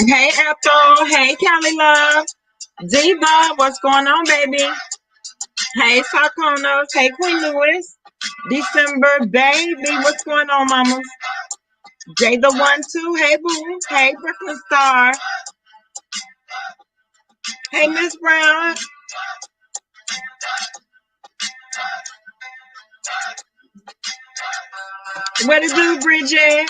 Hey Apple, hey Kelly Love, Diva, what's going on, baby? Hey Sarkonos, hey Queen Lewis, December, baby, what's going on, mamas? J the one two, hey boo, hey Brooklyn Star, hey Miss Brown, what it do, Bridget?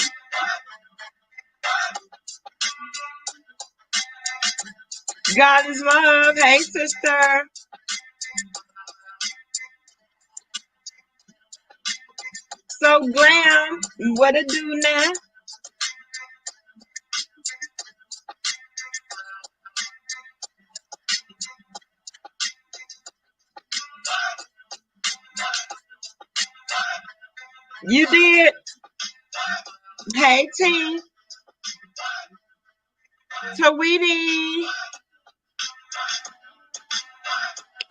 God is love, hey sister. So glam, what it do now? You did. Hey T, Tweety.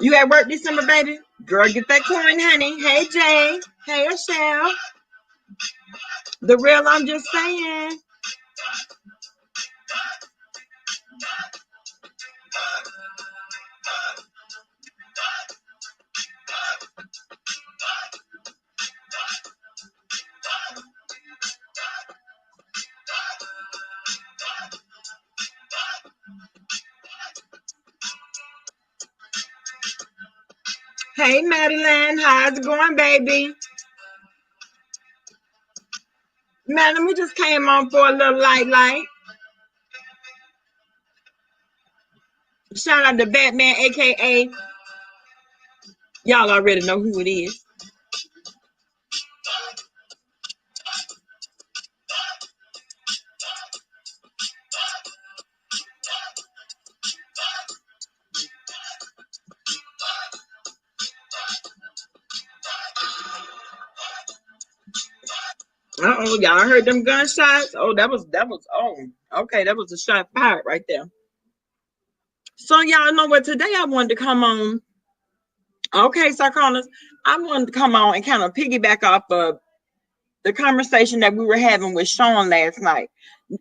You at work December, baby? Girl, get that coin, honey. Hey Jay, hey Michelle. The real, I'm just saying. Hey Madeline, how's it going, baby? Madam, we just came on for a little light. Shout out to Batman, aka y'all already know who it is. Uh-oh, y'all heard them gunshots? Oh, that was okay, that was a shot fired right there. So y'all know what, today I wanted to come on. Okay, Sarkonas, I wanted to come on and kind of piggyback off of the conversation that we were having with Sean last night.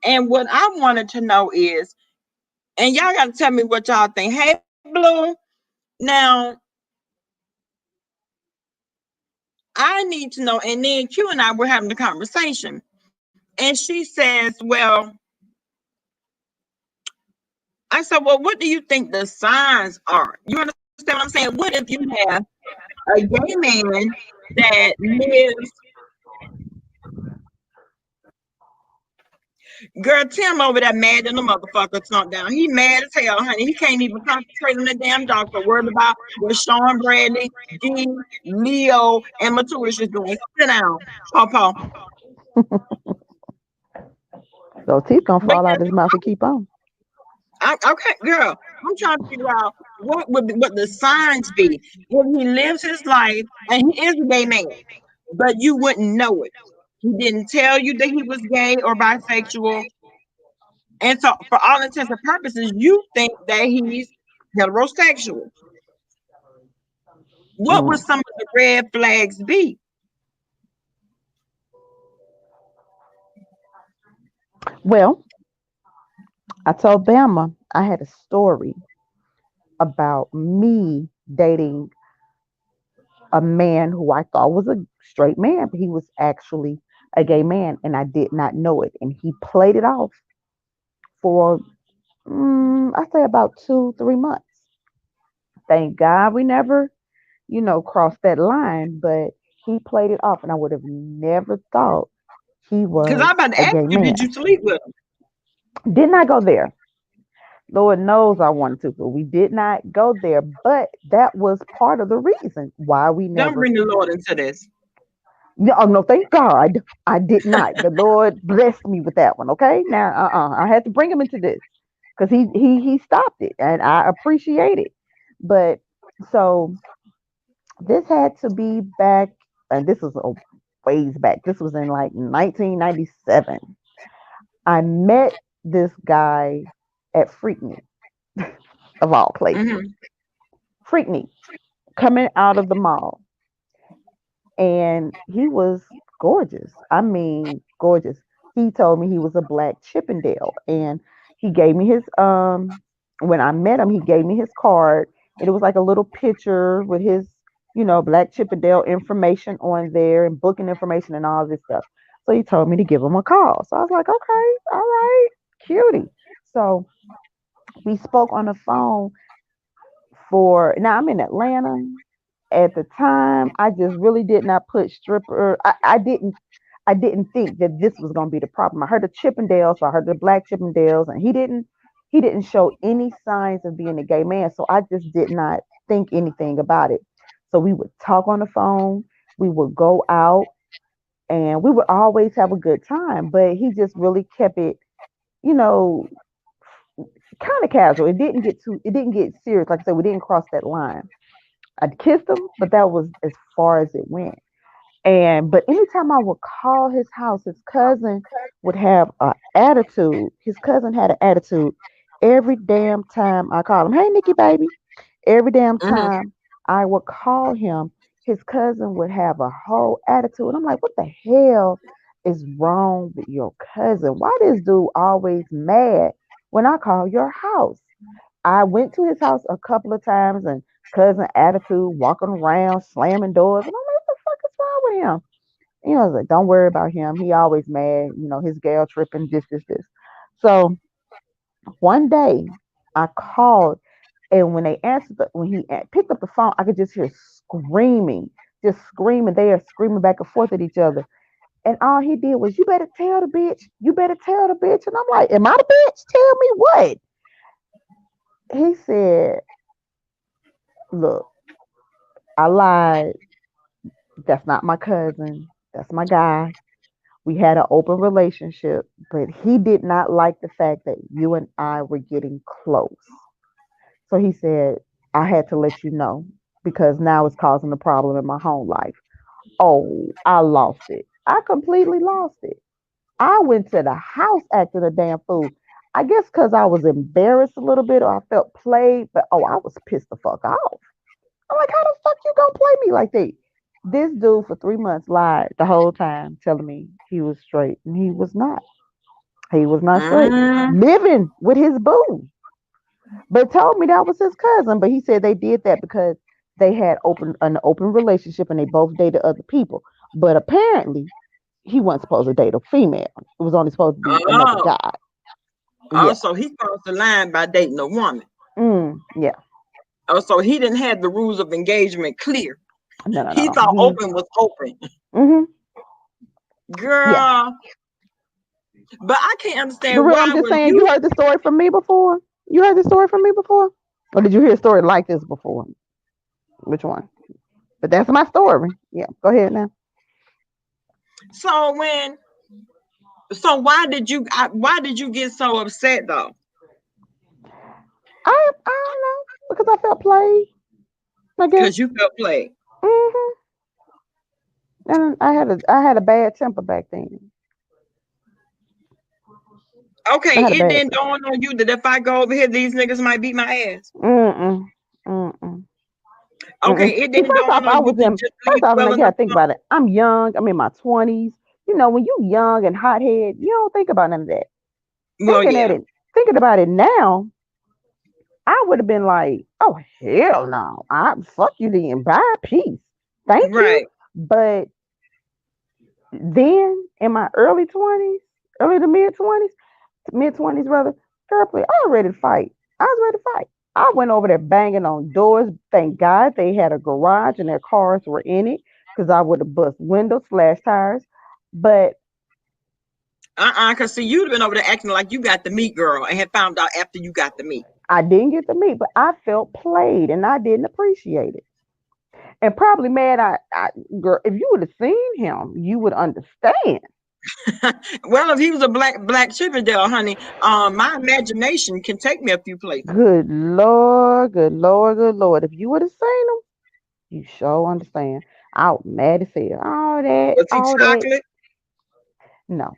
And what I wanted to know is, and y'all got to tell me what y'all think. Hey, Blue, now I need to know. And then Q and I were having the conversation, and she says, well, I said, well, what do you think the signs are? You understand what I'm saying? What if you have a gay man that lives? Girl, Tim over there mad than the motherfucker slumped down. He mad as hell, honey. He can't even concentrate on the damn doctor. Worried about what Sean Bradley, G, Leo, and Maturish is doing. Sit down, Paw. So teeth gonna But fall yeah, out his mouth and keep on. okay, girl, I'm trying to figure out what the signs be if he lives his life and he is a gay man, but you wouldn't know it. He didn't tell you that he was gay or bisexual, and so for all intents and purposes, you think that he's heterosexual. What would Mm. some of the red flags be? Well, I told Bama I had a story about me dating a man who I thought was a straight man, but he was actually a gay man, and I did not know it. And he played it off for, I say about 2, 3 months. Thank God we never, crossed that line, but he played it off, and I would have never thought he Because was I'm about to a ask gay you, man. did you sleep with him? Did not go there. Lord knows I wanted to, but we did not go there. But that was part of the reason why we Don't never. bring the Lord into this. No, oh, no, thank God I did not. The Lord blessed me with that one. Okay, now I had to bring him into this because he stopped it, and I appreciate it. But so this had to be back, and this was a ways back. This was in like 1997. I met this guy at Freaknik, of all places. Hmm. Freaknik, coming out of the mall, and he was gorgeous. I mean, gorgeous. He told me he was a black Chippendale, and he gave me his when I met him, he gave me his card, and it was like a little picture with his, black Chippendale information on there and booking information and all this stuff. So he told me to give him a call. So I was like, okay, all right, cutie. So we spoke on the phone for, now I'm in Atlanta. At the time, I just really did not put stripper. I didn't think that this was going to be the problem. I heard the Chippendales, so I heard the black Chippendales, and he didn't show any signs of being a gay man. So I just did not think anything about it. So we would talk on the phone, we would go out, and we would always have a good time. But he just really kept it, you know, kind of casual. It didn't get serious. Like I said, we didn't cross that line. I kissed him, but that was as far as it went. But anytime I would call his house, his cousin would have an attitude. His cousin had an attitude every damn time I called him. Hey, Nikki, baby. Every damn Hmm. time I would call him, his cousin would have a whole attitude. And I'm like, what the hell is wrong with your cousin? Why this dude always mad when I call your house? I went to his house a couple of times, and cousin attitude, walking around, slamming doors. And I'm like, what the fuck is wrong with him? I was like, don't worry about him. He always mad. His gal tripping, this. So one day I called, and when they answered, when he picked up the phone, I could just hear screaming, just screaming. They are screaming back and forth at each other. And all he did was, you better tell the bitch. You better tell the bitch. And I'm like, am I the bitch? Tell me what? He said, look, I lied. That's not my cousin. That's my guy. We had an open relationship, but he did not like the fact that you and I were getting close. So he said, I had to let you know because now it's causing a problem in my home life. Oh, I lost it. I completely lost it. I went to the house acting a damn fool. I guess because I was embarrassed a little bit or I felt played, but oh, I was pissed the fuck off. I'm like, how the fuck you gonna play me like that? This dude for 3 months lied the whole time, telling me he was straight, and he was not. He was not straight. Hmm. Living with his boo, but told me that was his cousin. But he said they did that because they had an open relationship and they both dated other people. But apparently, he wasn't supposed to date a female. It was only supposed to be another Oh, guy. Yeah. also he crossed the line by dating a woman. Yeah. Oh, so he didn't have the rules of engagement clear. No, no, no, He no. thought open was open. Hmm. Yeah. Girl, but I can't For understand real, I'm why just when saying. You you. heard the story from me before. You heard the story from me before, or did you hear a story like this before? Which one? But that's my story. Yeah. Go ahead now. So when, so why did you get so upset though? I don't know because I felt played. I guess. Because you felt played. Hmm. And I had a bad temper back then. I Okay, had a it bad didn't temper. dawn on you that if I go over here, these niggas might beat my ass. Mm-mm. Mm-mm. Mm-mm. Okay, it See, didn't dawn on you to just leave now well you gotta enough think alone. about it. I'm young. I'm in my 20s. When you young and hothead, you don't think about none of that. Well, Thinking at yeah. it, thinking about it now, I would have been like, oh hell no. I fuck you then. Bye, peace. Thank you. Right. But then in my early to mid 20s rather, girl, please, I was ready to fight. I was ready to fight. I went over there banging on doors. Thank God they had a garage and their cars were in it because I would have bust windows, slashed tires. But Cause see, you'd have been over there acting like you got the meat, girl, and had found out after you got the meat. I didn't get to meet, but I felt played and I didn't appreciate it. And probably mad girl, if you would have seen him, you would understand. Well, if he was a black Chippendale, honey, my imagination can take me a few places. Good Lord, good Lord, good Lord. If you would have seen him, you sure understand. I was mad as hell. Was he All that. chocolate? No.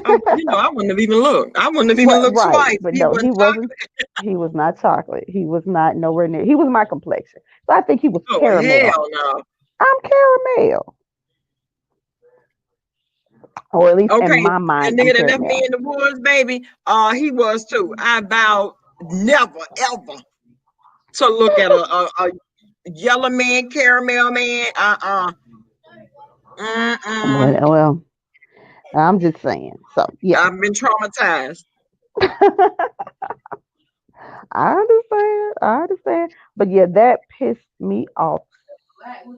Oh, I wouldn't have even looked. I wouldn't have even looked Right, twice. but He no, wasn't chocolate. he was not chocolate. He was not nowhere near. He was my complexion. So I think he was Oh caramel. hell no. I'm caramel. Or at least in Okay, my that mind, I'm nigga that left me caramel. in the woods, baby. He was too. I vowed never ever to look at a yellow man, caramel man. Mm-mm. Well, I'm just saying. So yeah. I've been traumatized. I understand. I understand. But yeah, that pissed me off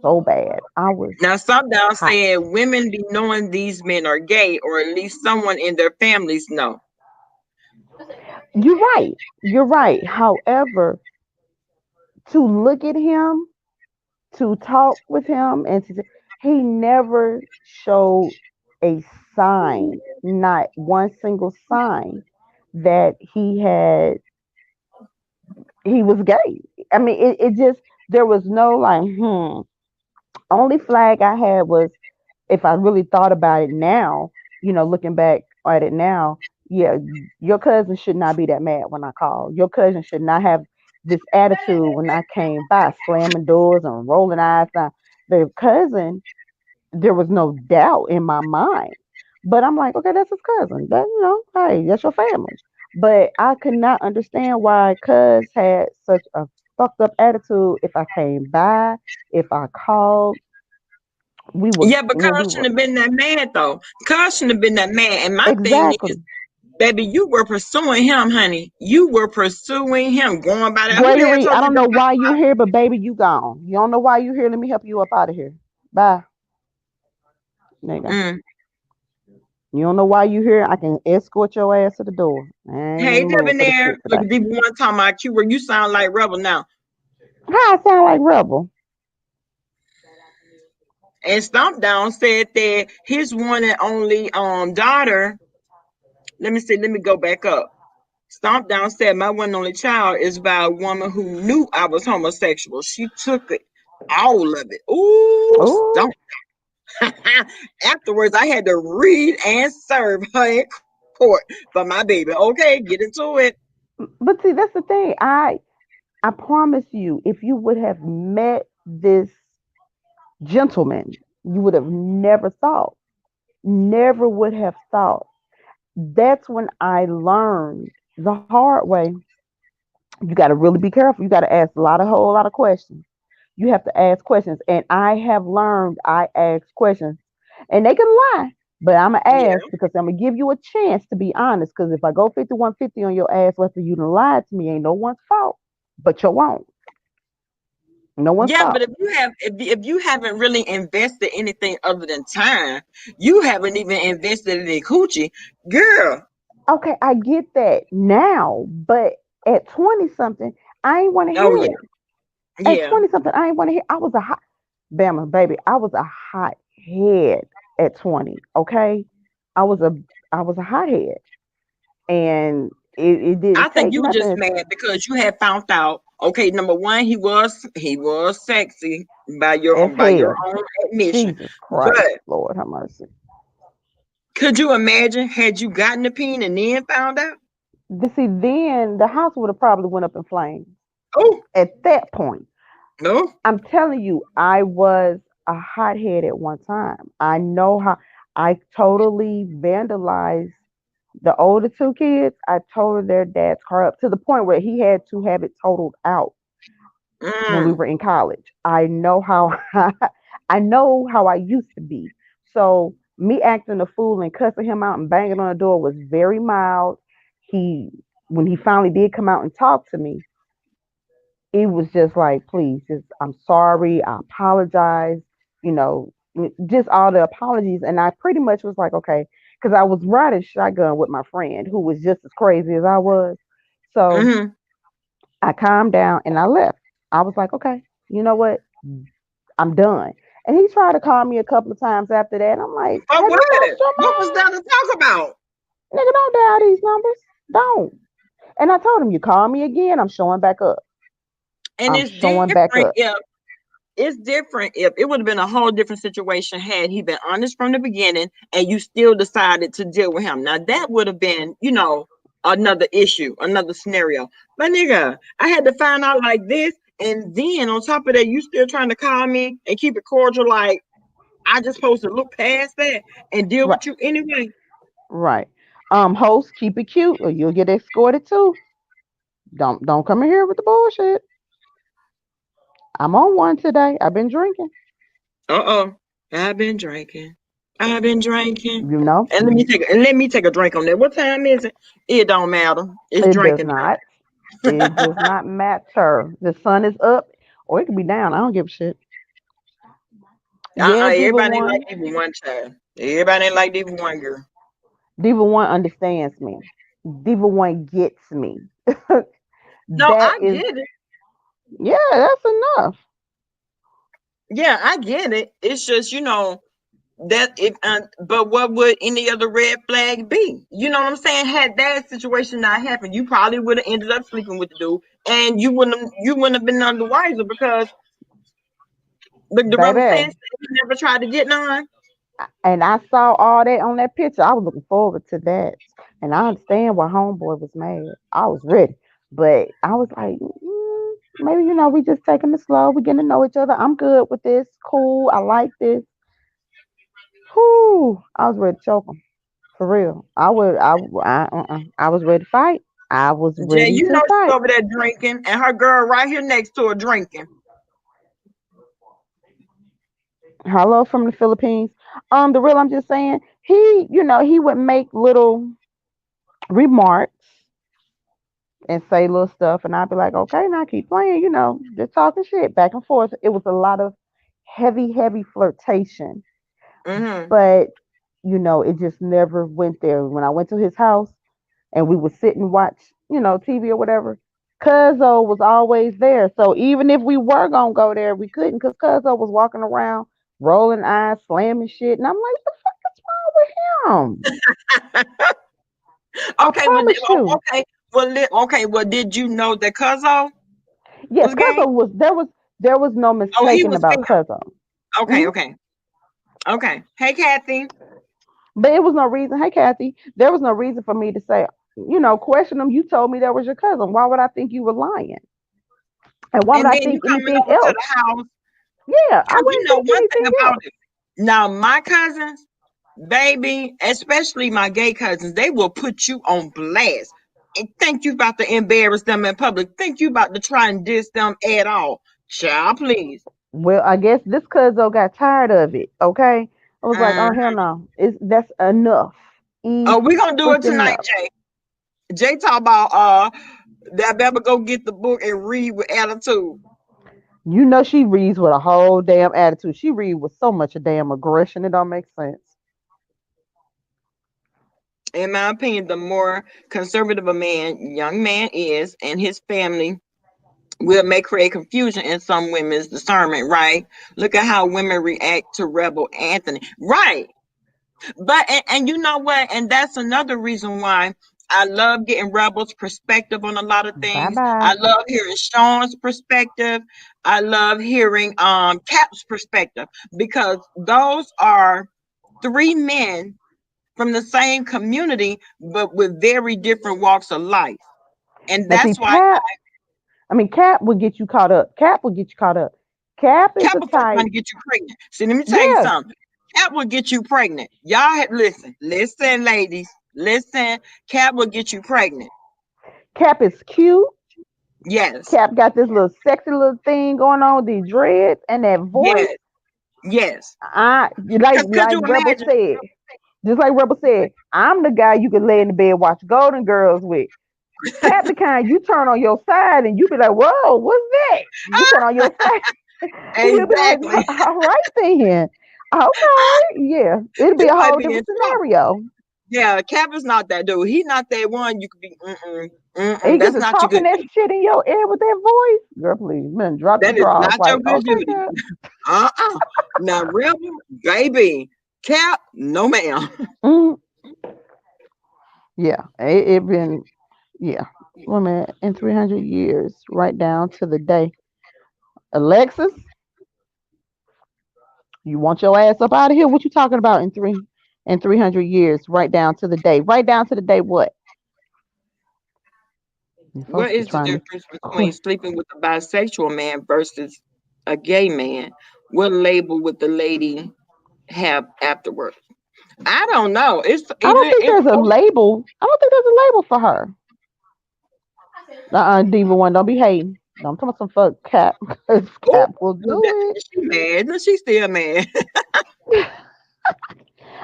so bad. I was Now, some down hot. said women be knowing these men are gay, or at least someone in their families know. You're right. You're right. However, to look at him, to talk with him, he never showed a sign, not one single sign that he was gay. I mean, it just there was no like, only flag I had was if I really thought about it now, looking back at it now, yeah, your cousin should not be that mad when I called. Your cousin should not have this attitude when I came by, slamming doors and rolling eyes. Now, the cousin, there was no doubt in my mind. But I'm like, okay, that's his cousin. That hey, that's your family. But I could not understand why cuz had such a fucked up attitude if I came by, if I called. Yeah, but We Cuz were shouldn't have been that mad though. Cuz shouldn't have been that mad. And my thing is, exactly. baby, you were pursuing him, honey. You were pursuing him, going by that. Who the hell Gregory, I told you don't know why you here, but baby, you gone. You don't know why you here. Let me help you up out of here. Bye, nigga. that? You don't know why you here. I can escort your ass to the door. I ain't in Hey, the mood for the Debonair. shit Look today. at DB1 talking about Cuba. You sound like Rebel now. How I sound like rebel? And Stomp Down said that his one and only daughter. Let me see. Let me go back up. Stomp Down said my one and only child is by a woman who knew I was homosexual. She took it, all of it. Ooh, Oh, Stomp. Afterwards, I had to read and serve her in court for my baby. Okay, get into it. but see, that's the thing. I promise you, if you would have met this gentleman, you would have never thought, never would have thought. That's when I learned the hard way. You got to really be careful. You got to ask a whole lot of questions. You have to ask questions. And I have learned I ask questions. And they can lie, but I'm going to Yeah. ask because I'm going to give you a chance to be honest. Because if I go 5150 on your ass after you done lied to me, ain't no one's fault but your own. No one's Yeah, but fault. if you haven't really invested anything other than time, you haven't even invested in the coochie, girl. Okay, I get that now, but at 20 something, I ain't want to Oh hear yeah, it. At yeah. 20 something, I ain't want to hear. I was a hot Bama baby. I was a hot head at 20. Okay, I was a I was a hot head, and it I didn't think take you were just nothing mad because you had found out. Okay, number one, he was sexy as by your hell. own admission. Jesus Christ, But Lord have mercy. could you imagine had you gotten the peen and then found out? See, then the house would have probably went up in flames. Oh At that point, no, I'm telling you, I was a hothead at one time. I know how I totally vandalized the older two kids. I totaled their dad's car up to the point where he had to have it totaled out when we mm, were in college. I know how I know how I used to be. So me acting a fool and cussing him out and banging on the door was very mild. He when he finally did come out and talk to me, it was just like, please, just I'm sorry, I apologize, you know, just all the apologies. And I pretty much was like, okay. because I was riding shotgun with my friend who was just as crazy as I was. So Mm-hmm. I calmed down and I left. I was like, okay, you know what? I'm done. And he tried to call me a couple of times after that. And I'm like, But have what? you lost your What was mind? that to talk about? Nigga, don't dial these numbers. Don't. And I told him, you call me again, I'm showing back up. And I'm it's showing back different up. if it's different if it would have been a whole different situation had he been honest from the beginning and you still decided to deal with him. Now that would have been, another issue, another scenario. But nigga, I had to find out like this, and then on top of that, you still trying to call me and keep it cordial. Like I just supposed to look past that and deal Right. with you anyway. Right. Host, keep it cute or you'll get escorted too. Don't come in here with the bullshit. I'm on one today. I've been drinking. Uh-oh. I've been drinking. I've been drinking. You know, And let me take a drink on that. What time is it? It don't matter. It's it does drinking not. It does not matter. The sun is up or it could be down. I don't give a shit. time. Yeah, Diva Everybody ain't like One. even one child. Everybody ain't like even one girl. Diva One understands me. Diva One gets me. No, That I is, get it. yeah, that's enough. Yeah, I get it. It's just, that if but what would any other red flag be? You know what I'm saying? Had that situation not happened, you probably would have ended up sleeping with the dude, and you wouldn't have been none the wiser because the brother saying Baby. he never tried to get none. And I saw all that on that picture. I was looking forward to that. And I understand why Homeboy was mad. I was ready. But I was like, maybe, we just taking it slow. We getting to know each other. I'm good with this. Cool. I like this. Whew. I was ready to choke him. For real. I was ready to fight. I was Jay, ready to she fight. over there drinking, and her girl right here next to her drinking. Hello from the Philippines. The real, I'm just saying, he would make little remarks and say little stuff, and I'd be like, okay, now keep playing, just talking shit back and forth. It was a lot of heavy, heavy flirtation, Mm-hmm. but it just never went there. When I went to his house and we would sit and watch, TV or whatever, Cuzzo was always there. So even if we were gonna go there, we couldn't because Cuzzo was walking around, rolling eyes, slamming shit, and I'm like, what the fuck is wrong with him? I Okay, well, promise you. okay, well, okay, well, did you know that Cuzzo Yes, was gay? Cuzzo was there was no Oh, he mistaking was about fam. Cuzzo. Okay, Hmm. okay, okay. Hey, Kathy. But it was no reason. Hey, Kathy, there was no reason for me to say, question him. You told me that was your cousin. Why would I think you were lying? And why would And I then you think coming anything over to else? the house Yeah, I because wouldn't think one thing anything about else. it. Now, my cousins, baby, especially my gay cousins, they will put you on blast and think you about to embarrass them in public. Think you about to try and diss them at all. Child, please. Well, I guess this Cuzzo got tired of it. Okay, I was like, Uh, oh hell no, that's enough. oh, we gonna do it Freaking tonight, enough. Jay. Jay talk about that better go get the book and read with attitude. She reads with a whole damn attitude. She reads with so much damn aggression. It don't make sense. In my opinion, the more conservative a young man is, and his family may create confusion in some women's discernment, right? Look at how women react to Rebel Anthony, right? But and you know what? And that's another reason why I love getting Rebel's perspective on a lot of Bye things. I bye. love hearing Sean's perspective. I love hearing Cap's perspective because those are three men from the same community, but with very different walks of life. And Now see, that's why Cap would get you caught up. Cap would get you caught up. Cap is Cap the will first trying type. to get you pregnant. See, let me tell you Yeah, something. Cap will get you pregnant. Y'all listen, ladies, listen. Cap will get you pregnant. Cap is cute. Yes, Cap got this little sexy little thing going on with these dreads and that voice. yes, yes. I like Could like you Rebel imagine? said. Just like Rebel said, I'm the guy you can lay in the bed watch Golden Girls with. Cap the kind you turn on your side and you be like, whoa, what's that? You turn on your side and you'll be like, Exactly. all right then. Okay, yeah. It'll be It a might whole be in different trouble. scenario. Yeah, Cap is not that dude. He not that one. You could be. And he gets That's to not your talking good that dude. shit in your ear with that voice. Girl, please, man, drop the That is drawers. not your Like, good okay, duty. girl. Now, real baby, Cap, no ma'am. Mm, yeah, it been, yeah. Woman, in 300 years, right down to the day. Alexis, you want your ass up out of here? What you talking about in 300 years, right down to the day? Right down to the day what? And What folks be is the trying to difference between quit. sleeping with a bisexual man versus a gay man? What label would the lady have afterwards? I don't know. I don't think there's a label. I don't think there's a label for her. Diva one, don't be hating. No, I'm talking about some fuck Cap. 'Cause oh, Cap will look, do it. she mad. No, she's still mad.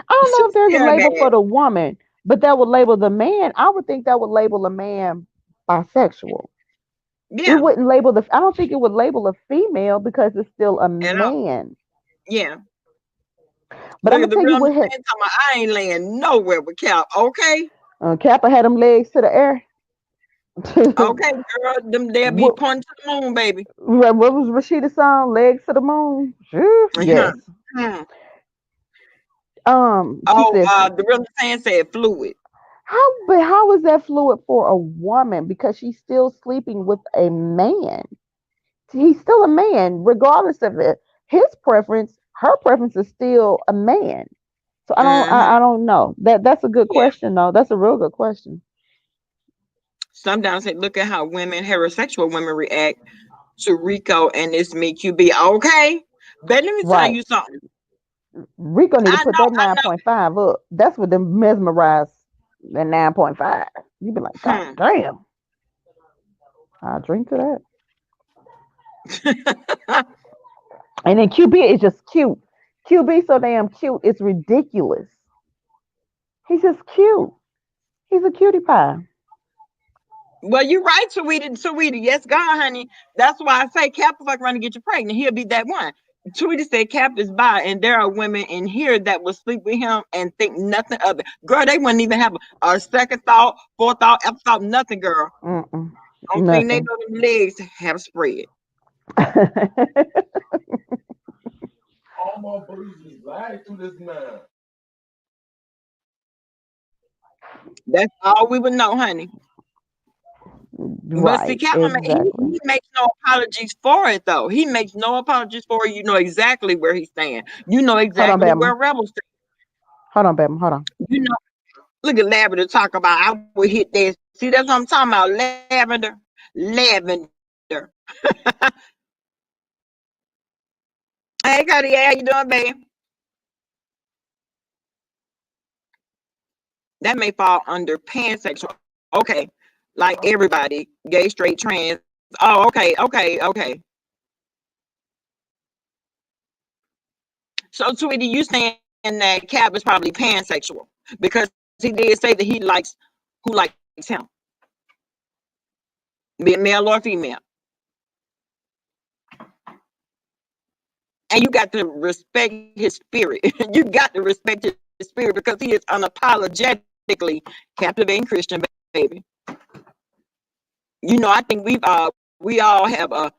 I don't know She's if there's a still label mad. for the woman, but that would label the man. I would think that would label a man bisexual. It Yeah, wouldn't label the. I don't think it would label a female because it's still a at all. man. Yeah. But I'm Look at gonna the tell you real man what had talking about, I ain't laying nowhere with Cap. Okay. Kappa had them legs to the air. Okay, girl. Them they'll be what, pointing to the moon, baby. what was Rashida's song? Legs to the moon. Sure, Uh-huh. yes. Hmm. She Oh, says the real man said fluid. how is that fluid for a woman because she's still sleeping with a man? He's still a man, regardless of it. His preference, her preference is still a man. So Mm-hmm. I don't know. That's a good Yeah. question though. That's a real good question. Sometimes say, look at how women, heterosexual women, react to Rico and this me QB. Okay. But let me tell Right. you something. Rico need to put that I 9.5 up. That's what them mesmerized at 9.5. You be like, God know. damn. I'll drink to Hmm. that. And then QB is just cute. QB so damn cute. It's ridiculous. He's just cute. He's a cutie pie. Well, you're right, Tweety. Yes, God, honey. That's why I say Cap will fuck around and get you pregnant. He'll be that one. Tweety said Cap is bi, and there are women in here that will sleep with him and think nothing of it. Girl, they wouldn't even have a second thought, fourth thought, after thought, nothing, girl. Mm-mm. Only thing they Nothing. know them legs have spread. All my bougie lied to this man. That's all we would know, honey. But see, Right. Captain, Exactly. he makes no apologies for it, though. He makes no apologies for it. You know exactly where he's standing. You know Hold on, exactly Bama. where Rebels stand. Hold on, Bama. Hold on. You know, look at Lavender talk about I would hit that. See, that's what I'm talking about. Lavender. Hey, Cuddy, how you doing, babe? That may fall under pansexual. Okay, like everybody, gay, straight, trans. Oh, okay. So, Tweety, you saying that Cap is probably pansexual because he did say that he likes who likes him, be it male or female. And you got to respect his spirit. You got to respect his spirit because he is unapologetically captivating Christian, baby. You know, I think we all have a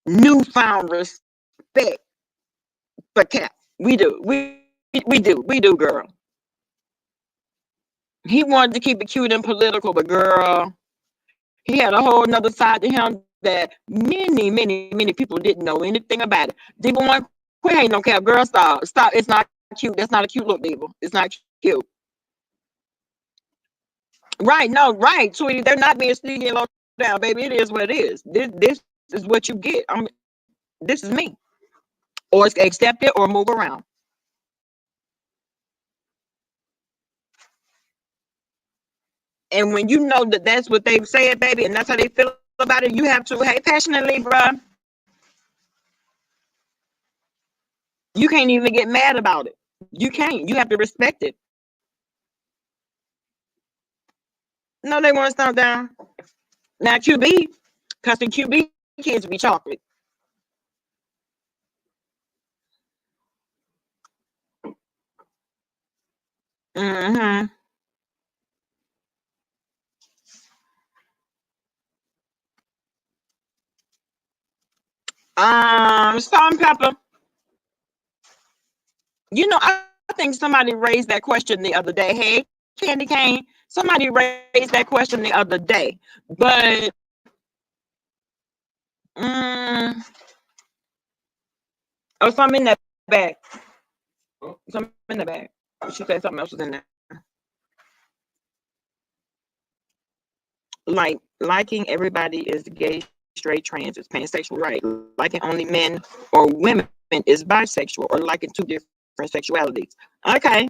newfound respect for Cap. We do. We do, girl. He wanted to keep it cute and political, but girl, he had a whole nother side to him that many people didn't know anything about it. Diva one, quit hating on Cap, girl. Stop. It's not cute. That's not a cute look, Diva. It's not cute. Right? No, right, sweetie. They're not being sneaky and low down, baby. It is what it is. This is what you get. This is me. Or accept it or move around. And when you know that that's what they've said, baby, and that's how they feel about it, you have to, hey, passionately, bruh. You can't even get mad about it. You can't. You have to respect it. No, they want to stop down. Now, QB, because the QB kids be chocolate. Mm-hmm. Salt and pepper. I think somebody raised that question the other day. Hey, Candy Cane. Somebody raised that question the other day. But something in that bag. Something in the bag. She said something else was in there. Like liking everybody is gay, straight, trans, is pansexual, right? Liking only men or women is bisexual, or liking two different sexualities. Okay.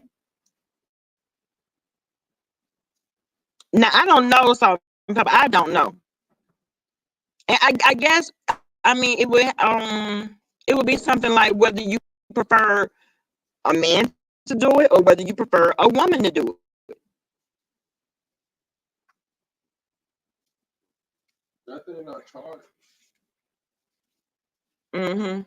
Now I don't know, so I don't know. And I guess I mean it would be something like whether you prefer a man to do it or whether you prefer a woman to do it. Nothing in our chart. Mm-hmm.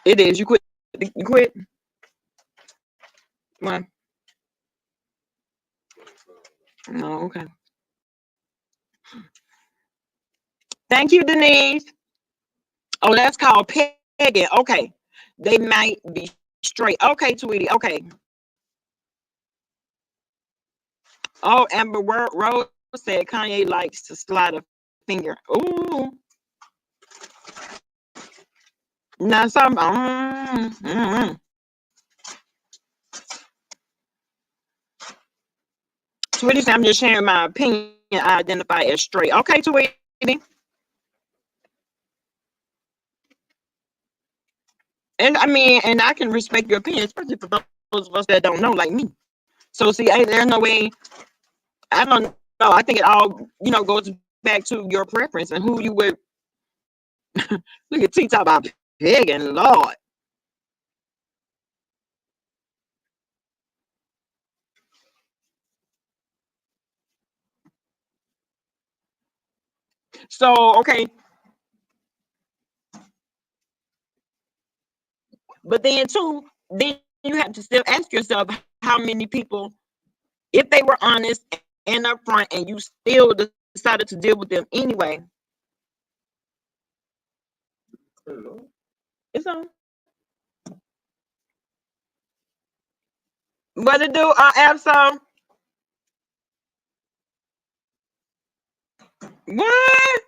It is. You quit. You quit. Why? Oh, okay. Thank you, Denise. Oh, that's called pegging. Okay. They might be straight. Okay, Tweety. Okay. Oh, Amber Rose said Kanye likes to slide a finger. Ooh. Now some. Tweety said, I'm just sharing my opinion. I identify as straight. Okay, Tweety. And I mean, and I can respect your opinion, especially for those of us that don't know, like me. So see, there's no way. I don't know. I think it all, goes back to your preference and who you would. Look at T talk about pegging, Lord. So okay, but then you have to still ask yourself how many people, if they were honest and upfront, and you still decided to deal with them anyway. It's on. What to do? Absol? What?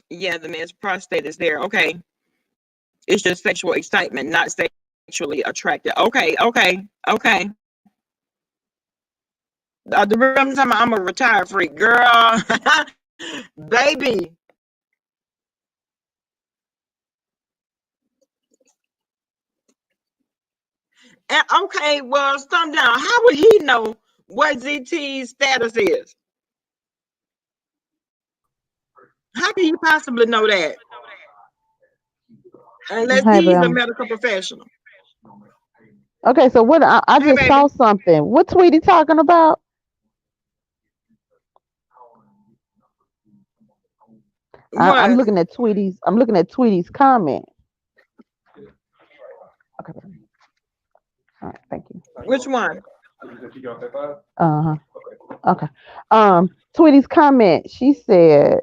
Yeah, the man's prostate is there. Okay. It's just sexual excitement, not sexually attracted. Okay. The real time I'm a retired freak, girl, baby. And okay, well, thumb down. How would he know what ZT's status is? How can you possibly know that unless Hey, he's a Bam. medical professional? Okay, so what I Hey, just baby. saw something. What Tweety talking about? I'm What? looking at Tweety's comment. Okay. All right, thank you. Which one? Uh-huh. Okay. Tweety's comment, she said,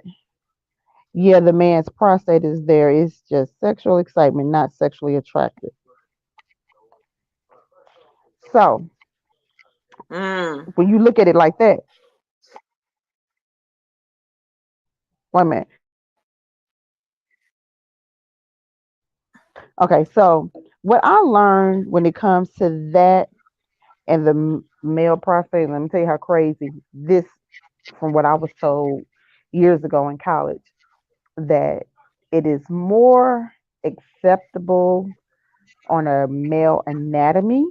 yeah, the man's prostate is there. It's just sexual excitement, not sexually attractive. So when you look at it like that, wait a minute. Okay, so what I learned when it comes to that and the male prostate, let me tell you how crazy this, from what I was told years ago in college, that it is more acceptable on a male anatomy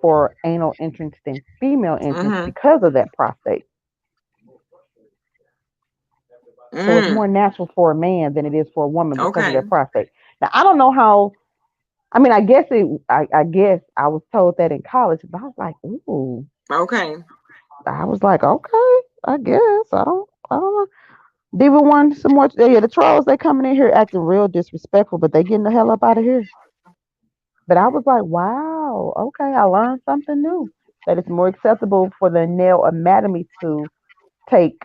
for anal entrance than female entrance because of that prostate. So it's more natural for a man than it is for a woman because of Okay. their prostate. Now I don't know how I mean, I guess I was told that in college, but I was like, ooh. Okay. I was like, okay, I guess. I don't know. Diva one some more. Yeah, the trolls they coming in here acting real disrespectful, but they getting the hell up out of here. But I was like, wow, okay, I learned something new. That it's more acceptable for the male anatomy to take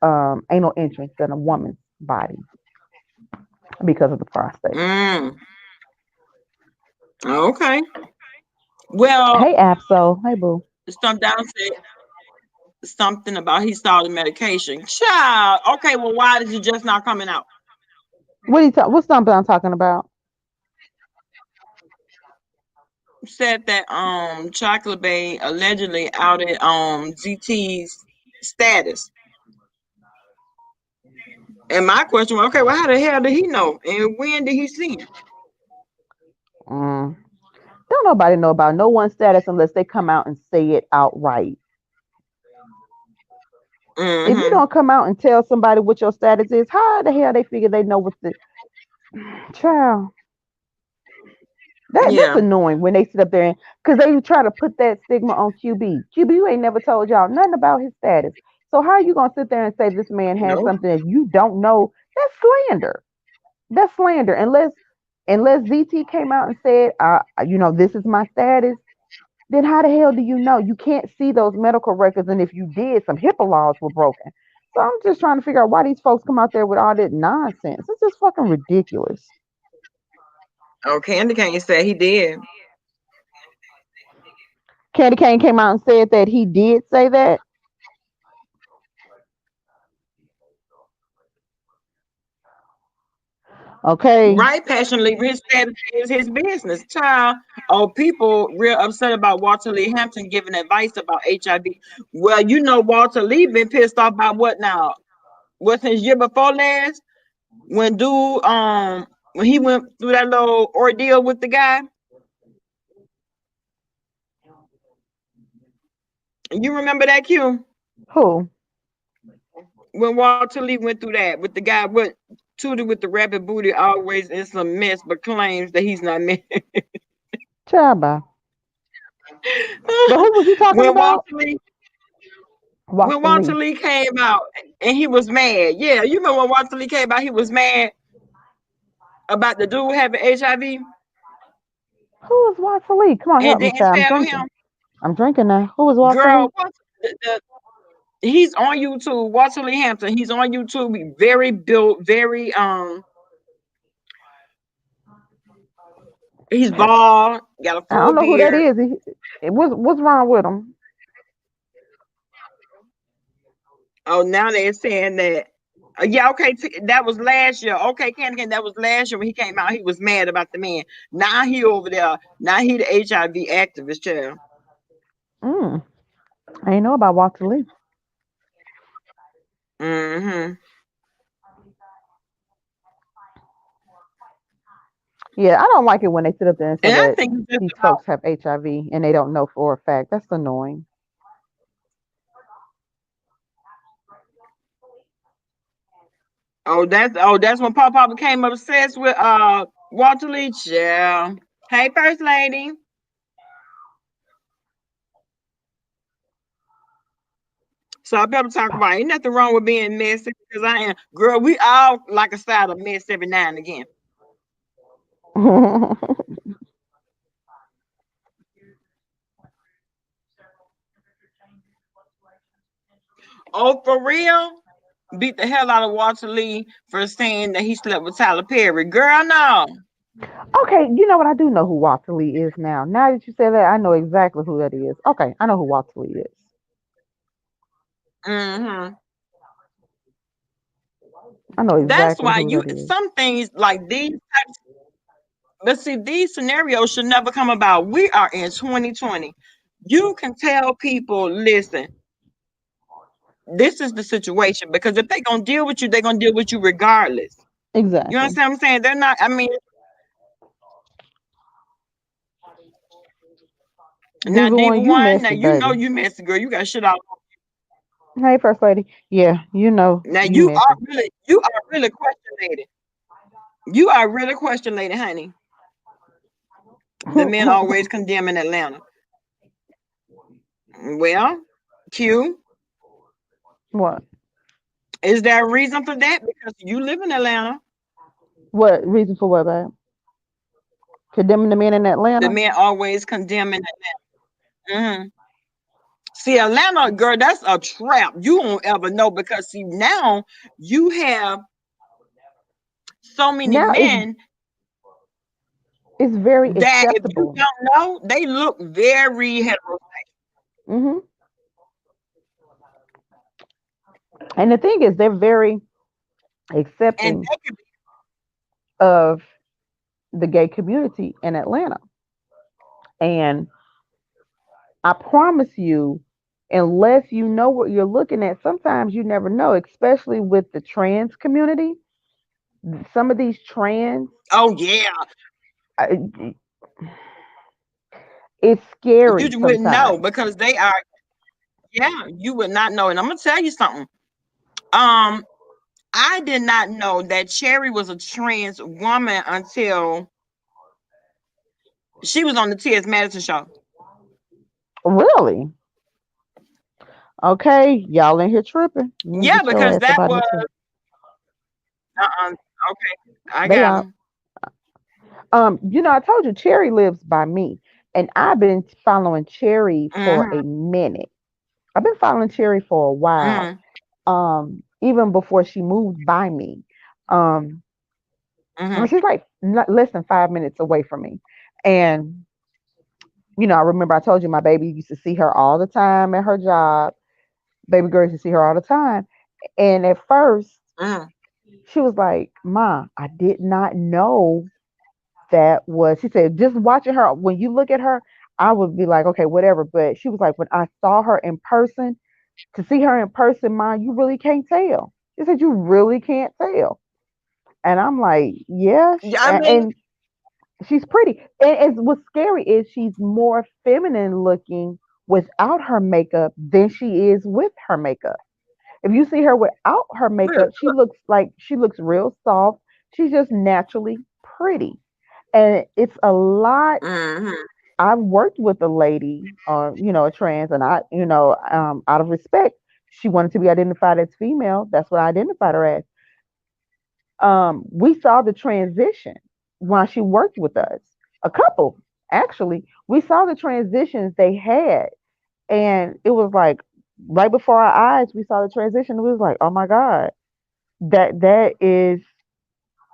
anal entrance than a woman's body because of the prostate. Mm. Okay. Well, Hey, Apso. Hey, boo. some down said something about he saw the medication. Child. Okay, well, why is it just not coming out? What's something I'm talking about? Said that Chocolate Bay allegedly outed ZT's status. And my question was, okay, well, how the hell did he know? And when did he see it? Mm. Don't nobody know about no one's status unless they come out and say it outright. If you Mm-hmm. don't come out and tell somebody what your status is, how the hell they figure they know what the child? That's Yeah. annoying when they sit up there and because they try to put that stigma on QB. QB, you ain't never told y'all nothing about his status. So how are you gonna sit there and say this man has Nope. something that you don't know? That's slander. That's slander. Unless ZT came out and said, this is my status, then how the hell do you know? You can't see those medical records, and if you did, some HIPAA laws were broken. So I'm just trying to figure out why these folks come out there with all that nonsense. It's just fucking ridiculous. Oh, Candy Cane said he did. Candy Cane came out and said that he did say that. Okay. Right, passionately, his status is his business. Child, oh, people real upset about Walter Lee Hampton giving advice about HIV. Well, Walter Lee been pissed off about what now? What's his year before last? When dude, when he went through that little ordeal with the guy. You remember that, Q? Who? When Walter Lee went through that with the guy, what Tootie with the rabbit booty always in some mess, but claims that he's not married. Chaba. But who was he talking when about? Walter Lee Watch when the Walter Lee. Lee came out and he was mad. Yeah, you remember when Walter Lee came out, he was mad about the dude having HIV Who was Watch the Lee? Come on, and help me, didn't child. I'm tell drinking. him. I'm drinking now. Who was Watch the Lee? Girl, he's on YouTube. Walter Lee Hampton. He's on YouTube. Very built, very he's bald, got a I full don't know who that beard. is. What's wrong with him? Oh, now they're saying that. Yeah, okay, that was last year. Okay, Candy, that was last year when he came out. He was mad about the man. Now he over there. Now he the HIV activist, child. I ain't know about Watch the Lee. Mm-hmm. Yeah, I don't like it when they sit up there and say And I that think it's just these about. folks have HIV and they don't know for a fact. That's annoying. That's when Papa became obsessed with Walter Leach. Yeah. Hey, First Lady. So I better talk about ain't nothing wrong with being messy because I am girl, we all like a side of mess every now and again. Oh, for real? Beat the hell out of Walter Lee for saying that he slept with Tyler Perry. Girl, no. Okay, you know what? I do know who Walter Lee is now. Now that you say that, I know exactly who that is. Okay, I know who Walter Lee is. Mm-hmm. I know That's exactly why who that is. some things like these types, but see, these scenarios should never come about. We are in 2020. You can tell people, listen, this is the situation because if they're gonna deal with you, they're gonna deal with you regardless. You Exactly. understand what I'm saying? They're not, I mean, now Diva Diva one, you One, now messy, you know baby. you messy, girl. You got shit all. Hey, First Lady. Yeah, you know Now you messy. you are really question lady. You are really question lady, honey. The men always condemn in Atlanta. Well, Q, What? is there a reason for that? Because you live in Atlanta. What reason for what, babe? Condemning the men in The Atlanta? men always condemn in Atlanta. See, Atlanta, girl, that's a trap. You won't ever know because see now you have so many Now men it's very that if you acceptable. don't know, they look very heterosexual. Hmm. And the thing is, they're very And accepting they can be, of the gay community in Atlanta. And I promise you, unless you know what you're looking at, sometimes you never know, especially with the trans community. Some of these trans, oh yeah, I- it's scary you wouldn't know sometimes. because they are, yeah, you would not know. And I'm gonna tell you something. Um, I did not know that Cherry was a trans woman until she was on the T.S. Madison show. Really? Okay, y'all in here tripping. Let me Yeah, get your because ass up that out of was here too. okay. I They got out. him. I told you Cherry lives by me, and I've been following Cherry for Mm-hmm, a minute. I've been following Cherry for a while. mm-hmm, Even before she moved by me. Um, mm-hmm, and she's like less than 5 minutes away from me. And, I remember I told you my baby used to see her all the time at her job. Baby girl used to see her all the time. And at first, mm-hmm. she was like, Ma, I did not know that was, she said, just watching her, when you look at her, I would be like, okay, whatever. But she was like, when I saw her in person, to see her in person, Ma, you really can't tell. She said, you really can't tell. And I'm like, yeah, Yeah, I mean, and she's pretty. And what's scary is she's more feminine looking without her makeup than she is with her makeup. If you see her without her really. makeup, she looks real soft. She's just naturally pretty. And it's a lot. Mm-hmm. I've worked with a lady, a trans, and out of respect, she wanted to be identified as female. That's what I identified her as. We saw the transition while she worked with us. A couple, actually. We saw the transitions they had, and it was like right before our eyes, we saw the transition. It was like, oh my God, that is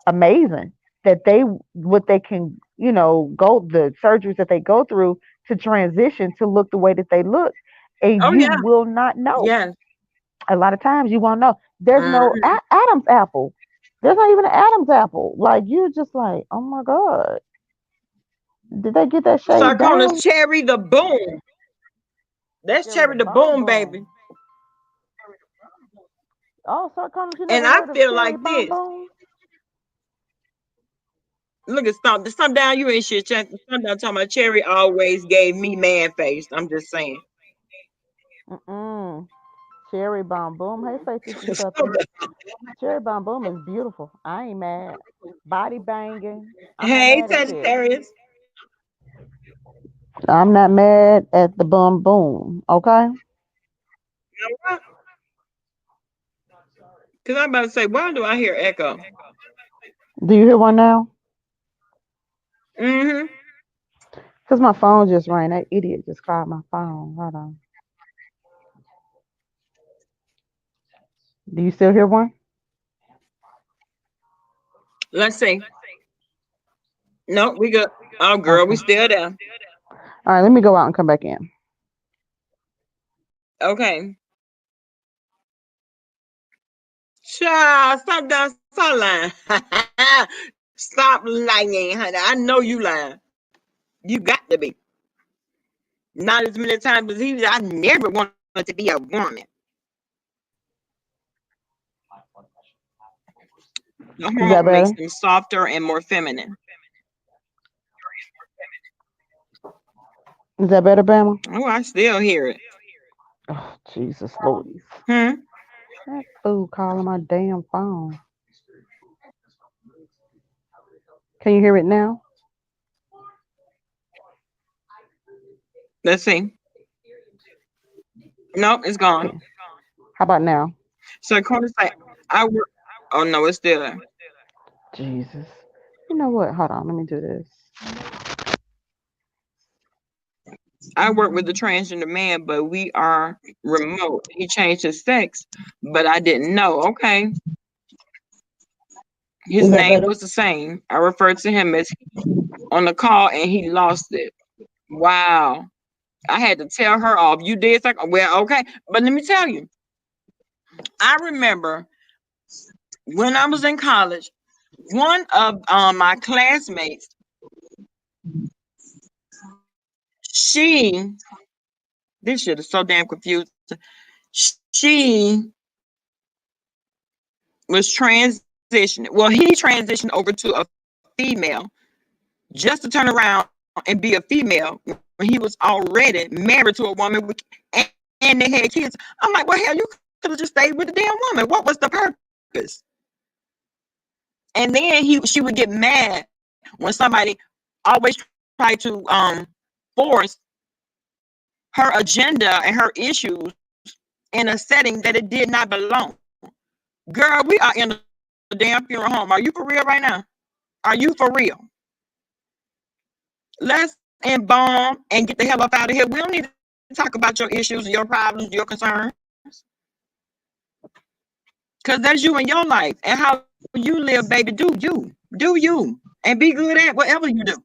amazing. That they what they can, go the surgeries that they go through to transition to look the way that they look, and Oh you yeah, will not know. yes. A lot of times you won't know. There's no Mm-hmm. Adam's apple. There's not even an Adam's apple. Like you just like, oh my God, did they get that shade Sarkona's down? Cherry the Boom. That's Cherry the Cherry the bomb Boom, baby. boom. Oh, Sarkonis, you And never I heard of feel cherry like bomb this. boom? Look at Stump. The Stump down, you ain't shit. Stump down talking about Cherry always gave me man face. I'm just saying. Mm-mm. Cherry bomb boom. Hey, say sister Stump Tuppy. down. Cherry bomb boom is beautiful. I ain't mad. Body banging. I'm not Hey, mad at cherry. Sagittarius. I'm not mad at the boom boom. Okay. Because I'm about to say, why do I hear echo? Do you hear one now? Mm-hmm. Because my phone just rang. That idiot just called my phone. Hold on. Do you still hear one? Let's see. No, we good. Oh, girl, we Okay. still there. All right. Let me go out and come back in. Okay. Child, stop down, stop lying. Stop lying, honey. I know you lying. You got to be. Not as many times as he. I never wanted to be a woman. The Is that hormone makes better? them softer and more feminine. Is that better, Bama? Oh, I still hear it. Oh, Jesus Louise. Hmm. That fool calling my damn phone. Can you hear it now? Let's see. Nope, it's gone. Okay. How about now? So Corner say, I work. Oh no, it's still there. Jesus. You know what? Hold on. Let me do this. I work with a transgender man, but we are remote. He changed his sex, but I didn't know. Okay. His Is that name better? was the same. I referred to him as on the call and he lost it. Wow. I had to tell her off. You did say, well, okay. But let me tell you, I remember when I was in college, one of my classmates, she, this shit is so damn confusing. She was transitioning. Well, he transitioned over to a female just to turn around and be a female when he was already married to a woman and they had kids. I'm like, well, hell, you could have just stayed with the damn woman. What was the purpose? And then she would get mad when somebody always tried to force her agenda and her issues in a setting that it did not belong. Girl, we are in a damn funeral home. Are you for real right now? Are you for real? Let's embalm and get the hell up out of here. We don't need to talk about your issues, your problems, your concerns. Because that's you and your life. And how you live, baby, do you. Do you. And be good at whatever you do.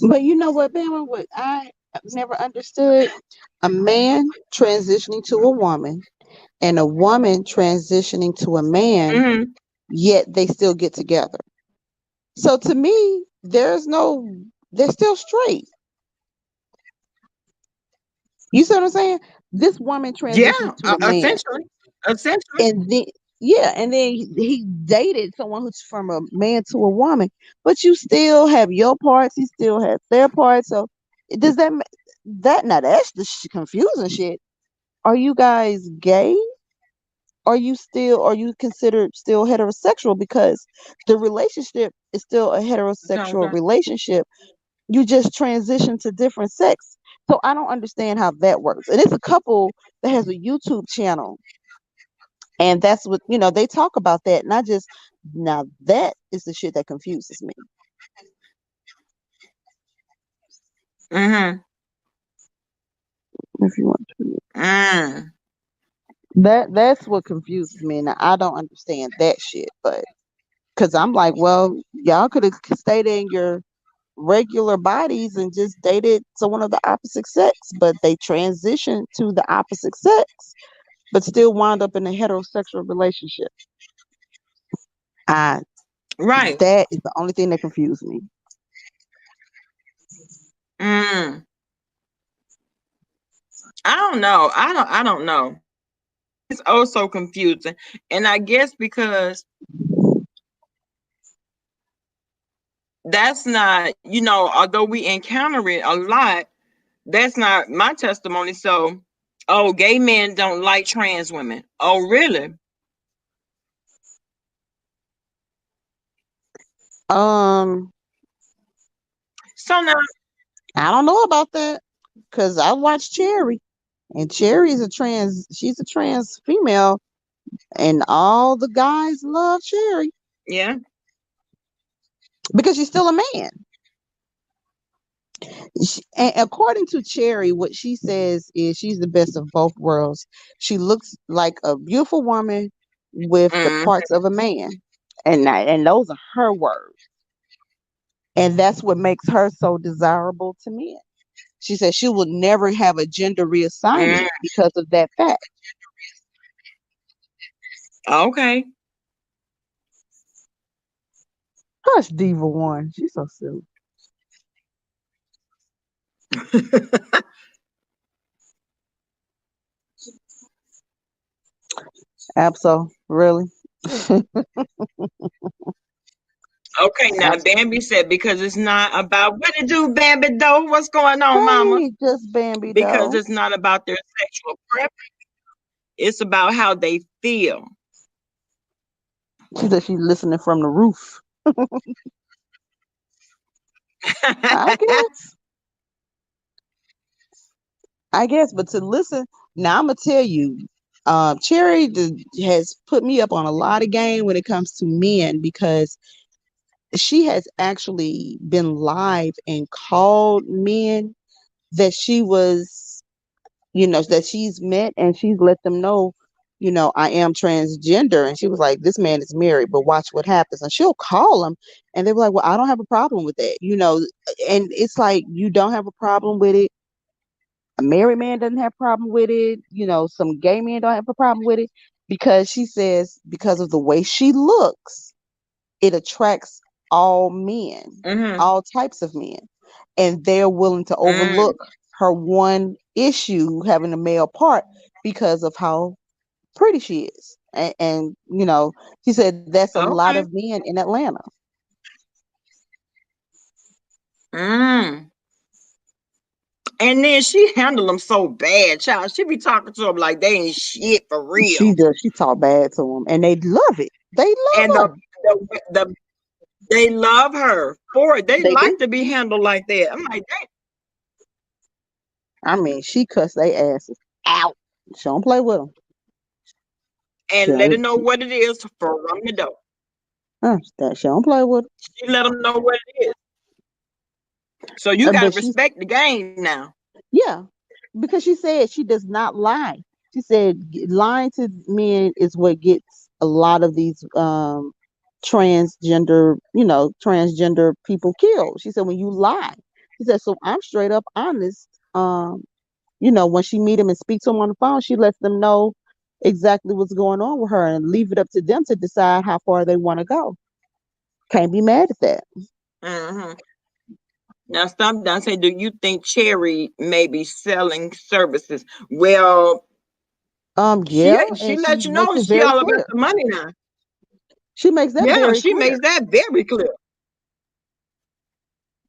But you know what, Bama? What I never understood: a man transitioning to a woman and a woman transitioning to a man, Mm-hmm. yet they still get together. So to me, they're still straight. You see what I'm saying? This woman Yeah, transitioned to a man, essentially. Essentially. and then yeah, and then he dated someone who's from a man to a woman, but you still have your parts, he still has their parts. So does that now that's the confusing shit? Are you guys gay? Are you considered still heterosexual because the relationship is still a heterosexual Okay. relationship? You just transition to different sex. So I don't understand how that works. And it's a couple that has a YouTube channel, and that's what they talk about that. And I just now that is the shit that confuses me. Mm-hmm. If you want to. Mm. That's what confuses me. Now I don't understand that shit, but because I'm like, well, y'all could have stayed in your regular bodies and just dated someone of the opposite sex, but they transitioned to the opposite sex, but still wound up in a heterosexual relationship. I Right. That is the only thing that confused me. Mm. I don't know. I don't know. It's also confusing. And I guess because that's not, although we encounter it a lot, that's not my testimony. So, oh, gay men don't like trans women. Oh, really? Um, So now, I don't know about that because I watched Cherry, and she's a trans female, and all the guys love Cherry yeah. because she's still a man. And according to Cherry, what she says is she's the best of both worlds. She looks like a beautiful woman with the Mm. parts of a man, and those are her words. And that's what makes her so desirable to men. She said she will never have a gender reassignment Mm. because of that fact. Okay. Hush, Diva One. She's so silly. Abso, really? Okay, now Abso. Bambi said because it's not about what to do, Bambi though. What's going on, Mama? Hey, just Bambi Because doe. it's not about their sexual preference. It's about how they feel. She said she's listening from the roof. I guess. I guess, but to listen, now I'm gonna tell you, Cherry has put me up on a lot of game when it comes to men because she has actually been live and called men that she was, that she's met, and she's let them know, I am transgender. And she was like, this man is married, but watch what happens. And she'll call them and they're like, well, I don't have a problem with that, and it's like, you don't have a problem with it. A married man doesn't have a problem with it. Some gay men don't have a problem with it because she says because of the way she looks, it attracts all men, Mm-hmm. all types of men, and they're willing to Mm. overlook her one issue, having a male part, because of how pretty she is. And she said that's a lot Okay. of men in Atlanta. Mm. And then she handled them so bad, child. She be talking to them like they ain't shit for She real. does. She talk bad to them, and they love it. They And love her. the they love her for it. They They like do. to be handled like that. I'm like, that. I mean, she cussed their asses out. She don't play with them. She And let her don't. know what it is from the door. She don't play with She let them know what it is. So you them. got to But she, respect the game now. yeah, because she said she does not lie. She said lying to men is what gets a lot of these transgender people killed. She said when you lie, she said, so I'm straight up honest. When she meet him and speak to him on the phone, she lets them know exactly what's going on with her and leave it up to them to decide how far they want to go. Can't be mad at that. Hmm. Now, stop down. Say, do you think Cherry may be selling services? Well, Yeah, she and she let you makes know it she very all about clear. the money now. She makes that Yeah, very she clear. makes that very clear.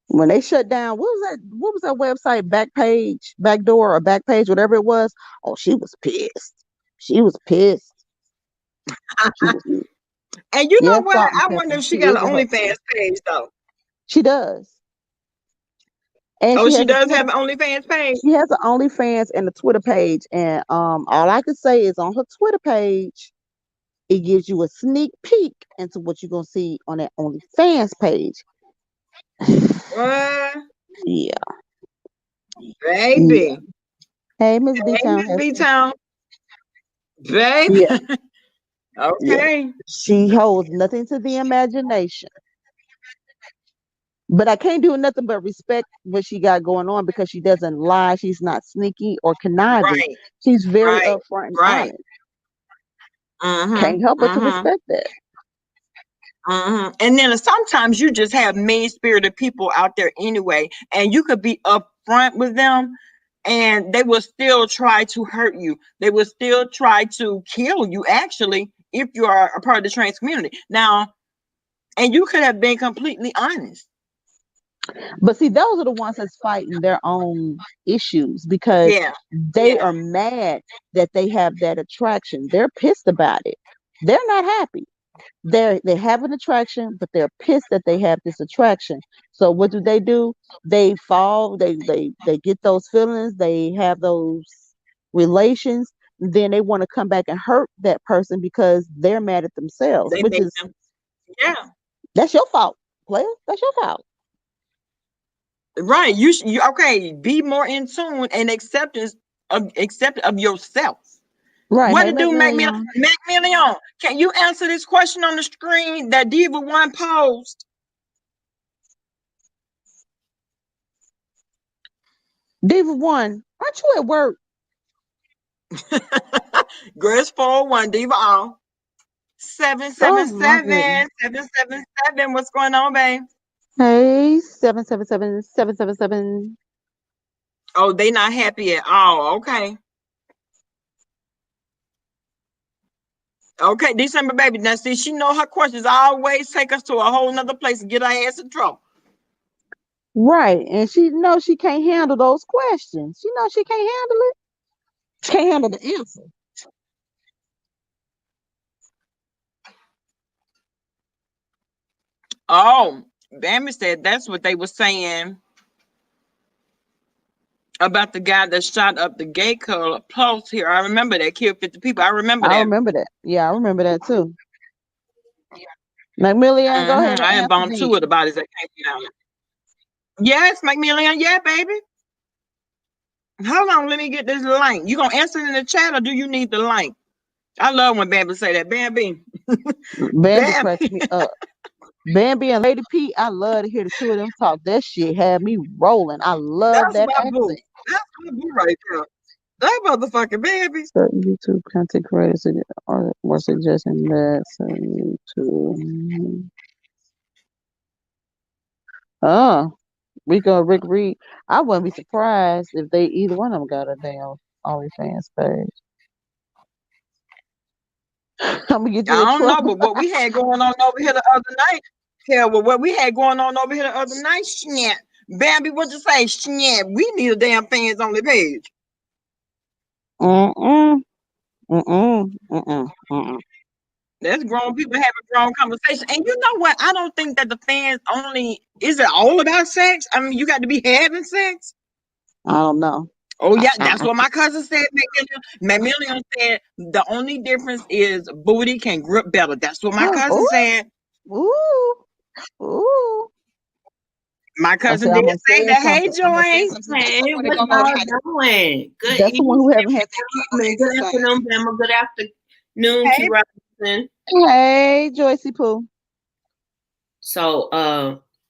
When they shut down, what was that website, Backpage, Backdoor, or Backpage, whatever it was. Oh, she was pissed. She was pissed. She was, And you know yeah, what? Salt and I Pepper. wonder if she She got is an a OnlyFans hustler. page though. She does. And Oh, she she has a does Twitter. have an OnlyFans page. She has an OnlyFans and a Twitter page. And all I can say is on her Twitter page, it gives you a sneak peek into what you're gonna see on that OnlyFans page. What, Yeah. Yeah. baby? Hey, Miss B Hey, Town Miss B Hester. Town, baby. Yeah. Yeah. Okay. She holds nothing to the imagination. But I can't do nothing but respect what she got going on because she doesn't lie. She's not sneaky or conniving. Right. She's very Right. upfront and Right. honest. Can't Mm-hmm. help but to Mm-hmm. respect that. Mm-hmm. And then sometimes you just have mean spirited people out there anyway, and you could be upfront with them, and they will still try to hurt you. They will still try to kill you, actually, if you are a part of the trans community. Now, and you could have been completely honest. But see, those are the ones that's fighting their own issues because Yeah. they Yeah. are mad that they have that attraction. They're pissed about it. They're not happy. They have an attraction, but they're pissed that they have this attraction. So what do? They fall, they get those feelings, they have those relations, then they want to come back and hurt that person because they're mad at themselves, They which make is them. Yeah. that's your fault, player. That's your fault. Right. You okay, be more in tune and accept of yourself. Right. What Hey, to do, McMillion. Macmillion? Can you answer this question on the screen that Diva One posed? Diva one, aren't you at work? Grace 401, Diva all. Seven Oh seven my goodness. seven 777. What's going on, babe? Hey, 777 777. Oh, they not happy at all. Okay. Okay, December baby. Now see, she know her questions always take us to a whole nother place and get our ass in trouble. Right. And she knows she can't handle those questions. She knows she can't handle it. She can't handle the answer. Oh, Bambi said that's what they were saying about the guy that shot up the gay club close here. I remember that, killed 50 people. I remember I that. remember that. Yeah, I remember that too. Macmillian, go ahead and I answer embalmed these. 2 of the bodies that came down. Yes, McMillian. Yeah, baby. Hold on, let me get this link. You gonna answer it in the chat, or do you need the link? I love when Bambi say that. Bambi. Bambi cracks me up. Bambi and Lady P, I love to hear the two of them talk. That shit had me rolling. I love That's that my boo. accent. That's my boo right there. That motherfucking Bambi. Certain YouTube content creators were suggesting that certain YouTube. Oh, Rick Reed. I wouldn't be surprised if they either one of them got a damn OnlyFans page. I'm gonna get I you in don't know, trouble. but what we had going on over here the other night, hell, well, what we had going on over here the other night, snap. Bambi, what you say? Snap. We need a damn fans only page. That's grown people having grown conversation. And you know what? I don't think that the fans only is it all about sex? I mean, you got to be having sex. I don't know. Oh yeah, that's what my cousin said. Macmillian said the only difference is booty can grip better. That's what my cousin said. Ooh. My cousin I'm did gonna say say that. Hey, something. I'm gonna say Joyce. something to Hey, someone that what don't know how y'all to. doing? Good That's the one who haven't evening, had that good exercise. afternoon, Bama. Good afternoon Hey. to Robinson. Hey, Joycey Pooh. So,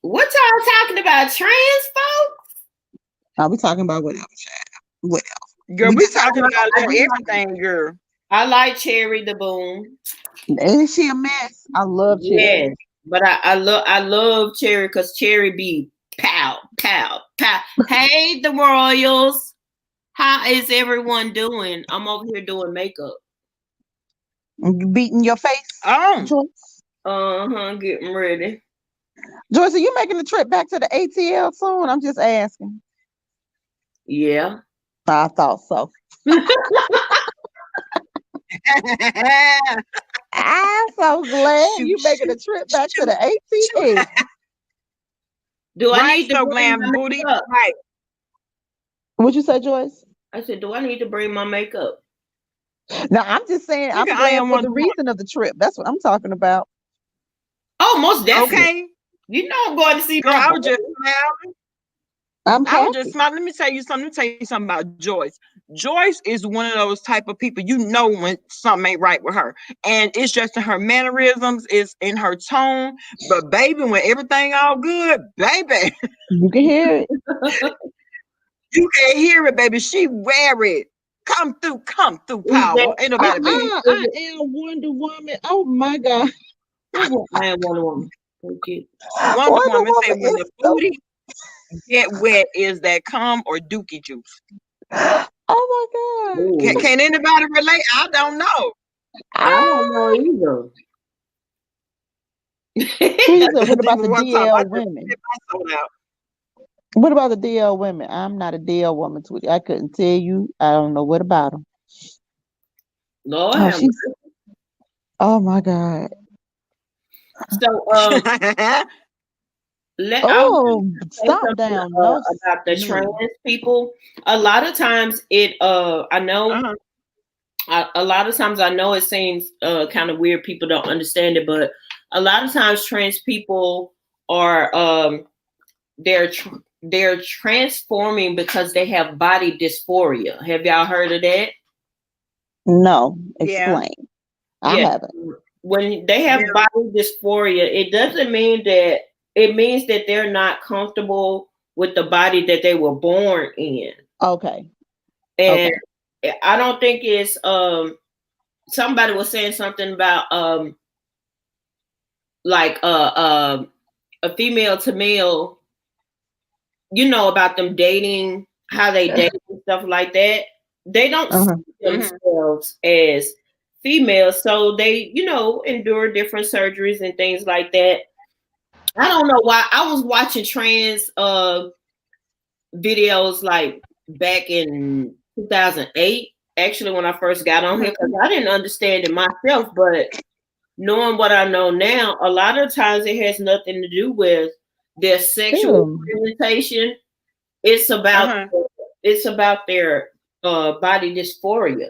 what y'all talking about? Trans folks? I'll be talking about whatever, child. Whatever. Girl, we just talking talking about everything, girl. I like Cherry the Boom. Isn't she a mess? I love Cherry. Yes, but I love Cherry because Cherry be pow. Hey, the Royals. How is everyone doing? I'm over here doing makeup. You beating your face? Oh. Joyce? Getting ready. Joyce, are you making the trip back to the ATL soon? I'm just asking. Yeah. I thought so. I'm so glad you making a trip back to the ATL. Do I Right, need to so bring glam my booty. makeup? Right. What'd you say, Joyce? I said, do I need to bring my makeup? No, I'm just saying I'm Okay, I glad am for one the tomorrow. reason of the trip. That's what I'm talking about. Oh, most definitely. Okay. You know I'm going to see Girl, my I was just smiling. I'm I was happy. just smiling. Let me tell you something about Joyce. Joyce is one of those type of people, you know when something ain't right with her. And it's just in her mannerisms, it's in her tone. But baby, when everything all good, baby, You can hear it. you can hear it, baby. She wear it. Come through, power. Ain't nobody better. I am Wonder Woman. Oh my God. I am Wonder Woman. Thank you. Wonder Woman said when is the booty get wet, is that cum or dookie juice? Oh my God. Ooh, Can anybody relate? I don't know. I don't know either. He said, what about the One time, I DL just women? spit my soul out. What about the DL women? I'm not a DL woman, Tweety. I couldn't tell you. I don't know what about them. Lord Oh, have mercy. oh my God. So, Oh, say stop something, down. No, about the no. trans people. A lot of times I know a lot of times I know it seems kind of weird, people don't understand it, but a lot of times trans people are they're transforming because they have body dysphoria. Have y'all heard of that? No. Yeah. Explain. I Yeah. haven't. When they have Yeah. body dysphoria, it doesn't mean that, it means that they're not comfortable with the body that they were born in. Okay. And I don't think it's somebody was saying something about like a female to male, you know, about them dating, how they date and stuff like that. They don't see themselves as females, so they, you know, endure different surgeries and things like that. I don't know why. I was watching trans videos like back in 2008, actually, when I first got on here, because I didn't understand it myself, but knowing what I know now, a lot of times it has nothing to do with their sexual orientation. It's about it's about their body dysphoria.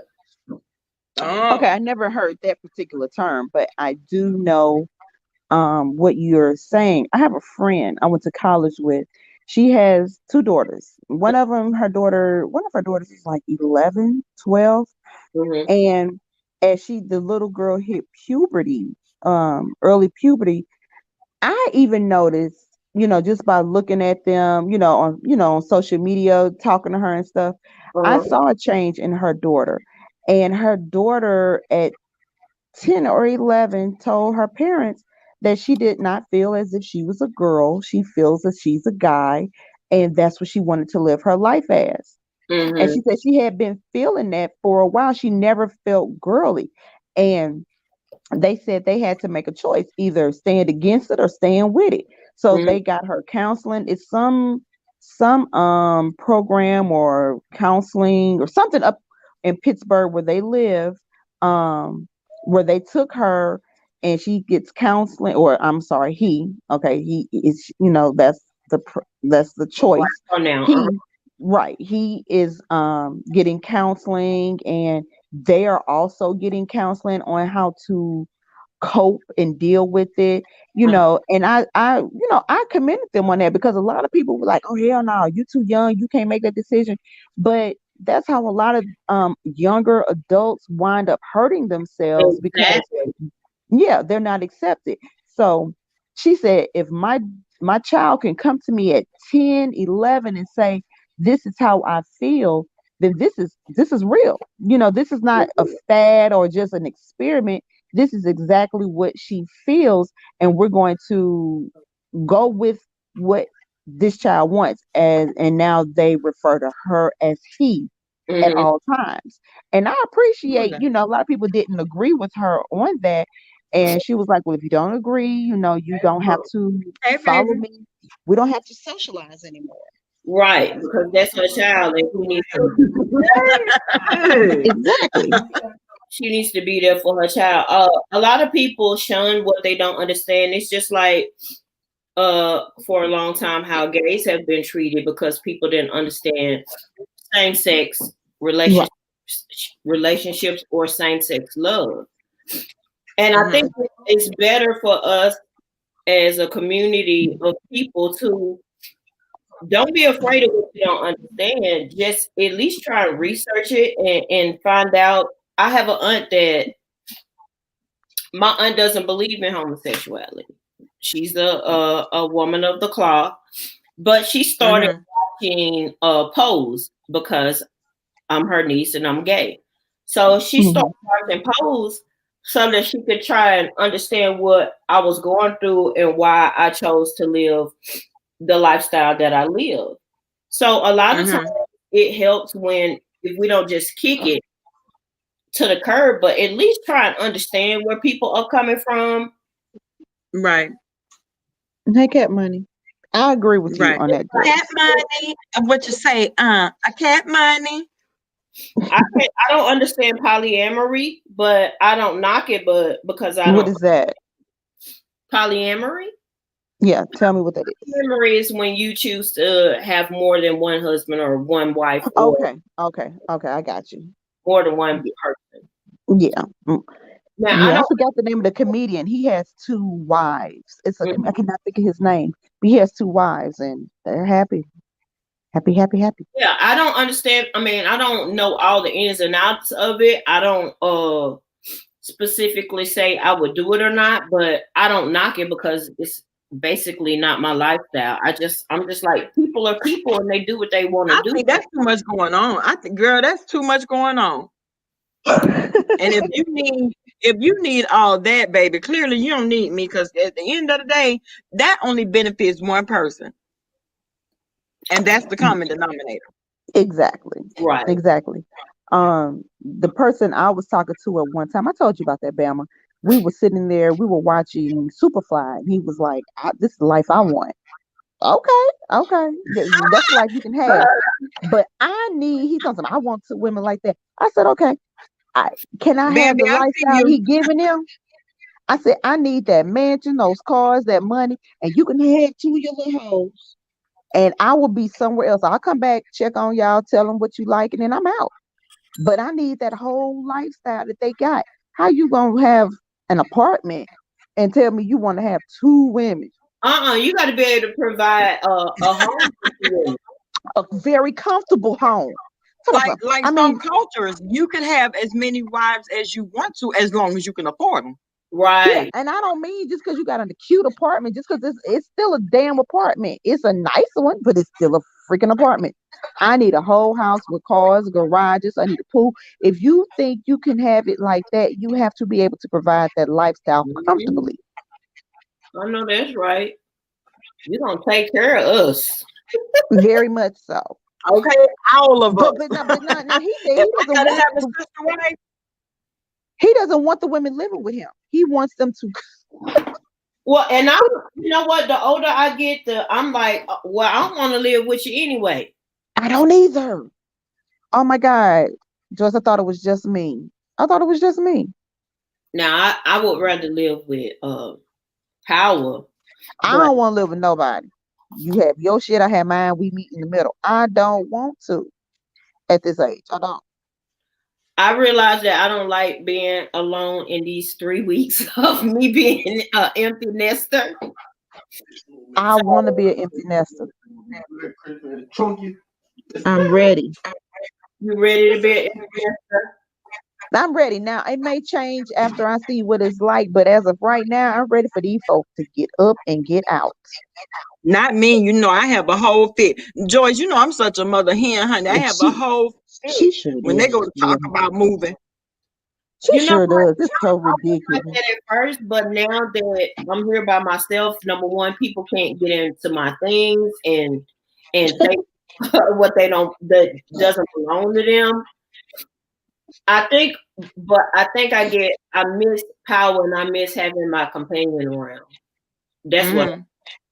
Oh. Okay, I never heard that particular term, but I do know what you're saying. I have a friend I went to college with. She has two daughters. One of her daughters is like 11, 12. Mm-hmm. And as the little girl hit puberty, early puberty, I even noticed, just by looking at them, on social media, talking to her and stuff, I Uh-huh. saw a change in her daughter. And her daughter at 10 or 11 told her parents that she did not feel as if she was a girl. She feels that she's a guy, and that's what she wanted to live her life as. And Mm-hmm. she said she had been feeling that for a while. She never felt girly. And they said they had to make a choice, either stand against it or stand with it. So Mm-hmm. they got her counseling. It's some program or counseling or something up in Pittsburgh where they live, where they took her and she gets counseling, or I'm sorry, he is, that's the choice. Oh, now. He Right. He is getting counseling, and they are also getting counseling on how to cope and deal with it, and I commended them on that, because a lot of people were like, oh hell no, you too young, you can't make that decision. But that's how a lot of younger adults wind up hurting themselves, because Exactly. yeah, they're not accepted. So she said, if my child can come to me at 10, 11 and say, this is how I feel, then this is real. This is not a fad or just an experiment. This is exactly what she feels, and we're going to go with what this child wants. And now they refer to her as he at Mm-hmm. all times. And I appreciate, a lot of people didn't agree with her on that. And she was like, well, if you don't agree, you don't have to Hey, follow baby. me. We don't have to socialize anymore. Right, because that's her child, and Exactly. she needs to be there for her child. A lot of people shun what they don't understand. It's just like for a long time how gays have been treated, because people didn't understand same sex relationships, relationships or same sex love. And I think it's better for us as a community of people to don't be afraid of what you don't understand. Just at least try to research it and find out. I have an aunt that my aunt doesn't believe in homosexuality. She's a woman of the cloth, but she started watching Pose because I'm her niece and I'm gay. So she started watching Pose so that she could try and understand what I was going through and why I chose to live the lifestyle that I live. So a lot of times it helps if we don't just kick it to the curb, but at least try and understand where people are coming from. Right. Hey, Cat Money. I agree with you on that. Cat Money. What you say? A Cat Money. I don't understand polyamory, but I don't knock it. But because I don't. What is that? Polyamory? Yeah, tell me what that is. Polyamory is when you choose to have more than one husband or one wife. Okay, I got you. More than one person. Yeah. Now, I forgot the name of the comedian. He has two wives. I cannot think of his name. But he has two wives, and they're happy. Happy. Yeah, I don't understand. I mean, I don't know all the ins and outs of it. I don't specifically say I would do it or not, but I don't knock it because it's basically not my lifestyle. I'm just like, people are people and they do what they want to do. I think that's too much going on. I think, girl, that's too much going on. And if you need all that, baby, clearly you don't need me, because at the end of the day, that only benefits one person. And that's the common denominator. Exactly. Right. Exactly. The person I was talking to at one time, I told you about that, Bama. We were sitting there, we were watching Superfly, and he was like, this is the life I want. Okay. That's the life you can have. But he's talking about, I want two women like that. I said, okay. Can I have the lifestyle he giving him? I said, I need that mansion, those cars, that money, and you can have two of your little hoes. and I will be somewhere else. I'll come back, check on y'all, tell them what you like, and then I'm out. But I need that whole lifestyle that they got. How you gonna have an apartment and tell me you want to have two women? You got to be able to provide a home for you. A very comfortable home. Like some cultures, you can have as many wives as you want to, as long as you can afford them. Right. Yeah, and I don't mean just because you got a cute apartment, just because it's still a damn apartment. It's a nice one, but it's still a freaking apartment. I need a whole house with cars, garages. I need a pool. If you think you can have it like that, you have to be able to provide that lifestyle comfortably. I know that's right. You're gonna take care of us. Very much so. Okay, all of us. But now he said he doesn't want the women living with him. He wants them to. Well, and you know what? The older I get, I'm like, well, I don't want to live with you anyway. I don't either. Oh my God, Joyce, I thought it was just me. I thought it was just me. Now, I would rather live with power. I don't want to live with nobody. You have your shit, I have mine. We meet in the middle. I don't want to at this age. I don't. I realize that I don't like being alone in these 3 weeks of me being an empty nester. I want to be an empty nester. I'm ready. You ready to be an empty nester? I'm ready. Now, it may change after I see what it's like, but as of right now, I'm ready for these folks to get up and get out. Not me, I have a whole fit. Joyce, I'm such a mother hen, honey. I have a whole fit She sure when they go to talk about moving. She sure does. It's so ridiculous. I said it first, but now that I'm here by myself, number one, people can't get into my things and take what that doesn't belong to them. I think I miss power and I miss having my companion around. That's what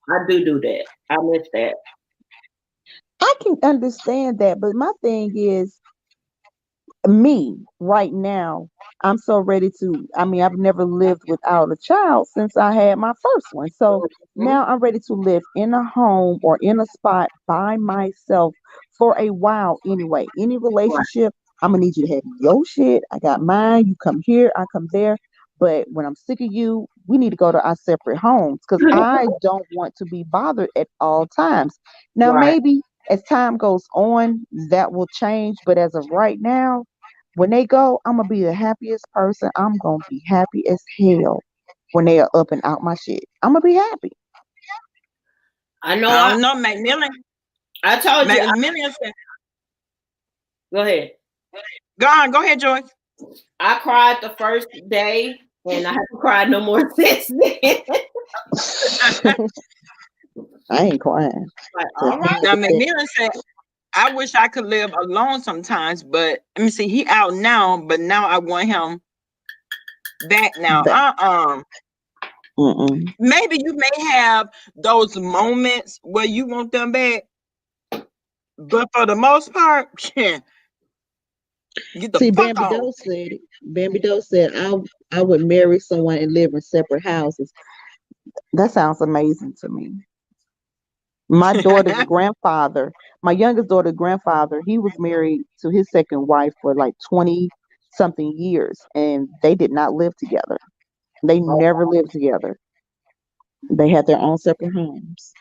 I do that. I miss that. I can understand that, but my thing is, me right now, I'm so ready to. I've never lived without a child since I had my first one. So now I'm ready to live in a home or in a spot by myself for a while anyway. Any relationship, I'm gonna need you to have your shit. I got mine. You come here, I come there. But when I'm sick of you, we need to go to our separate homes because I don't want to be bothered at all times. Now, maybe as time goes on, that will change. But as of right now, when they go, I'm gonna be the happiest person. I'm gonna be happy as hell when they are up and out my shit. I'm gonna be happy. I know. I don't know, Macmillan. I told you. Macmillan said, go ahead. Go ahead, Joyce. I cried the first day, and I haven't cried no more since then. I ain't crying. All right. Now, Macmillan said, I wish I could live alone sometimes, but let me see, he out now, but now I want him back now. Maybe you may have those moments where you want them back, but for the most part, get the See, fuck Bambi on. Doe said it. Bambi Doe said, I would marry someone and live in separate houses. That sounds amazing to me. My daughter's grandfather, my youngest daughter's grandfather, he was married to his second wife for like 20 something years, and they did not live together. They never lived together. They had their own separate homes.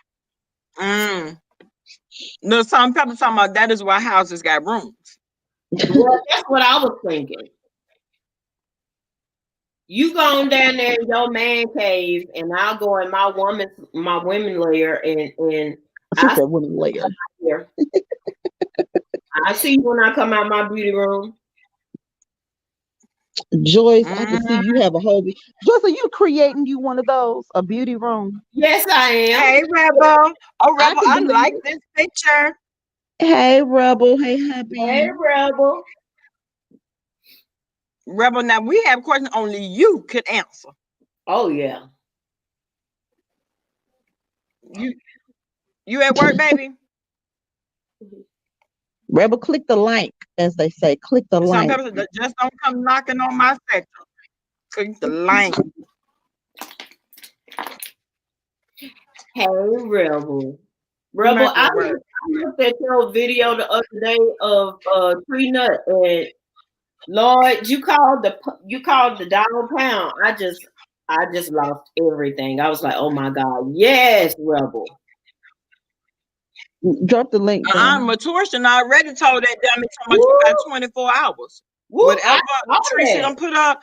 No, some people talking about that is why houses got rooms. Well, that's what I was thinking. You going down there in your man cave, and I'll go in my women layer, and I said women layer. I see you when I come out my beauty room. Joyce, I can see you have a whole. Joyce, are you creating you one of those, a beauty room? Yes, I am. Hey, Rebel. Oh, Rebel, I like this picture. Hey, Rebel. Hey, Happy. Hey, Rebel. Rebel, now we have questions only you could answer. Oh, yeah. You at work, baby? Rebel, click the like, as they say. Click the like. Some people just don't come knocking on my section. Click the like. Hey, Rebel. Rebel, I Immaculate Word. looked at your video the other day of Tree Nut, and Lord, you called the dollar pound. I just lost everything. I was like, oh my God, yes, Rebel. Drop the link. Maturation already told that dummy so much you got 24 hours. Woo, Whatever I Tracy done put up.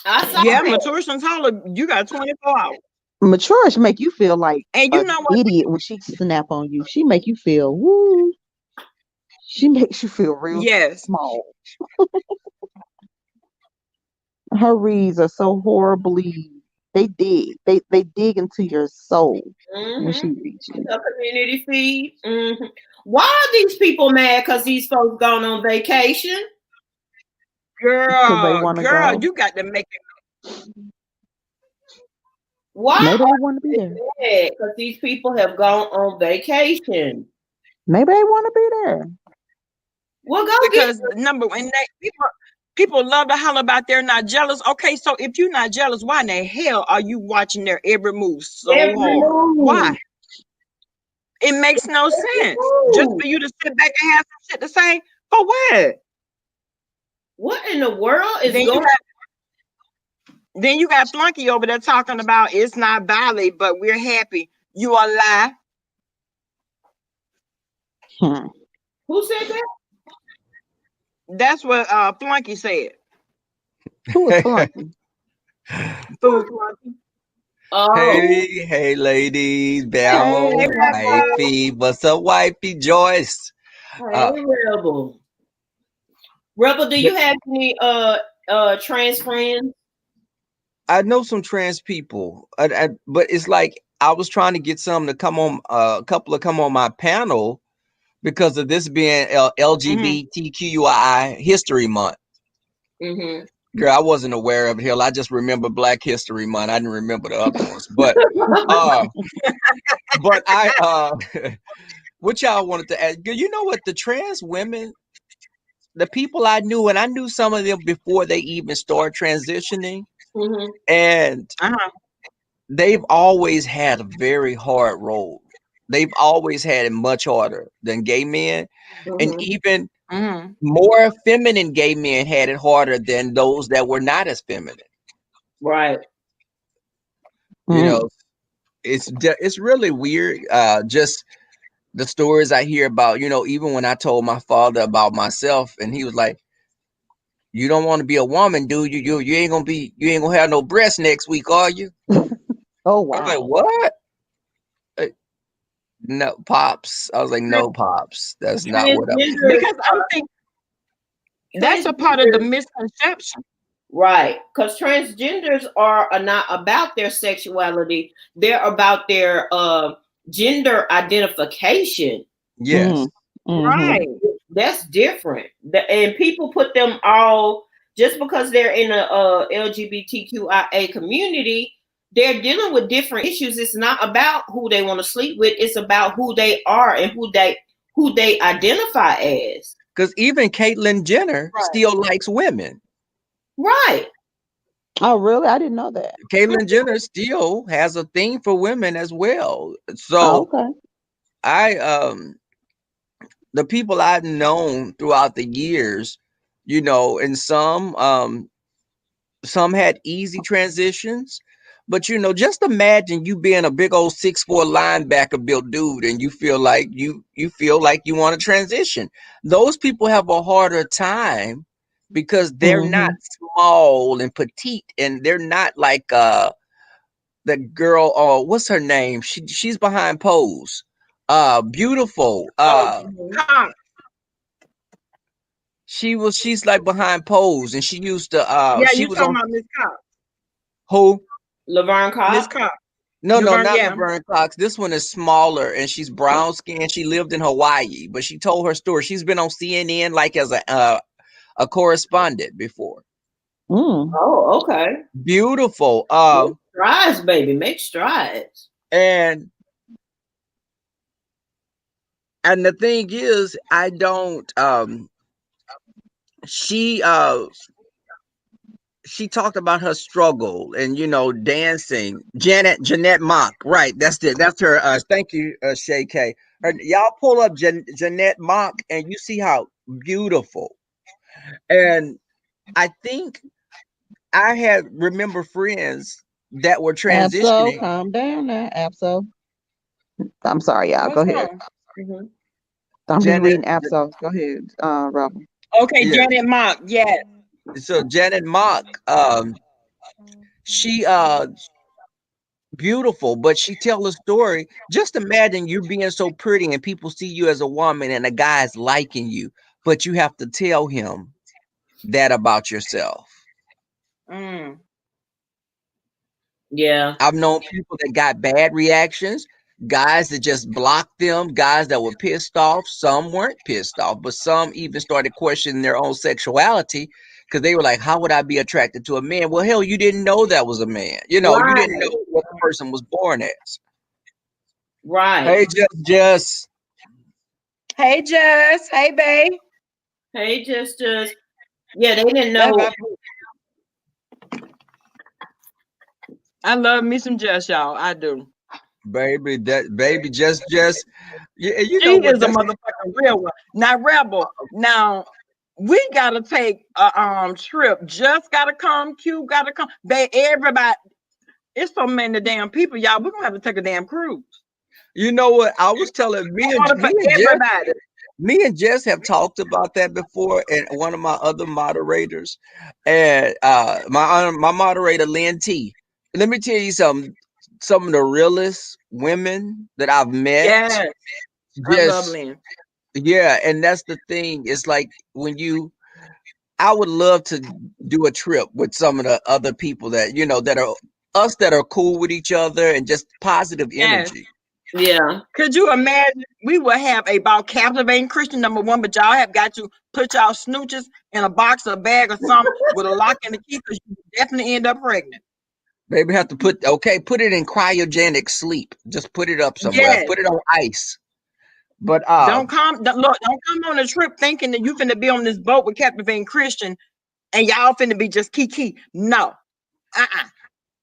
saw Yeah, that. Maturation told her you got 24 hours. Mature should make you feel like And you an know what? idiot when she snap on you. She make you feel woo. She makes you feel real Yes. small. Her reads are so horribly. They dig. They dig into your soul when she reads you. The community feed. Why are these people mad? Because these folks gone on vacation? Girl, you got to make it. Why Maybe they are want to be there. mad? Because these people have gone on vacation. Maybe they want to be there. Well, go Because get number one, people love to holler about they're not jealous. Okay, so if you're not jealous, why in the hell are you watching their every move so every hard? move. Why? It makes no sense. Just for you to sit back and have some shit to say, for what? What in the world is Then going Then you got Flunky over there talking about it's not valid, but we're happy. You are lie. Who said that? That's what Flunky said. Who is Flunky? Food Flunky. Oh, Hey, ladies, Bama, Hey, wifey, what's up, wifey, Joyce? hey, Rebel. Rebel, do you have any trans friends? I know some trans people, but it's like I was trying to get some to come on, a couple to come on my panel because of this being LGBTQI History Month. Mm-hmm. Girl, I wasn't aware of it. Hell, I just remember Black History Month. I didn't remember the other ones, but what y'all wanted to ask? You know what? The trans women, the people I knew, and I knew some of them before they even started transitioning, and they've always had a very hard road. They've always had it much harder than gay men, and even more feminine gay men had it harder than those that were not as feminine. Right. You know, it's really weird. Just the stories I hear about, even when I told my father about myself, and he was like, "You don't want to be a woman, do you? You ain't gonna have no breasts next week, are you?" Oh wow. I was like, "What?" No, pops. I was like, "No, pops. That's not what I'm." Because I'm thinking that's a part of the misconception. Right, because transgenders are not about their sexuality; they're about their gender identification. Yes, right. That's different. And people put them all just because they're in a LGBTQIA community. They're dealing with different issues. It's not about who they want to sleep with. It's about who they are and who they identify as. Because even Caitlyn Jenner still likes women. Right. Oh, really? I didn't know that. Caitlyn Jenner still has a thing for women as well. So the people I've known throughout the years, and some had easy transitions, but just imagine you being a big old 6'4" linebacker built dude and you feel like you want to transition. Those people have a harder time because they're not small and petite, and they're not like the girl, what's her name? She's behind Pose. Beautiful. She's like behind Pose, and she used to she was talking on about Miss Cox. Who? Laverne Cox. Miss Cox. No, not Laverne Cox. This one is smaller, and she's brown skinned. She lived in Hawaii, but she told her story. She's been on CNN like as a correspondent before. Oh, okay. Beautiful. Make strides, baby. Make strides. And the thing is, I don't. She she talked about her struggle and dancing. Jeanette Mock, right? That's her. Thank you, Shay K. Y'all pull up Jeanette Mock and you see how beautiful. And I think I remember friends that were Abso, transitioning. calm down now. Abso. I'm sorry, y'all. Go What's ahead. wrong? Mhm. I'm just Janet, reading Abso. Go ahead, Robert. Okay, yeah. Janet Mock. Yes. So Janet Mock, she beautiful, but she tell a story. Just imagine you being so pretty and people see you as a woman and a guy is liking you, but you have to tell him that about yourself. Mm. Yeah. I've known people that got bad reactions, guys that just blocked them, guys that were pissed off. Some weren't pissed off, but some even started questioning their own sexuality because they were like, how would I be attracted to a man? Well, hell, you didn't know that was a man. You didn't Right. know what the person was born as. Right. Hey, just. Hey, Jess. Hey, babe. Hey, just yeah, they didn't That's know. my- I love me some Jess, y'all. I do. Baby, just you She know what? is a motherfucking real one. Now, Rebel. Now, we gotta take a trip. Just gotta come. Q gotta come. Everybody. It's so many damn people, y'all. We're gonna have to take a damn cruise. You know what? I was telling Everybody. me and Jess have talked about that before, and one of my other moderators, and my moderator Lynn T. Let me tell you something. Some of the realest women that I've met. Yes, I love Just Lynn. yeah, and that's the thing. It's like I would love to do a trip with some of the other people that that are us that are cool with each other and just positive Yes. energy. Yeah. Could you imagine? We will have about captivating Christian #1, but y'all have got to put y'all snooches in a box or a bag or something with a lock and a key because you definitely end up pregnant. Maybe have to put it in cryogenic sleep. Just put it up somewhere. Yes. Put it on ice. But Don't come on a trip thinking that you finna be on this boat with captivating Christian and y'all finna be just kiki. No.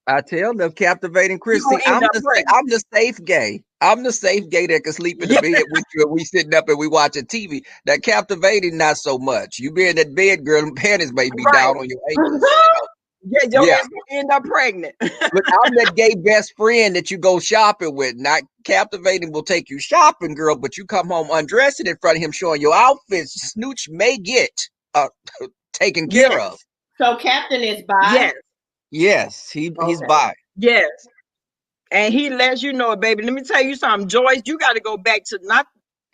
I tell them captivating Chris. You gonna See, end up pregnant. I'm the safe gay. I'm the safe gay that can sleep in the bed with you and we sitting up and we watching TV. That captivating, not so much. You be in that bed, girl, and panties may be down on your ankles. Yeah, your ass gonna end up pregnant. But I'm that gay best friend that you go shopping with. Not captivating will take you shopping, girl, but you come home undressing in front of him showing your outfits. Snooch may get taken care of. So Captain is bi? Yes. Yes, he's bi. Yes. And he lets you know it, baby. Let me tell you something, Joyce. You got to go back to let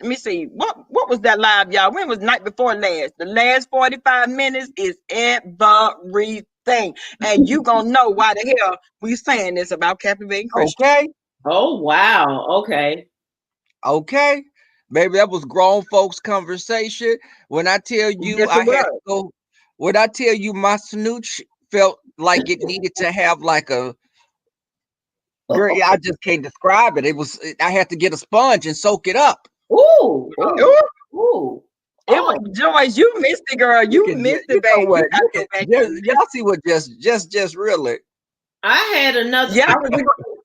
me see. What was that live, y'all? When was night before last? The last 45 minutes is everything. And you gonna know why the hell we saying this about captivating Christian. Okay. Oh wow. Okay. Okay. Maybe that was grown folks conversation. When I tell you Yes, I it had to was. go, when I tell you my snooch felt like it needed to have like a girl, I just can't describe it. I had to get a sponge and soak it up. Ooh. Ooh. It was Joyce. You missed it, girl. You missed it, baby. What? You gotta go back. Y'all see what just really. I had another. Yeah.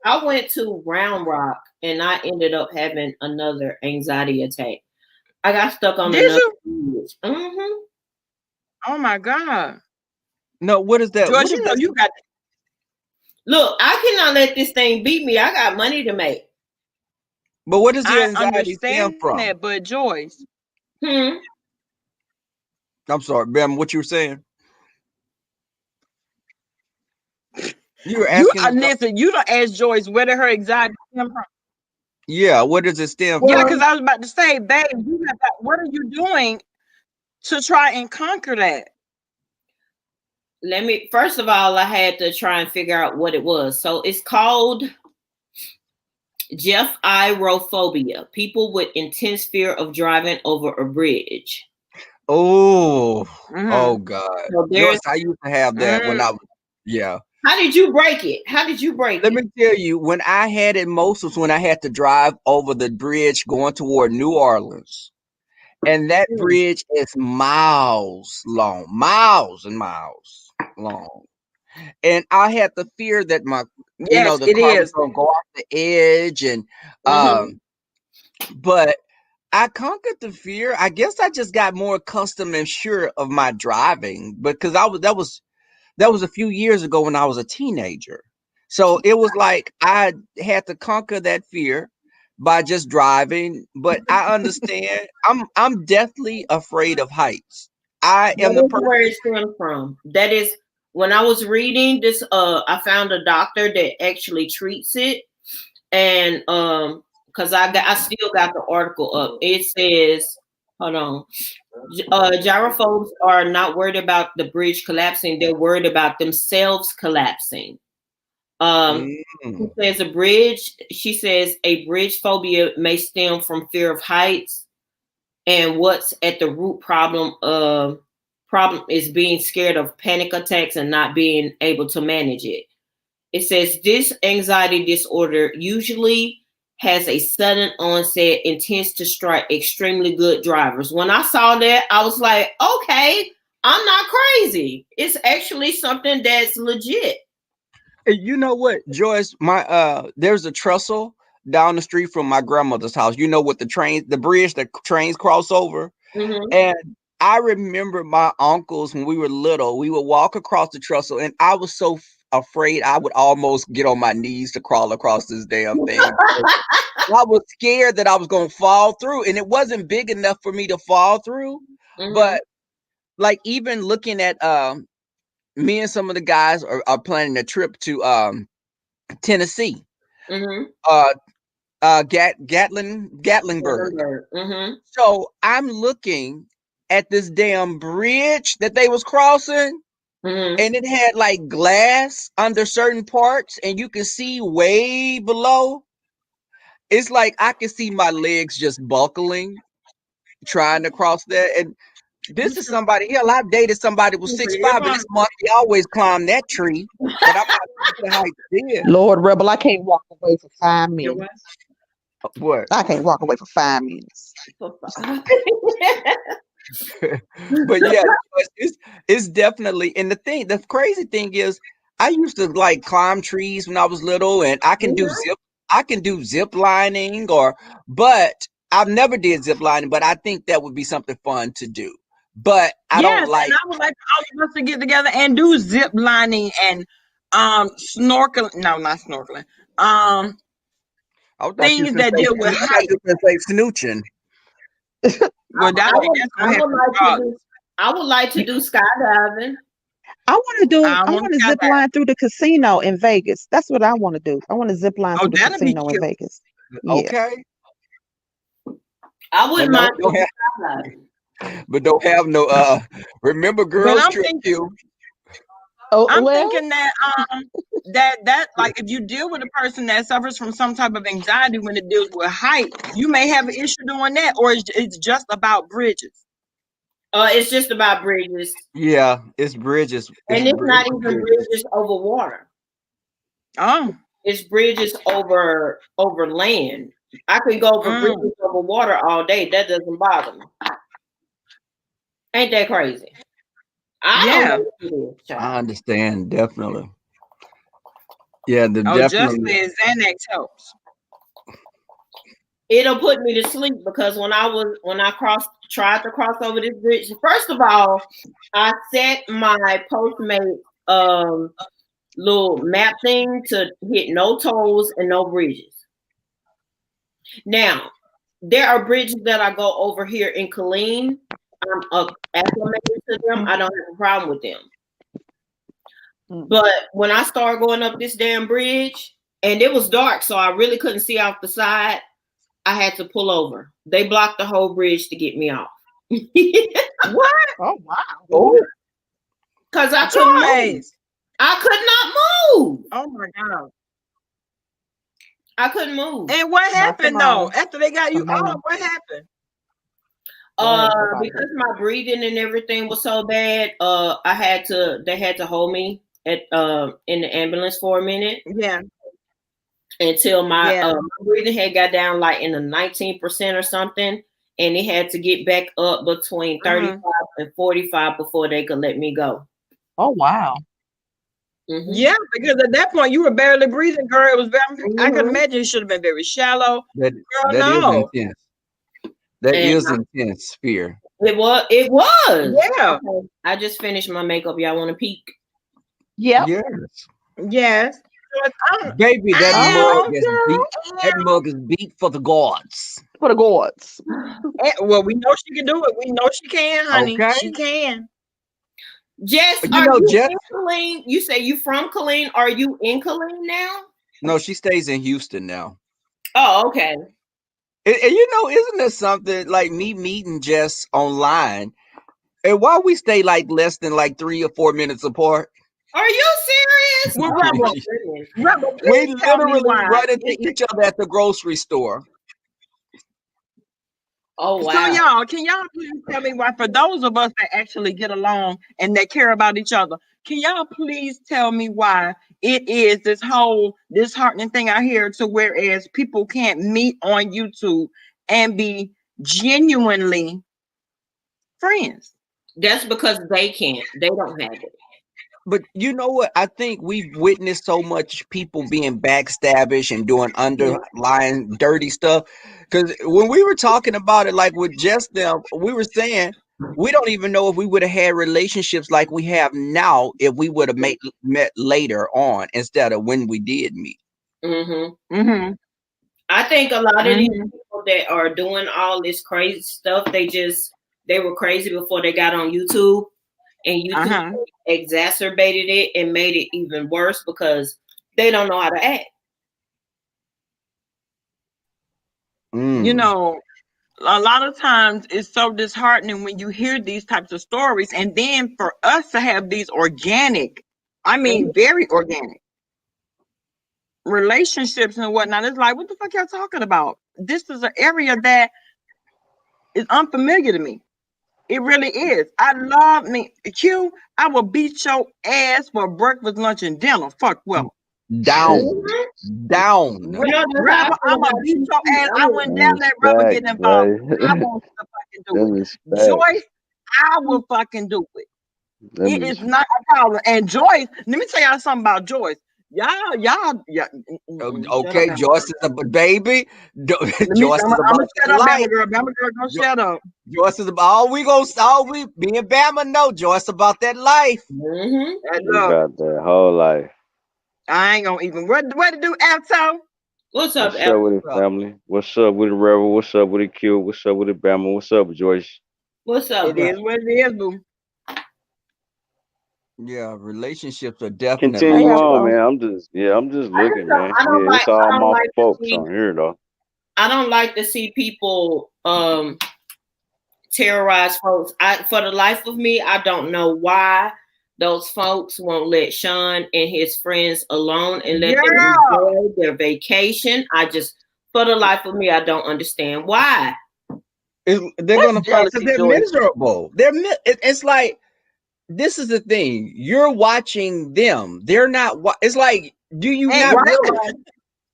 I went to Round Rock and I ended up having another anxiety attack. I got stuck on Did another you? Mm-hmm. Oh my God. No, what is that? Joyce, you know you got. Look, I cannot let this thing beat me. I got money to make. But what does your I anxiety stem understand from? that, but Joyce. I'm sorry, Bam. What you were saying? You were asking. Listen. You don't ask Joyce where did her anxiety stem from. Yeah, where does it stem Yeah, from? because I was about to say, babe, what are you doing to try and conquer that? First of all, I had to try and figure out what it was. So it's called Jephirophobia. People with intense fear of driving over a bridge. Oh God. So Joyce, I used to have that when I was, yeah. How did you break it? Let me tell you, when I had it most was when I had to drive over the bridge going toward New Orleans. And that bridge is miles long, miles and miles long. and I had the fear that my, Yes, the it car was is. gonna go off the edge, and but I conquered the fear. I guess I just got more accustomed and sure of my driving, because that was a few years ago when I was a teenager. So it was like I had to conquer that fear by just driving. But I understand. I'm deathly afraid of heights. I am That the is person. where it stems from. That is when I was reading this. I found a doctor that actually treats it, and because I still got the article up. It says, hold on. Gyrophobes are not worried about the bridge collapsing. They're worried about themselves collapsing. She says a bridge phobia may stem from fear of heights, and what's at the root problem is being scared of panic attacks and not being able to manage it. It says this anxiety disorder usually has a sudden onset and tends to strike extremely good drivers. When I saw that, I was like, okay, I'm not crazy. It's actually something that's legit. You know what, Joyce? There's a trestle down the street from my grandmother's house. You know, with the bridge that trains cross over. And I remember my uncles when we were little. We would walk across the trestle, and I was so afraid I would almost get on my knees to crawl across this damn thing. I was scared that I was going to fall through, and it wasn't big enough for me to fall through. But like, even looking at me and some of the guys are planning a trip to Tennessee. Gatlinburg. So I'm looking at this damn bridge that they was crossing, and it had like glass under certain parts, and you can see way below. It's like I can see my legs just buckling trying to cross that. And this is somebody, hell, I've dated somebody who was 6'5", and this monkey always climbed that tree. But I'm not the height there. Lord Rebel, I can't walk away for 5 minutes. What? I can't walk away for 5 minutes. But yeah, it's definitely, and the crazy thing is, I used to like climb trees when I was little, and I can do zip lining, but I've never did zip lining, but I think that would be something fun to do. But I don't like. And I would like all of us to get together and do zip lining and snorkeling. No, not snorkeling. Things that deal with height. Say snooching. Well, I would like to do skydiving. I want to zip line through the casino in Vegas. That's what I want to do. I want to zip line through the casino in Vegas. Okay. I wouldn't mind skydiving. But don't have no remember girls trip you. I'm thinking that like, if you deal with a person that suffers from some type of anxiety when it deals with height, you may have an issue doing that, or it's just about bridges. It's just about bridges. Yeah, it's bridges. And it's not even bridges over water. Oh. It's bridges over land. I could go over bridges over water all day. That doesn't bother me. Ain't that crazy? I understand, definitely. Yeah, definitely. Just Xanax helps. It'll put me to sleep, because when I tried to cross over this bridge, first of all, I set my Postmate little map thing to hit no tolls and no bridges. Now, there are bridges that I go over here in Killeen. I'm acclimated to them. I don't have a problem with them. But when I started going up this damn bridge, and it was dark, so I really couldn't see out the side, I had to pull over. They blocked the whole bridge to get me off. What? Oh, wow. Because I couldn't move. I could not move. Oh my God. I couldn't move. And what happened though? After they got you off, what happened? Because my breathing and everything was so bad, they had to hold me at in the ambulance for a minute. Yeah. Until my breathing had got down like in the 19% or something, and it had to get back up between 35 and 45 before they could let me go. Oh wow. Mhm. Yeah, because at that point you were barely breathing, girl. It was very. I can Mhm. imagine it should have been very shallow. That Girl, that is no. intense. That And is intense, Spear. it was. Yeah. Okay. I just finished my makeup. Y'all want to peek? Yep. Yes. Yes. So Baby, that Ow. mug is beat. That mug is beat for the gods. For the gods. Well, we know she can do it. We know she can, honey. Okay. She can. Jess, You are know, you Jess. in Killeen? You say you from Killeen. Are you in Killeen now? No, she stays in Houston now. Oh, okay. And you know, isn't there something like me meeting Jess online, and why we stay like less than like 3 or 4 minutes apart? Are you serious? Well, Oh, my Rebel, goodness. Rebel, We please tell me literally why. run into each other at the grocery store. Oh, So wow. y'all, can y'all please tell me why? For those of us that actually get along and that care about each other, can y'all please tell me why it is this whole disheartening thing out here to whereas people can't meet on YouTube and be genuinely friends? That's because they can't. They don't have it. But you know what? I think we've witnessed so much people being backstabbish and doing underlying dirty stuff. Because when we were talking about it, like with just them, we were saying we don't even know if we would have had relationships like we have now if we would have met later on instead of when we did meet. Mm-hmm. Mm-hmm. I think a lot of these Mhm. people that are doing all this crazy stuff, they were crazy before they got on YouTube, and YouTube exacerbated it and made it even worse because they don't know how to act. You know, a lot of times it's so disheartening when you hear these types of stories, and then for us to have these organic, I mean, very organic relationships and whatnot. It's like, what the fuck y'all talking about? This is an area that is unfamiliar to me. It really is. I love me. Q, I will beat your ass for breakfast, lunch, and dinner. Fuck well. Down. Down. You know, that's how I Rebel, feel I'm gonna about beat you, your too. ass. I wouldn't dare let Rebel get involved. I want to fucking do it. Joyce, I will fucking do it. It is not a problem. And Joyce, let me tell y'all something about Joyce. Y'all. Okay, Joyce is a baby. Joyce is I'm about gonna shut up, life. Bama girl. Bama girl, don't shut up. Joyce is about me and Bama know Joyce about that life. Mm-hmm. And You got that whole life. I ain't gonna even what to do, Alto? What's up, What's up with it, family? What's up with the Rebel? What's up with the Q? What's up with the Bama? What's up, Joyce? What's up, It bro? is what it is, boo. Yeah, relationships are definitely. Continue Hey, on, Alto. man. I'm just looking, man. I don't Yeah, it's all my like to folks see. on here, though. I don't like to see people terrorize folks. For the life of me, I don't know why those folks won't let Sean and his friends alone and let them enjoy their vacation. For the life of me, I don't understand why. They're gonna find jealousy, because they're Joyce. miserable. It's like this is the thing. You're watching them. They're not. It's like, do you not realize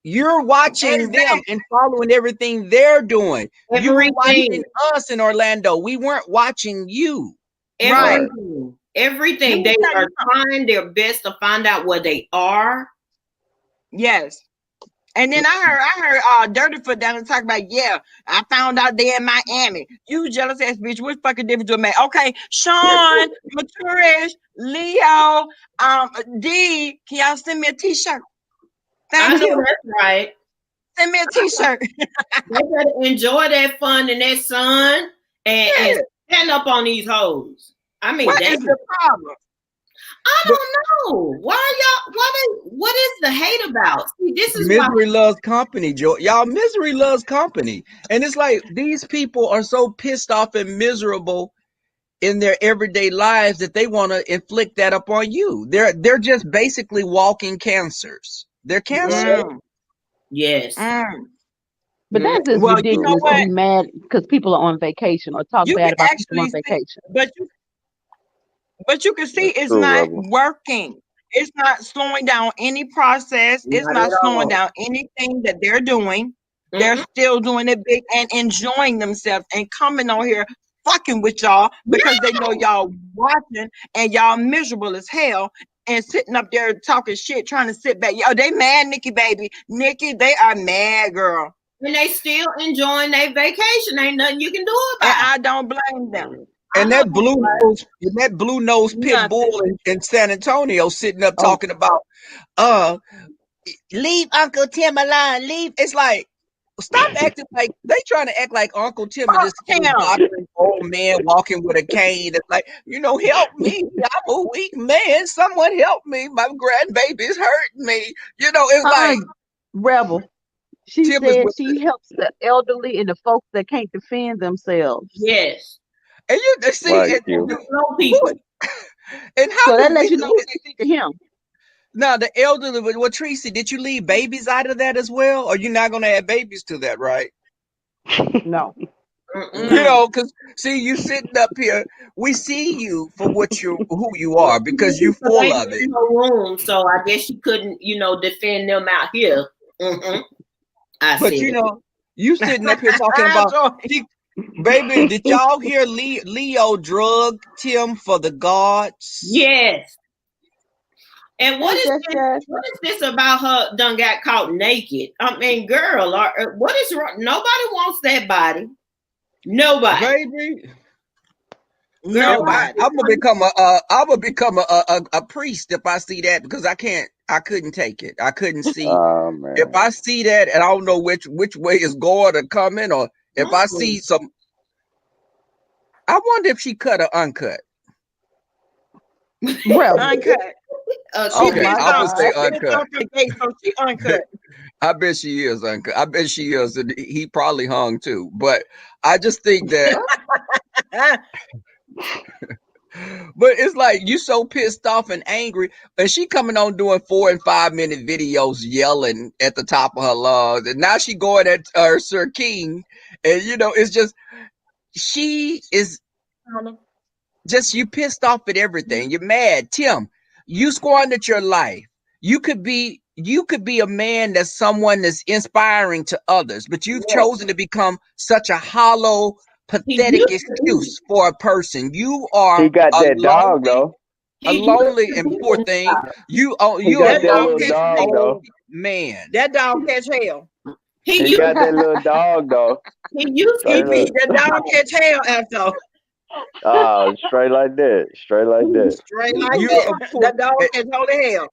you're watching them and following everything they're doing? You were watching us in Orlando. We weren't watching you. Everything. Everything. They are trying their best to find out where they are. Yes. And then I heard Dirtyfoot down and talk about, I found out they in Miami. You jealous ass bitch. What fucking difference do it make? Okay, Sean, Maturish, Leo, D, can y'all send me a t-shirt? Thank you. That's right. Send me a t-shirt. They better enjoy that fun and that sun and stand up on these hoes. I mean, what is the problem? I don't know. What is the hate about? See, this is misery loves company, Joe. Y'all, misery loves company. And it's like these people are so pissed off and miserable in their everyday lives that they want to inflict that upon you. They're just basically walking cancers. They're cancer. Yes. But that's just ridiculous to be mad because people are on vacation or talk bad about people on vacation. But you can see it's not working. It's not slowing down any process. It's not slowing down anything that they're doing. They're still doing it big and enjoying themselves and coming on here fucking with y'all because they know y'all watching and y'all miserable as hell. and sitting up there talking shit, trying to sit back. Yo, they mad, Nikki, baby. Nikki, they are mad, girl. And they still enjoying their vacation. Ain't nothing you can do And about it. I don't blame them. And that blue nose pit Nothing. bull in San Antonio sitting up Oh. talking about leave Uncle Tim alone. Leave. It's like, stop acting like they trying to act like Uncle Tim is this old man walking with a cane. It's like, help me. I'm a weak man. Someone help me. My grandbaby's hurting me. It's like Rebel. She Tim is said with she helps the elderly and the folks that can't defend themselves. Yes. and you see Right, and, Q. No people. and how So that do lets we you know what they think of him. now the elderly? Well, Tracy, did you leave babies out of that as well? Or you're not going to add babies to that, right? No. Because see, you sitting up here, we see you for who you are because you So full they of in it. her room, so I guess she couldn't, defend them out here. I But see. you sitting up here talking about, baby, did y'all hear Leo drug Tim for the gods? Yes. And what is Yes. this about her done got caught naked? I mean, girl, what is wrong? Nobody wants that body. Nobody. Baby. Girl, I'm gonna become a priest if I see that, because I couldn't take it. I couldn't see. Man. If I see that and I don't know which way is going or coming, or if I see some, I wonder if she cut or uncut. Rebel. Uncut. Okay, I would say uncut. So she uncut. I bet she is uncut. I bet she is, and he probably hung too. But I just think that. But it's like you so pissed off and angry, and she coming on doing 4 and 5 minute videos yelling at the top of her lungs, and now she going at Sir King, and it's just she is just, you pissed off at everything. You're mad, Tim. You squandered your life. You could be a man that's someone that's inspiring to others, but you've chosen to become such a hollow, pathetic excuse for a person. You are He got that dog though. a lonely and poor thing. You got that little dog though. Man. That dog catch hell. He got that little dog though. That dog catch hell after. Oh, straight like that. Straight like that. Straight like that. That dog catch holy hell.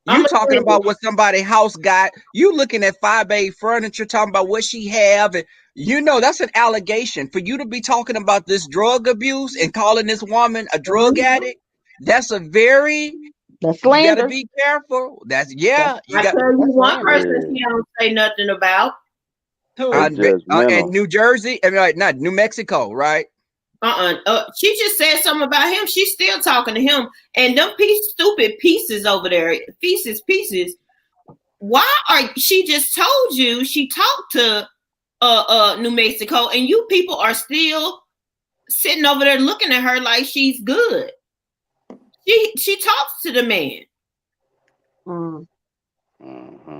You talking about what somebody house got. You looking at 5A furniture, talking about what she have, and that's an allegation. For you to be talking about this drug abuse and calling this woman a drug addict, that's slander. You gotta be careful. You got one person she don't say nothing about. in New Jersey, not New Mexico, right? She just said something about him. She's still talking to him, and them stupid pieces over there, pieces. Why are she just told you she talked to New Mexico, and you people are still sitting over there looking at her like she's good. She talks to the man.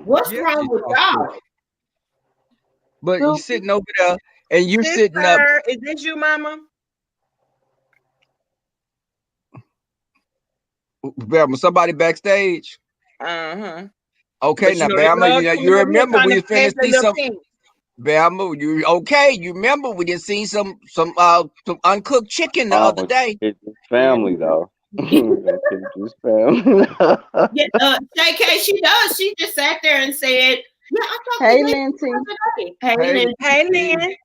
What's wrong with y'all? But you sitting over there and you sitting up. Is this you, Mama? Bama, somebody backstage. Okay, but now Bama, you remember we finished see some. Bama, you remember we didn't see some uncooked chicken the other day. It's family though. It's family. JK, she does. She just sat there and said, "Yeah, I talked Hey, to Lindsay. Hey, Lynn.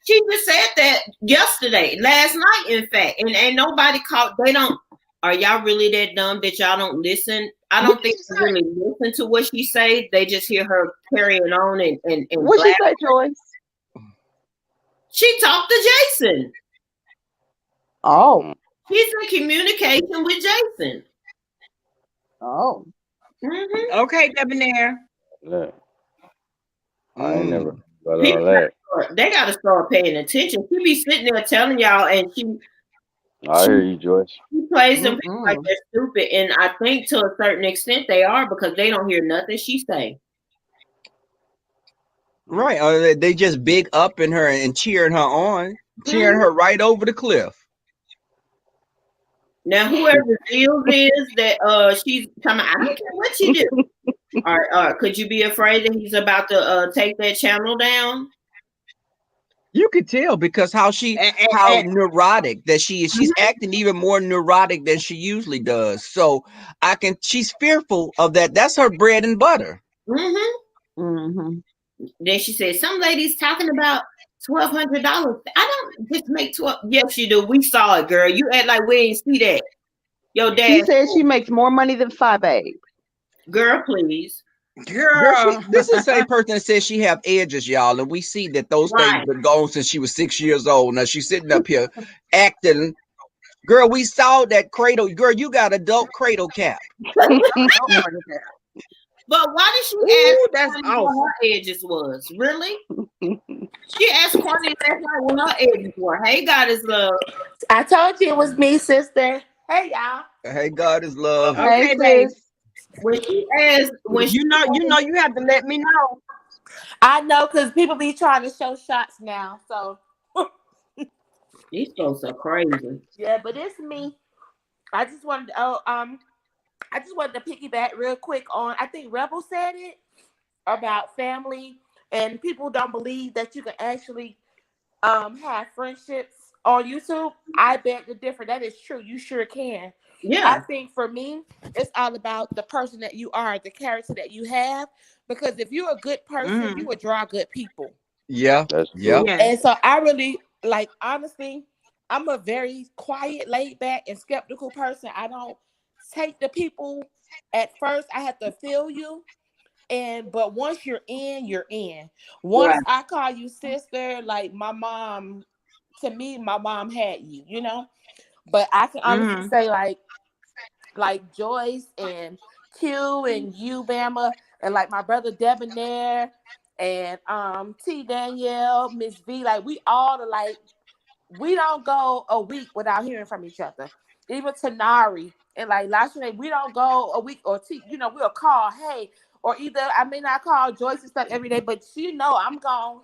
She just said that yesterday, last night, in fact, and ain't nobody caught. They don't. Are y'all really that dumb that y'all don't listen? I don't think they really listen to what she say. They just hear her carrying on and what she say, Joyce? She talked to Jason. Oh. He's in communication with Jason. Oh. Mm-hmm. Okay, Debonair. Yeah. I ain't never got all that. They got to start paying attention. She be sitting there telling y'all, and I hear you, Joyce. She plays them people like they're stupid, and I think to a certain extent they are, because they don't hear nothing she say. Right. They just big up in her and cheering her on, cheering her right over the cliff. Now, whoever deals is that she's coming. I don't care what you do. Or could you be afraid that he's about to take that channel down? You could tell because how neurotic that she is. She's acting even more neurotic than she usually does. So she's fearful of that. That's her bread and butter. Then she said, some ladies talking about $1,200. I don't just make 12. Yes, you do. We saw it, girl. You act like we ain't see that. Yo, dad. She said she makes more money than Babe. Girl, please. Girl, this is the same person that says she have edges, y'all, and we see that those things been gone since she was 6 years old. Now she's sitting up here acting. Girl, we saw that cradle. Girl, you got adult cradle cap. But why did she ask what her edges was? Really? She asked Courtney last night what her edges were. Hey, God is love. I told you it was me, sister. Hey, y'all. Hey, God is love. Okay, babe. When she asked, you know, you have to let me know. I know, because people be trying to show shots now. So these folks are crazy. Yeah, but it's me. I just wanted to piggyback real quick on. I think Rebel said it about family, and people don't believe that you can actually have friendships on YouTube. I beg to differ. That is true. You sure can. Yeah. I think for me, it's all about the person that you are, the character that you have. Because if you're a good person, you would draw good people. Yeah. Yeah. And so I really, honestly, I'm a very quiet, laid back, and skeptical person. I don't take the people at first. I have to feel you. But once you're in, you're in. Once I call you sister, like my mom, to me, my mom had you, you know? But I can honestly say like Joyce and Q and you, Bama, and like my brother Debonair and T Danielle, Miss V, like we all we don't go a week without hearing from each other. Even Tanari and like Lashane, we don't go a week or two, we'll call, hey, or either I may not call Joyce and stuff every day, but I'm gone.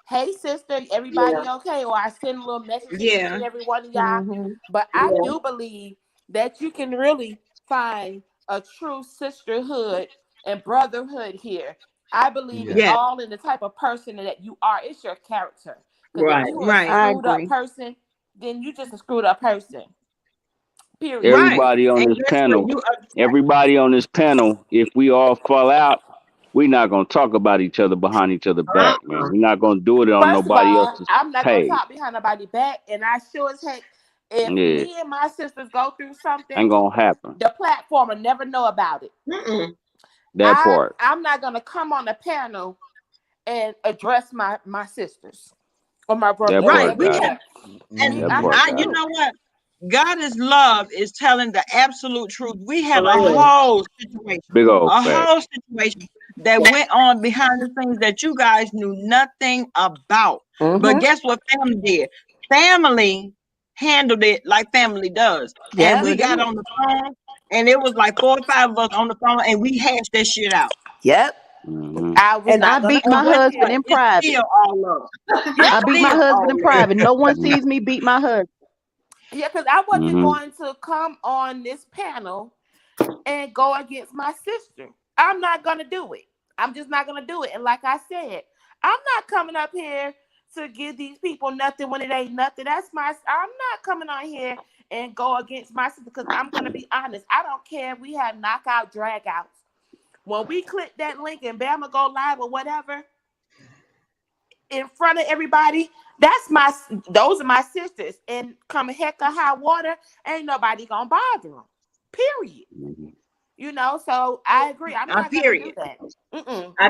Hey sister, everybody okay? Or I send a little message to every one of y'all. But I do believe that you can really find a true sisterhood and brotherhood here. I believe it's all in the type of person that you are. It's your character. If you're a screwed up person, then you just a screwed up person. Period. Everybody on this panel, if we all fall out, we're not gonna talk about each other behind each other's back, man. We're not gonna do it on nobody else's I'm not page. gonna talk behind nobody's back, and I sure as heck, if me and my sisters go through something, ain't gonna happen. The platform will never know about it. That part. I'm not gonna come on the panel and address my sisters or my brother. You know what? God is love is telling the absolute truth. We have a whole situation, whole situation that went on behind the scenes that you guys knew nothing about. But guess what family did? Family handled it like family does. And we got on the phone, and it was like 4 or 5 of us on the phone, and we hashed that shit out. Yep. I beat my husband in private. I beat my husband in private. No one sees me beat my husband. Yeah, because I wasn't going to come on this panel and go against my sister. I'm not going to do it. I'm just not going to do it. And like I said, I'm not coming up here to give these people nothing when it ain't nothing. I'm not coming on here and go against my sister because I'm going to be honest. I don't care if we have knockout dragouts. When we click that link and Bama go live or whatever, in front of everybody, those are my sisters, and come heck or high water, ain't nobody gonna bother them. Period. So I agree. I'm not gonna do that. I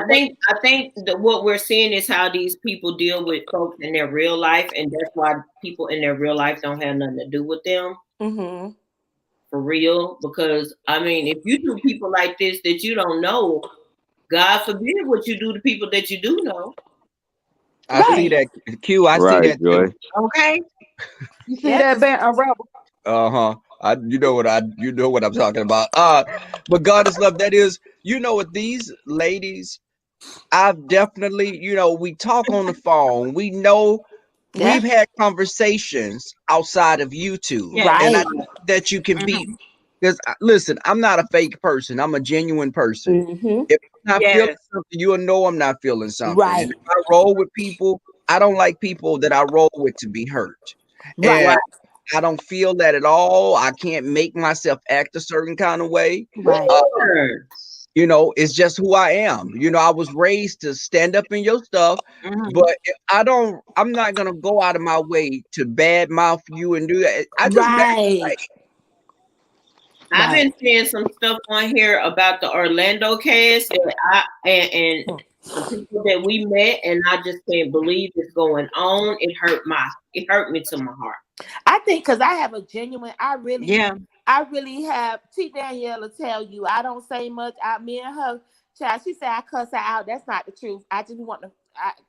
think that what we're seeing is how these people deal with folks in their real life, and that's why people in their real life don't have nothing to do with them. For real, because I mean, if you do people like this that you don't know, God forbid what you do to people that you do know. I see that, Q. I see that too. Okay. You see that, Rebel? You know what I'm talking about. But God is love. That is, what these ladies, I've definitely, we talk on the phone. We know Yeah. we've had conversations outside of YouTube, Yeah. and I Right. think that you can Mhm. be. Because listen, I'm not a fake person. I'm a genuine person. Mm-hmm. If I'm not feeling Yes. something, you'll know I'm not feeling something. Right. And if I roll with people, I don't like people that I roll with to be hurt. Right. And I don't feel that at all. I can't make myself act a certain kind of way. Right. You know, it's just who I am. You know, I was raised to stand up in your stuff, Mhm. but if I'm not gonna go out of my way to badmouth you and do that. I just Right. I've Right. been seeing some stuff on here about the Orlando cast and the people that we met, and I just can't believe it's going on. It hurt me to my heart. I think because I have a genuine, I really have. T. Danielle will tell you, I don't say much. Me and her, child, she said I cuss her out. That's not the truth. I just want to.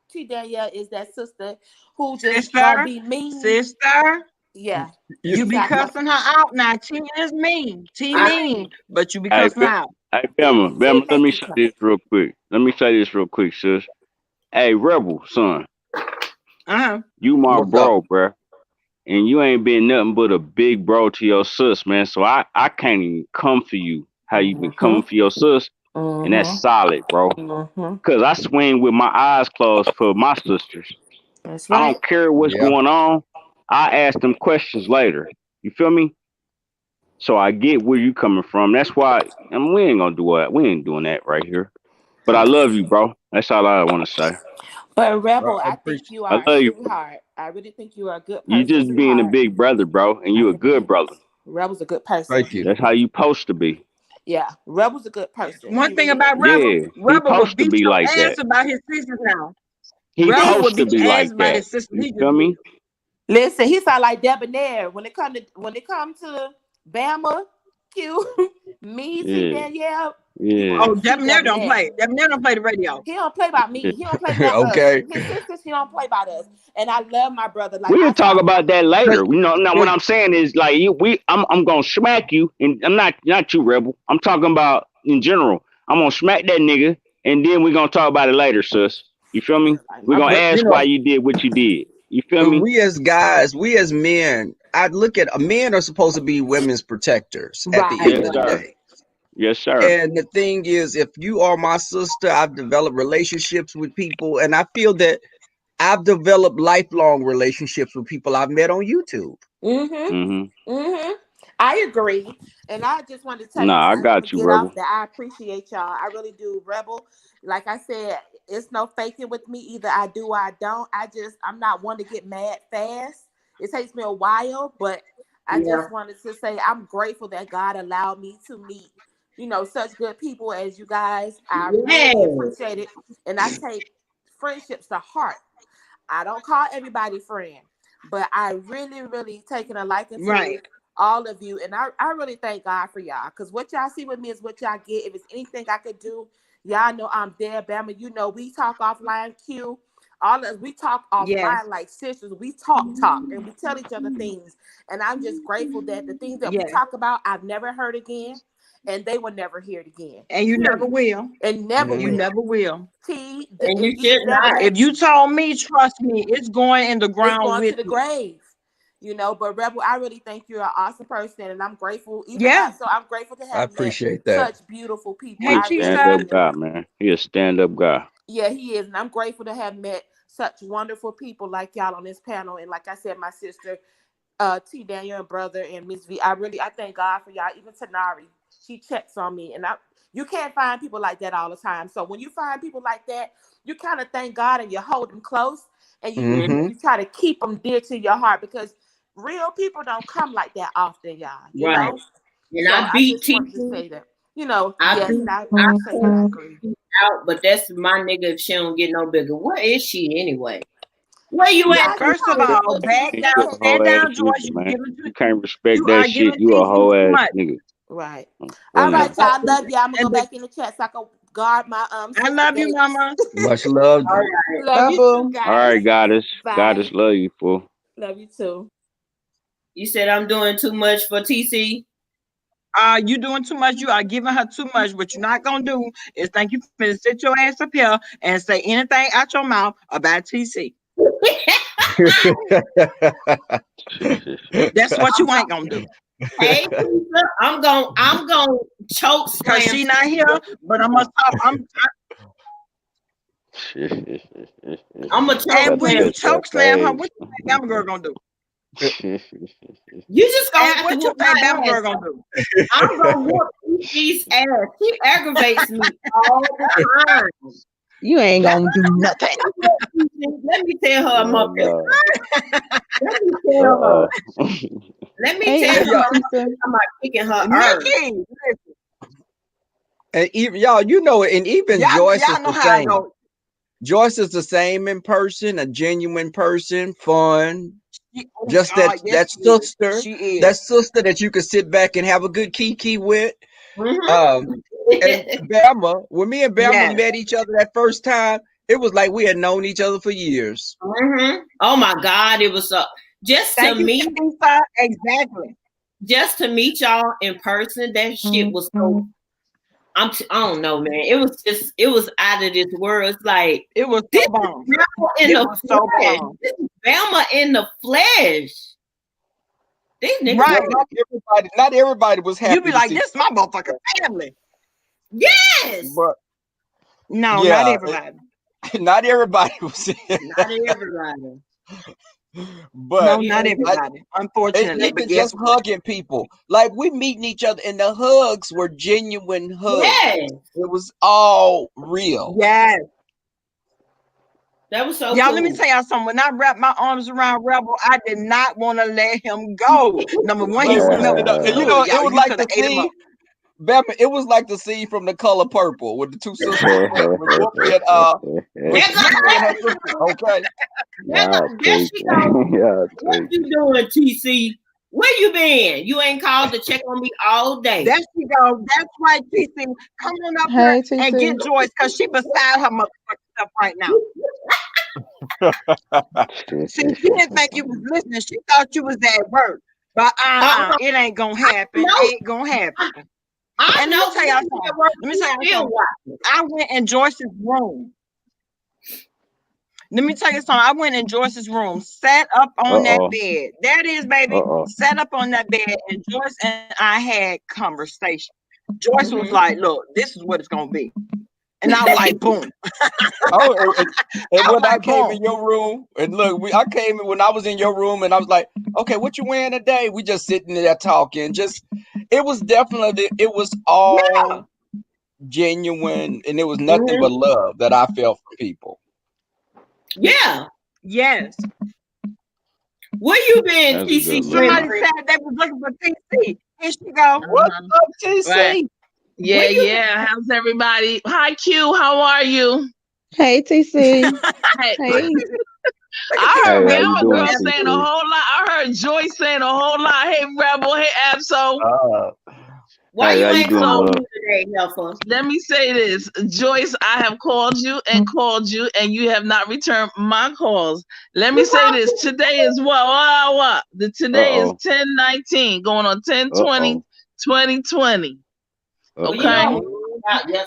T. Danielle is that sister who just gonna be mean. Sister, Yeah. you be cussing her out now. T is mean. T mean, but you be Hey, cussing her out. Hey, Bama, let me say this real quick. Sis. Hey, Rebel, son, you my What's bro, bruh. And you ain't been nothing but a big bro to your sis, man. So I can't even come for you how you been coming for your sis. And that's solid, bro. Because I swing with my eyes closed for my sisters. That's I right. don't care what's going on. I ask them questions later. You feel me? So I get where you coming from. That's why we ain't gonna do that. We ain't doing that right here. But I love you, bro. That's all I want to say. But Rebel, I think you I are a love you. sweetheart. I really think you are a good person. You just being a big brother, bro, and you a good brother. Rebel's a good person. Thank you. That's how you supposed to be. Yeah, Rebel's a good person. One thing about Rebel, Yeah, he Rebel will supposed to beat be your like ass that. about his sisters now. He Rebel will supposed to beat be your ass like about that. his sisters. You feel me? Listen, he sound like Debonair when it come to Bama, Q, me, T. Danielle. Yeah. Oh, Debonair don't play. Debonair don't play the radio. He don't play about me. He don't play about Okay. us. His sisters, he don't play about us. And I love my brother. Like We I can talk saw- about that later. You know, now what I'm saying is like I'm gonna smack you, and I'm not you, Rebel. I'm talking about in general. I'm gonna smack that nigga, and then we're gonna talk about it later, sis. You feel me? We're gonna But, ask why you did what you did. You feel me? We as guys, we as men, I look at men are supposed to be women's protectors at the end of the day. Yes, sir. And the thing is, if you are my sister, I've developed relationships with people, and I feel that I've developed lifelong relationships with people I've met on YouTube. I agree. And I just wanted to tell you Nah, I guys got to you, get Rebel. off that. I appreciate y'all. I really do. Rebel, like I said, it's no faking with me. Either I do or I don't. I'm not one to get mad fast. It takes me a while, but I just wanted to say I'm grateful that God allowed me to meet, such good people as you guys. I really appreciate it. And I take friendships to heart. I don't call everybody friend, but I really, really taken a liking to all of you. And I really thank God for y'all. Because what y'all see with me is what y'all get. If it's anything I could do, y'all know I'm there. Bama, we talk offline, Q. All of us, we talk offline like sisters. We talk, and we tell each other things. And I'm just grateful that the things that we talk about, I've never heard again. And they will never hear it again. And you never will. And never You will. never will. And you should not. If you told me, trust me, it's going in the ground. It's going with to the grave. But Rebel, I really think you're an awesome person, and I'm grateful. So I'm grateful to have I appreciate that. such beautiful people. Hey, He a stand-up guy, man. He a stand-up guy. Yeah, he is, and I'm grateful to have met such wonderful people like y'all on this panel. And like I said, my sister, T. Daniel and brother, and Miss V. I thank God for y'all. Even Tanari, she checks on me, and you can't find people like that all the time. So when you find people like that, you kind of thank God and you hold them close, and you try to keep them dear to your heart, because real people don't come like that often, y'all. You know? And So I beat just wanted to say that. I agree. Out, but that's my nigga if she don't get no bigger. Where is she anyway? Where you at? First of all, back down, stand down, George. You can't respect that shit. You a whole ass nigga. Right. All right, y'all. I love y'all. I'm gonna go back in the chat so I can guard my I love you, mama. Much love. All right. Love you too, guys. All right, goddess. Bye. Goddess, love you, fool. Love you too. You said I'm doing too much for TC. You doing too much. You are giving her too much. What you're not gonna do is think you finna sit your ass up here and say anything out your mouth about TC. That's what you ain't gonna do. Hey, Lisa, I'm gonna choke Cause slam. she not here, but I'm gonna talk. I'm gonna choke And when you slam. choke slam her, what you think Bama girl gonna do? You just gonna And have what to you whoop think my Bama girl ass. gonna do? I'm gonna whoop Kiki's ass. She aggravates me all the time. You ain't gonna do nothing. Let me tell her I'm up here. no. Let me tell her. Let me Hey, tell Auntie her Tisa. I'm not kicking her earth. Nikki, listen, And even y'all, you know it, and even Joyce y'all is know the how I same. go. Joyce is the same in person, a genuine person, fun. Oh Just God, yes, that she is. sister, She is. that sister that you could sit back and have a good kiki with. Mhm. And Bama, when me and Bama Yes. met each other that first time, it was like we had known each other for years. Mhm. Oh my God, it was just to Thank you, meet, Lisa. Exactly. just to meet y'all in person. That shit was so. I don't know, man. It was out of this world. It's like It was this so bomb. is Bama in It the was so flesh. bomb. This is Bama in the flesh. These niggas, Right. Not everybody was happy. You be to like, see this is my motherfucking family. yes, but No, yeah, not everybody. not everybody was. not everybody. But No, Yeah. not everybody. Unfortunately, even but guess just hugging people, like we meeting each other, and the hugs were genuine hugs. Yes, It was all real. yes. that was so Y'all, cool. let me tell y'all something. When I wrapped my arms around Rebel, I did not want to let him go. Number one, he was And, good. you know, it Y'all, was you like could the have ate him up. scene. Bama, it was like the scene from The Color Purple with the two sisters. With Whoopi and with Whoopi and her sister. Okay. There she go. What you doing, TC? Where you been? You ain't called to check on me all day. There she go. That's right, TC. Come on up Hey, here and TC. get Joyce because she beside her motherfucking stuff right now. See, she didn't think you was listening. She thought you was at work. But it ain't gonna happen. It ain't gonna happen. And let me tell y'all something. I went in Joyce's room. Let me tell you something. I went in Joyce's room, sat up on that bed. There it is, baby. Sat up on that bed, and Joyce and I had conversation. Joyce was like, "Look, this is what it's gonna be," and I was like, "Boom." And when I came in your room, and look, I came in when I was in your room, and I was like, "Okay, what you wearing today?" We just sitting there talking. It was definitely, it was all genuine, and it was nothing but love that I felt from people. Yeah. Yes. Where you been, TC? Somebody said they was looking for TC. Here she go. What's up, TC? Right. Yeah. How's everybody? Hi, Q. How are you? Hey, TC. Hey. Hey. I heard Hey, how you Bama doing, girl saying a TC? whole lot. I heard Joyce saying a whole lot. Hey, Rebel. Hey, Abso. Why Hey, you how you ain't doing, called love? me today, Helfer? Let me say this, Joyce. I have called you and called you, and you have not returned my calls. Let me say this. Today is what? Today is 10/19, going on 10/20, 2020. Okay.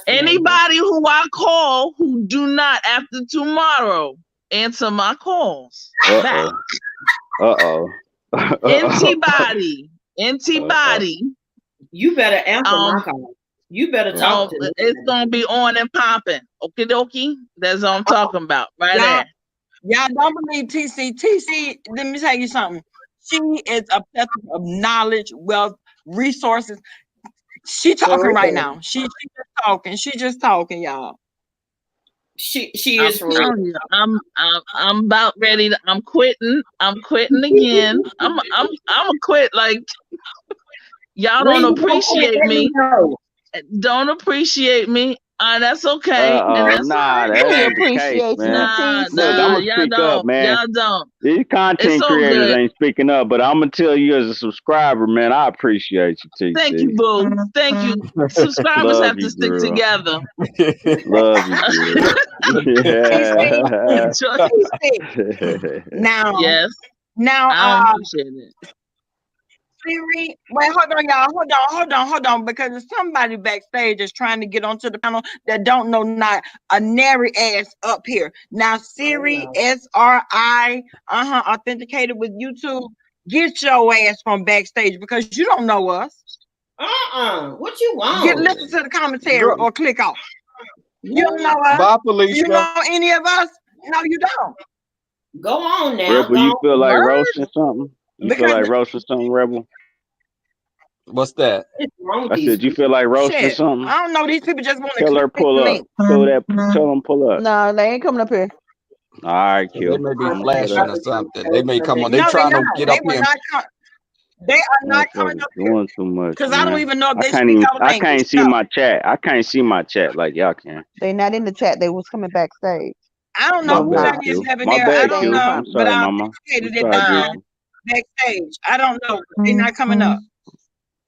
Anybody who I call who do not after tomorrow answer my calls back. Antibody. You better answer my call. You better talk to me. It's gonna be on and popping. Okie dokie. That's what I'm talking about. Right there. Y'all don't believe TC. TC, let me tell you something. She is a plethora of knowledge, wealth, resources. She talking right now. She just talking, y'all. She is for real. You, I'm about ready to, I'm quitting again. I'm gonna quit. Like, y'all don't appreciate me. Don't appreciate me. That's okay. And that's Nah, that ain't the case, man. Look, I'm gonna speak up, man. Y'all don't. These content so creators good. ain't speaking up, but I'm gonna tell you as a subscriber, man, I appreciate you, TC. Thank you, boo. Thank you. Subscribers have to stick together. Love you, girl. Now, yes. Now, I appreciate it. Siri, wait, hold on, y'all. Hold on, because there's somebody backstage that's trying to get onto the panel that don't know not a nary ass up here. Now, Siri, SRI, authenticated with YouTube. Get your ass from backstage because you don't know us. What you want? Listen to the commentary or click off. You don't know us. Bye, Felicia. You know any of us? No, you don't. Go on now. Rebel, you feel like roasting something? You feel like roasting something, Rebel? What's that? I said, you feel like roasting something? I don't know. These people just want to tell her pull up. Tell them pull up. No, they ain't coming up here. All right, They may be flashing or something. They may come on. They trying to get they up here. They are not coming up here. Doing too much. Because I don't even know if they can't speak even, our I language. can't see my chat. I can't see my chat like y'all can. They not in the chat. They was coming backstage. I don't know who that is having there. I don't know. I'm sorry, but I Mama. authenticated it down backstage. I don't know. They're not coming up.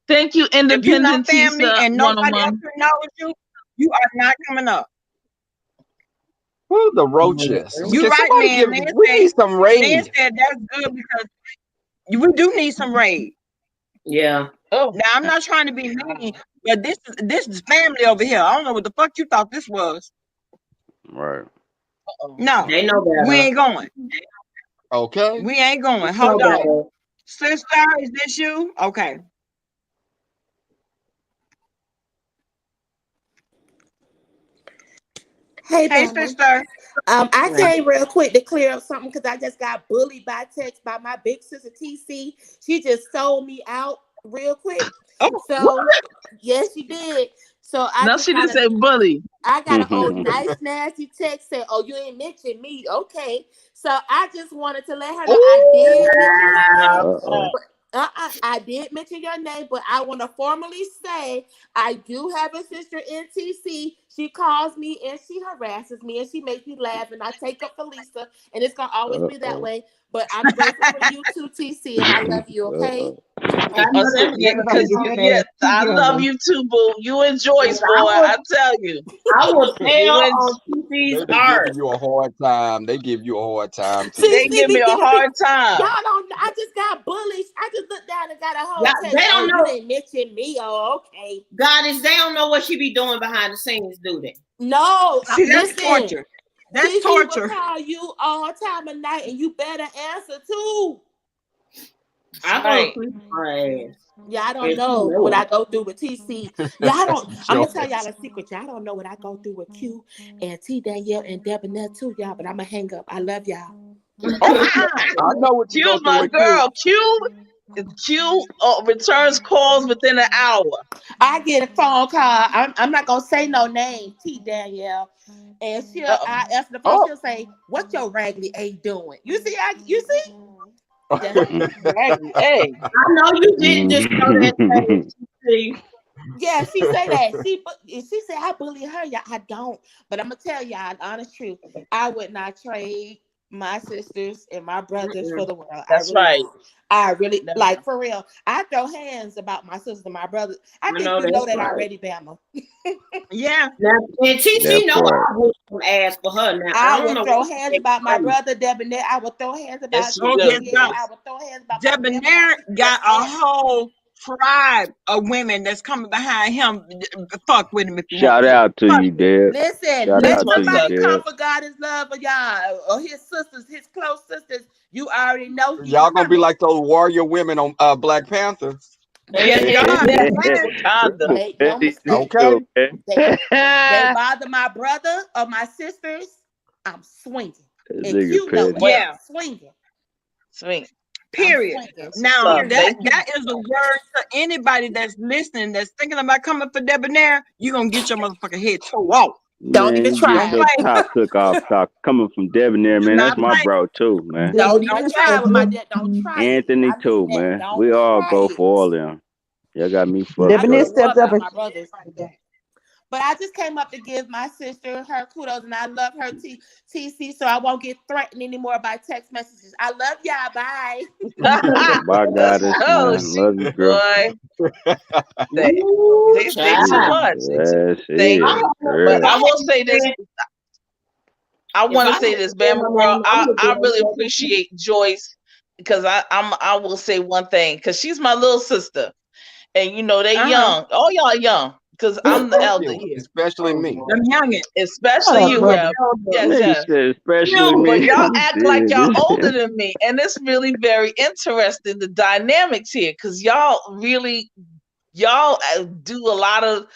Thank you, Independent If you're not family Tisa, and nobody else 101. knows you, you are not coming up. Who the roaches? You right, man. We need some raid. Man said that's good because we do need some raid. Yeah. Oh, now I'm not trying to be mean, but this is family over here. I don't know what the fuck you thought this was. Right. No, they know better. We ain't going. Okay. We ain't going. Hold on. Sister, is this you? Okay. Hey, sister. I came real quick to clear up something because I just got bullied by text by my big sister TC. She just sold me out real quick. So yes, she did. So she didn't say bully. I got an old nice nasty text saying, "Oh, you ain't mentioned me." Okay, so I just wanted to let her know I did mention her name. I did mention your name, but I want to formally say I do have a sister in TC. She calls me and she harasses me and she makes me laugh and I take up for Lisa and it's gonna always be that way. But I'm grateful for you too, TC, and I love you. Okay. Yes, I love you too, boo. You and Joyce, boy. I tell you, I will tell on TC's They give you a hard time. They give you a hard time. They give me a hard time. Y'all don't. I just got bullied. I just looked down and got a whole text. They don't know. You didn't mention me. Oh, okay. Goddess, they don't know what she be doing behind the scenes, do they? No, see, that's torture. That's torture. Will call you all time of night, and you better answer too. Yeah, I don't know what I go through with TC. Y'all don't. I'm gonna tell y'all a secret. Y'all don't know what I go through with Q and T Danielle and Debonair too, y'all. But I'm gonna hang up. I love y'all. I know what you Q's my girl. Q returns calls within an hour. I get a phone call. I'm not gonna say no name. T Danielle, and I answer the phone. She'll say, "What your raggedy A doing?" You see? You see? Hey, I know you didn't just know that. Yeah, she say that. She said I bully her. Yeah, I don't. But I'm gonna tell y'all the honest truth. I would not trade my sisters and my brothers for the world. That's right. I really like for real. I throw hands about my sister and my brothers. I think you know that already, Bama. Yeah. And TC know I would some ass for her now. I would throw hands about my brother Debonair. I would throw hands about I would throw hands about Debonair got a whole tribe of women that's coming behind him. Fuck with him if you Shout out to you, Deb. Listen, let somebody come for God is love for y'all or his sisters, his close sisters. You already know. Y'all gonna be like those warrior women on Black Panther. Okay. They bother my brother or my sisters. I'm swinging. And you know it. Yeah, swinging. Period. Now that is a word to anybody that's listening, that's thinking about coming for Debonair. You gonna get your motherfucking head tore off. Don't even try. Your top took off talk coming from Debonair, man. That's my bro too, man. Don't even try with my dad. Don't try. Anthony too, man. We all go for all them. Y'all got me fucked Debonair stepped up and my brothers. But I just came up to give my sister her kudos, and I love her TC, so I won't get threatened anymore by text messages. I love y'all. Bye. Bye, Goddess. Love you, girl. They say too much. But I will say this. I want to say this, Bama girl. I really appreciate Joyce because I will say one thing, because she's my little sister, and you know they young. All y'all young, because I'm the elder here. Especially me. I'm youngin'. Especially you, Rev. Yes. Especially me. But y'all act like y'all older than me, and it's really very interesting, the dynamics here, because y'all do a lot of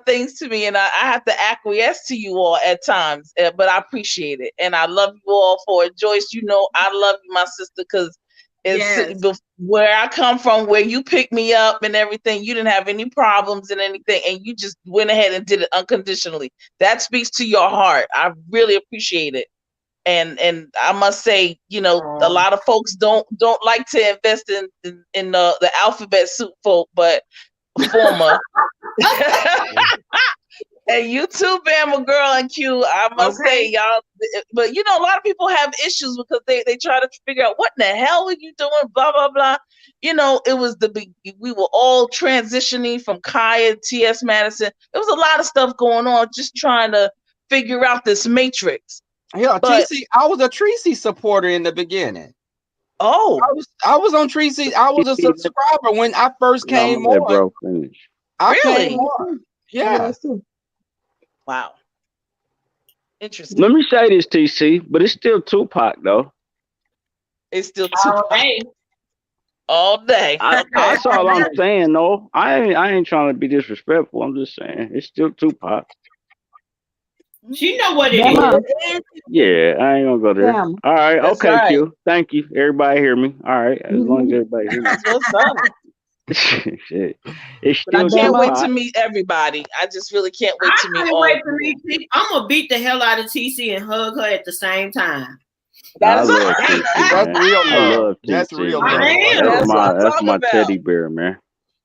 things to me, and I have to acquiesce to you all at times, but I appreciate it, and I love you all for it. Joyce, you know I love you, my sister, because where I come from, where you picked me up and everything, you didn't have any problems and anything, and you just went ahead and did it unconditionally. That speaks to your heart. I really appreciate it. And I must say, you know, a lot of folks don't like to invest in the alphabet soup folk, but former. And you too, Bama girl and Q. I must say, y'all, but you know, a lot of people have issues because they try to figure out what in the hell are you doing, blah blah blah. You know, it was we were all transitioning from Kaya, T.S. Madison. There was a lot of stuff going on, just trying to figure out this matrix. Yeah, TC, I was a Tracy supporter in the beginning. Oh, I was on Tracy. I was a subscriber when I first came on. Bro, finish. I came on. Yeah. Wow. Interesting. Let me say this, TC, but it's still Tupac though. It's still Tupac. All day. That's all I'm saying, though. I ain't trying to be disrespectful. I'm just saying it's still Tupac. She know what it is. Yeah, I ain't gonna go there. Damn. All right, That's okay, right. Q. Thank you. Everybody hear me? All right, as long as everybody hear me. That's what's up. Shit. It's But I still can't wait Tupac. to meet everybody. I just really can't wait to meet can't all wait of to you. meet I'm gonna beat the hell out of TC and hug her at the same time. I love TC, That's man. real I love. love That's TC, real man. love. That's what I'm That's talking my about. teddy bear, man.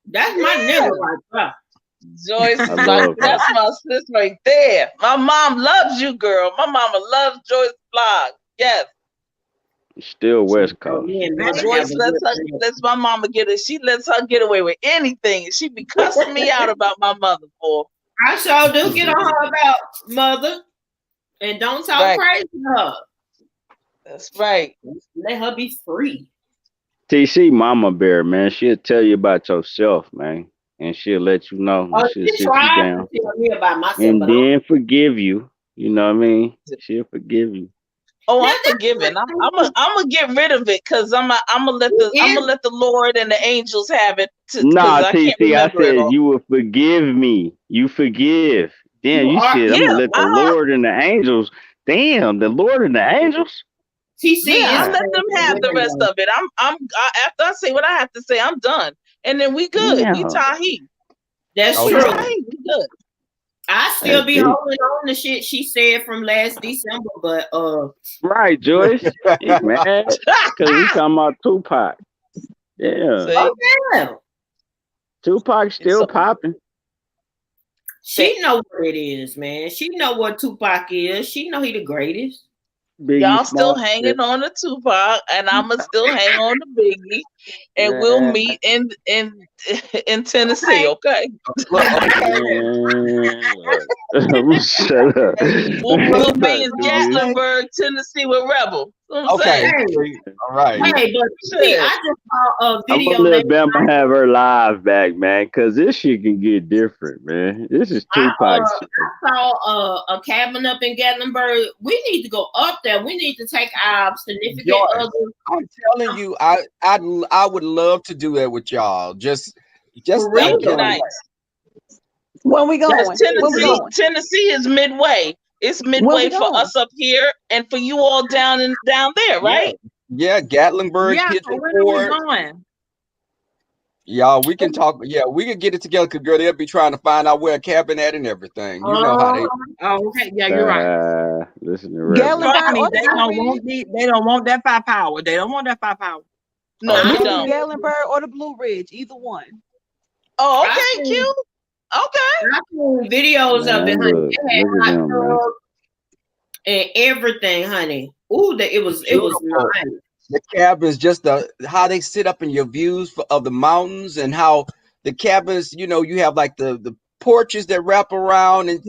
That's my nigga right there. Joyce is I my, love her. that's my sis right there. My mom loves you, girl. My mama loves Joyce Vlog. Yes. Still West Coast. Joyce lets my mama get it. She lets her get away with anything. And she be cussing me out about my mother, boy. I sure do get on her about mother. And don't talk crazy to her. That's right. Let her be free. TC Mama Bear, man. She'll tell you about yourself, man. And she'll let you know. Oh, She'll she sit you tried down. to tell me about myself. And but then forgive you. You know what I mean? She'll forgive you. Oh, I'm forgiven. I'm gonna get rid of it because I'm gonna let the Lord and the angels have it. Nah, I can't TC, I remember it said all. you will forgive me. You forgive. Damn, you said I'm gonna let the Lord and the angels. Damn, the Lord and the angels. TC, I let them have the rest of it. After I say what I have to say, I'm done, and then we good. We Damn. Tahi. That's We true. Tahi. We good. I still be That's deep. holding on to shit she said from last December, but Right, Joyce. She's mad because we talking about Tupac. Yeah. oh damn. Tupac still popping. She know what it is, man. She know what Tupac is. She know he the greatest. Biggie Y'all still Smalls, hanging on to Tupac, and I'ma still hang on to Biggie, and we'll meet in Tennessee, okay? Shut up. We'll be in Gatlinburg, Tennessee with Rebel. Okay. All right. Hey, but see, I just saw a I'm video. gonna let Bama have her live back, man, because this shit can get different, man. This is Tupac. I saw a cabin up in Gatlinburg. We need to go up there. We need to take our significant others. I'm telling you, I would love to do that with y'all. Just nice. When we going? Tennessee is midway. It's midway for us up here and for you all down there, right? Yeah, Gatlinburg, Yeah, so Pigeon when are we Forge. going? Y'all, we can talk. Yeah, we can get it together because girl, they'll be trying to find out where a cabin at and everything. You know how they. Oh, okay. Yeah, you're right. Listen to Gatlinburg, they don't want that firepower. They don't want that firepower. No, we they can don't. Gatlinburg or the Blue Ridge, either one. Oh, okay, cute. Okay. I seen videos of it, honey. Look They had at hot them, man. tubs and everything, honey. Ooh, it was nice. The cabins, just how they sit up in your views of the mountains, and how the cabins, you know, you have like the porches that wrap around, and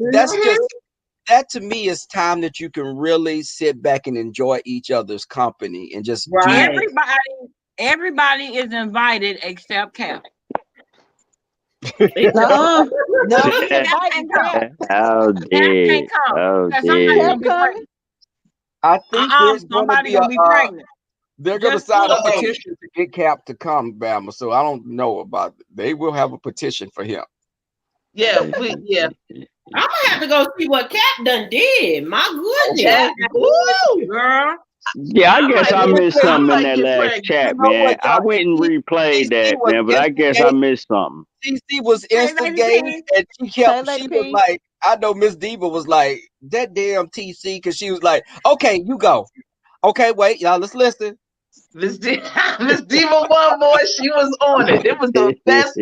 that to me is time that you can really sit back and enjoy each other's company and just Right. Everybody is invited except Cap. No, we Cap invited can't come. Cap. How Cap dead. can't come. How Because somebody's dead. gonna be pregnant. I think there's going to Somebody be gonna be pregnant. they're going to Just sign a put it. petition to get Cap to come, Bama. So I don't know about it. They will have a petition for him. Yeah, I'm gonna have to go see what Cap done did. My goodness. Woo! Girl. Yeah, I guess I missed something in that last You chat, know man. what, I y'all? went and replayed that, was man, but I guess I missed something. TC was Hey, Lady instigating, P. and Lady she P. was like, I know Miss Diva was like, that damn TC, because she was like, okay, you go. Okay, wait, y'all, let's listen. Miss Diva one boy, she was on it. It was the best,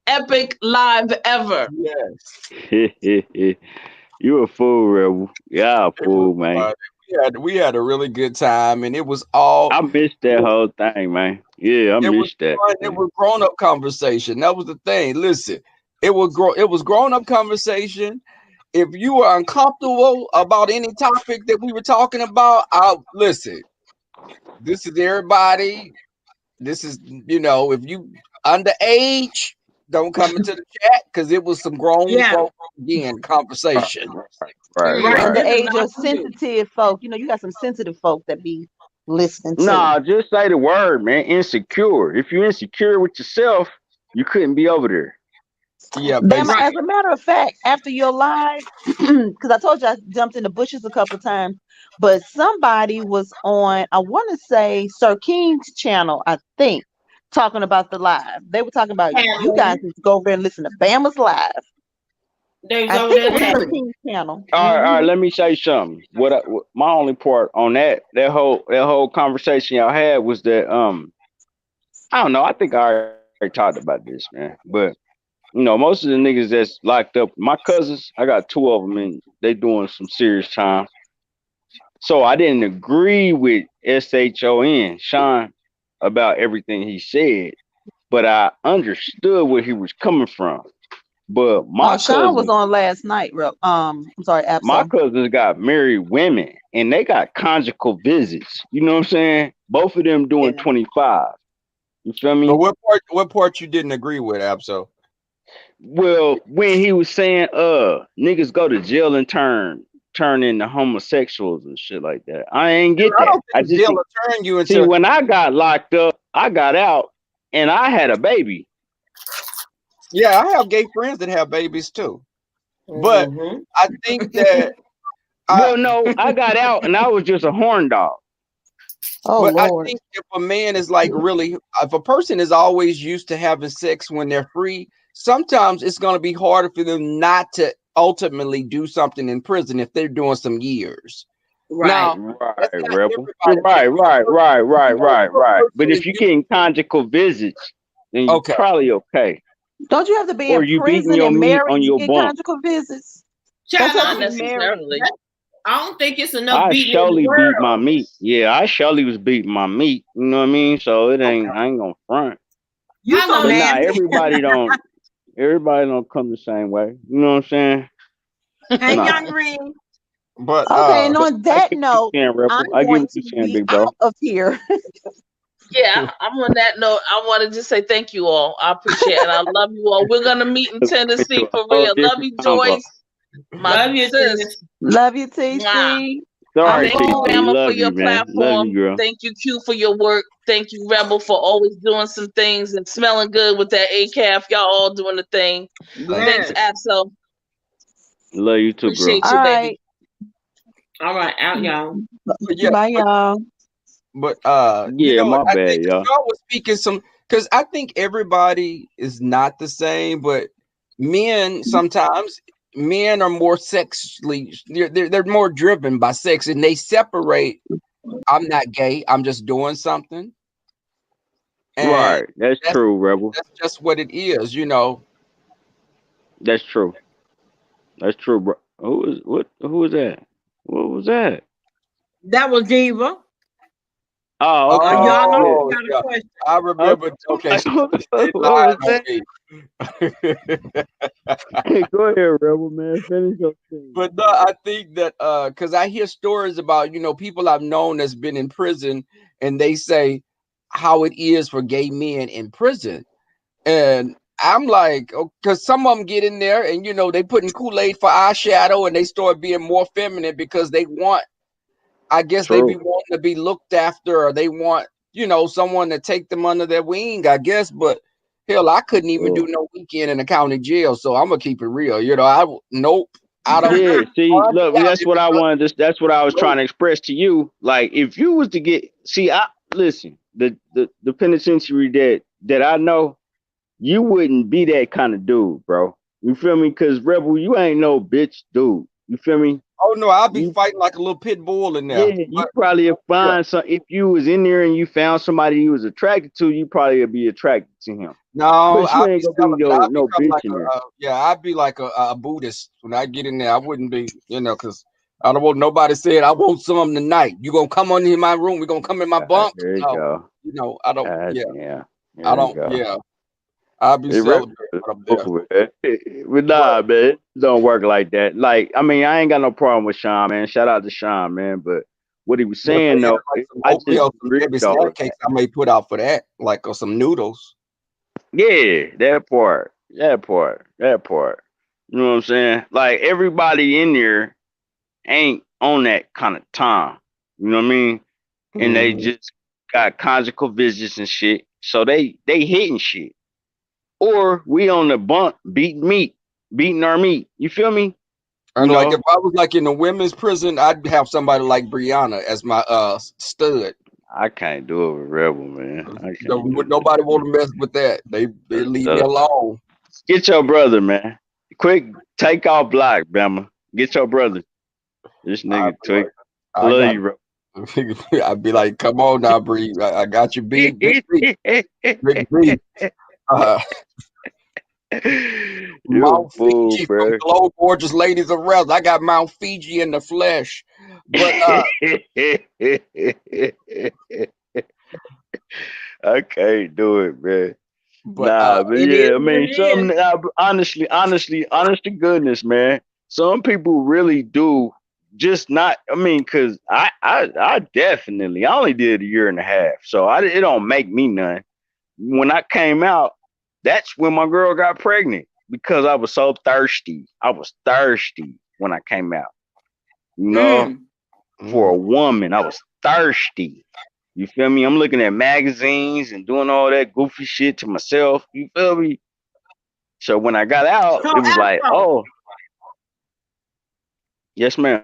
epic live ever. Yes. You a fool, Rebel. Yeah, a fool, man. We had a really good time, and it was all. I missed that whole thing, man. Yeah, I missed that. It was grown up conversation. That was the thing. Listen, it was grown up conversation. If you were uncomfortable about any topic that we were talking about, listen. This is everybody. This is, if you underage, don't come into the chat because it was some grown folk again conversation. Right. And the age of sensitive folk, you got some sensitive folk that be listening to. Nah, just say the word, man. Insecure. If you're insecure with yourself, you couldn't be over there. Yeah, Bama, as a matter of fact, after your live, because I told you I jumped in the bushes a couple of times, but somebody was on, I want to say Sir King's channel, I think, talking about the live. They were talking about you guys need to go over there and listen to Bama's live. I think it was Sir King's channel. All right, let me say something. What my only part on that whole conversation y'all had was that I don't know. I think I already talked about this, man. But most of the niggas that's locked up, my cousins, I got 2 of them, and they doing some serious time. So I didn't agree with Sean about everything he said, but I understood where he was coming from. But my Sean was on last night. I'm sorry, Absol. My cousins got married women, and they got conjugal visits. You know what I'm saying? Both of them doing 25. You feel me? But what part you didn't agree with, Absol? Well, when he was saying, niggas go to jail and turn into homosexuals and shit like that. I ain't get that. I just turn you into. See, when I got locked up, I got out and I had a baby. Yeah, I have gay friends that have babies too. But I think that I got out and I was just a horn dog. Oh, but Lord. I think if a man is if a person is always used to having sex when they're free, sometimes it's going to be harder for them not to ultimately do something in prison if they're doing some years. Right. Now, Right. But if you're getting conjugal visits, then you're probably okay. Don't you have to be in prison and married to get conjugal visits? Not necessarily. I don't think it's enough. I surely beat my meat. Yeah, I surely was beating my meat. You know what I mean? So I ain't gonna front. But nah, everybody don't come the same way. You know what I'm saying? Hey, Young Green. But okay, and on that note, I give you saying, big bro. Out of here. Yeah, I'm on that note. I want to just say thank you all. I appreciate it. And I love you all. We're gonna meet in Tennessee for real. Love you, Joyce. Love you, sis. Love you, TC. Sorry, thank you, Bama, for your platform. platform. You, girl. Thank you, Q, for your work. Thank you, Rebel, for always doing some things and smelling good with that ACAF. Y'all all doing the thing. Thanks, Absol. Love you too, Appreciate girl. you, baby. All right, out, y'all. Bye, y'all. But my bad, y'all. Y'all was speaking because I think everybody is not the same, but men sometimes are more sexually they're more driven by sex, and they separate. I'm not gay. I'm just doing something. And right. That's true, Rebel. That's just what it is, That's true. That's true, bro. Who was that? What was that? That was Diva. Oh, okay. Y'all know Oh, got a yeah. question. I remember. Okay, she What lied was on that? me. Hey, go ahead, Rebel man. Finish your thing. But no, I think that because I hear stories about people I've known that's been in prison, and they say how it is for gay men in prison, and I'm like, because some of them get in there and they putting Kool-Aid for eyeshadow, and they start being more feminine because they want, I guess they be True. wanting to be looked after, or they want someone to take them under their wing, I guess. But hell, I couldn't even do True. no weekend in the county jail, so I'm gonna keep it real. Nope. I don't. Yeah, see, I'll look, be out that's there what I because wanted to, that's what I was trying nope. to express to you. Like, if you was to get, see, I listen, the penitentiary that I know, you wouldn't be that kind of dude, bro. You feel me? Because Rebel, you ain't no bitch dude. You feel me? Oh no, I'll be You, fighting like a little pit bull in there. yeah, you But probably would yeah, find some, if you was in there and you found somebody you was attracted to, you probably would be attracted to him. no, But you I'll ain't be gonna be celibate. I'll no become bitch like in there. I'd be like a Buddhist when I get in there. I wouldn't be, because I don't want nobody saying I want some tonight. You gonna come on in my room? We gonna come in my bunk? There you No, go. I don't. Yeah, Yeah, I there you don't. go. Yeah, I'll be Hey, Rebel, celibate when I'm there. but But nah, man, it don't work like that. Like, I mean, I ain't got no problem with Sean, man. Shout out to Sean, man. But what he was if they saying had though, like some I just oatmeal, some agree baby though. snack cakes, I may put out for that, like or some noodles. Yeah, that part. You know what I'm saying? Like, everybody in there ain't on that kind of time. You know what I mean? And they Hmm. just got conjugal visits and shit. So they hitting shit. Or we on the bunk beating our meat. You feel me? You And like if know, I was like in a women's prison, I'd have somebody like Brianna as my stud. I can't do it with Rebel, man. I can't do Nobody it. want to mess with that. They leave me Uh, alone. Get your brother, man. Quick, take off block, Bama. Get your brother. This I'd nigga be tweak. like, I I love got. you, bro. I'd be like, come on now, Bree. I got you beat, big B, big B. Uh, You a Mount fool, Fiji from bro. Glow Gorgeous Ladies of Rels. I got Mount Fiji in the flesh, but I can't do it, man. Nah, but it is yeah, I what mean, it is. honest to goodness, man. Some people really do just not. I mean, cause I definitely, I only did a year and a half, so it don't make me none. When I came out, that's when my girl got pregnant because I was so thirsty. I was thirsty when I came out. You know, for a woman, I was thirsty. You feel me? I'm looking at magazines and doing all that goofy shit to myself. You feel me? So when I got out, So it was like, Afro, oh, yes, ma'am.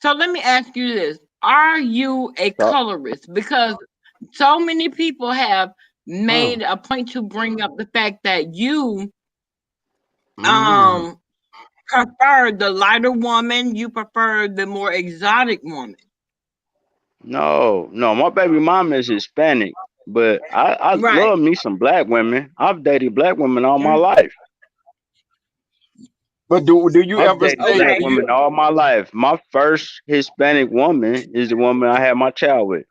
so let me ask you this. Are you a So, colorist? Because so many people have Mm, made a point to bring up the fact that you mm. prefer the lighter woman, you prefer the more exotic woman. no, my baby mama is Hispanic, but I Right. love me some black women. I've dated black women all my Mm, life. But do you I've ever dated say black okay. do you? women all my life. My first Hispanic woman is the woman I had my child with.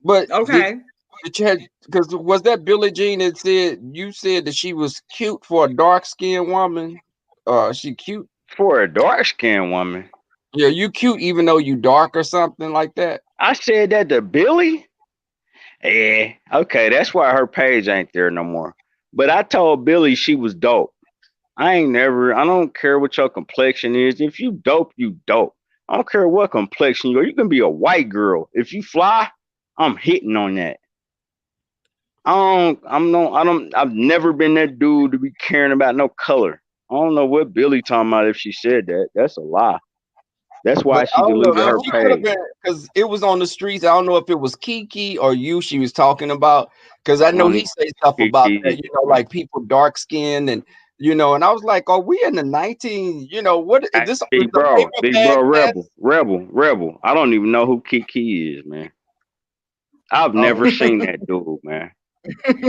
But Okay. did you had because was that Billie Jean that said you said that she was cute for a dark skinned woman? She cute. For a dark skinned woman. Yeah, you cute even though you dark or something like that. I said that to Billy. Yeah, okay, that's why her page ain't there no more. But I told Billy she was dope. I don't care what your complexion is. If you dope, you dope. I don't care what complexion you are. You can be a white girl. If you fly, I'm hitting on that. I've never been that dude to be caring about no color. I don't know what Billy talking about if she said that. That's a lie. That's why But she I don't know. deleted her She could have page. been because it was on the streets. I don't know if it was Kiki or you she was talking about. Because I I know don't he even say stuff about that, Kiki, man. like people dark skinned and and I was like, are we in the 19, what is Hey, this is big the bro, paper bag rebel, test? rebel. I don't even know who Kiki is, man. I've Oh, never seen that dude, man.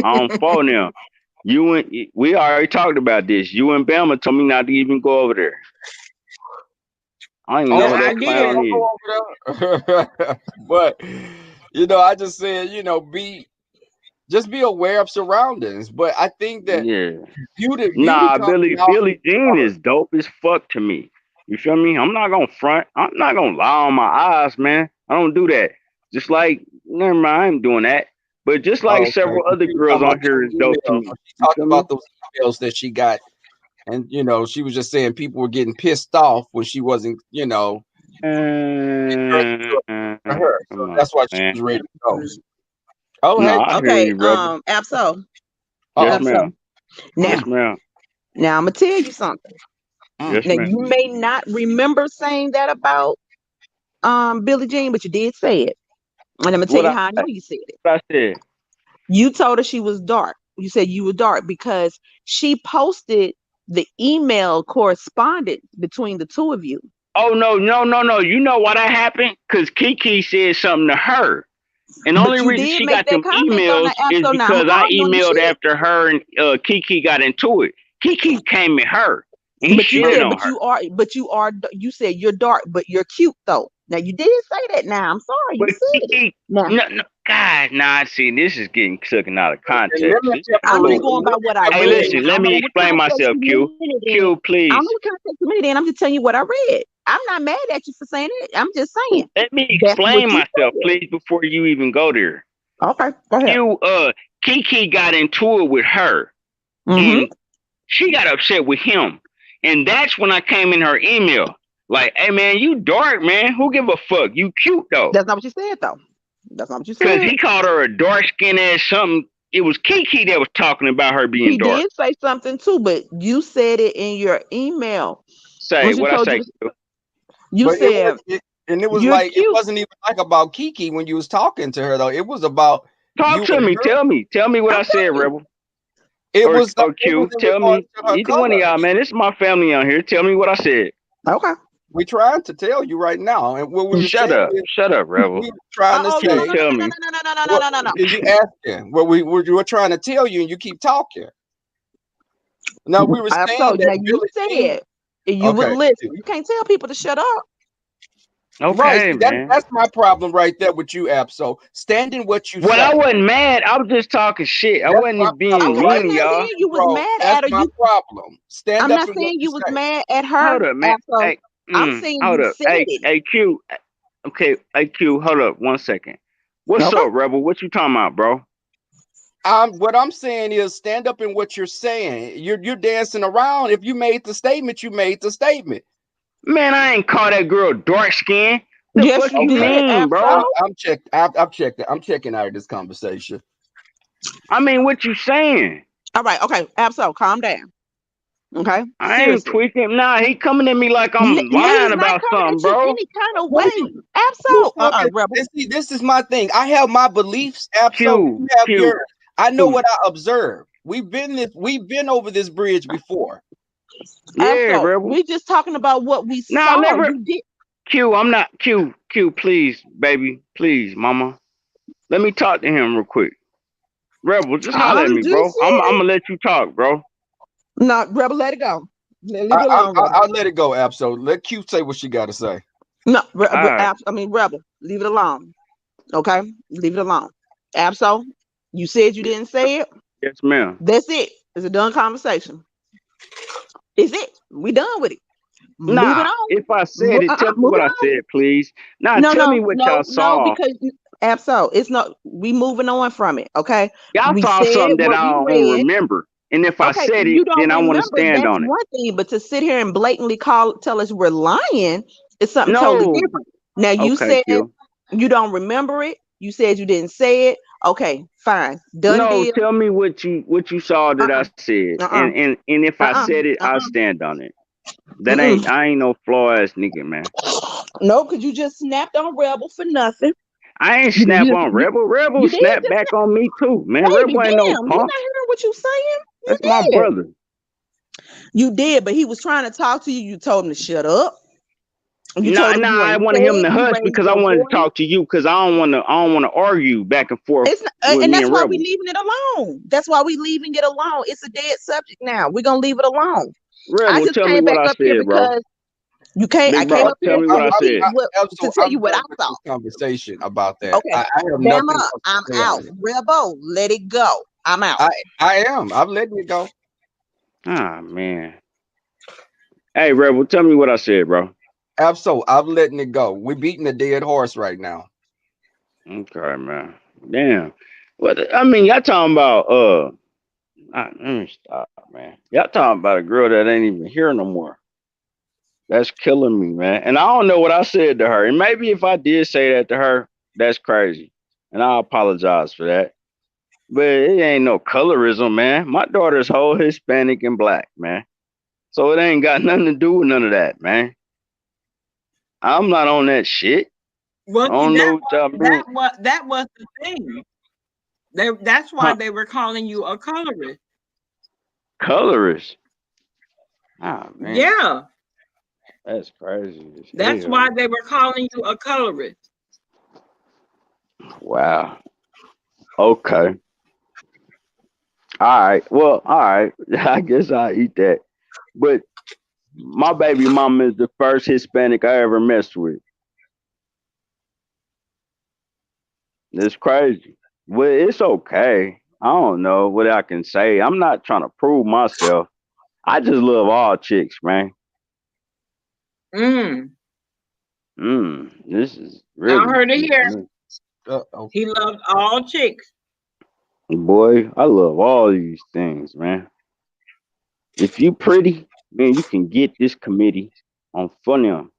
I don't follow them. We already talked about this. You and Bama told me not to even go over there. I don't even know oh, who I that okay, did. clown don't is. go over there. But You know, I just said, just be aware of surroundings. But I think that beauty Billie Jean is dope as fuck to me. You feel me? I'm not gonna front. I'm not gonna lie on my eyes, man. I don't do that. Just like, never mind, I ain't doing that. But just like several other girls on here is dope to me. She talked about those emails that she got, and she was just saying people were getting pissed off when she wasn't, her. So that's why she was ready to go. Oh, no, hey. Okay, Absol. Yes, ma'am. Now I'm gonna tell you something. Yes, now ma'am. you may not remember saying that about Billie Jean, but you did say it. And I'm gonna tell you how I know you said it. What I said. You told her she was dark. You said you were dark because she posted the email correspondence between the two of you. Oh, no. You know why that happened? Because Kiki said something to her. And the only reason she got them emails is because I emailed after her and Kiki got into it. Kiki came at her. And he shitted on her. You said you're dark, but you're cute though. Now you did say that. Now I'm sorry, you said it. No, God, see, this is getting taken out of context. I'm just going by what I read. Hey, listen, let me explain myself, Q. Q, please. I don't know what context you made in. I'm just telling you what I read. I'm not mad at you for saying it. I'm just saying. Let me explain myself, please, before you even go there. Okay, go ahead. Kiki got into it with her. And she got upset with him. And that's when I came in her email. Like, hey, man, you dark, man. Who give a fuck? You cute, though. That's not what you said, though. That's not what you said. Because he called her a dark-skinned ass something. It was Kiki that was talking about her being dark. He did say something, too, but you said it in your email. Say, what I say? You said... It wasn't even like about Kiki when you was talking to her, though. It was about... Talk to me. Tell me what I said, Rebel. Q. Tell me. Either one of y'all, man. This is my family on here. Tell me what I said. Okay. We trying to tell you right now, and what we shut up, Rebel. We were trying to say, tell me. No. Did you asking? We were trying to tell you, and you keep talking. No, we were saying that you said you would listen. You can't tell people to shut up. Okay, right, that's my problem right there with you, Absol. Stand in what you say. I wasn't mad. I was just talking shit. I wasn't being mean, y'all. You was mad at her. That's my problem. I'm not saying you was mad at her. Hold up, man. Hey, I'm saying you said it. Hey, Q. Okay, hey, Q. Hold up 1 second. What's up, Rebel? What you talking about, bro? What I'm saying is stand up in what you're saying. You're dancing around. If you made the statement, you made the statement. Man, I ain't call that girl dark skin. Yes, you mean, bro? I've checked it. I'm checking out of this conversation. I mean, what you saying? All right, okay, Absol, calm down. Okay, I ain't tweaking. Nah, he coming at me like I'm lying about something, bro. Any kind of way, Absol. Rebel. See, this is my thing. I have my beliefs. Absol, you have yours. I know what I observe. We've been over this bridge before. Yeah, Rebel. We just talking about what we saw. You did. Q, I'm not Q, please, baby. Please, mama. Let me talk to him real quick. Rebel, just holler at me, bro. I'm gonna let you talk, bro. No, Rebel, let it go. Leave it alone, I'll let it go, Absol. Let Q say what she gotta say. No, Rebel, leave it alone. Okay? Leave it alone. Absol, you said you didn't say it. Yes, ma'am. That's it. It's a done conversation. Is it? We done with it. Nah, if I said it, tell me what I said, please. Tell me what y'all saw. No, because Absol, it's not. We moving on from it, okay? Y'all saw something that I don't remember, and if I said it, then I want to stand on it. One thing, but to sit here and blatantly tell us we're lying is something totally different. Now you said you don't remember it. You said you didn't say it. Okay, fine. Done deal. Tell me what you saw that I said, and if I said it, I'll stand on it. That I ain't no flaw ass nigga, man. No, because you just snapped on Rebel for nothing. I ain't snap on Rebel. Rebel snapped back on me too, man. Rebel ain't no punk. You're not hearing what you saying. That's my brother. You did, but he was trying to talk to you. You told him to shut up. I wanted him to hush because I wanted to talk to you because I don't want to argue back and forth. And that's why we leaving it alone. That's why we leaving it alone. It's a dead subject now. We're gonna leave it alone. Rebel, tell me what I said, bro. You can't. Big I bro, came up tell here me what I said. to tell you what I done with this thought. conversation about that. Okay, I have Bama, nothing else to I'm say out. on it. Rebo, let it go. I'm out. I am. I'm letting it go. Ah, man. Hey, Rebel, tell me what I said, bro. Absolutely. I'm letting it go. We're beating a dead horse right now. Okay, man. Damn. What? I mean, y'all talking about let me stop, man. Y'all talking about a girl that ain't even here no more. That's killing me, man. And I don't know what I said to her. And maybe if I did say that to her, that's crazy. And I apologize for that. But it ain't no colorism, man. My daughter's whole Hispanic and black, man. So it ain't got nothing to do with none of that, man. I'm not on that shit. Well, I don't know what y'all mean. that was the thing. That's why they were calling you a colorist. Colorist? Oh, man. Yeah. That's crazy. That's why they were calling you a colorist. Wow. Okay. All right. Well, all right. I guess I'll eat that. But my baby mama is the first Hispanic I ever messed with. It's crazy. Well, it's okay. I don't know what I can say. I'm not trying to prove myself. I just love all chicks, man. This is really. I heard it here. He loved all chicks. Boy, I love all these things, man. If you pretty, man, you can get this committee on Funim.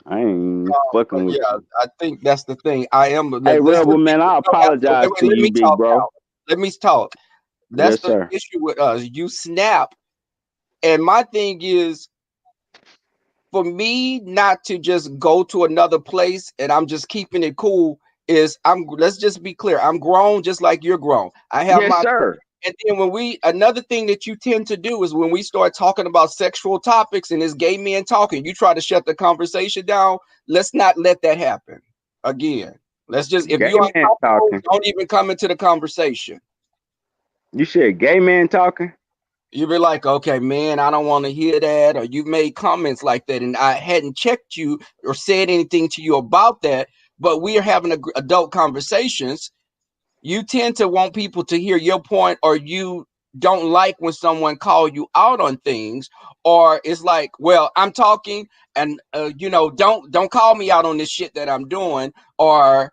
I ain't fucking with you. I think that's the thing. I am. Hey, Rebel, man, I apologize to you, big bro. Let me talk. That's Yes, the sir. issue with us. You snap. And my thing is, for me not to just go to another place and I'm just keeping it cool is let's just be clear. I'm grown just like you're grown. I have Yes, sir. And then another thing that you tend to do is when we start talking about sexual topics and it's gay men talking, you try to shut the conversation down. Let's not let that happen again. Let's just, if you're uncomfortable, don't even come into the conversation. You said gay man talking? You be like, okay, man, I don't want to hear that. Or you made comments like that and I hadn't checked you or said anything to you about that, but we are having adult conversations. You tend to want people to hear your point, or you don't like when someone call you out on things, or it's like, well, I'm talking and don't call me out on this shit that I'm doing, or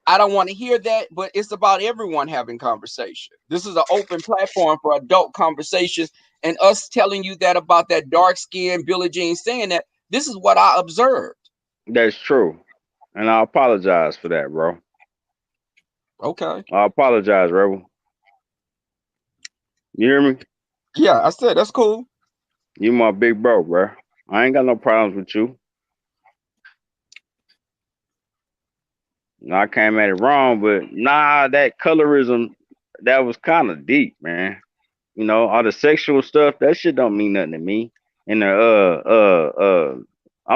I don't want to hear that. But it's about everyone having conversation. This is an open platform for adult conversations, and us telling you that about that dark skin Billie Jean saying that, this is what I observed. That's true. And I apologize for that, bro. Okay. I apologize, Rebel. You hear me? Yeah, I said that's cool. You my big bro, bro. I ain't got no problems with you. I came at it wrong, but that colorism, that was kind of deep, man. You know, all the sexual stuff, that shit don't mean nothing to me. And I'm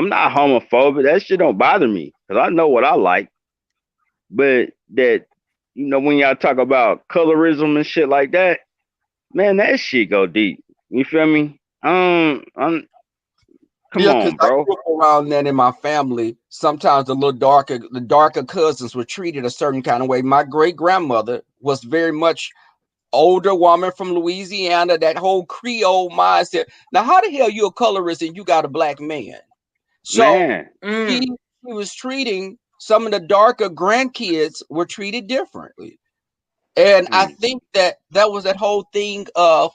not homophobic. That shit don't bother me because I know what I like. But that, when y'all talk about colorism and shit like that, man, that shit go deep. You feel me? Come on, bro. I grew up around that in my family. Sometimes the darker cousins were treated a certain kind of way. My great grandmother was very much older woman from Louisiana, that whole Creole mindset. Now, how the hell you a colorist and you got a black man? So he was treating some of the darker grandkids were treated differently. And I think that was that whole thing of,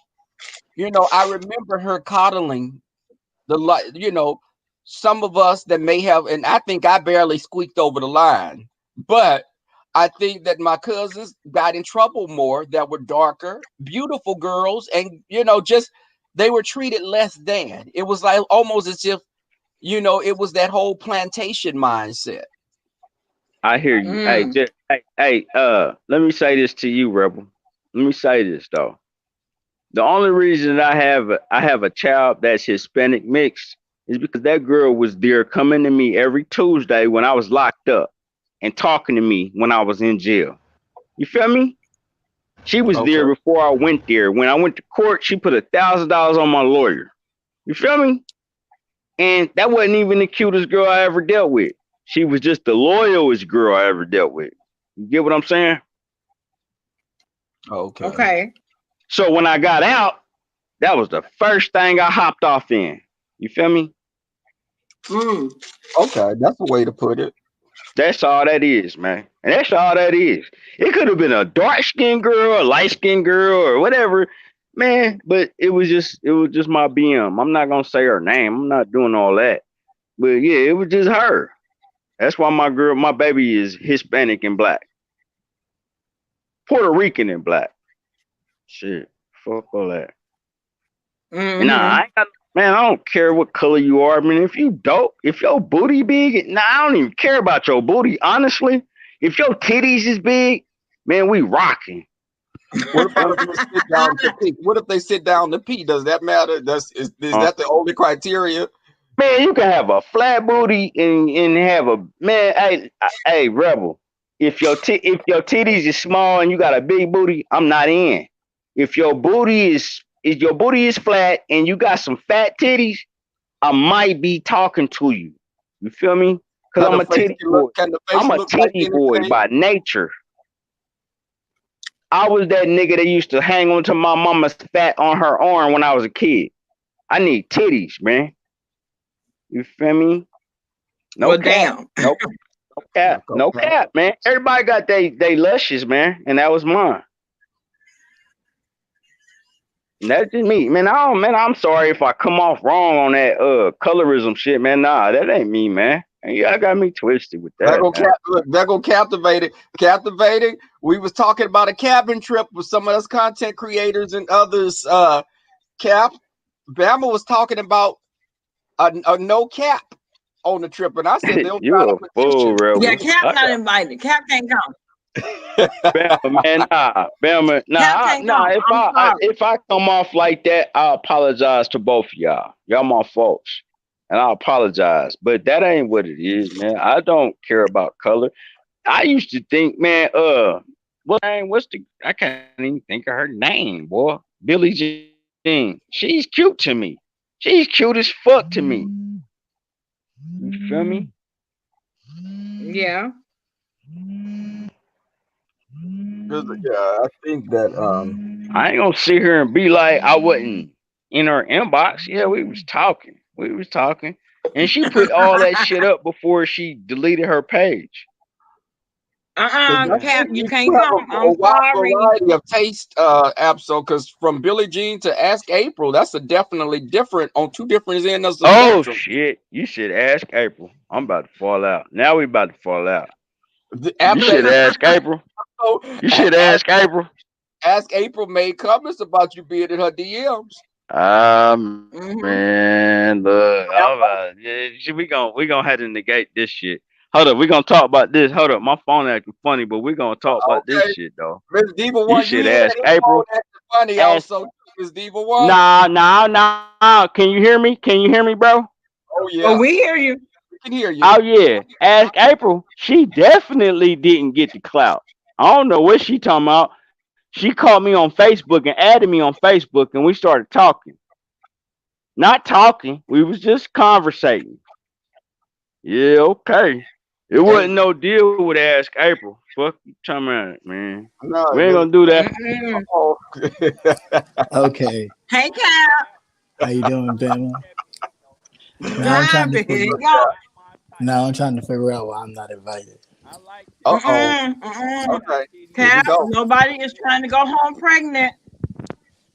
I remember her coddling some of us that may have, and I think I barely squeaked over the line, but I think that my cousins got in trouble more that were darker, beautiful girls, and just they were treated less than. It was like almost as if, it was that whole plantation mindset. I hear you. Hey, let me say this to you, Rebel. Let me say this though. The only reason I have a child that's Hispanic mixed is because that girl was there coming to me every Tuesday when I was locked up and talking to me when I was in jail. You feel me? She was there before I went there. When I went to court, she put $1,000 on my lawyer. You feel me? And that wasn't even the cutest girl I ever dealt with. She was just the loyalest girl I ever dealt with. You get what I'm saying? Okay. Okay. So when I got out, that was the first thing I hopped off in. You feel me? Okay, that's the way to put it. That's all that is, man. And that's all that is. It could have been a dark-skinned girl, a light-skinned girl, or whatever, man. But it was just my BM. I'm not gonna say her name. I'm not doing all that. But yeah, it was just her. That's why my baby is Hispanic and black. Puerto Rican and black. Shit. Fuck all that. Nah, I ain't got, man, I don't care what color you are. I mean, if you dope, if your booty big, nah, I don't even care about your booty, honestly. If your titties is big, man, we rocking. What if they sit down to pee? What if they sit down to pee? Does that matter? Is that the only criteria? Man, you can have a flat booty and have a man. Hey, Rebel. If your titties is small and you got a big booty, I'm not in. If your booty is flat and you got some fat titties, I might be talking to you. You feel me? Because I'm a titty boy. I'm a titty boy by nature. I was that nigga that used to hang on to my mama's fat on her arm when I was a kid. I need titties, man. You feel me? No cap. No cap. No cap, man. Everybody got they luscious, man. And that was mine. And that's just me. Man, I'm sorry if I come off wrong on that colorism shit, man. Nah, that ain't me, man. Y'all got me twisted with that. That go captivating. We was talking about a cabin trip with some of us content creators and others. Cap, Bama was talking about a no cap on the trip, and I said they'll try to fool, Rebel. Yeah, Cap not invited. Cap can't come. Bama, man, nah. If I come off like that, I apologize to both of y'all. Y'all my folks. And I apologize, but that ain't what it is, man. I don't care about color. I used to think, man, I can't even think of her name, boy. Billie Jean. She's cute to me. She's cute as fuck to me. You feel me? Yeah. Yeah, I think that I ain't gonna sit here and be like I wasn't in her inbox. Yeah, we was talking. And she put all that shit up before she deleted her page. Cap, you can't come. A wide variety of taste, Absol, because from Billie Jean to Ask April, that's definitely different on two different ends of the spectrum. Oh shit! You should ask April. I'm about to fall out. Now we about to fall out. You should ask April. You should ask April. Ask April made comments about you being in her DMs. Man, look, we gonna have to negate this shit. Hold up, we gonna talk about this. Hold up, my phone acting funny, but we gonna talk about this shit though. Ms. Diva you should ask April. Funny also, Ms. Diva One. Nah. Can you hear me? Bro? Oh yeah. Oh, we hear you. We can hear you. Oh yeah. Ask April. She definitely didn't get the clout. I don't know what she talking about. She called me on Facebook and added me on Facebook, and we started talking. Not talking, we was just conversating. Yeah, okay. It wasn't no deal with Ask April. Fuck you talking about, man. No, we ain't gonna do that. Okay. Hey, Cap. How you doing, Bama? Now I'm trying to figure out why I'm not invited. Okay. Cap, nobody is trying to go home pregnant.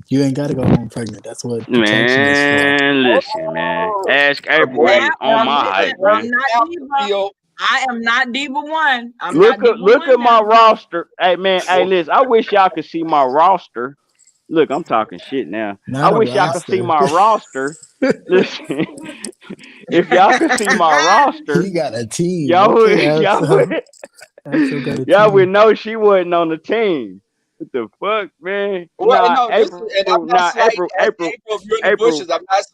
You ain't got to go home pregnant. That's what protection is for. Man, listen, man. Ask April ain't on my height, man. I am not Diva One. Look at my roster. Hey, man. Hey, listen. I wish y'all could see my roster. Look, I'm talking shit now. I wish y'all could see my roster. Listen, if y'all could see my roster, he got a team. Y'all would know she wasn't on the team. What the fuck, man?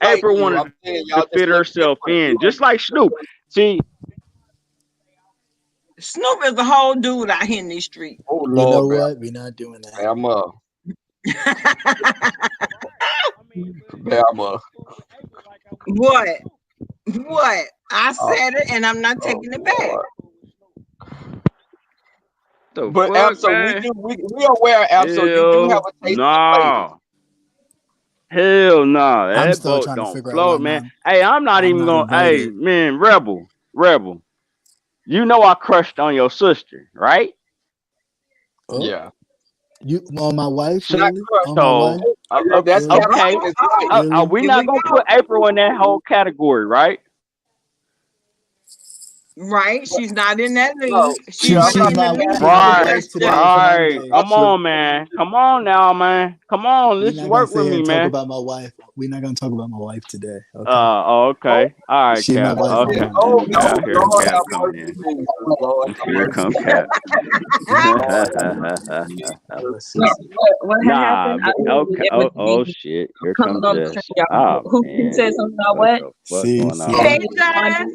April wanted to fit herself in, just like Snoop. See, Snoop is the whole dude out here in these streets. Oh Lord, you know what? We're not doing that. Bama. What? What? I said it, and I'm not taking it back. But Absol, we are aware, Absol, you do have a taste of Hell no. I'm That still boat trying to don't figure out float, why man. Hey, I'm not even gonna. Hey, invited. man, Rebel. You know I crushed on your sister, right? Oh, yeah. You on my wife? Shot Really? crushed. On my wife? That's okay. Really? We not gonna put April in that whole category, right? Right? She's not in that league. No. She's not in my the league. wife today for Right. Monday. Come on, man. Come on now, man. Come on. We're Let's not gonna work with sit here me, and talk man. about my wife. We're not gonna talk about my wife today. Okay. Okay. All right, She's my Cap. wife on Okay. Monday. Oh, no, Now here's Lord Cap have coming mercy, in. Jesus, Lord have Here mercy. come Cap. What had Nah, happened? but okay. Oh shit. Here Coming comes on the Jess. stream, y'all. Oh Who man. said something about what? The fuck going Hey, on? Jess.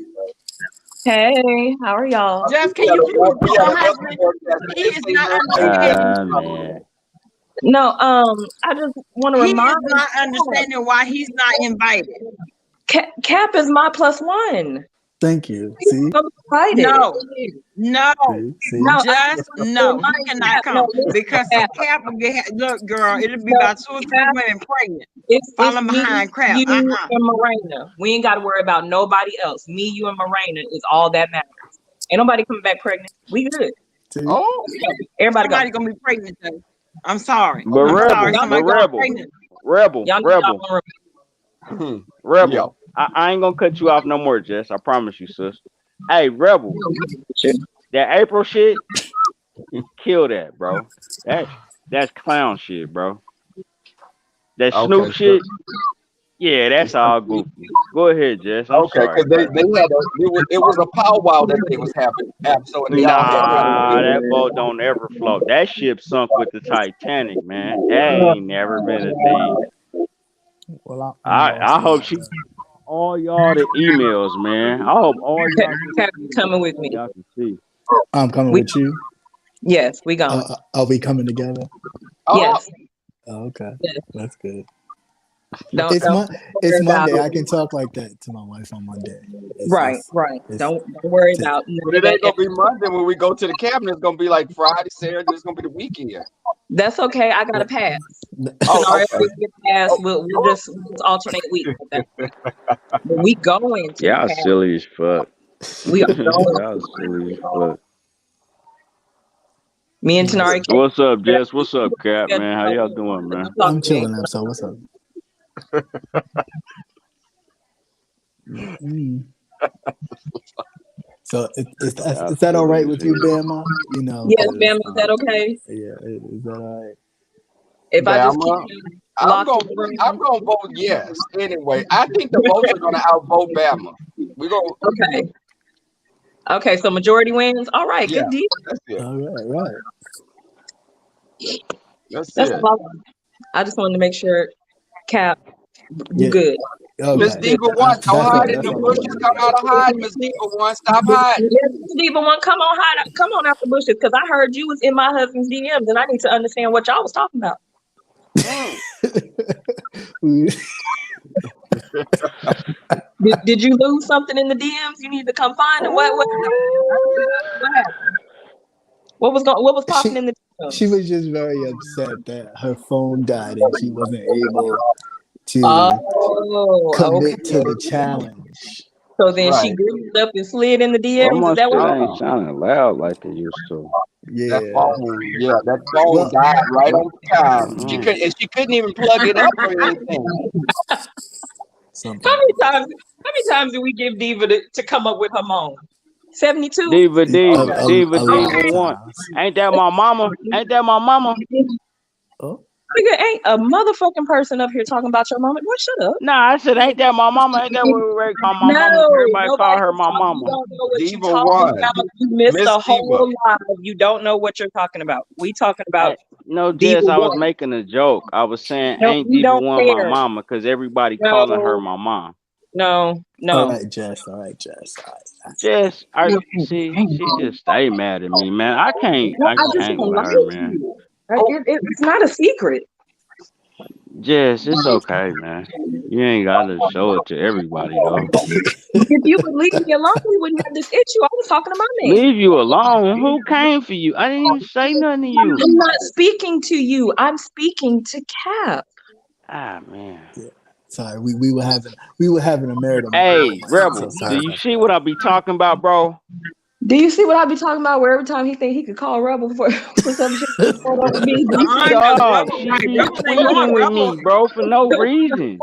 Hey, how are y'all? Jess, can you please tell your husband he is not understanding? Man. No, I just want to He is remind not understanding why he's not invited. Cap is my +1. Thank you. See? No, See? just no. He cannot come because Cap will get. Look, girl, it'll be about 2 or 3 women pregnant. It's Falling me, behind Crap. you, and Morena. We ain't got to worry about nobody else. Me, you, and Morena is all that matters. Ain't nobody coming back pregnant. We good. Oh, everybody somebody gonna be pregnant though. I'm sorry. But I'm Rebel, sorry. Somebody but gonna be pregnant. Rebel. Yeah. I ain't gonna cut you off no more, Jess. I promise you, sis. Hey, Rebel. That April shit, kill that, bro. That's clown shit, bro. That Snoop shit, yeah, that's all goofy. Go ahead, Jess. I'm Okay, sorry. because they had it was a powwow that they was having. Absolutely. Nah, that boat don't ever float. That ship sunk with the Titanic, man. That ain't never been a thing. Well, I hope she all y'all the emails, man. I hope all y'all coming with me. Y'all can see. I'm coming with you. Yes, we going. Are we coming together? Yes. Oh, okay. Yes. That's good. Don't It's Monday. I can talk like that to my wife on Monday. Right. Don't worry about But it ain't gonna be Monday when we go to the cabinet. It's gonna be like Friday, Saturday. It's gonna be the weekend. That's okay. I got a pass. Oh, okay. We'll just alternate weeks. We going to Y'all the pass. silly as fuck. We are going. Y'all silly as fuck. Me and Tanari. What's up, Jess? What's up, Cap, man? How y'all doing, man? I'm chilling, so what's up? So is that all right with you, Bama? You know. Yes, Bama. Is that okay? Yeah. Is that all right? If Bama, I just keep I'm gonna vote yes. Anyway, I think the votes are gonna outvote Bama. We're gonna Okay, so majority wins. All right, Yeah, good deal. that's it. All right. That's That's it. all. I just wanted to make sure, Cap, you Yeah. good. Okay. Miss Diva one, don't hide in the bushes. Come out of hide, Miss Diva one. Stop hiding. Diva one, come on out the bushes, because I heard you was in my husband's DMs, and I need to understand what y'all was talking about. Did you lose something in the DMs? You need to come find it. What happened? What was popping in the DMs? She was just very upset that her phone died and she wasn't able to commit to the challenge. So then she greased up and slid in the DMs. Well, my Is that shit what? ain't sounding loud like it used to. Yeah. That phone died right on time. She couldn't even plug it up or anything. How many times do we give Diva to come up with her moan? 72? Diva one. Ain't that my mama? Ain't that my mama? Nigga, ain't a motherfucking person up here talking about your mama. Boy, shut up. Nah, I said, ain't that my mama? Ain't that what we call my mama? Everybody call her my mama. You don't know what you're talking about. You missed the whole live. You don't know what you're talking about. We talking about No, Jess, I was making a joke. I was saying, ain't Diva one my mama? Because everybody calling her my mom. No. All right, Jess. Jess, she just stay mad at me, man. I can't with her, man. It's not a secret. Jess, it's okay, man. You ain't gotta show it to everybody though. If you would leave me alone, we wouldn't have this issue. I was talking to my man. Leave you alone. Who came for you? I didn't even say nothing to you. I'm not speaking to you. I'm speaking to Cap. Ah, man. Yeah. Sorry, we were having a marital. Hey, Rebel, do you see what I be talking about, bro? Do you see what I be talking about? Where every time he think he could call Rebel for some shit, do you see Dog, she be tweaking with me, bro, for no reason.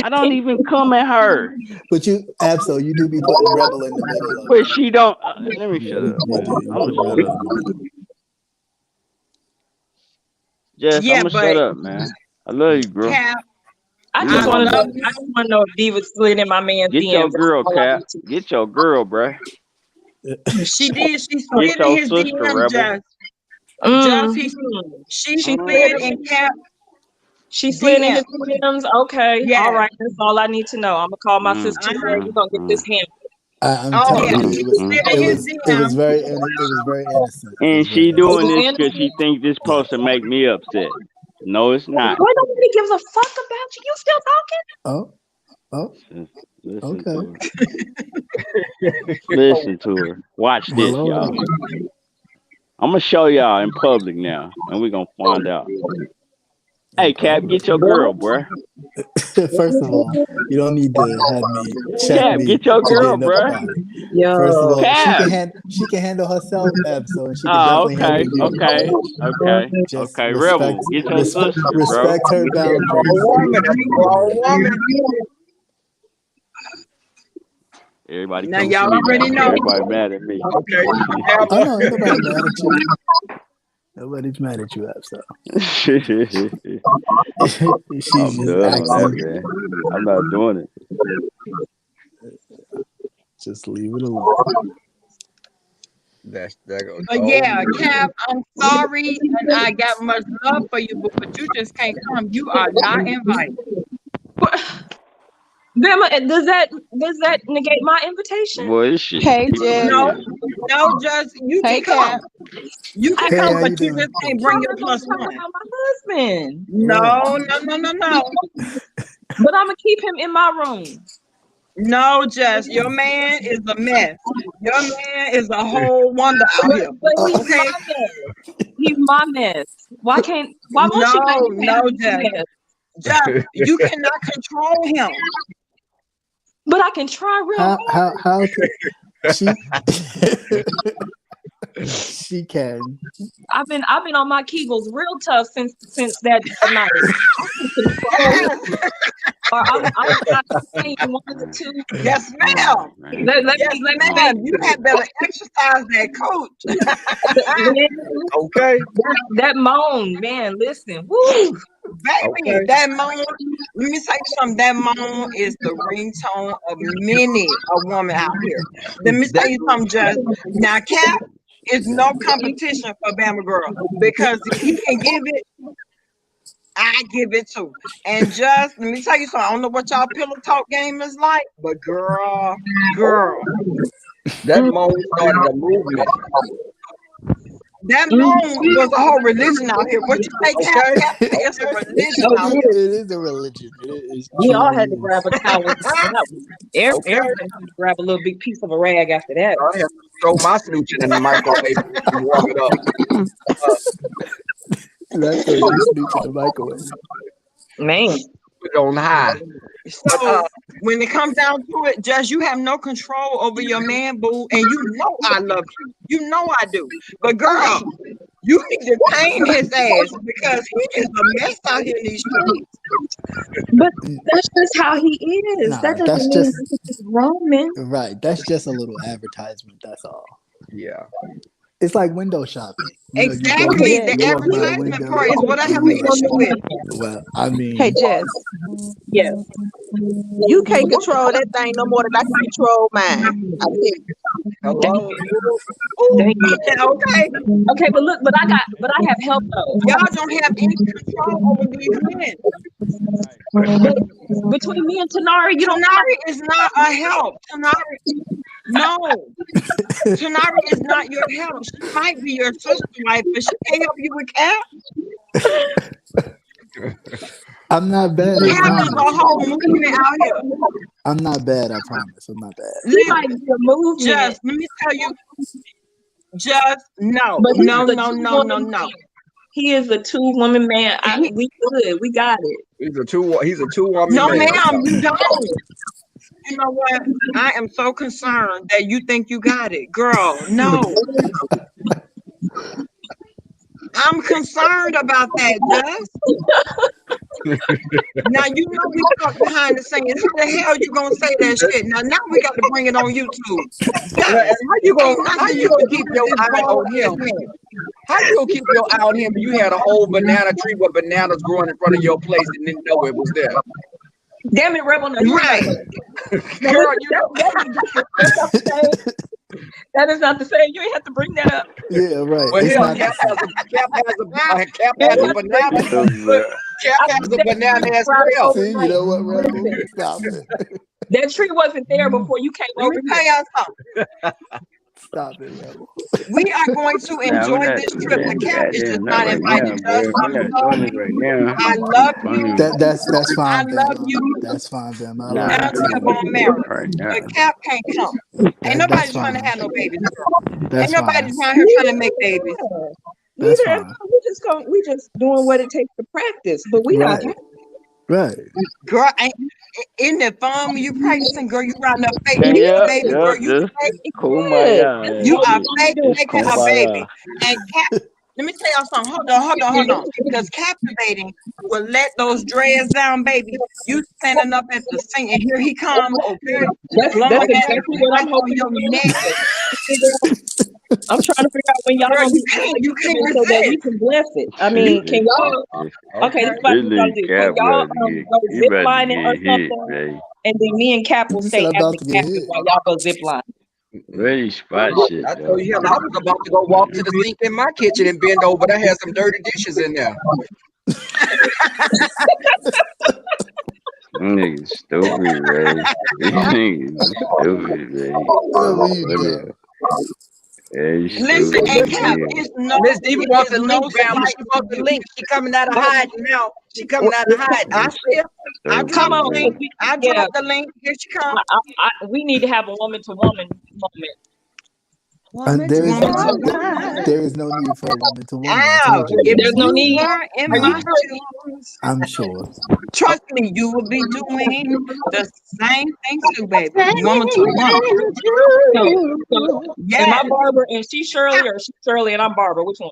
I don't even come at her. But you, Absol, you do be putting Rebel in the middle. But she don't. Let me shut up. I'm gonna shut up. Jess, Yeah, I'm gonna shut up, man. I love you, bro. Cap, I just want to know if Diva slid in my man's Get DMs. your girl, Cap. Get your girl, bro. she did. She slid Get in your his sister, DMs, Rebel. she slid in Cap. She slid in his DM. DMs. Okay, Yeah. all right. That's all I need to know. I'm gonna call my sister. We're gonna get this handled. I'm Oh, telling yeah. you, it was very innocent. And she doing this because she thinks this supposed to make me upset. No, it's not. Boy, nobody gives a fuck about you. You still talking? Listen Okay. to her. Listen to her. Watch this, y'all. I'm gonna show y'all in public now, and we're gonna find out. Hey, Cap, get your girl, bruh. First of all, you don't need to have me check Cap, me. get your girl, bruh. First of all, Cap. she can handle herself, Absol, and she can Oh, definitely handle you. Just okay. Rebel, get your sister, bro. Respect her boundaries. Everybody Now come y'all see me. already know. Everybody mad at me. Okay. Oh no, ain't nobody mad at you. Nobody's mad at you, Absol. She's I'm just done on that, acting. man. I'm not doing it. Just leave it alone. That goes. But yeah, Cap, I'm sorry, and I got much love for you, but you just can't come. You are not invited. Bama, does that negate my invitation? Boy, this shit. Hey, Jess. No, just you Hey, can come. Cap. You can Hey, come, how but you you doing? just can't bring your plus Talk one. about my husband. No. But I'm gonna keep him in my room. No, Jess, your man is a mess. Your man is a whole wonder out here. But he's Okay? my mess. He's my mess. Why won't you make No, him Jess. mess? Jess, you cannot control him. But I can try real hard. How she can. I've been on my Kegels real tough since that night. Or I'm not saying one of the two. Yes, ma'am. Let Yes, me ma'am. You had better exercise that coach. Okay. That moan, man. Listen, woo, Baby, that moan, let me say something. That moan is the ringtone of many a woman out here. Let me tell you something, Jess. Now, Cap is no competition for Bama Girl because if he can give it, I give it too. And just let me tell you something. I don't know what y'all pillow talk game is like, but girl. That moan started a movement. That moan was a whole religion out here. What you think? Cap? It's a religion out here. It is a religion. we all had to grab a towel. Everybody had to grab a little big piece of a rag after that. I have to throw my solution in the microwave and warm it up. That's what you snoop in the microwave. Man. Put it on high. So when it comes down to it, Jess, you have no control over your man, boo, and you know I love you. You know I do. But girl, you need to tame his ass because he is a mess out here in these streets. But that's just how he is. Nah, that that's doesn't mean just- he's Roman. Right. That's just a little advertisement. That's all. Yeah. It's like window shopping. You know, Exactly. you The walk by the advertisement window. part is what I have an issue with. Well, I mean, Hey, Jess. Yes. You can't control that thing no more than I can control mine. I think. Hello. Okay. Okay, but look, but I have help though. Y'all don't have any control over these men. But between me and Tanari, you don't have. Tanari is not a help. No. Tanari is not your help. She might be your sister wife, but she can't help you with Cap. I'm not bad. We I have this promise. whole movement out here. I'm not bad. I promise. I'm not bad. He might be a movement. Just let me tell you. Just no, But he's no, a no, no, no, two-woman no. man. He is a 2-woman man. We good. We got it. He's a two-woman No, man. ma'am, you don't. You know what? I am so concerned that you think you got it, girl. No. I'm concerned about that, Just. Now you know we talk behind the scenes. How the hell you gonna say that shit? Now we got to bring it on YouTube. How you gonna keep your eye on him? How you gonna keep your eye on him? You had a whole banana tree with bananas growing in front of your place and didn't know it was there. Damn it, Rebel. Right. Girl, you know. That is not the same. You ain't have to bring that up. Yeah, right. Well, It's hell, not Cap the has same. a banana. Cap has a banana as well. See, you know what, Rebel? Stop it. That tree wasn't there before you came Let over me here. tell y'all something. Stop it, Rebel. We are going to enjoy this trip. The Cap is just not invited to us. I'm sorry. I love you. That's I fine, love Bama. you. That's fine, Bama. I Down love to you the too. bone marrow. But Cap can't come. Ain't nobody That's trying to fine. have no babies. That's Ain't nobody fine. around here trying to make babies. That's Neither am fine. I. We just doing what it takes to practice, but we not. Right. Right. Girl, isn't it fun when you practicing? Girl, you round up fake Yeah, baby. yeah, Girl, you just fake. cool my eye. You are fake Just making cool a my baby. eye. And let me tell y'all something. Hold on. Because captivating will let those dreads down, baby. You standing up at the sink and here he comes, okay? That's Long ass exactly what I'm on hoping your to neck. I'm trying to figure out when y'all Girl, gonna be you can't so that we resist. can bless it. I mean, can y'all? Okay, this is what This y'all nigga do. Can Cap y'all about to get, go he zip about to lining or get hit, something, man. and then me and Cap will You stay said I'm at the about to get cabin hit. while y'all go zip line. Really spot shit, I told though. you, hell, I was about to go walk to the sink in my kitchen and bend over. I had some dirty dishes in there. Nigga stupid, man. These niggas stupid, man. Whatever you do. Yeah, you Listen, stupid. and Cap, it's no, Miss Diva wants it's to no link, Bama. She wants to link. She coming out of hiding now. She coming out of hiding. I Come dropped on, the link. I dropped the link. Here she comes. We need to have a woman-to-woman moment. There is Woman. there is no need for a woman to woman. I Ow, told you. if There's no you need. were in Nah. my shoes, I'm sure. trust me, you will be doing the same thing too, baby. Woman to woman. Am I Barbara and she Shirley, or she Shirley and I'm Barbara? Which one?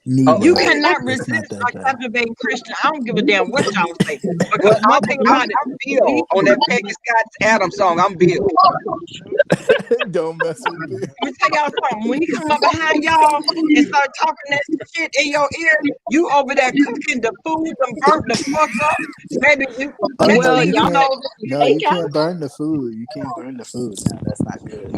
Neither. You cannot It's resist not that like bad. captivating Christian. I don't give a damn what y'all say. Well, Because one thing about I'm it, Bill on that Peggy Scott Adams song. I'm Bill. Don't mess with me. let me tell y'all something. When he come up behind y'all and start talking that shit in your ear, you over there cooking the food and burnt the fuck up. Baby, you Oh, next no, thing you you can't. know, No, you can't burn the food. You can't burn the food. No, that's not good.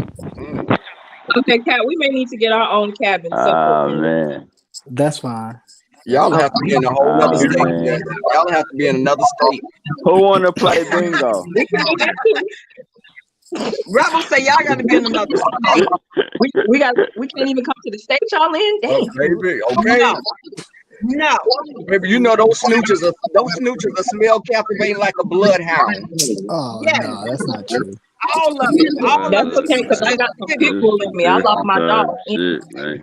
Okay, Cat, we may need to get our own cabin. Oh, man. That's fine. Y'all have to be in a whole other state. Man. Y'all have to be in another state. Who want to play bingo? Rebel say y'all got to be in another state. we can't even come to the state y'all in. Dang. Baby, okay. No. Baby, you know those snoochers are smell captivating like a bloodhound. Oh no, that's not true. All of it. All That's of it. okay, because I got some pit bull in me. I lost my dog. Shit, man.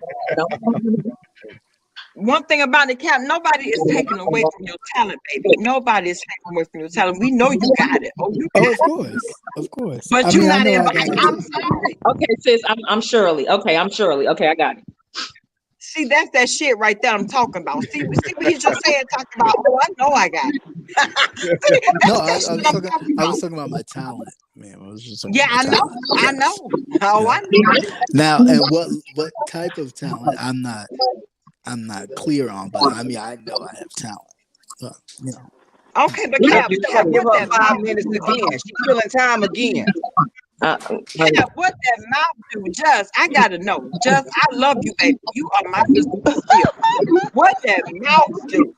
One thing about the Cap, nobody is taking away from your talent, baby. Nobody is taking away from your talent. We know you got it. Oh, you got of course. But I you're mean, I not know I invited. got I'm it. sorry. Okay, sis, I'm Shirley. Okay, I'm Shirley. Okay, I got it. See, that's that shit right there I'm talking about. See what he just said, talking about, oh, I know I got it. No, I was talking about my talent, man. I was just talking Yeah, about I know. talent. I know. Oh, I know. Now, and what type of talent? I'm not clear on, but I mean, I know I have talent. But, you know. Okay, but Cap, You gotta give her 5 minutes again. She's filling time again. Cap, what that mouth do? Just, I gotta know. Just, I love you, baby. You are my sister still. What that mouth do?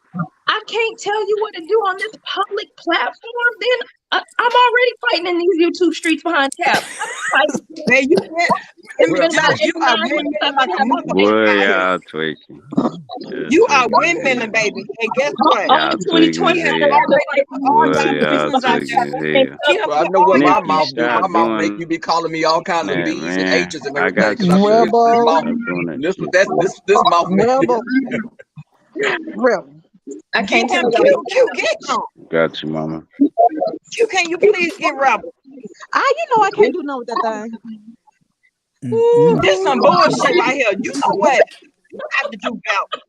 I I can't tell you what to do on this public platform, then I'm already fighting in these YouTube streets behind tab. Man, you are windmilling like a motherfucker. Boy, y'all tweaking. You are windmilling, baby. And guess what? Y'all tweaking as hell. Boy, y'all tweaking as hell. Well, I know what my Nikki, mouth do. stop My mouth make doing you be calling me all kinds of that, B's and man. H's and I everything. got 'Cause you. I feel Stop doing that this shit. this mouth. Rebel. Rebel. I can't tell you. Q, get him. Got you, mama. Q, can you please get Rebel? You know I can't do nothing with that thing. Ooh, this some bullshit right here. You know what? You have to do better.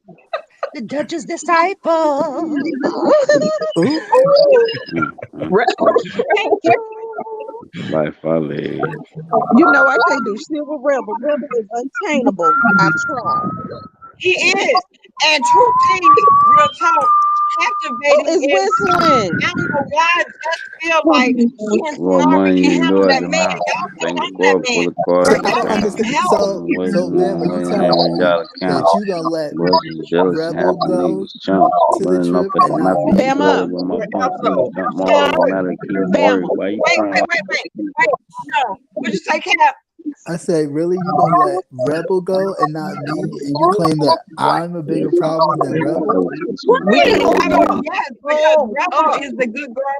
The judge's disciple. Life I live. You know I can't do shit with Rebel. Rebel is untainable. I've tried. He is. And True T, real talk, captivating Who is whistling? I don't know why I just feel like he and Well, Sonari money can you handle know that the man. mouth. Y'all Think don't go that for man. the car. So I don't understand. So Bama, you telling me that you gonna let Rebel go to the trip and not me? Bama. Wait. No. What'd you say, Cap? I say, really, you gonna let Rebel go and not me, and you claim that I'm a bigger problem than Rebel? Yes, because Rebel is the good girl.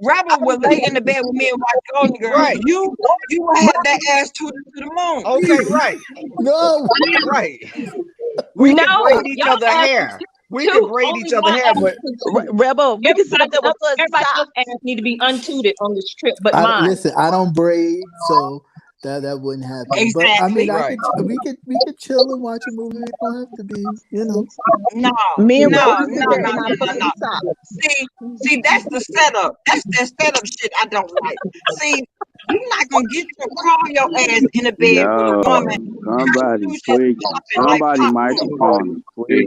Rebel will lay in the bed with me and watch Golden Girl. Right. You will have that ass to the moon. Okay, right. No, right. We can braid each y'all other hair. We can braid each other hair, but Rebel, we can sit up there with us. Everybody else ass need to be untooted on this trip, but mine. Listen, I don't braid, so that wouldn't happen. Exactly. But I mean, Right. we could chill and watch a movie. It don't have to be, No. Me and Rebel No. See, that's the setup. That's that setup shit I don't like. See, you're not gonna get to crawl your ass in the bed with a woman. Somebody tweaking. Somebody microphone tweaking.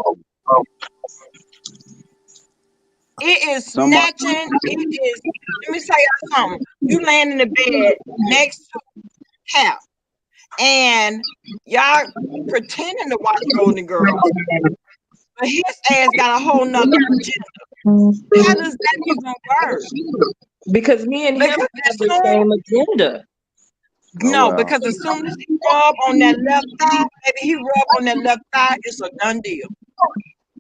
It is snatching. It is. Let me tell you something. You laying in the bed next to Cap, and y'all pretending to watch Golden Girls, but his ass got a whole nother agenda. How does that even work? Because me and him have the same agenda. No, because as soon as he rub on that left thigh, baby, he rub on that left thigh, it's a done deal.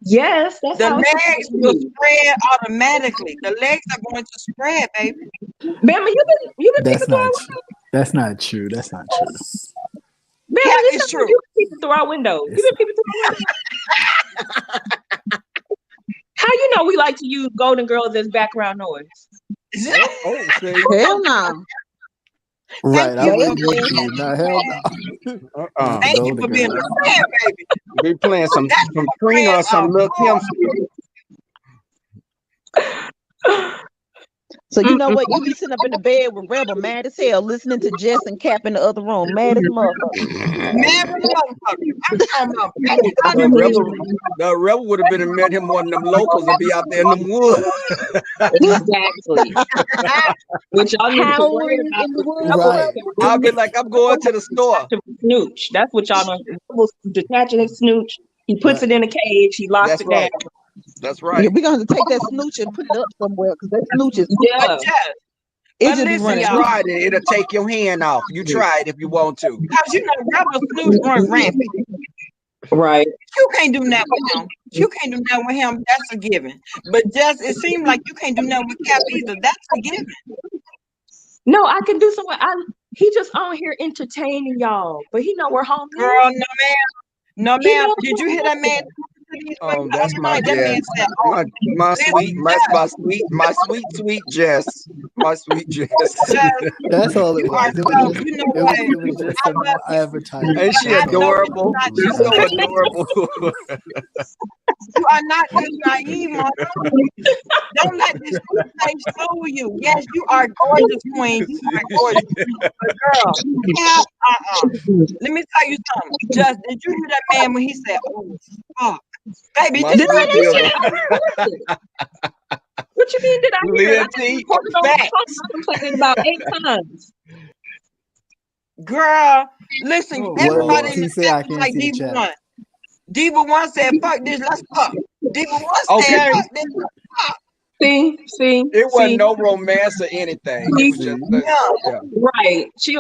Yes, that's the how legs will spread automatically. The legs are going to spread, baby. Bama, you been That's not true. That's not true. That's not true. Bama, it's true. You been peeping through our window. You been peeping through our window. How you know we like to use Golden Girls as background noise? Hell no. Right, I would agree with you. No, hell no. Thank you for being a friend, baby. We playing some Trina or some Lil Kim. So you know what? You be sitting up in the bed with Rebel, mad as hell, listening to Jess and Cap in the other room, mad as motherfucker. Mad as motherfucker. I'm talking about The rebel would have been and met him one of them locals and be out there in them woods. Exactly. Which y'all need to worry about. Right. I'll be like, I'm going to the store. Snooch. That's what y'all know. Detaching his snooch. He puts it in a cage. He locks it down. That's right. Yeah, we're gonna have to take that snooch and put it up somewhere because that snooch is It just be running. Try it, it'll take your hand off. You try it if you want to. Because you know, Rebel Snooze run rampant. Right. You can't do that with him. You can't do that with him. That's a given. But just it seems like you can't do that with Cap either. That's a given. No, I can do something. He just on here entertaining y'all, but he know we're home. Girl, no ma'am. No ma'am. Did you hear that man? Oh, that's my Jess. My sweet Jess. My sweet Jess. That's all it was. It was just an advertisement. Ain't she adorable? She's so adorable. You are not this naive, mama. Don't let this face fool you. Yes, you are gorgeous, queen. You are gorgeous. But girl, let me tell you something. Just did you hear that man when he said, "Oh, fuck"? Baby, did you hear that shit? What you mean? Did I hear it? I'm complaining about 8 times. Girl, listen, everybody in the chat like Diva 1. Diva 1 said, "Fuck this, let's fuck." Okay. See, It wasn't no romance or anything. It was just yeah. Right. She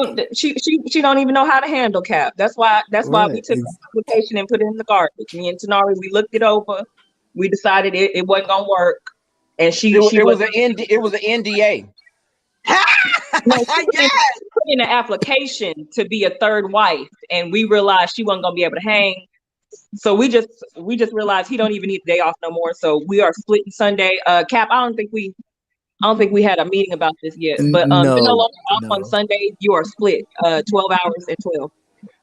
don't even know how to handle Cap. That's why we took the application and put it in the garbage. Me and Tanari, we looked it over. We decided it wasn't gonna work. And it was an NDA. No, she put in an application to be a third wife, and we realized she wasn't gonna be able to hang. So we just realized he don't even need a day off no more. So we are splitting Sunday. Cap, I don't think we had a meeting about this yet. But you're no longer off on Sundays. You are split 12 hours at 12.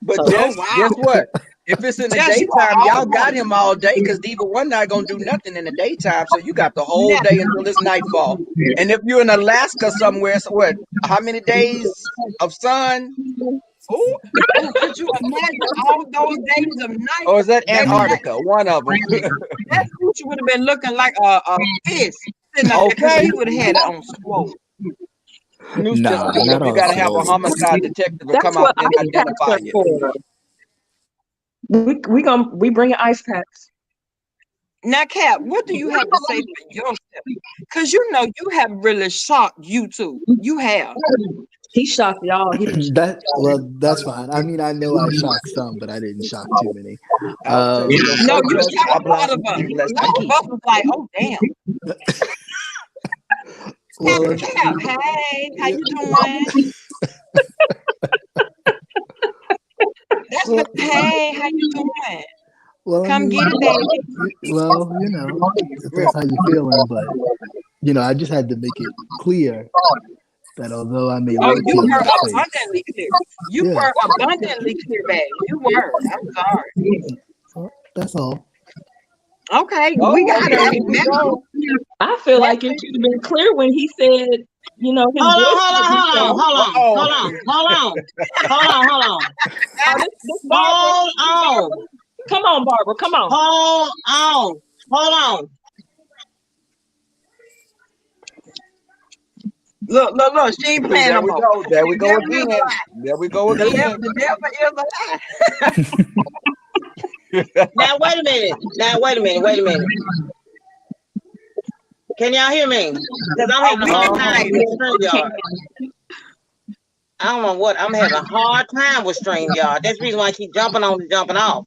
But So, guess what? If it's in the daytime, y'all got him all day because Diva one not gonna do nothing in the daytime. So you got the whole day until it's nightfall. And if you're in Alaska somewhere, so what? How many days of sun? Ooh, could you imagine all those days of night? Or is that Antarctica? One of them. That Coochie would have been looking like a fish. Okay, he would have had it on scroll. You gotta have a homicide detective to come out and identify you. We bring ice packs. Now, Cap, what do you have to say for yourself? Because you know you have really shocked YouTube. You have. He shocked y'all. That's fine. I mean, I know I shocked some, but I didn't shock too many. No, you shocked a lot of us. A lot of us was like, oh damn. Well, Cap, hey, how you doing? That's what. Hey, how you doing? Well, Come get it, baby. Well, if that's how you're feeling, but I just had to make it clear that although I may look you were abundantly clear. You were abundantly clear, baby. You were. I'm sorry. Well, that's all. Okay, we got it. I feel like it should have been clear when he said, his Hold on. Come on, Barbara. Come on. Hold on. Look. She ain't playing no more. There we go again. There we go again. The devil is a lie. Now wait a minute. Can y'all hear me? Because I'm having a hard time with StreamYard. I don't know what I'm having a hard time with StreamYard. That's the reason why I keep jumping on and jumping off.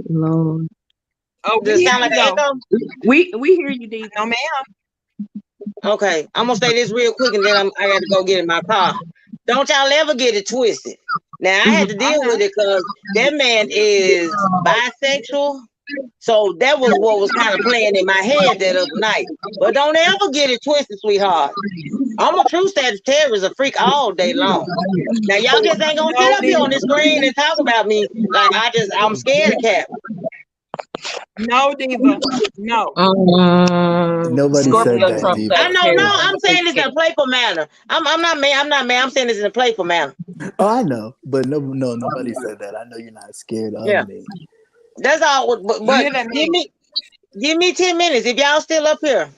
Lord. Oh, does it sound like an echo? We hear you, Dee. No, ma'am. Okay, I'm gonna say this real quick and then I got to go get in my car. Don't y'all ever get it twisted. Now I had to deal with it because that man is bisexual. So that was what was kind of playing in my head that other night. But don't ever get it twisted, sweetheart. I'm a true Sagittarius, a freak all day long. Now y'all just ain't gonna get up here on the screen and talk about me like I'm scared of Cap. No, Diva. No. Nobody said that, Diva. I know. No, I'm saying this in a playful manner. I'm not mad. I'm saying this in a playful manner. Oh, I know, but no, nobody said that. I know you're not scared of me. That's all. But give me 10 minutes if y'all still up here,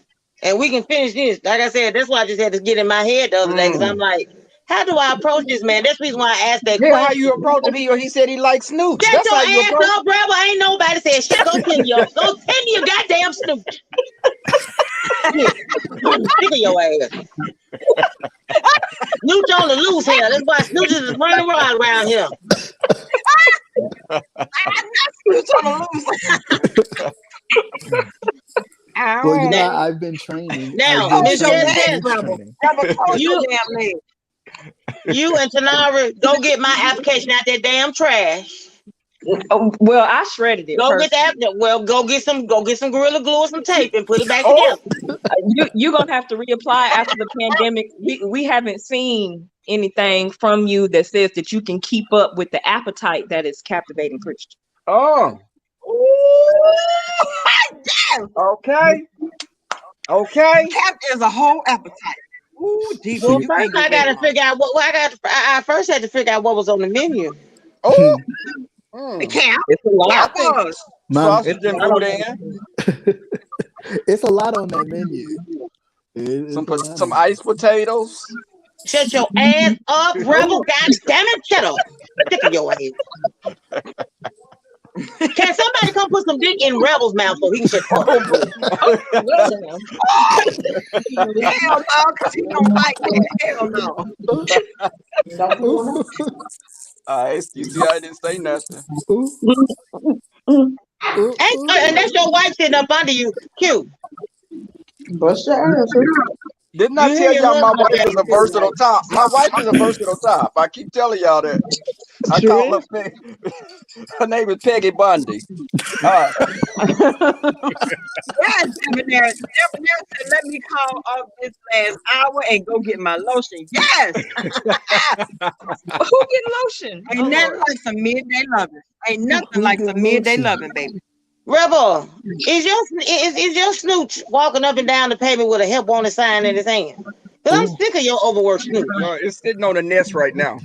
and we can finish this. Like I said, that's why I just had to get in my head the other day because I'm like, how do I approach this man? That's the reason why I asked that question. How you approach him? He said he likes snooch. Get your ass up, brother. Ain't nobody said shit. Go tend your goddamn snooch. Stick your ass. Snooch on the loose here. That's why snooches is running around here. Snooch on the loose. Well, I've been training. Now, Miss you and Tanara, go get my application out that damn trash. Well, I shredded it. Go get some Gorilla Glue or some tape and put it back together. You're gonna have to reapply after the pandemic. We haven't seen anything from you that says that you can keep up with the appetite that is captivating Christian. Oh. Okay. Cap is a whole appetite. Ooh, Diva, well, first I gotta figure out I first had to figure out what was on the menu. Oh, Cap. It's a lot. Sausage and boudin. It's a lot on that menu. Some iced potatoes. Shut your ass up, rebel! God damn it, shut up! Stick in your ass. Can Can somebody come put some dick in Rebel's mouth so he can shut up? Hell no, because he don't like that. Hell no. You see, I didn't say nothing. And that's your wife sitting up under you. Cute. Didn't I tell y'all my wife is a versatile top? My wife is a versatile top. I keep telling y'all that. I call her Peggy. Her name is Peggy Bundy. Yes, Debonair said, let me call off this last hour and go get my lotion. Yes. Who get lotion? Ain't nothing like some midday loving. Ain't nothing like some midday loving, baby. Rebel, is your snooch walking up and down the pavement with a help wanted sign in his hand? Because I'm sick of your overworked snooch. It's sitting on the nest right now.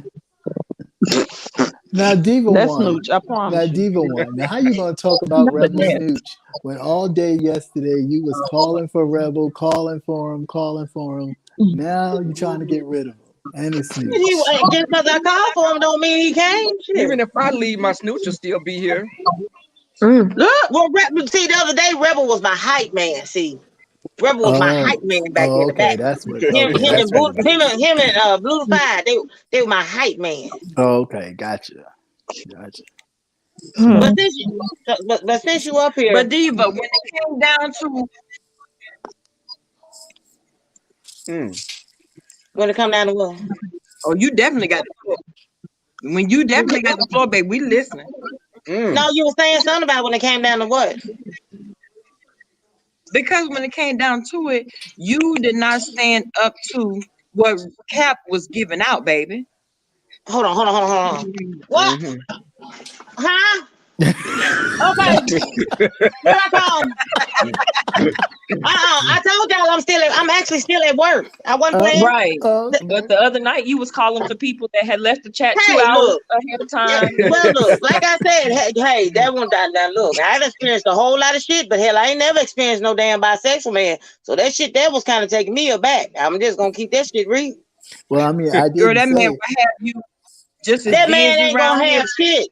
Now, Diva That's one. Snooch, I promise. Now, Diva one. Now, how you gonna talk about Rebel Snooch when all day yesterday you was calling for Rebel, calling for him? Now you're trying to get rid of him and his Snooch. Just because I called for him don't mean he came. Even if I leave, my snooch will still be here. Look, well, see, the other day Rebel was my hype man. See, Rebel was my hype man back in the back. That's what. Him and Blue Five, they were my hype man. Oh, okay, gotcha. But since you up here, But Diva, when it came down to when it come down to what? Oh, you definitely got the floor. When you definitely got the floor, baby, we listening. No, you were saying something about when it came down to what? Because when it came down to it, you did not stand up to what Cap was giving out, baby. Hold on. What? Huh? Okay. Here I come. I told y'all I'm actually still at work. I wasn't playing. Right. But the other night you was calling for people that had left the chat 2 hours ahead of time. Well, look, like I said, hey, that one now look, I've experienced a whole lot of shit, but hell, I ain't never experienced no damn bisexual man. So that shit that was kind of taking me aback. I'm just gonna keep that shit real. Well, I mean, I didn't Girl, that say. man will have you just as That man dizzy ain't around gonna here. have shit.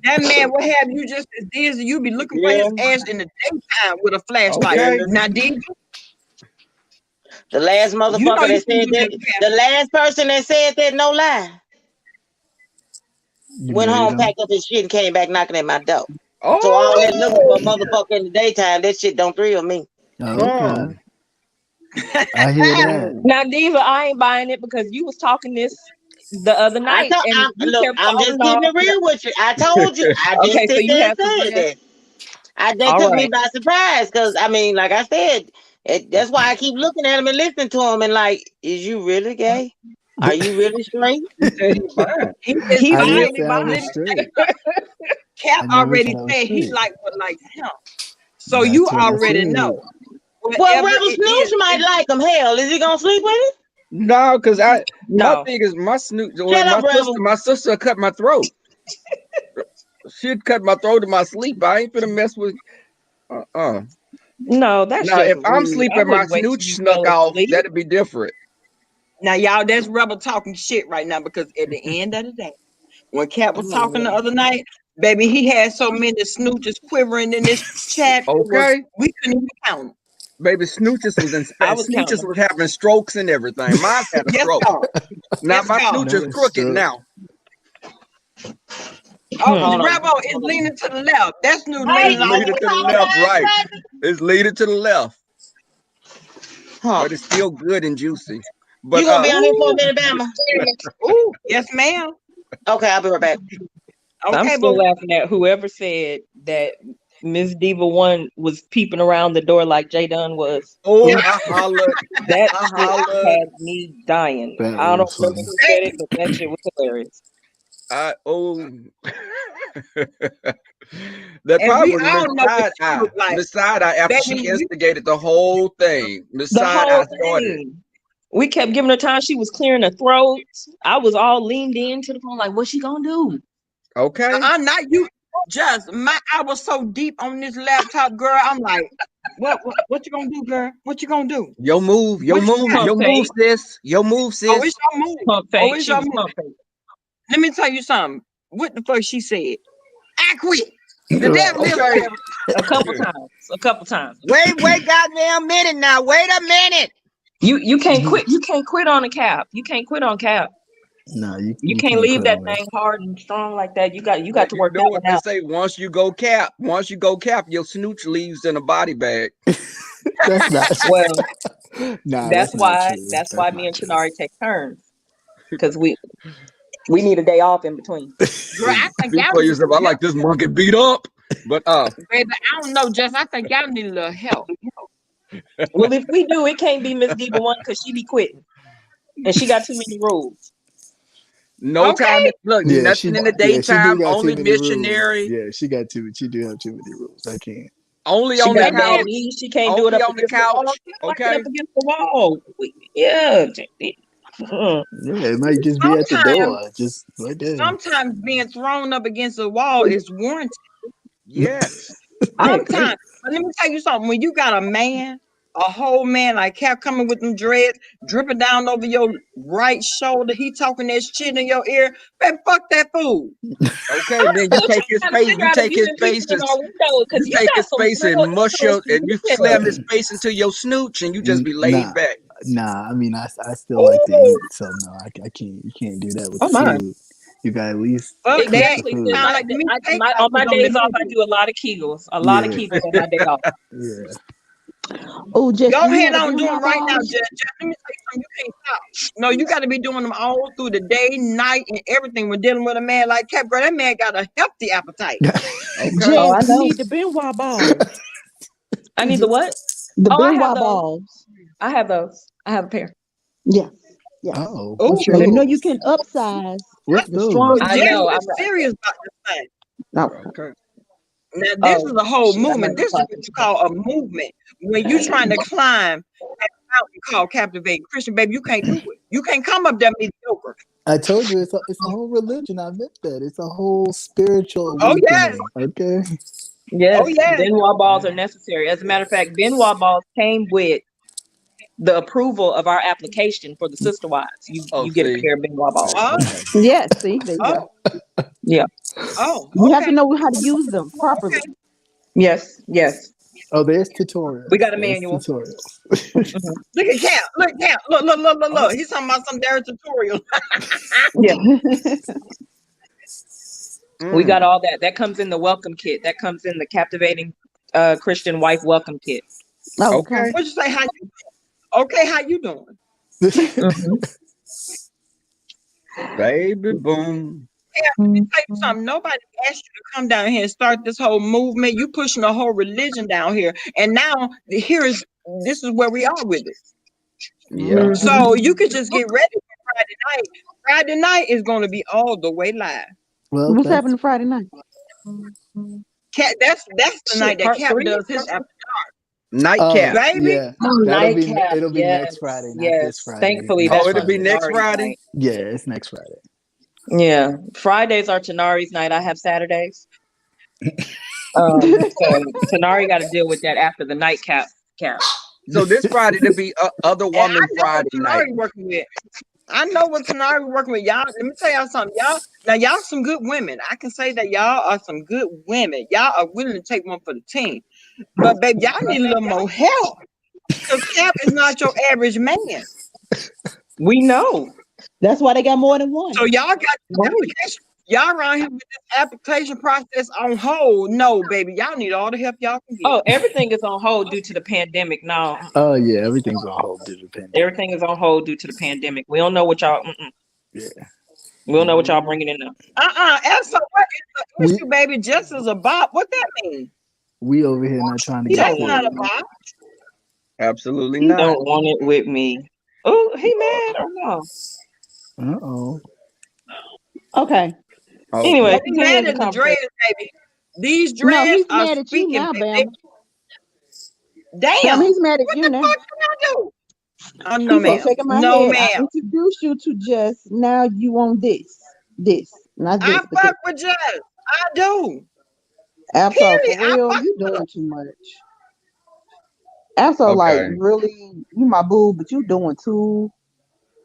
That man will have you just as dizzy. You be looking for his ass in the daytime with a flashlight. Okay. Now, Diva, The last motherfucker that said that, the last person that said that, no lie, went home, packed up his shit, and came back knocking at my door. So all that looking for a motherfucker in the daytime, that shit don't thrill me. Okay. I hear that. Now, Diva, I ain't buying it because you was talking this the other night. I'm just keeping it real with you. I told you. I just Okay, so you have to said that. That All took me right. by surprise because, I mean, like I said, that's why I keep looking at him and listening to him and like, is you really gay? Are you really straight? He I already didn't say I was straight. Cap I never already said I was said he straight. like what likes him. So That's you what I already said. know. Well, Whatever Rebel it Snooze is, might like him. Hell, is he gonna sleep with him? No, because my No. thing is my snooch. Shut up, Rebel. My sister cut my throat. She'd cut my throat in my sleep. I ain't finna mess with. No, that's Now, just if I'm rude. I sleeping, my wouldn't wait till snooch you snuck fell off. asleep. That'd be different. now y'all, that's Rebel talking shit right now because at the end of the day, when Cap was talking the other night, baby, he had so many snooches quivering in this chat. Okay. We couldn't even count them. Baby, snooches was in I was snooches counting. was having strokes and everything. Mine had a Yes, stroke. God. Now Yes, my God. snooch is No crooked stroke. now. Oh, Rebel is leaning to the left. That's new Hey, leaning It's leading to the left, right? It's leading to the left, but it's still good and juicy. But You gonna be on here for a minute, Bama? Ooh, yes, ma'am. Okay, I'll be right back. I'm Okay, still but laughing at whoever said that Miss Diva One was peeping around the door like J Dunn was. oh, I hollered. That I shit hollered. had me dying. That I don't was remember funny. who said it, but that shit was hilarious. That and probably we was all know what Miss she look like. Miss Side Eye after Baby, she instigated the whole thing. Miss The Side whole Eye started. thing. We kept giving her time. She was clearing her throat. I was all leaned into the phone, like, what's she gonna do? Okay. Not you. Just I was so deep on this laptop, girl. I'm like, what you gonna do, girl? What you gonna do? Your move, What you got? sis. Your move, sis. Oh, it's your move. Pump Oh, fake. it's She your was move. pump fake. Let me tell you something. What the fuck she said? I quit. The devil is Okay. A couple times. A couple times. Wait, goddamn minute now. Wait a minute. You can't quit. You can't quit on a cap. You can't quit on cap. No, You can't leave that thing hard and strong like that. You got to work that know one what they out. say? Once you go cap, your snooch leaves in a body bag. That's not Well, nah, that's not why true. that's why me and Chinari take turns. Because we need a day off in between. Girl, I think Speak y'all for need yourself. I like this monkey beat up. But baby, I don't know, Jess. I think y'all need a little help. Well, if we do, it can't be Miss Diva one because she be quitting. And she got too many rules. no time. Look, Yeah, nothing in the she do daytime. got Only too many rules. missionary. Yeah, she do have too many rules. I can't. Only She on the got couch. bad knees. She can't do it Only up on the against the wall. couch. She like it Okay. up against the wall. Yeah. Yeah, it might just be at the door. Just right there. Sometimes being thrown up against the wall is warranted. Yes. Sometimes. But let me tell you something. When you got a whole man like Cap coming with them dreads, dripping down over your right shoulder, he talking that shit in your ear, man, fuck that fool. Okay, then you take his face. You take his face and mush your and you slam his face into your snooch and you just be laid back. Nah, I mean, I still like to eat, so no, I can't. You can't do that with Oh, the my. food. You got at least Exactly. cook the food. On my days off, I do a lot of Kegels. A lot of Kegels on my day off. Yeah. Oh, just Go ahead on do them right now, Jess. Let me tell you something. You can't stop. No, you got to be doing them all through the day, night, and everything. When dealing with a man like Cap, girl, that man got a healthy appetite. Jess, Oh, I you know. need the Benoit balls. I need the what? The Oh, I have Benoit those. balls. I have those. I have a pair. Yeah. Yeah. Oh, Now, you know you can upsize what's the those? strong. I Jess know. is serious about this thing. No. Okay. Now, this is a whole shit, I might movement. be This is what you call a movement. When you trying to climb that mountain called Captivating Christian, baby, you can't do it. You can't come up there mediocre. I told you it's a whole religion. I meant that it's a whole spiritual Oh, yes. awakening. Okay. Yes. Oh, yes. Benoit balls are necessary. As a matter of fact, Benoit balls came with the approval of our application for the sister wives. You get a pair of Benoit balls. Oh, Yes, see, there you go. Yeah. oh, You have okay. to know how to use them properly. Yes. Yes. Oh, there's tutorials. We got a There's manual. tutorials. Look at Cap. Look, Cap. Look. He's talking about some dairy tutorial. Yeah. We Mm. got all that. That comes in the welcome kit. That comes in the Captivating Christian Wife welcome kit. Okay. What you say? How you? Okay, how you doing? Baby boom. Yeah, let me tell you something. Nobody asked you to come down here and start this whole movement. You pushing a whole religion down here, and now this is where we are with it. Yeah. So you could just get ready for Friday night. Friday night is going to be all the way live. Well, What's happening Friday night? Cat, that's the night that part Cap 3? does his after Nightcap. baby. Yeah. Oh, It'll be yes, next Friday, not yes. this Friday. Thankfully, Next that's it'll be next Tanari's Friday? night. Yeah, it's next Friday. Yeah, Fridays are Tanari's night. I have Saturdays. So Tanari got to deal with that after the nightcap. So this Friday to be other And woman I know Friday what night. Tanari working with. I know what Tanari working with. Y'all, let me tell y'all something. Y'all some good women. I can say that y'all are some good women. Y'all are willing to take one for the team. But baby, y'all need a little more help. Because Cap is not your average man. We know. That's why they got more than one. So y'all got the application. Y'all around here with this application process on hold. No, baby. Y'all need all the help y'all can get. Oh, everything is on hold due to the pandemic. No, Oh yeah, everything's on hold due to the pandemic. everything is on hold due to the pandemic. We don't know what y'all. Yeah. We don't know what y'all bringing in now. So what is the issue, baby? Just as a bop. What that mean? We over here not trying to get That's killed. not a bop. Absolutely He not. don't want it with me. Oh, he mad or no? Uh-oh. Okay. Anyway, He continue mad the at the conversation. dreads, baby. These No, dreads he's are mad at you speaking. now, Baby. Bam. Damn. Bam, he's mad at What you the now. fuck can I do? Oh, no, He's so ma'am. shaking my No, head. I ma'am. introduced you to just now you want this, not this. I fuck with Jess. I do. Absol, Period. for I real, fuck you with her. doing too much. Absol, like Okay. really, you my boo, but you doing too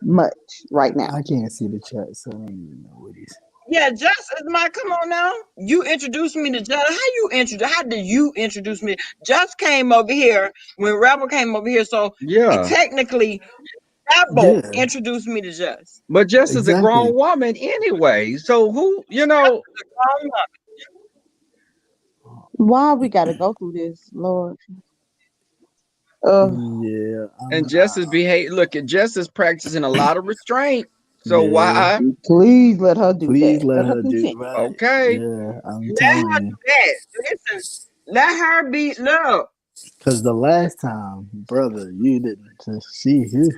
much right now. I can't see the chat, so I don't even know what he's. Yeah, Just is my. Come on now. You introduced me to Just. How did you introduce me? Just came over here when Rebel came over here. So Yeah. technically, Rebel Yeah. introduced me to Just. But Just is a Exactly. grown woman anyway. So who, you know, Why we gotta go through this, Lord? Yeah. and Just is look at Just is practicing a lot of restraint. So Yeah. why? Please let her do Please that. let her do continue. right. Okay. Yeah, I'm Let telling her you. do that. Listen, let her be. Look, Because the last time, brother, you didn't see you.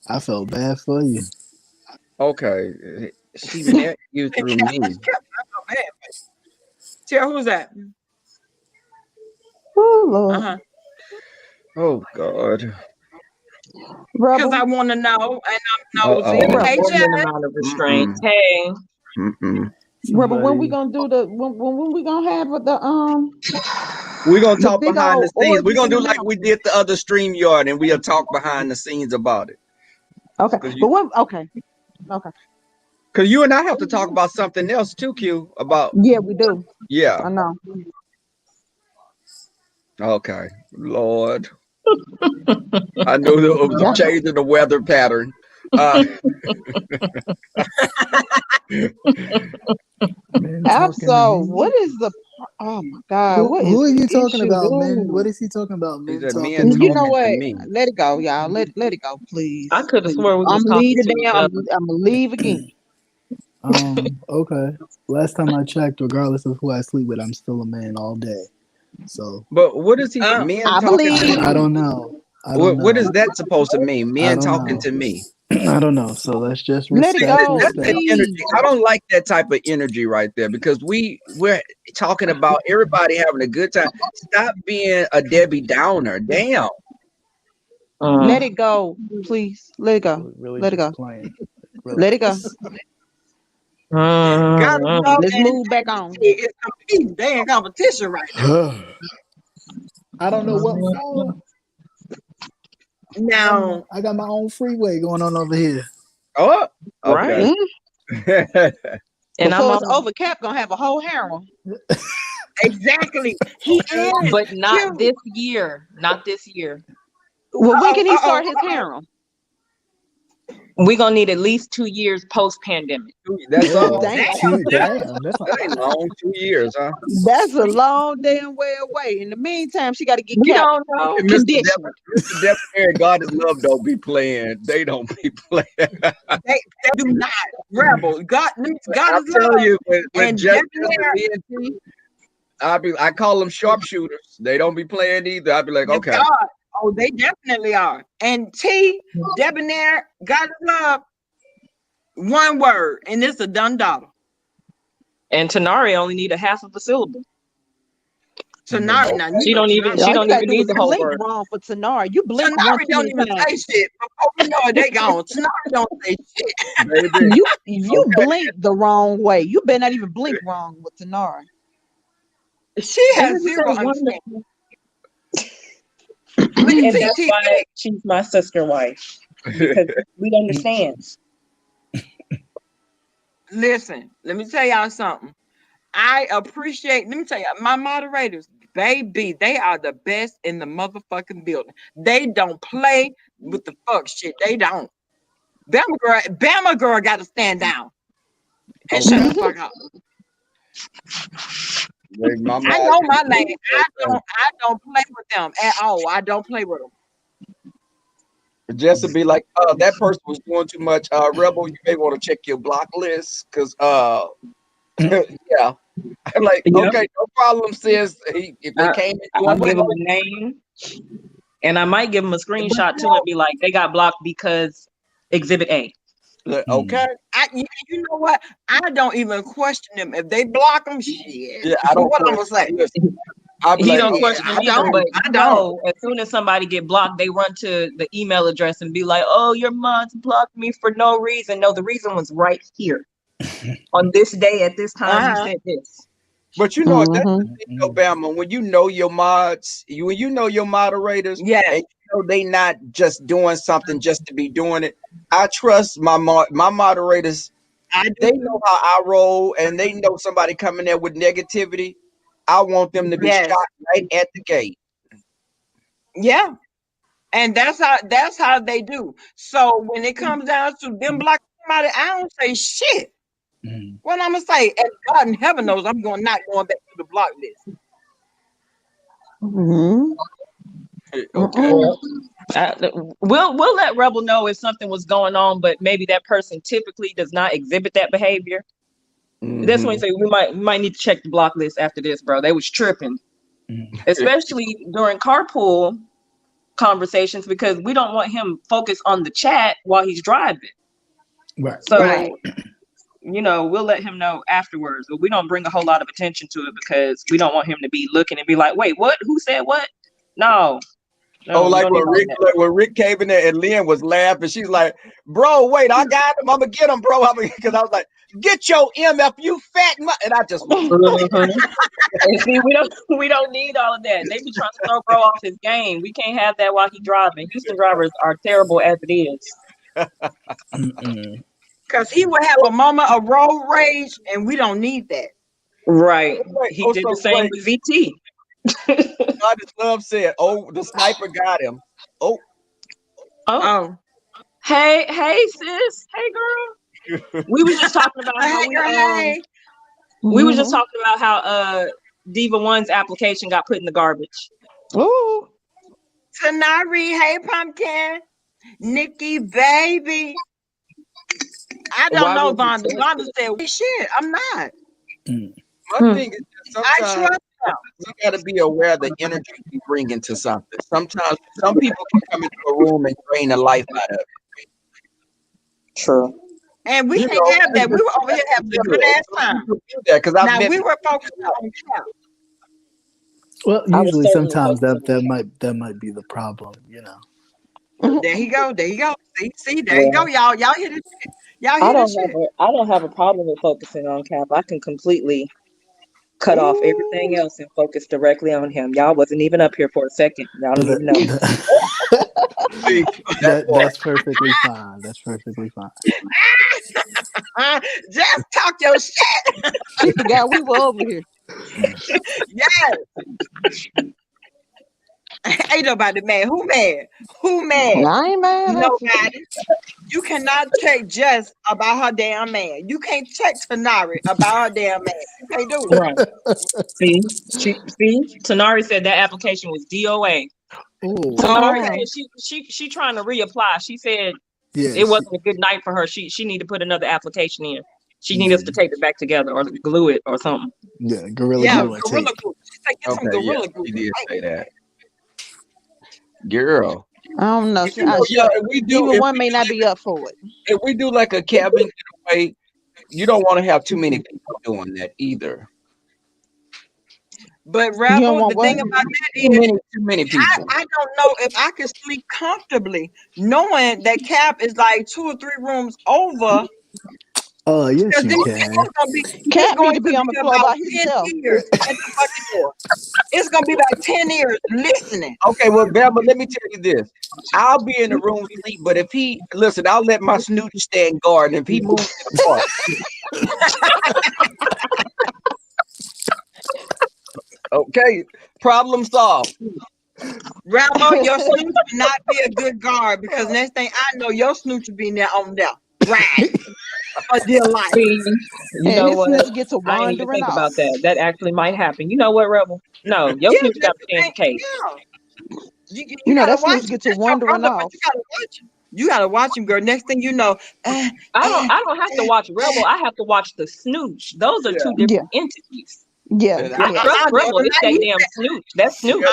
I felt bad for you. Okay. She met you through me. Tell who's that? Oh Lord. Oh God. Because I want to know, and I'm nosy. Uh-oh. Hey, Woman Jess. amount of restraint. Hey. Rebel, when we gonna do the when we gonna have the We're gonna talk big behind the old scenes. We're orgy gonna in do the like we did the other StreamYard, and we'll talk behind the scenes about it. Okay, but when okay. Because you and I have to talk about something else too, Q. About Yeah, we do. Yeah. I know. Okay, Lord. I knew there was a change in the weather pattern. Absol, what is the? Oh my God, what is Who are the you talking issue? about, men? What is he talking about, men? He said talking men to You know me? what? Let it go, y'all. Let it go, please. I could have sworn we I'm was gonna leave talking to today. each I'm other. gonna leave again. Okay. Last time I checked, regardless of who I sleep with, I'm still a man all day. So, But what is he? Men I talking to believe. I don't know. What is that supposed to mean? Men talking to me. I don't know. So let's just Let it respect. go, That's that please. energy. I don't like that type of energy right there because we're talking about everybody having a good time. Stop being a Debbie Downer. Damn. Let it go, please. Let it go. Really Let it go. just playing. Let it go. Gotta love Let's and move back on. it's competing. They in competition right now. I don't know what for. Now I got my own freeway going on over here. Oh, okay. And Before I'm it's over, Cap gonna have a whole harem. Exactly. He is. but not this year. Not this year. Well, when can he start his harem? We're gonna need at least 2 years post pandemic. That's all. Damn, that's That ain't long. 2 years, huh? That's a long damn way away. In the meantime, she got to get We Cap don't know. conditioned. Mr. Debonair, God is love don't be playing. They don't be playing. They do not. Rebel. God is I'm love. telling you, when And Just Debonair, I call them sharpshooters. They don't be playing either. I'd be like, okay. God. Oh, they definitely are. And T, Debonair, God is love. One word, and it's a done dollar. And Tanari only need a half of a syllable. Tanari, now She don't even need the whole blink word. wrong for Tanari. You blink Tanari once too don't many even times. say shit. Before we know it, they gone. Tanari don't say shit. You blink the wrong way. You better not even blink wrong with Tanari. She has zero understanding. And that's why she's my sister wife. Because we understand. Listen, let me tell y'all something. I appreciate, let me tell you, my moderators, baby, they are the best in the motherfucking building. They don't play with the fuck shit. They don't. Bama girl got to stand down and shut the fuck up. I know my lane. I don't play with them at all. I don't play with them. Just to be like, that person was doing too much. Rebel, you may want to check your block list because yeah. I'm like, okay, no problem, sis. If they came in, I'll give them a name. And I might give them a screenshot too and be like, they got blocked because Exhibit A. Okay. You know what? I don't even question them. If they block them, shit. Yeah, I don't. What I'm gonna say? He don't question I either, don't. but I don't. as soon as somebody get blocked, they run to the email address and be like, "Oh, your mods blocked me for no reason." No, the reason was right here on this day at this time. You said this. But you know, that's the thing, Alabama. When you know your mods, when you know your moderators, and you know they not just doing something just to be doing it. I trust my moderators they know how I roll, and they know somebody coming there with negativity. I want them to be shot right at the gate. Yeah. And that's how they do. So when it comes down to them blocking somebody, I don't say shit. What I'm gonna say, and God in heaven knows I'm not going back to the block list. Okay. We'll let Rebel know if something was going on, but maybe that person typically does not exhibit that behavior. That's when we say we might need to check the block list after this, bro. They was tripping, especially during carpool conversations, because we don't want him focused on the chat while he's driving. Right. So, we'll let him know afterwards, but we don't bring a whole lot of attention to it because we don't want him to be looking and be like, wait, what? Who said what? No. Like when Rick came in there and Lynn was laughing, she's like, bro, wait, I got him. I'm gonna get him, bro. Because I was like, get your MF, you fat and I just and see, we don't need all of that. They be trying to throw bro off his game. We can't have that while he's driving. Houston drivers are terrible as it is. Because he would have a moment of road rage, and we don't need that. Right. He did the same with VT. I just love saying, oh, the sniper got him. Oh. Hey, sis. Hey, girl. We was just talking about how we was just talking about how Diva One's application got put in the garbage. Ooh. Tanari, hey Pumpkin. Nikki, baby. I don't know, Vonda. Vonda said, shit, I'm not. My thing is sometimes you gotta be aware of the energy you bring into something. Sometimes some people can come into a room and drain the life out of it. True. And we can't have that. We were over here having a good ass time. Now we were focused on Cap. Well, usually sometimes that might be the problem, There you go. See, there you go, y'all. Y'all hear this shit. Y'all hear this shit. I don't have a problem with focusing on Cap. I can completely cut off everything else and focus directly on him. Y'all wasn't even up here for a second. Y'all don't even know. That's perfectly fine. That's perfectly fine. Just talk your shit. She forgot we were over here. Yes. Ain't nobody mad. Who mad? Who mad? I ain't mad. Nobody. You cannot check Jess about her damn man. You can't check Tanari about her damn man. You can't do it. Right. See, Tanari said that application was DOA. Tanari said she trying to reapply. She said it wasn't a good night for her. She need to put another application in. She needs us to tape it back together or glue it or something. Yeah, gorilla glue. She said get some gorilla glue. She did say that. Girl. I don't know. We do. Even one may not be up for it. If we do like a cabin getaway, you don't want to have too many people doing that either. But Rebel, the thing about that is too many people. I don't know if I could sleep comfortably knowing that Cap is like 2 or 3 rooms over. Oh, yes, you can. Cap need to be on the floor by himself. Years at the fucking door. It's gonna be about 10 years listening. Okay, well, Bama, let me tell you this. I'll be in the room sleep, but if he listen, I'll let my snooch stand guard. And if he moves to the park. Okay, problem solved. Rambo, your snooch would not be a good guard because next thing I know, your snooch will be in there on there. Right. A dear life. You know what? Get to I didn't even think about that. That actually might happen. You know what, Rebel? No, your snooch got to stay in the case. You know that snooch get to wandering off. You gotta watch him, girl. Next thing you know, I don't have to watch Rebel. I have to watch the snooch. Those are two different entities. Yeah, I trust Rebel. It's that damn snooch. That's snooch. They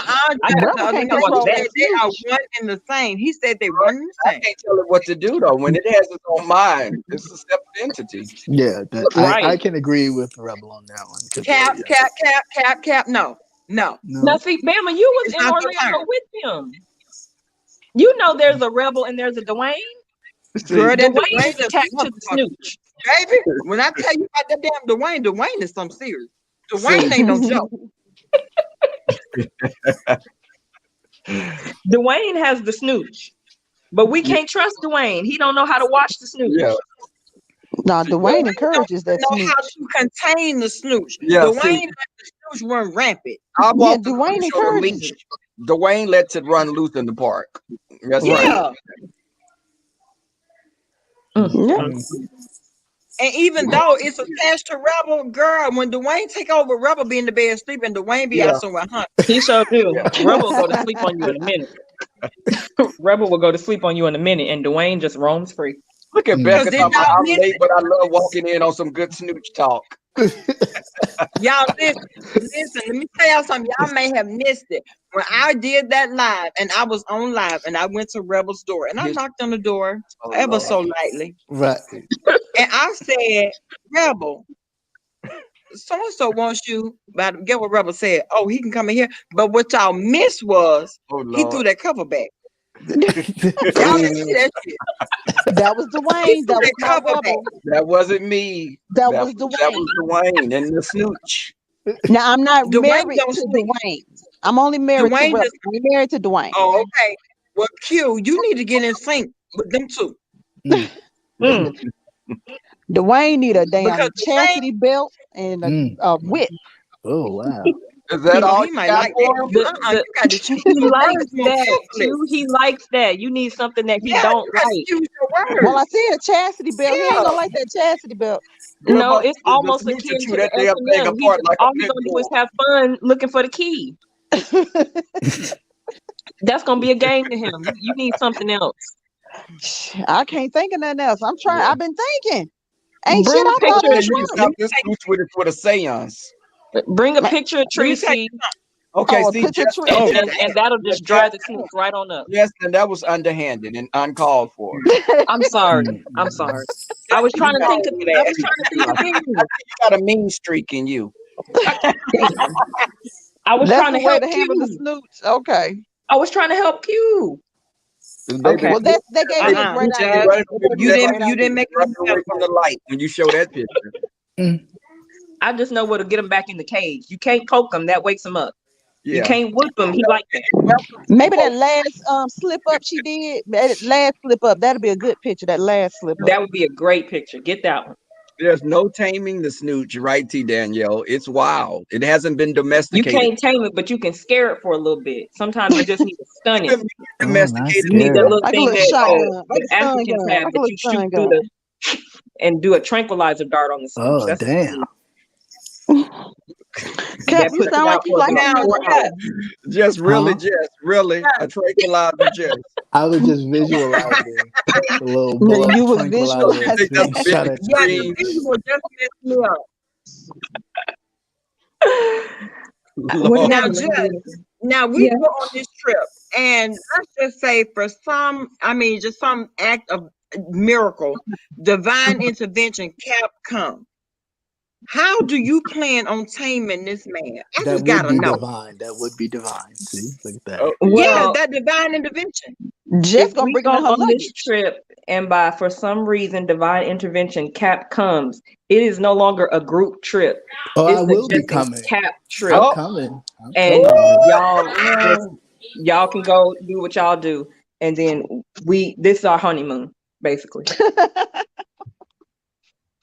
are one and the same. He said they one and the same. I can't tell it what to do though. When it has its own mind, it's a separate entity. Yeah, I can agree with Rebel on that one. Cap. No. Now see, Bama, you was in Orlando with him. You know there's a Rebel and there's a Dwayne. Girl, Dwayne is attached to the snooch. Baby, when I tell you about that damn Dwayne is something serious. Dwayne ain't no joke. Dwayne has the snooch, but we can't trust Dwayne. He don't know how to watch the snooch. Yeah. Now Dwayne encourages that know snooch. how to contain the snooch. Yeah, Dwayne see, let the snooch run rampant. I Yeah, bought the Dwayne snooch on a encourages leash. it. Dwayne lets it run loose in the park. That's right. Yeah. Yeah. And even though it's attached to Rebel, girl, when Dwayne take over, Rebel be in the bed sleeping, Dwayne be Yeah. out somewhere hunting. He sure do. Yeah. Rebel will go to sleep on you in a minute. Rebel will go to sleep on you in a minute, and Dwayne just roams free. Look at Mm. Becca Cause talking did about y'all I'm miss late, it? but I love walking in on some good snooch talk. Y'all listen, let me tell y'all something. Y'all may have missed it. When I did that live and I was on live and I went to Rebel's door and I His- knocked on the door Oh, ever Lord. so lightly. Right. And I said, Rebel, so-and-so wants you. But get what Rebel said. Oh, he can come in here. But what y'all missed was Oh, he threw Lord. that cover back. Y'all didn't see that shit. That was He Dwayne. threw That was that not cover back. Rebel. That wasn't me. That That was was Dwayne. Dwayne and the snooch. Now I'm not Dwayne married don't to sleep. Dwayne. I'm only married to Dwayne Rebel. just, I'm married to Dwayne. oh, okay. Well, Q, you need to get in sync with them two. Mm. Mm. Dwayne need a damn Because Dwayne, chastity belt and Mm. a whip. Oh wow. Is that oh, all he you might got like for that. him? The, You got to choose he your likes words more that carefully. too. He likes that. You need something that he Yeah, don't you got to like. choose your Well, I words. said a chastity belt. He ain't Yeah. gonna like that chastity belt. What No, about it's the almost snooch akin chew to that the damn thing S&M. apart like a All he's pit gonna do is bull? have fun looking for the key. That's gonna be a game to him. You need something else. I can't think of nothing else. I'm trying. Yeah. I've been thinking. Ain't Bring shit a I I thought picture. in said the you can trunk. stop this snooch with it for the seance. Bring a Man, picture of Let me tell Tracy, you something. Okay, oh, a see, picture just tree. Oh, just and that'll just, just dry the snooch right on up. yes, and that was underhanded and uncalled for. I'm sorry. Mm. I'm sorry. I was You trying to got, think of. do I that. was trying to think of I things. think you got a mean streak in you. I was That's trying the to way help to handle the Q. snooch. Okay. I was trying to help Q. Baby, Okay. Well, that gave me a Uh-uh. great you idea. Just, running That gave me a great you didn't idea. make running me away from the light when you show that picture. Mm. I just know where to get him back in the cage. You can't poke him. That wakes him up. You Yeah. can't whip him. He like that. Maybe that last slip up she did, that last slip up, that'll be a good picture. That last slip up. That would be a great picture. Get that one. There's no taming the snooch, right, T. Danielle? It's wild. It hasn't been You domesticated. can't tame it, but you can scare it for a little bit. Sometimes you just need to stun it. Oh, that's Domesticated. You need that scary. little Like a thing little that shotgun, like the a stun Africans gun, have like a that little you shoot stun through gun. the and do a tranquilizer dart on the snooch. Oh That's damn. Cap, that you puts it sound like out you for like about him now, in 4 the hours. Just really, Huh? a tranquilizer, just. I was just visualizing a little No, bullet you was tranquilizer You think that's being a shot big at yeah, your the extreme? face. visual just messed me up. What Lord. do Now, y'all just do? now we Yeah. go on this trip, and let's just say for some, just some act of miracle, divine intervention, Cap come. How do you plan on taming this man? I That just would gotta be know. divine. That would be divine. See, look at that. Oh, Yeah, Well, that divine intervention. Jess if gonna we bring go him in her on this luggage. trip and by for some reason divine intervention Cap comes, it is no longer a group trip. Oh, I It's will be just a coming. Cap trip. I'm oh, coming. I'm And coming. y'all can go do what y'all do. And then this is our honeymoon, basically.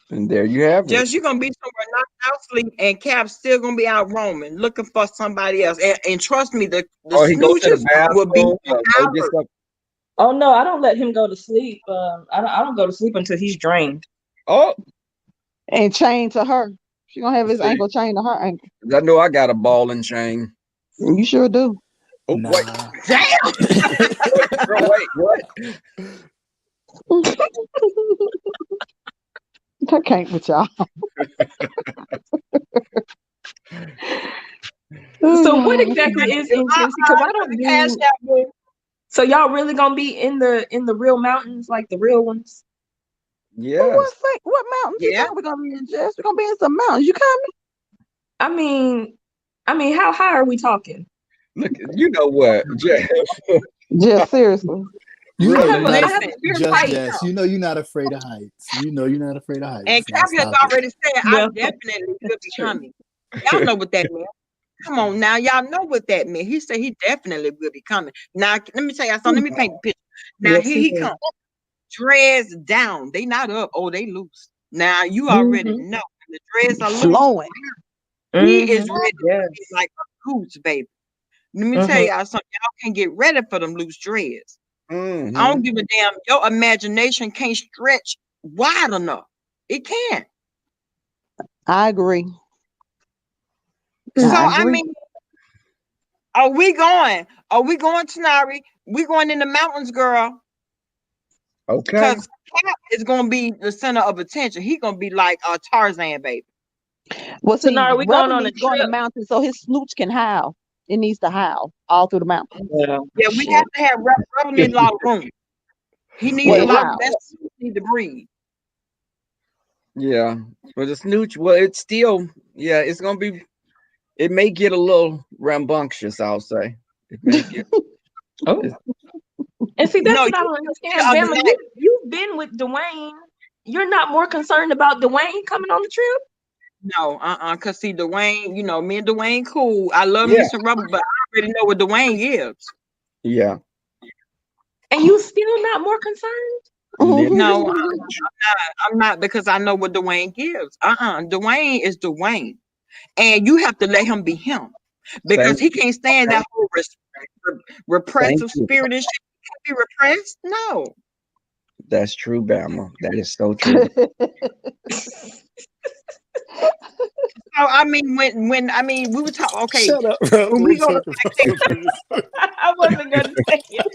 and there you have it. Just you're gonna be somewhere knocked out sleep, and Cap's still gonna be out roaming, looking for somebody else. And trust me, the Or he goes to the snooches will be bathroom. Or go get hours. some. Oh no, I don't let him go to sleep. I don't go to sleep until he's drained. Oh, And chained to her. She gonna have his see, ankle chained to her ankle. I know I got a ball and chain. You sure do. Oh, Nah. wait. Damn! Wait, girl, wait, what? I can't with y'all. So what exactly is intimacy? Because I don't The cash do. app will- So y'all really gonna be in the real mountains, like the real ones? Yes. What mountains you Yeah. think we're gonna be in, Jess? We're gonna be in some mountains. You coming? I mean, how high are we talking? Look, you know what, Jeff? Just seriously. You know I you're have not a fear of just heights. Jess. You know you're not afraid of heights. You know you're not afraid of heights. And Now Cap has stop it. already said, I Well, definitely will be coming. Y'all know what that meant. Come on now, y'all know what that meant. He said he definitely will be coming. Now, let me tell y'all something. Let me paint the picture. Now, yes, here he comes. Dreads down. They not up. Oh, they loose. Now you already know when the dreads are loose. Flowing. He is ready to Yes. be like a goose, baby. Let me tell y'all something. Y'all can get ready for them loose dreads. I don't give a damn. Your imagination can't stretch wide enough. It can't. I agree. So I I agree. mean, are we going? Are we going, Tanari? We going in the mountains, girl. Okay. Because Cap is gonna be the center of attention. He gonna be like a Tarzan, baby. Well, see, Tanari, we going Rebel on a needs to go in the trip. mountains so his snooch can howl. It needs to howl all through the mountains. Yeah. Yeah, we have to have Rebel need a lot of room. He needs Well, a lot how? of best need to breathe. Yeah, but the snooch, well, it's still, yeah, it's gonna be. It may get a little rambunctious, I'll say. It may get. Oh. And see, that's No, what I you don't understand. other Bama, night. you've been with Dwayne. You're not more concerned about Dwayne coming on the trip? No, cause see, Dwayne, you know, me and Dwayne cool. I love me Yeah, some Rebel, but I already know what Dwayne is. yeah. And you still not more concerned? Yeah. No, I'm not because I know what Dwayne gives. Dwayne is Dwayne, and you have to let him be him because Thank he can't stand that whole Thank repressive you. spirit and shit. He can't be repressed. No. That's true, Bama. That is so true. So I mean, when I mean, we were talking. Okay, Shut up, when we Rebel. go to Talking about I wasn't gonna say it.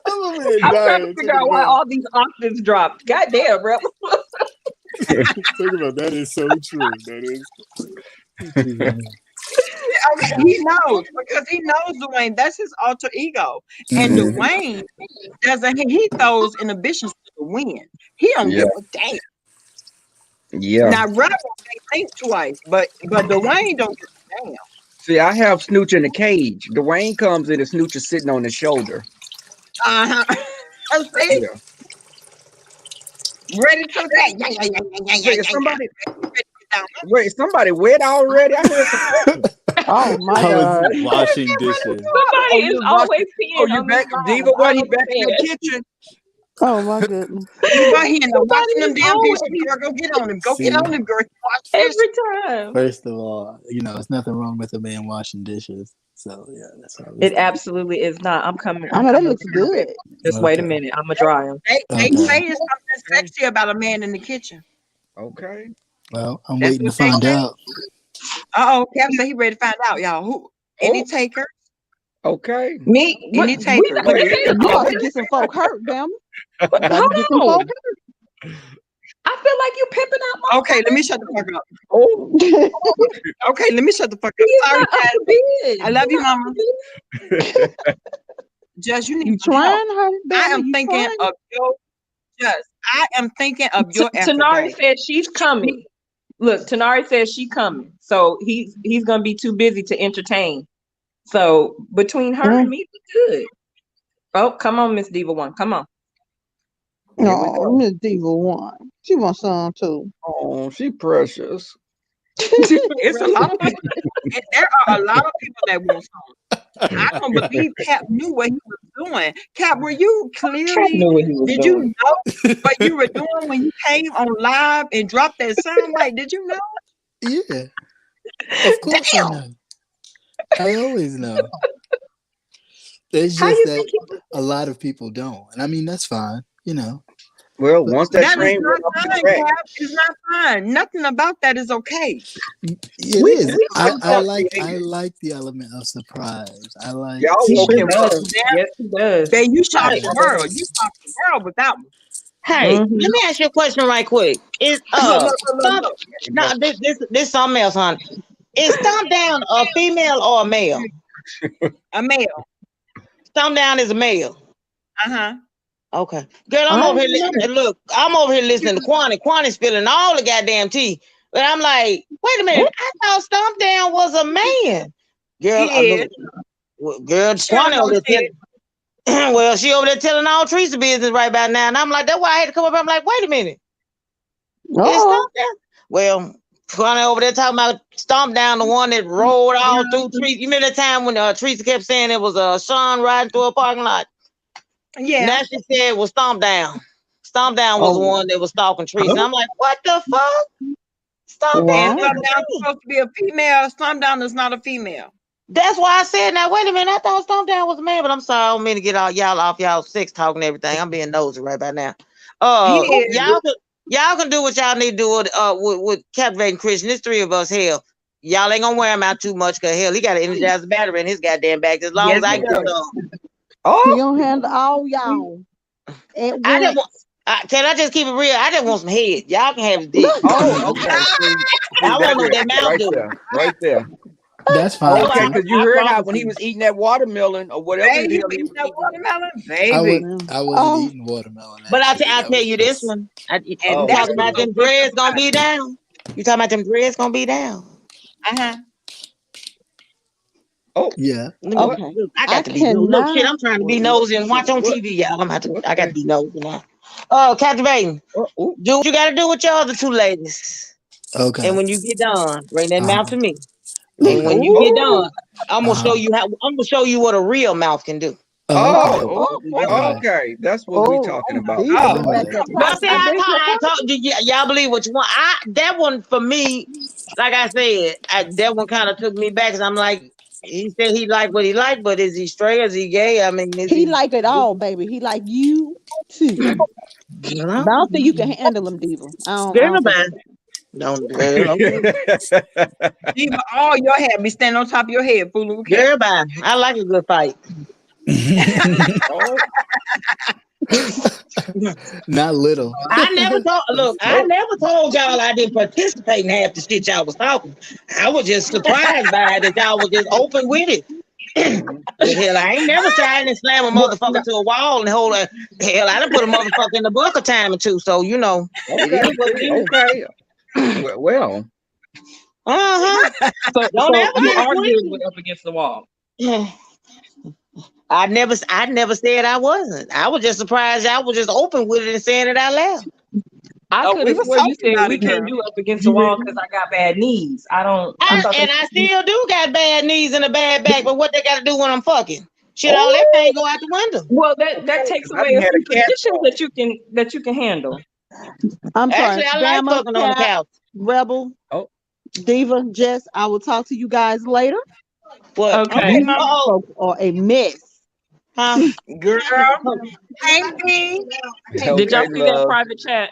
I'm over here I'm trying to dying. figure out why all these octaves dropped. Goddamn, Rebel. Talk about that is so true. That is. He knows because he knows Dwayne. That's his alter ego, and Dwayne doesn't. He throws inhibitions to the wind. He don't Yeah, give a damn. yeah. Now Rebel may think twice, but Dwayne don't give a damn. See, I have Snooch in the cage. Dwayne comes in and Snooch is sitting on his shoulder. See, Yeah. ready to that? Yeah. Wait, is somebody wet already? I heard some. Oh my I God. was washing dishes. Somebody is you always watching? peeing Oh, you on back, this line. Diva? What? He All back in the upstairs. kitchen? Oh my goodness. He right here now Somebody watching them is damn always dishes. Girl, go get on him. Go See, get on him, girl. Watch this. every time. first of all, there's nothing wrong with a man washing dishes. So yeah, that's how It absolutely is not. I'm coming. I know that looks good. Just wait a minute. I'm gonna dry him. They say it's something sexy about a man in the kitchen. Okay. Well, I'm That's waiting to what they find say. out. Cap said he ready to find out, y'all. Who? Any takers? Okay. Me? Any What? takers? Look at this. You about to get some folk hurt, damn. Hold on. I feel like you pimping out my. Okay, let me shut the fuck up. Oh. Okay, let me shut the fuck up. He's Sorry, not up Jazz. to bid. I love He's you, not mama. up to bid. Jazz, you You need some help. trying hard, I baby. am You thinking trying. of your Jazz. I am thinking of your Tanari affidavit. said she's coming. Look, Tanari says she coming. So he's gonna be too busy to entertain. So between her and me, we good. Oh, come on, Miss Diva One. Come on. No, Miss Diva one. She wants some too. Oh, she precious. It's a lot of people. There are a lot of people that want some. I don't believe Cap knew what he was doing. Cap, were you clearly? Did you know what you were doing when you came on live and dropped that sound bite? Did you know? Yeah, of course I know. I always know. It's How just you that think he- a lot of people don't, and I mean that's fine. Well, once that That is train not went off the fine, track, Cap. It's not fine. Nothing about that is okay. It We- is. we I fucked like the element of surprise. I like. y'all He woke sure him up. does. Yes, he does. Babe, you shocked Yeah. the world. You shocked the world with that one. Hey, Mhm. let me ask you a question right quick. Is Look. no, this something else, hon. Is Stomp Down a female or a male? A male. Stomp Down is a male. Uh-huh. Okay. Girl, I'm over here listening. Look, I'm over here listening to Kwani. Kwani's spilling all the goddamn tea. But I'm like, wait a minute. I thought Stomp Down was a man. Girl, He is. girl, Kwani over there telling, well, she over there telling all Teresa business right about now. And I'm like, that's why I had to come up. I'm like, wait a minute. It's Stomp Down. Well, Kwani over there talking about Stomp Down, the one that rolled all through Teresa. You remember that time when Teresa kept saying it was Sean riding through a parking lot? Yeah. Now she said it was Stomp Down. Stomp Down was the one that was stalking Teresa. And I'm like, what the fuck? Stomp Down. Stomp Down is supposed to be a female. Stomp Down is not a female. That's why I said, now wait a minute. I thought Stomp Down was a man, but I'm sorry, I don't mean to get all y'all off y'all sex talk and everything. I'm being nosy right about now. Y'all can do what y'all need to do with Captivating Christian. There's 3 of us. Hell, y'all ain't gonna wear him out too much, cause hell, he got to energize the battery in his goddamn back as long as I get on. He don't handle all y'all. Can I just keep it real? I just want some head. Y'all can have the dick. Oh, okay. I want to know that mouth right do. there, right there. That's fine. Okay, because you heard how when he was eating that watermelon or whatever. Hey, the you hell he eating was that eating. watermelon, I baby. wasn't eating watermelon. But actually. I'll tell you this one. You And talking about them dreads gonna be down? You talking about them dreads gonna be down? Oh yeah. Okay. I got to be look shit. I'm trying to be nosy and watch on TV, y'all. I got to be nosy now. Captivating. Do what you got to do with your other 2 ladies. Okay. And when you get done, bring that mouth to me. And when you get done, I'm gonna show you what a real mouth can do. Okay. That's what we're talking about. Y'all believe what you want. That one for me, like I said, that one kind of took me back because I'm like, he said he liked what he liked, but is he straight? Is he gay? I mean, he like it all, baby. He like you too. You know? I don't think you can handle him, Diva. I don't Don't Diva, all your hair be standing on top of your head, fool. Girl, bye. I like a good fight. Not little. I never told y'all I didn't participate in half the shit y'all was talking. I was just surprised by it that y'all was just open with it. Hell, I ain't never tried to slam a motherfucker to a wall and hold a hell. I done put a motherfucker in the book a time or two, so you know. Okay. Well. So Don't ever you ask argued me. with up against the wall. I never said I wasn't. I was just surprised y'all was just open with it and saying it out loud. I could have we sworn you talking said about we it, can't girl. do up against the wall because I got bad knees. I still do got bad knees and a bad back, but what they got to do when I'm fucking? Shit, all that thing go out the window. Well, that takes away a few positions that you can handle. I'm sorry. Actually, I like Bama, fucking on the couch. Rebel, Diva, Jess. I will talk to you guys later. What? Okay. You folks are a mess. Girl. Hey, B. Did y'all see that private chat?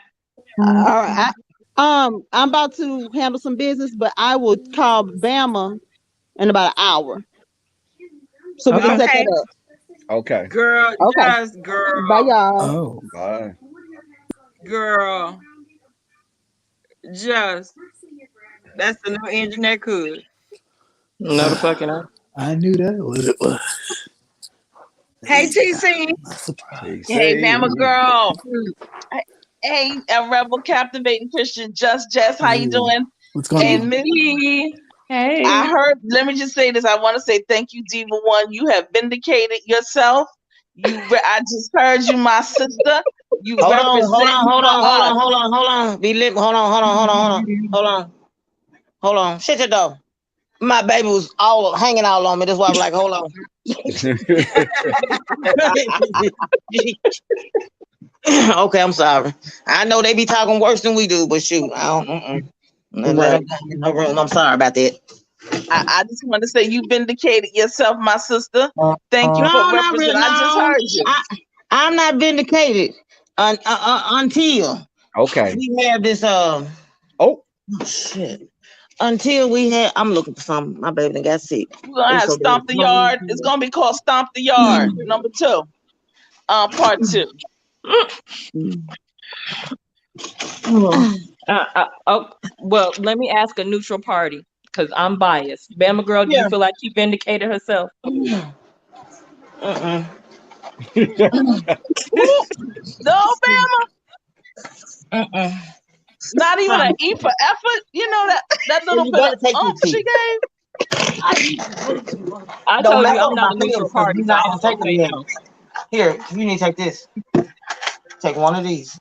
All right. I'm about to handle some business, but I will call Bama in about an hour. So we can set that up. Okay. Girl, Okay. yes, girl. Bye, y'all. Oh. Bye. Girl. Just. That's the new engine that could. No, the fucking I knew that was it was. Hey, TC. Hey, Bama girl. Hey, a rebel captivating Christian. Just, how you doing? What's going and on? Miss, hey. I heard. Let me just say this. I want to say thank you, Diva One. You have vindicated yourself. I just heard you, my sister. You Hold on. Shut your door. My baby was all hanging all on me. That's why I'm like, hold on. Okay, I'm sorry. I know they be talking worse than we do, but shoot, I don't. I'm sorry about that. I just want to say you vindicated yourself, my sister. Thank you for representing. I just heard you. I'm not vindicated until we have this. Shit. Until we have, I'm looking for something. My baby done got sick. We're gonna have Stomp the Yard. It's gonna be called Stomp the Yard, number 2, part 2. Well, let me ask a neutral party because I'm biased. Bama girl, do you feel like she vindicated herself? No, Bama. Not even an E for effort. You know that little bit of she gave. I told you I'm not a neutral party. So I'm take it. Here, you need to take this. Take one of these.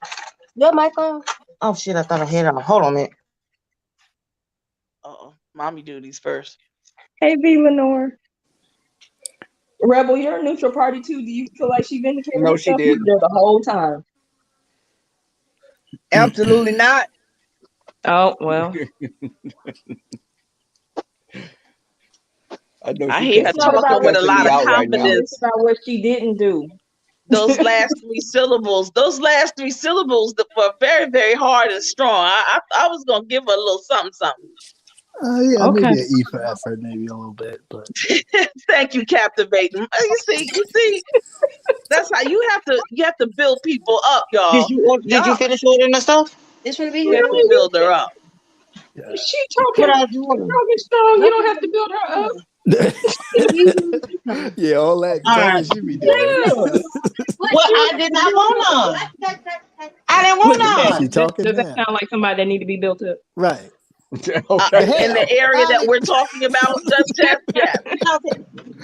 Your mic on? Oh shit! I thought I had it on. Hold on a minute. Mommy duties first. Hey, V. Lenore. Rebel, you're a neutral party too. Do you feel like she vindicated herself? she did. The whole time. Absolutely not. Oh well. I know I she hear her cussing, talking with a cussing lot me of out right now. It's confidence. about what she didn't do. Those last three syllables that were very, very hard and strong. I was gonna give her a little something, something. Yeah, Okay. maybe an E for effort, maybe a little bit, but Thank you, captivating. You see, that's how you have to build people up, y'all. Did you finish ordering the stuff? It's gonna be You here. have to build her up. She What talking I order? strong. You don't have to build her up. yeah, all that All Tony right. should be doing. Yeah. Well, I did not want none. I didn't want Look at She none. that. talking Does that now. sound like somebody that need to be built up? Right. Okay. In the area that we're talking about, yes.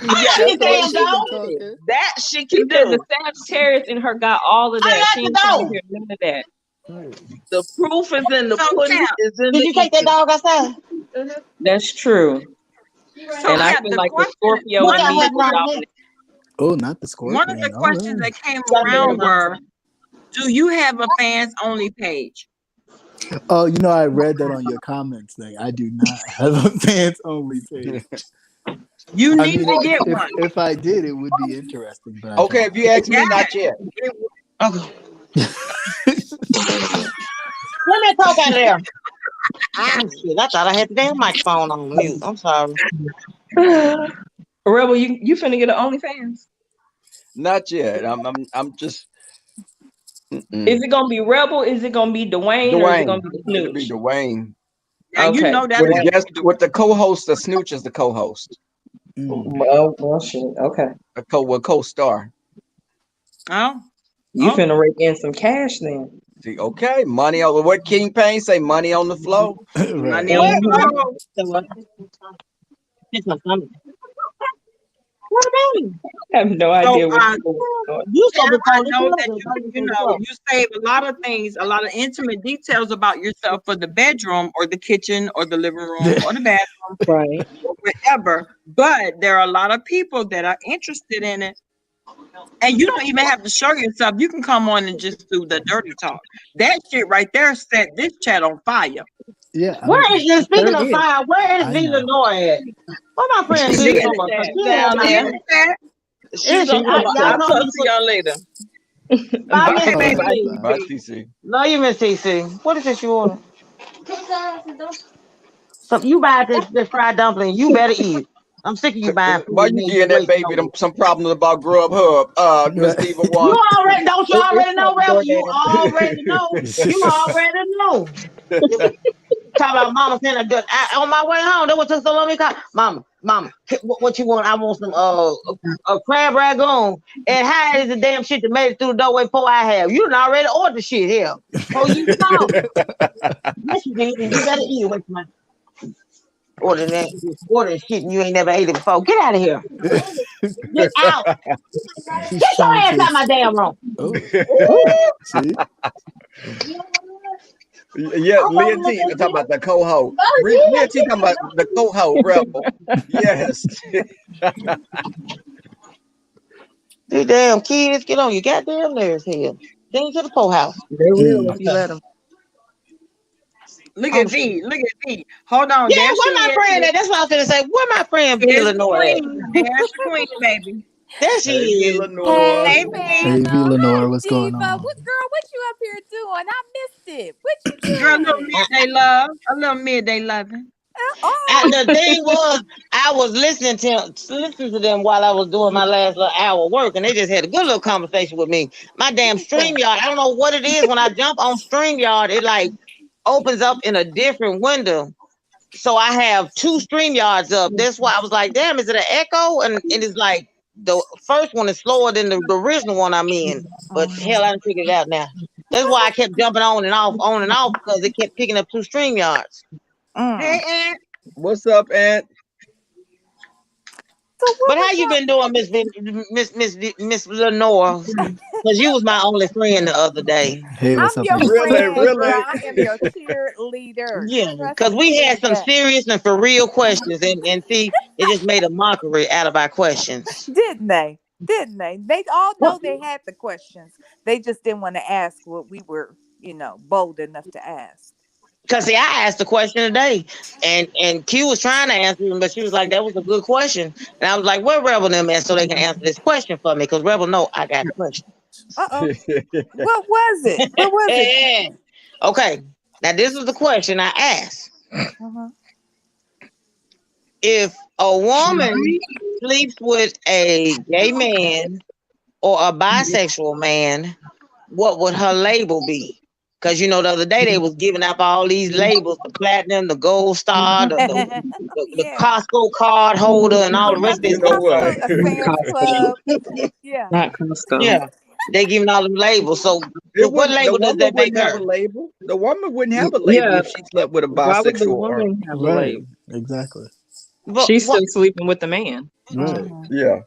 Yes. She That's said all she go. been talking. That she She can said the do. Sagittarius in her got all of I that. got She the ain't trying to dog. hear none of that. The proof is in the So pudding, Cap, is in Did the you take that eating. dog outside? That's true. so And I Cap, feel the like the question, Scorpio What in one that of me the is happened on dominant. Oh, not the one of the scorpion. All questions right. that came around were, do you have a fans only page? Oh, you know, I read that on your comments thing. I do not have a fans only page. You I need mean, to get one. if I did, it would be interesting, but I Okay, don't. if you ask me, Yes. not yet. Okay. Let me talk out of there. Oh, shit, I thought I had the damn microphone on mute. I'm sorry. Rebel, you finna get an OnlyFans? Not yet. I'm just Is it gonna be Rebel? Is it gonna be Dwayne, or is it gonna Dwayne. be the It'll be Snooch? Dwayne. Now you Okay. know that With has a to guest, be with the co-host, the Snooch is the co-host. Well, shit. Okay. A co-star. Oh, You oh. finna rake in some cash then. See, okay, money on what King Payne say, money on the flow. Money on the floor. It's my stomach. What about you? I have no So, idea what you're doing. You so Cap, I because know that you save a lot of things, a lot of intimate details about yourself for the bedroom or the kitchen or the living room or the bathroom, Right. or wherever. But there are a lot of people that are interested in it. And you don't even have to show yourself. You can come on and just do the dirty talk. That shit right there set this chat on fire. Yeah. Where is this? Speaking of Sure fire, where is I V know. Lenore at? Where my friend She's V in Lenore? the Because chat. she down She's there. in the chat. She's Y'all I'll told talk me to to y'all later. Bye, Miss Okay, baby. TC. Bye, TC. Love you, Miss TC. What is this you order? So you buy this fried dumpling, you better eat it. I'm sick of you buying food. Why and you then giving that wasting baby on it. some problems about Grubhub? Miss Diva You One. already don't you already know, Rebel? You DoorDash. already know. You already know. Talk about mama sent a good on my way home. That what took so long to call. Mama, what you want? I want some a crab ragoon. And how is the damn shit that made it through the doorway before I have? You done already ordered shit here. Oh, you know. Yes, you did. And you better eat it. Wait a minute. Ordering shit and you ain't never ate it before. Get out of here. Get out. She's Get your trying ass to. out my damn room. Oh, see? Yeah, Leah T talking about the co-host. Leah T talking about the co-host Rebel. Yes. These damn kids, get on your goddamn nerves here. Send to the poorhouse. They will if you let them. Look at V. Look at V. Hold on. Yeah, There where she my is. friend at? That's what I was gonna say. Where my friend V There's the Lenore at? queen. There's the queen, baby. There she is. Lenore. Hey, Hey, V. V Lenore, what's going on? What girl? What you up here doing? I missed it. What you Girl, a little doing? midday love. A little midday loving. And the thing was, I was listening to them while I was doing my last little hour work, and they just had a good little conversation with me. My damn StreamYard, I don't know what it is. When I jump on StreamYard, it like opens up in a different window. So I have two StreamYards up. That's why I was like, damn, is it an echo? And it is like the first one is slower than the original one I'm in. But hell, I done figured it out now. That's why I kept jumping on and off, because it kept picking up two StreamYards. Hey, Aunt. What's up, Aunt? But how you been doing, Miss Lenore? Because you was my only friend the other day. Hey, what's I'm up, your man? friend, Really? girl. I am your cheerleader. Yeah, Trust because we me had some that. serious and for real questions, and see, it just made a mockery out of our questions. Didn't they? Didn't they? They all know they had the questions. They just didn't want to ask what we were bold enough to ask? Because see, I asked the question today, and Q was trying to answer it, but she was like, "That was a good question," and I was like, "Where Rebel them at so they can answer this question for me?" Because Rebel know I got a question. Uh-oh. What was it? What was it? Okay, now this is the question I asked. Uh-huh. If a woman sleeps with a gay man or a bisexual man, what would her label be? Because the other day they was giving up all these labels: the platinum, the gold star, the Costco card holder, and all the rest of this. Yeah. Not Costco. Yeah, they giving all them labels. So what label does that make her? Label. The woman wouldn't have a label if she slept with a bisexual. Why would the woman have a label? Exactly. She's still sleeping with the man. Right. Yeah.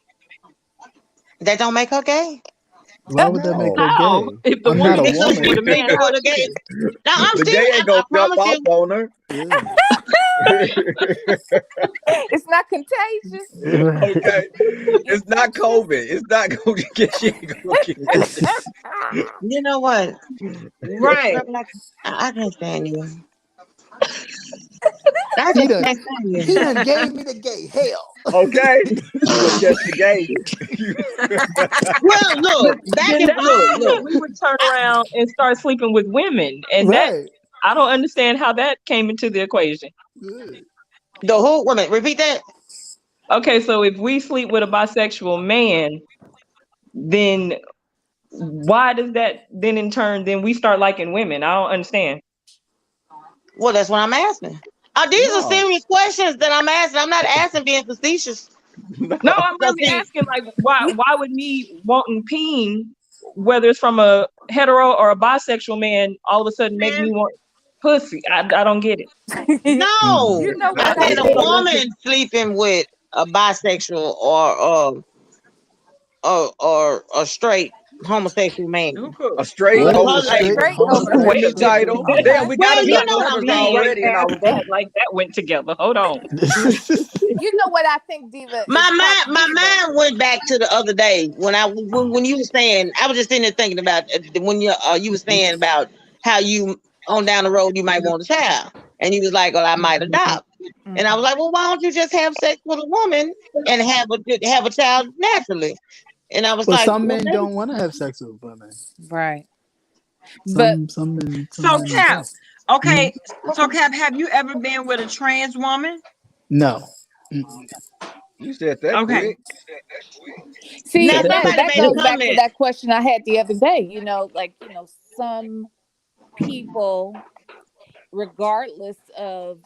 That don't make her gay. Why would that make her How? gay? If the I'm woman not a is sleeping woman. with a man, how is gay? she? Now I'm The still. gay ain't gonna jump promise off on her. It's not contagious. Okay. It's not COVID. It's not going to get you. You know what? Right. I can't stand you. He done gave me the gay hell. Okay. Just the gay. Well, look, look. We would turn around and start sleeping with women, and that I don't understand how that came into the equation. The who? Wait a minute, repeat that. Okay, so if we sleep with a bisexual man, then why does that then in turn then we start liking women? I don't understand. Well, that's what I'm asking. These are serious questions that I'm asking. I'm not asking being facetious. No, I'm really asking like why would me wanting peen, whether it's from a hetero or a bisexual man, all of a sudden make me want pussy? I don't get it. No, You know what I said a woman sleeping with a bisexual or a straight homosexual man. A straight homosexual title. Damn, we got you enough know what I letters mean. already. Like that went together. Hold on. You know what I think, Diva? My mind went back to the other day when you were saying, I was just sitting there thinking about when you were saying about how you on down the road you might want a child, and you was like, well, I might adopt, and I was like, well, why don't you just have sex with a woman and have a child naturally? And I was like, some men don't want to have sex with women, right? Some men. So Cap, okay, so Cap, have you ever been with a trans woman? No. You said that. Okay. See, Now, that goes back to that question I had the other day. Some people, regardless of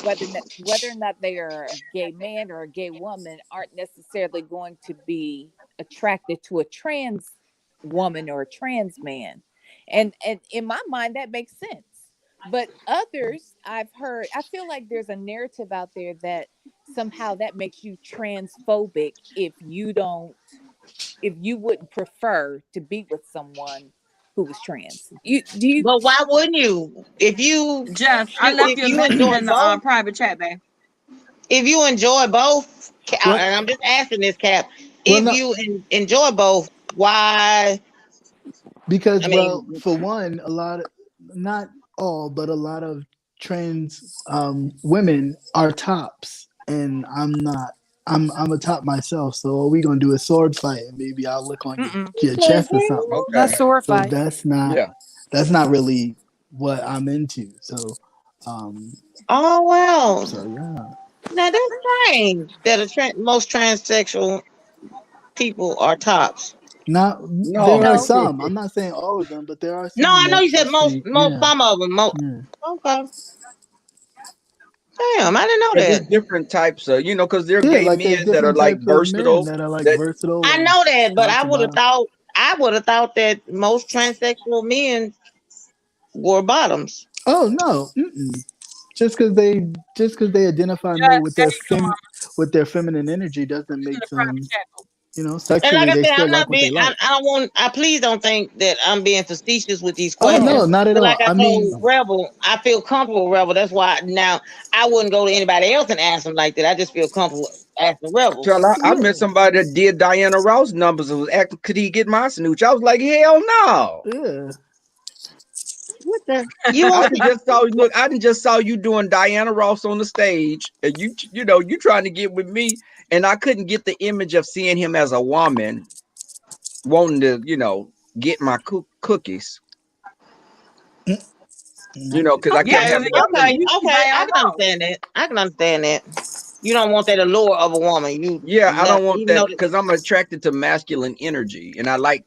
whether or not they are a gay man or a gay woman, aren't necessarily going to be attracted to a trans woman or a trans man. And in my mind, that makes sense. But others I've heard, I feel like there's a narrative out there that somehow that makes you transphobic if you wouldn't prefer to be with someone who was trans. But why wouldn't you? If you I left you a message in the private chat, babe. If you enjoy both, and I'm just asking this, Cap, if you enjoy both, why? Because for one, not all, but a lot of trans women are tops, and I'm not. I'm a top myself, so all we gonna do is sword fight, and maybe I'll look on your chest or something. Okay. That's sword fight. That's not really what I'm into. So, oh wow. So yeah. Now that's strange that most transsexual people are tops. There are some. I'm not saying all of them, but there are some. No, I know you said most some of them. Okay. Damn, I didn't know that. There's different types of, because there are gay men that are like versatile. Versatile. I know that, but I would have thought that most transsexual men were bottoms. Oh no. Just because they identify more with their feminine energy doesn't make them, sexually. And like I they said, still I'm like not what they being. like. Please don't think that I'm being facetious with these questions. Oh no, not at all. Like I told Rebel, I feel comfortable with Rebel. That's why now I wouldn't go to anybody else and ask them like that. I just feel comfortable asking Rebel. I met somebody that did Diana Ross numbers and was asking, could he get my snooch? I was like, hell no. Yeah. What the? You I want done just saw look. I done just saw you doing Diana Ross on the stage, and you know you trying to get with me, and I couldn't get the image of seeing him as a woman wanting to get my cookies. Because I kept having okay. I can understand that. I can understand that. You don't want that allure of a woman. I don't want that because I'm attracted to masculine energy, and I like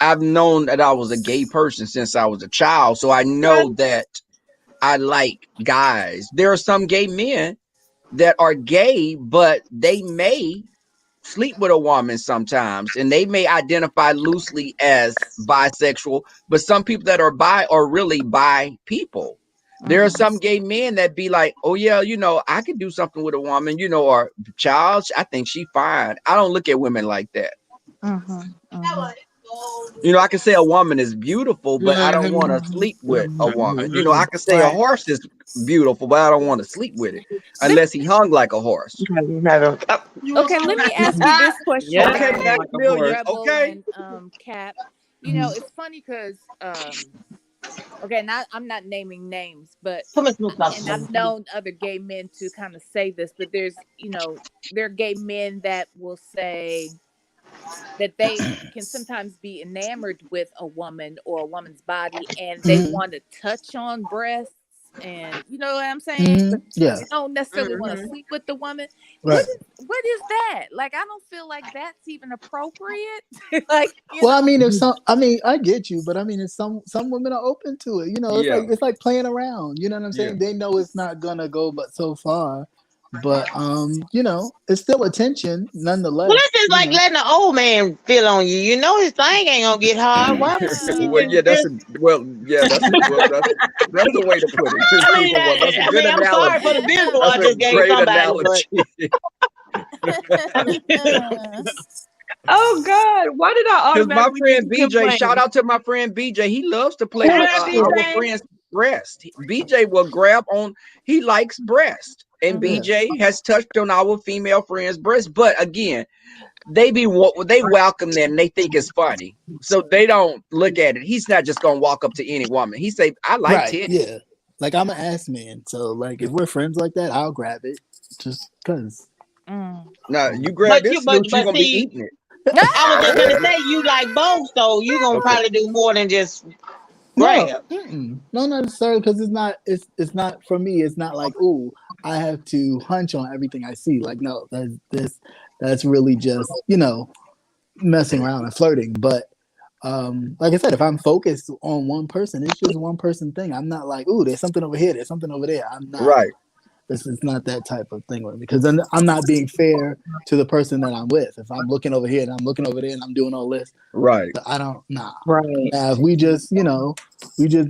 I've known that I was a gay person since I was a child, so I know that I like guys. There are some gay men that are gay, but they may sleep with a woman sometimes, and they may identify loosely as bisexual, but some people that are bi are really bi people. There are some gay men that be like, oh yeah, I could do something with a woman, or child, I think she fine. I don't look at women like that. I can say a woman is beautiful, but I don't want to sleep with a woman. I can say a horse is beautiful, but I don't want to sleep with it unless he hung like a horse. Okay, let me ask you this question. Okay, Maximilian. Okay. And, Cap, it's funny because okay, I'm not naming names, but and I've known other gay men to kind of say this, but there are gay men that will say that they can sometimes be enamored with a woman or a woman's body, and they want to touch on breasts, and you know what I'm saying? But Yeah. they don't necessarily want to sleep with the woman. Right. What is that? Like, I don't feel like that's even appropriate. Like, well, I mean, I get you, but I mean, if some women are open to it. It's like playing around. You know what I'm saying? They know it's not gonna go but so far. But it's still attention nonetheless. Well, that's just like letting an old man feel on you. His thing ain't gonna get hard. Why? That's a way to put it. That's a good I'm analogy. sorry for the visual I just gave somebody. Oh God! Why did I? Because my friend BJ, shout out to my friend BJ. He loves to play with our friend's breast. BJ will grab on. He likes breast. And BJ has touched on our female friends' breasts, but again, they welcome them and they think it's funny, so they don't look at it. He's not just gonna walk up to any woman. He say, "I like titties." Yeah, like I'm an ass man, so like if we're friends like that, I'll grab it just because. No, you grab this, but you're gonna be eating it. I was just gonna say you like both, so you gonna probably do more than just grab. No, not necessarily, because it's not for me. It's not like, ooh, I have to hunch on everything I see. Like, no, that's really just messing around and flirting. But like I said, if I'm focused on one person, it's just one person thing. I'm not like, ooh, there's something over here, there's something over there. I'm not right. This is not that type of thing with me, because then I'm not being fair to the person that I'm with. If I'm looking over here and I'm looking over there and I'm doing all this, right? I don't. Nah. Right. Now, if we just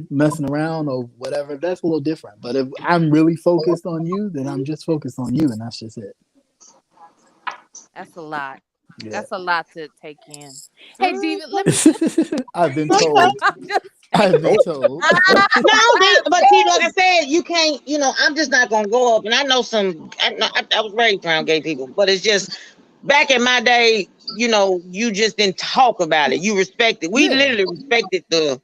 messing around or whatever, that's a little different. But if I'm really focused on you, then I'm just focused on you, and that's just it. That's a lot. Yeah. That's a lot to take in. Hey, David, let me. I've been told. I've been told. But see, like I said, you can't. I'm just not gonna go up. And I know I was raised around gay people, but it's just back in my day. You just didn't talk about it. You respected. We literally respected the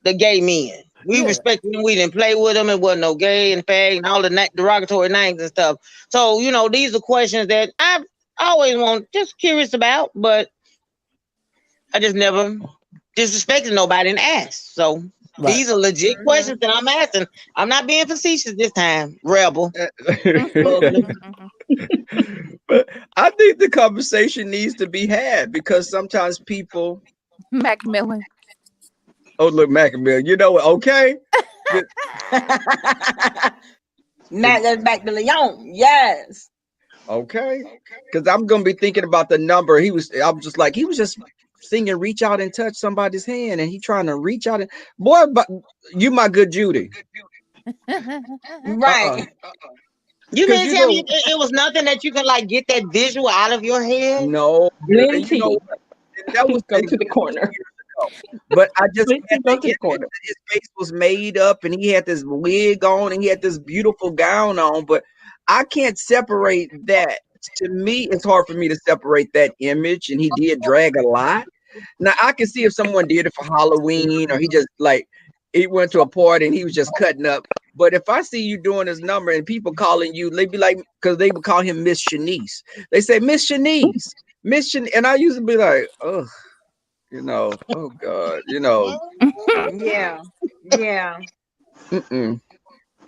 gay men. We respected them. We didn't play with them. It wasn't no gay and fag and all the derogatory names and stuff. So these are questions that I've always just curious about, but I just never disrespected nobody and asked. So these are legit questions that I'm asking. I'm not being facetious this time, Rebel. But I think the conversation needs to be had, because sometimes people. Macmillan. Oh, look, Macmillan. You know what? Okay. That's back to Leon. Yes. Okay. Because I'm gonna be thinking about the number. He was just singing "Reach Out and Touch Somebody's Hand," and he trying to reach out and boy, but you my good Judy. Right. You mean to tell me it was nothing that you could get that visual out of your head? No. That was go to the corner. But I just his face was made up and he had this wig on and he had this beautiful gown on, but I can't separate that. To me, it's hard for me to separate that image, and he did drag a lot. Now I can see if someone did it for Halloween or he just he went to a party and he was just cutting up. But if I see you doing his number and people calling you, they be like, because they would call him Miss Shanice. They say Miss Shanice, Miss Shanice, and I used to be like, oh, oh God, Yeah.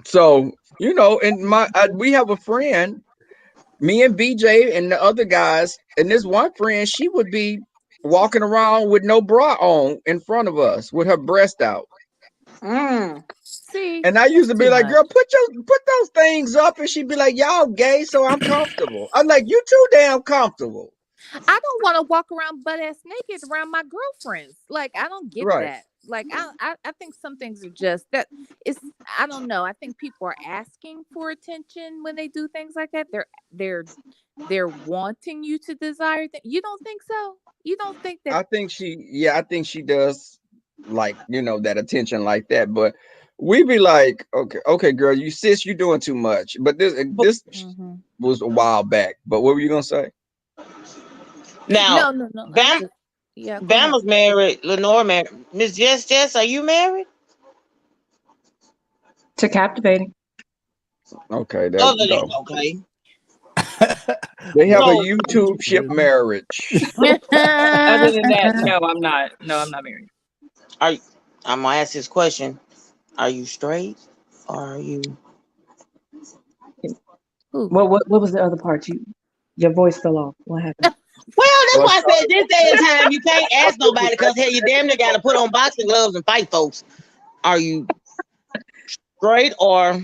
So and we have a friend, me and BJ and the other guys, and this one friend, she would be walking around with no bra on in front of us with her breast out. See, and I used to be like, girl, put those things up, and she'd be like, y'all gay, so I'm comfortable. I'm like, you too damn comfortable. I don't want to walk around butt ass naked around my girlfriends. Like, I don't get that. Like, I think some things are just that it's, I don't know. I think people are asking for attention when they do things like that. They're wanting you to desire things. You don't think so? You don't think that? I think she does like, that attention like that. But we be like, okay, girl, you're doing too much. But this was a while back. But what were you gonna say? Now, No. Bama's married. Lenore married. Miss Jess, are you married? To Captivating. Okay, there we go. Okay. They have a YouTube ship marriage. Other than that, no, I'm not. No, I'm not married. I'm gonna ask this question. Are you straight or are you? What was the other part? Your voice fell off. What happened? Well, that's why I said this day and time you can't ask nobody because hell, you damn near gotta put on boxing gloves and fight folks. Are you straight or?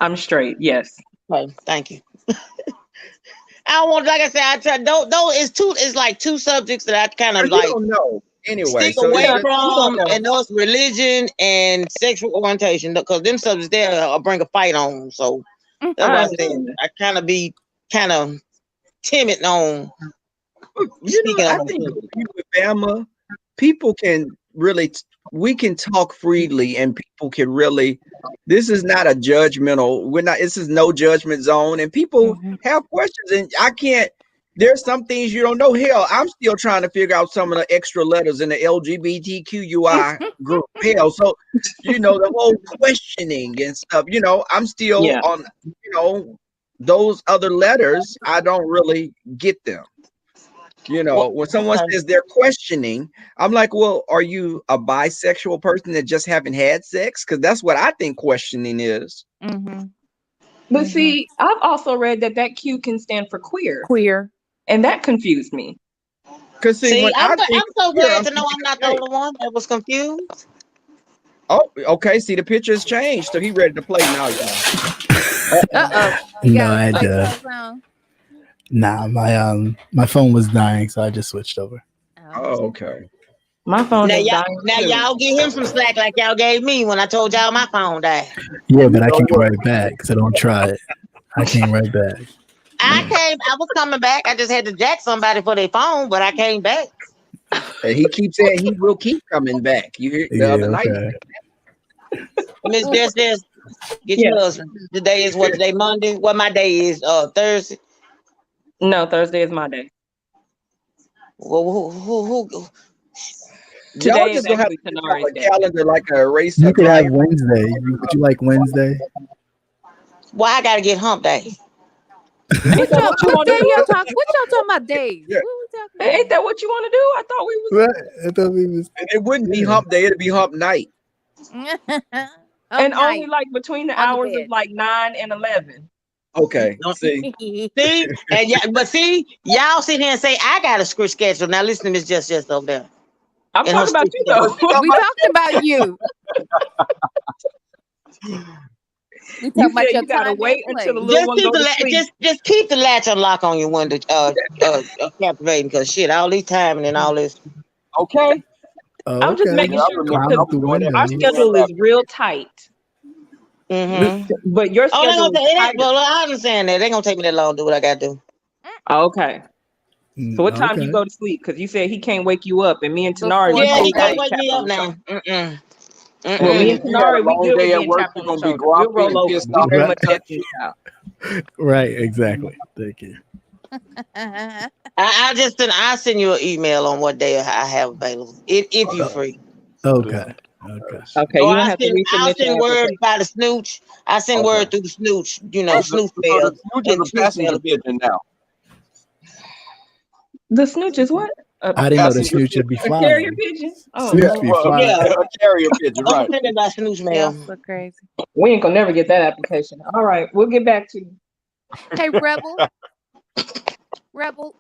I'm straight. Yes. Okay, thank you. I don't want, like I said, I try. Don't. It's like two subjects that I kind of like. Don't know. Anyway, stick away from, and those religion and sexual orientation, because them subjects there will bring a fight on. So that's what I said. I kind of be timid on. I think with Bama, people can really, we can talk freely, and people can really. This is not a judgmental. This is no judgment zone, and people have questions, and I can't. There's some things you don't know. Hell, I'm still trying to figure out some of the extra letters in the LGBTQI group. Hell, so the whole questioning and stuff. I'm still on. Those other letters, I don't really get them. When someone says they're questioning, I'm like, well, are you a bisexual person that just haven't had sex? Because that's what I think questioning is. But see, I've also read that Q can stand for queer. Queer. And that confused me. Because I'm so glad to know I'm not the only one that was confused. Oh, okay. See, the picture has changed, so he ready to play now. No, I had nah, my phone was dying, so I just switched over. Oh, okay. My phone now, is dying. Now y'all give him some slack like y'all gave me when I told y'all my phone died. Yeah, but I can't write back, so don't try it. I can't write back. I was coming back. I just had to jack somebody for their phone, but I came back. And he keeps saying he will keep coming back. You hear the other night. Miss Jess, get your husband. Today is what? Today Monday? What my day is? Thursday? No, Thursday is my day. Well, who? Today just gonna have a calendar like a race. You could have Wednesday. Would you like Wednesday? Why I gotta get hump day? What y'all talking about days? Yeah. Ain't that what you want to do? I thought we was. Right. I thought we was. It wouldn't be hump day. It'd be hump night. And only like between the hours of like 9 and 11. Okay. See, and but see, y'all sit here and say I got a script schedule. Now listen to Miss Just over there. I'm talking about you though. We talking about you. We talking about your you gotta wait until the little one goes to sleep. Just keep the latch unlocked on your window, Captivating, because shit, all this timing and all this. Okay. I'm just making sure because our schedule is real tight. But your schedule is tight. Well, I understand that. It ain't gonna take me that long to do what I gotta do. Okay. So what time do you go to sleep? Because you said he can't wake you up, and me and Tanari. Yeah, he can't wake me up now. Well, me and Tanari, we good with being tapped on the shoulder. We'll roll over. We very much help you out. Right, exactly. Thank you. I'll send you an email on what day I have available if you're free. Okay. Okay. Okay, Or you don't I have to send resubmit your word application. by the snooch. I send word through the snooch. You know, So snooch the mail snooch and is a snooch mail. passenger pigeon now. The snooch is what? I didn't know the Passenger snooch would be A carrier flying. pigeon? Oh, Snooch Lord. be Well, flying. Yeah, a carrier pigeon, I'm right? sending by snooch Y'all mail. so crazy. We ain't gonna never get that application. All right, we'll get back to you. Hey, Rebel,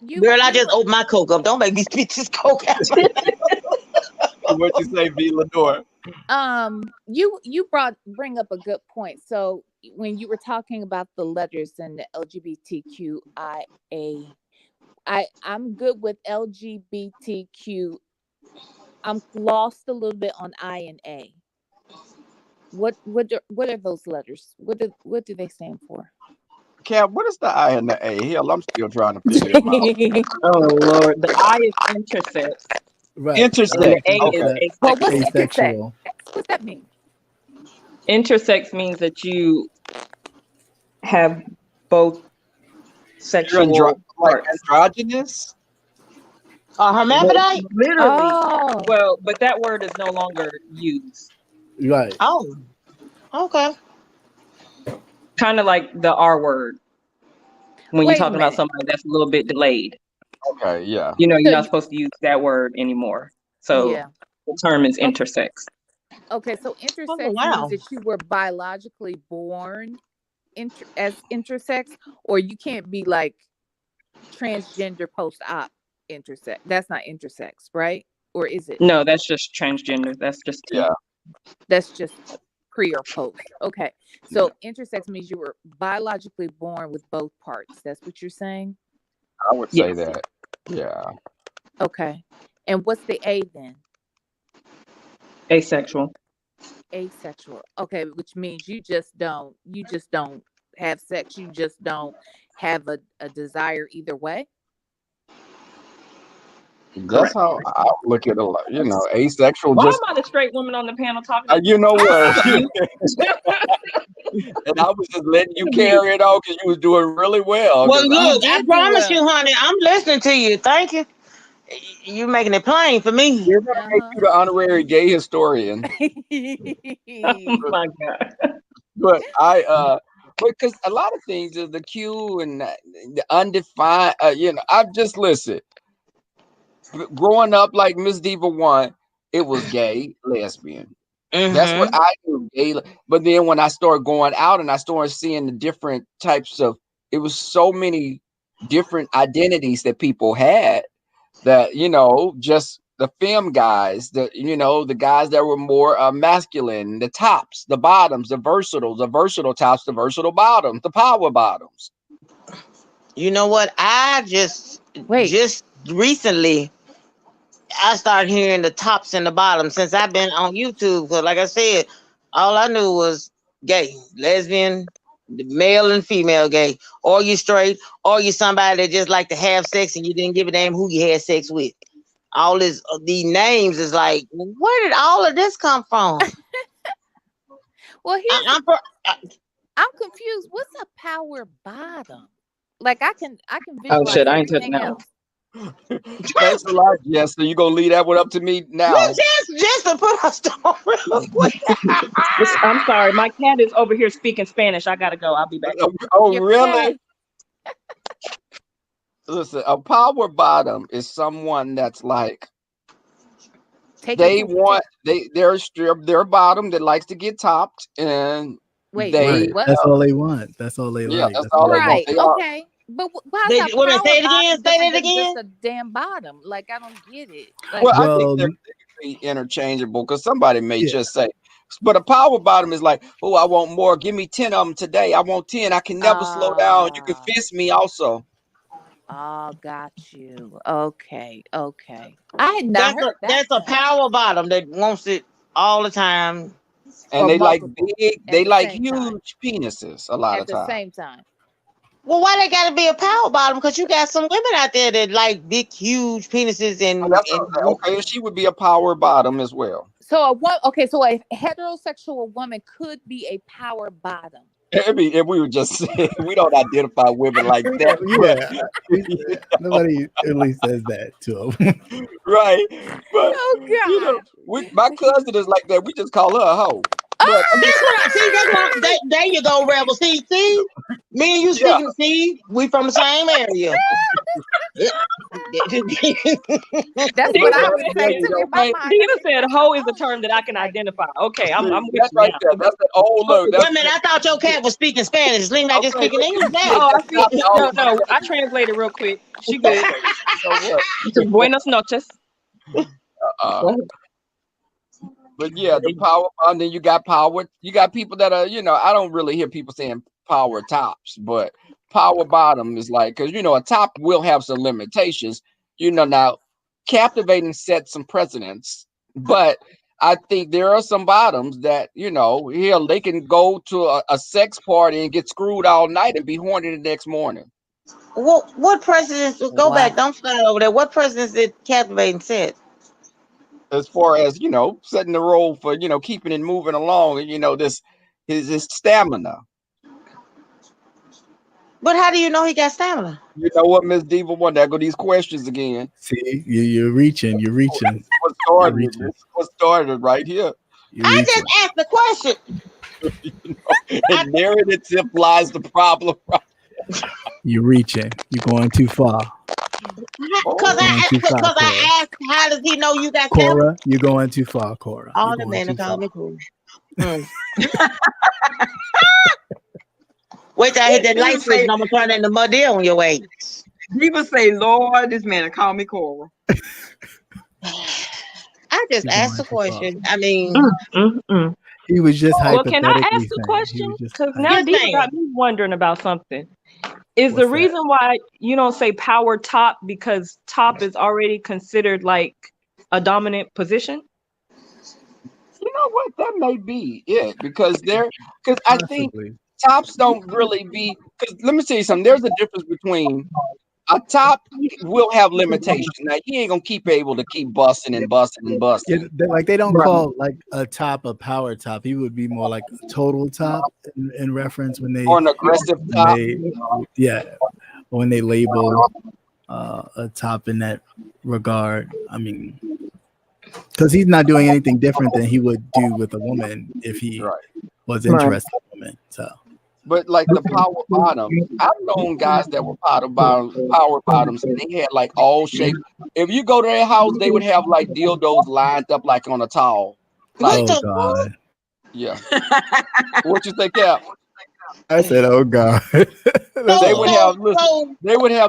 you Girl, I you just opened my Coke up. Don't make me spit this Coke out. What you say, V. Lenore? you bring up a good point. So when you were talking about the letters and the LGBTQIA, I'm good with LGBTQ. I'm lost a little bit on I and A. What are those letters? What do they stand for? Cam, what is the I and the A? Hell, I'm still trying to figure them out. Oh Lord, the I is intersex. Right. Intersex. And the A Okay. is Well, what's asexual. Asexual. What's that mean? Intersex means that you have both You're sexual like parts. androgynous? Hermaphrodite? Literally. Oh, Well, but that word is no longer used. Right. Oh, okay. Kind of like the R word when you're wait a talking about minute. somebody that's a little bit delayed. Okay, yeah. You know, So you're not supposed to use that word anymore. So yeah. the term is Okay. intersex. Okay. So Oh, intersex means wow. that you were biologically born as intersex, or you can't be like transgender post-op intersex. That's not intersex, right? Or is it? No, that's just transgender. That's just T. Yeah. That's just pre or post. Okay. So intersex means you were biologically born with both parts. That's what you're saying? I would say Yes. that. Yeah. Okay. And what's the A then? Asexual. Asexual. Okay, which means you just don't have sex. You just don't have a desire either way. That's how I look at it. You know, asexual. Why Just am I the straight woman on the panel talking? you know what? You? And I was just letting you carry it on because you was doing really well. Well, 'cause look, I did do promise well. you, honey, I'm listening to you. Thank you. You making it plain for me. We're gonna make you the honorary gay historian. Oh my God. But because a lot of things is the Q and the undefined. You know, I've just listened. Growing up like Miss Diva one, it was gay, lesbian. That's what I knew, gay. But then when I started going out and I started seeing the different types of, it was so many different identities that people had that, you know, just the femme guys, the guys that were more masculine, the tops, the bottoms, the versatile tops, the versatile bottoms, the power bottoms. You know what? I just recently I started hearing the tops and the bottoms since I've been on YouTube. Because like I said, all I knew was gay, lesbian, male and female gay, or you straight, or you somebody that just like to have sex and you didn't give a damn who you had sex with. All this, these names is like, where did all of this come from? Well, I'm confused. What's a power bottom? Like I can Oh visualize shit, I ain't touching everything that. else. Thanks a lot, Jess. So you gonna leave that one up to me now? Look, just to put us on real quick. I'm sorry, my cat is over here speaking Spanish. I gotta go. I'll be back. Oh, really? Listen, a power bottom is someone that's like they're a bottom that likes to get topped, and Right. That's all they want. That's all they like. That's all they want. Right. They are- Okay. But how's They- a wait a minute, power say it again, bottom say that different than again. just a damn bottom? Like I don't get it. Like, Well, I think they could be interchangeable because somebody may just say, but a power bottom is like, oh, I want more. Give me 10 of them today. I want 10. I can never slow down. You can fist me also. Oh, got you. Okay. I had not heard that. That's a power bottom that wants it all the time. And Or they like multiple big, at they the like same time. huge penises a lot At of the times. same time. Well, why they gotta be a power bottom? Because you got some women out there that like big, huge penises and Okay, she would be a power bottom as well. So a heterosexual woman could be a power bottom. I mean, if we were just saying we don't identify women like that, Nobody really says that to them. right? But Oh God. my cousin is like that. We just call her a hoe. But That's what I see. That's what there you go, Rebel. See, me and you speaking. See, we from the same area. That's what I would say too in my mind. Tina said hoe is a term that I can identify. Okay, I'm with that's you right now. there. That's the old look. Wait a minute, I thought your cat was speaking Spanish. Lean like just speaking English now. Oh, I see. No, I translated real quick. She good. Buenas noches. But yeah, the power bottom. Then you got power. You got people that are, I don't really hear people saying power tops, but power bottom is like, because a top will have some limitations. Now captivating set some precedents, but I think there are some bottoms that they can go to a sex party and get screwed all night and be horny the next morning. What precedents? Go back. Don't start over there. What precedents did captivating set? As far as setting the role for keeping it moving along, and his stamina. But how do you know he got stamina? You know what, Miss Diva? There go these questions again. See, you're reaching. What started right here? I just asked the question. And narrative lies the problem. You're reaching. You're going too far. Because I asked, how does he know you got stamina? Cora, you're going too far, Cora. All the men call me cool. Wait till I hit that light switch and I'm gonna turn into mud on your way. People say, Lord, this man call me Cora. I just asked a question. I mean, he was just well, can I ask a question? Because now Diva got me wondering about something. Is the reason why you don't say power top because top is already considered like a dominant position? You know what? That may be it because I think tops don't really be. Because let me tell you something. There's a difference between a top will have limitations. Now he ain't gonna keep able to keep busting and busting and busting. Like they don't call like a top a power top. He would be more like a total top in reference when they or an aggressive top. When they label a top in that regard. I mean, because he's not doing anything different than he would do with a woman if he was interested in women. So. But like the power bottom, I've known guys that were power bottoms, and they had like all shapes. If you go to their house, they would have like dildos lined up like on a towel. Like, oh God! Yeah. What you think, Cap? I said, "Oh God." They would have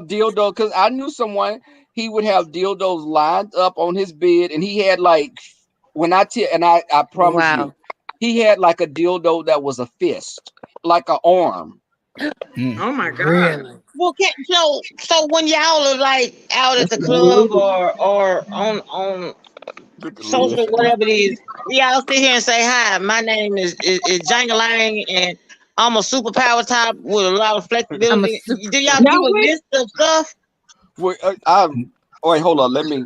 dildos because I knew someone. He would have dildos lined up on his bed, and he had like I promise you, he had like a dildo that was a fist. Like an arm. Oh my God. Really? Well, so when y'all are like out at the club or on social, whatever it is, y'all sit here and say, hi, my name is Jangalang and I'm a super power top with a lot of flexibility. Do y'all give a list of stuff? Wait, wait, hold on. Let me.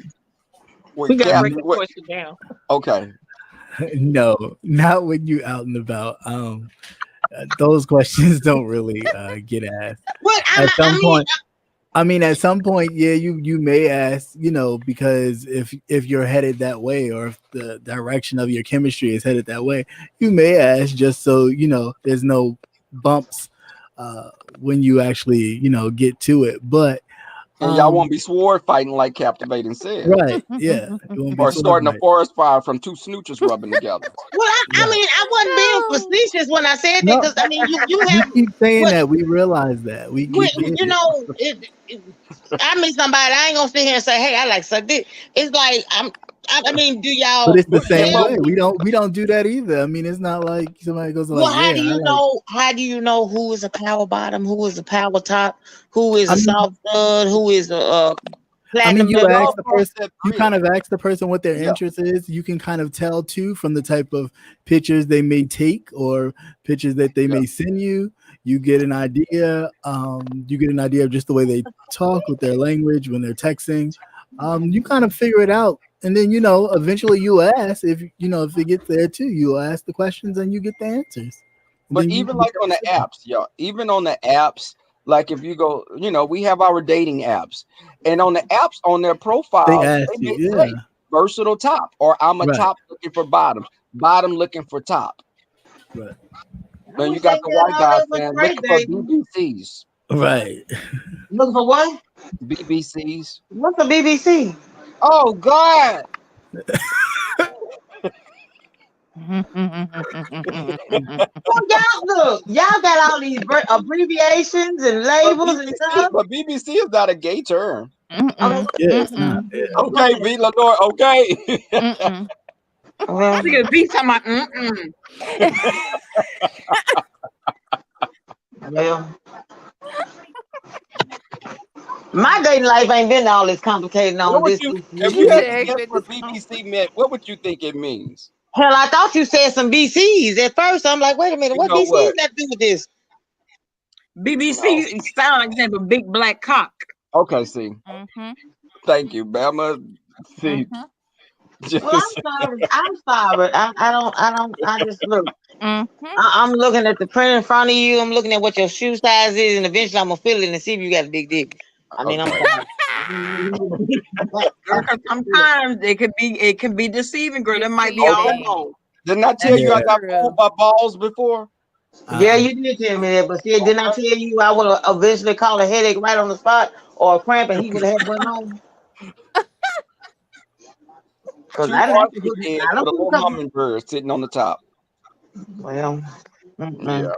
We gotta break the question down. Okay. No, not when you out and about. Those questions don't really get asked. At some point, yeah, you may ask, because if you're headed that way, or if the direction of your chemistry is headed that way, you may ask just so there's no bumps when you actually get to it. But and y'all won't be sword fighting like Captivating said. Right, yeah. Or starting a forest fire from two snoochers rubbing together. Well, I mean, I wasn't being facetious when I said that, because I mean, you have keep saying that. We realize that. I meet somebody, I ain't gonna sit here and say, hey, I like suck dick. It's like I mean, do y'all? But it's the same way. We don't do that either. I mean, it's not like somebody goes like. Well, how do you know who is a power bottom, who is a power top, who is a soft stud, who is a platinum? You kind of ask the person what their interest is. You can kind of tell too from the type of pictures they may take or pictures that they may send you. You get an idea. You get an idea of just the way they talk with their language when they're texting. You kind of figure it out. And then, eventually you ask if it gets there too, you ask the questions and you get the answers. But even like on the apps, y'all, even on the apps, like if you go, we have our dating apps, and on the apps on their profile, ask they you, may say versatile top, or I'm a Right. top looking for bottoms, bottom looking for top. Right. Then you got the white guy saying looking for BBCs. Right. Looking for what? BBCs. What's a BBC? Oh God. Y'all got all these abbreviations and labels and stuff. But BBC is not a gay term. Okay. Yeah, it's not. Yeah. Okay, V. Lenore, okay. Well, Look at V talking about well, my dating life ain't been all this complicated on this. If you had to guess what BBC meant, what would you think it means? Hell, I thought you said some BCs at first. I'm like, wait a minute, what know BCs what? got to do with this? BBC sound like they have a big black cock. Okay, see. Thank you, Bama. See. Well, I'm sorry. I just look. I'm looking at the print in front of you. I'm looking at what your shoe size is, and eventually I'm gonna feel it and see if you got a big dick. I mean, I'm sorry. Because sometimes it can be deceiving, girl. It might be all wrong. Didn't I tell you I got fooled by balls before? Yeah, you did tell me that, but see, didn't I tell you I would eventually call a headache right on the spot or a cramp, and he would have had one on? Because Two varsity kids with a little hummingbird sitting on the top. Well, yeah.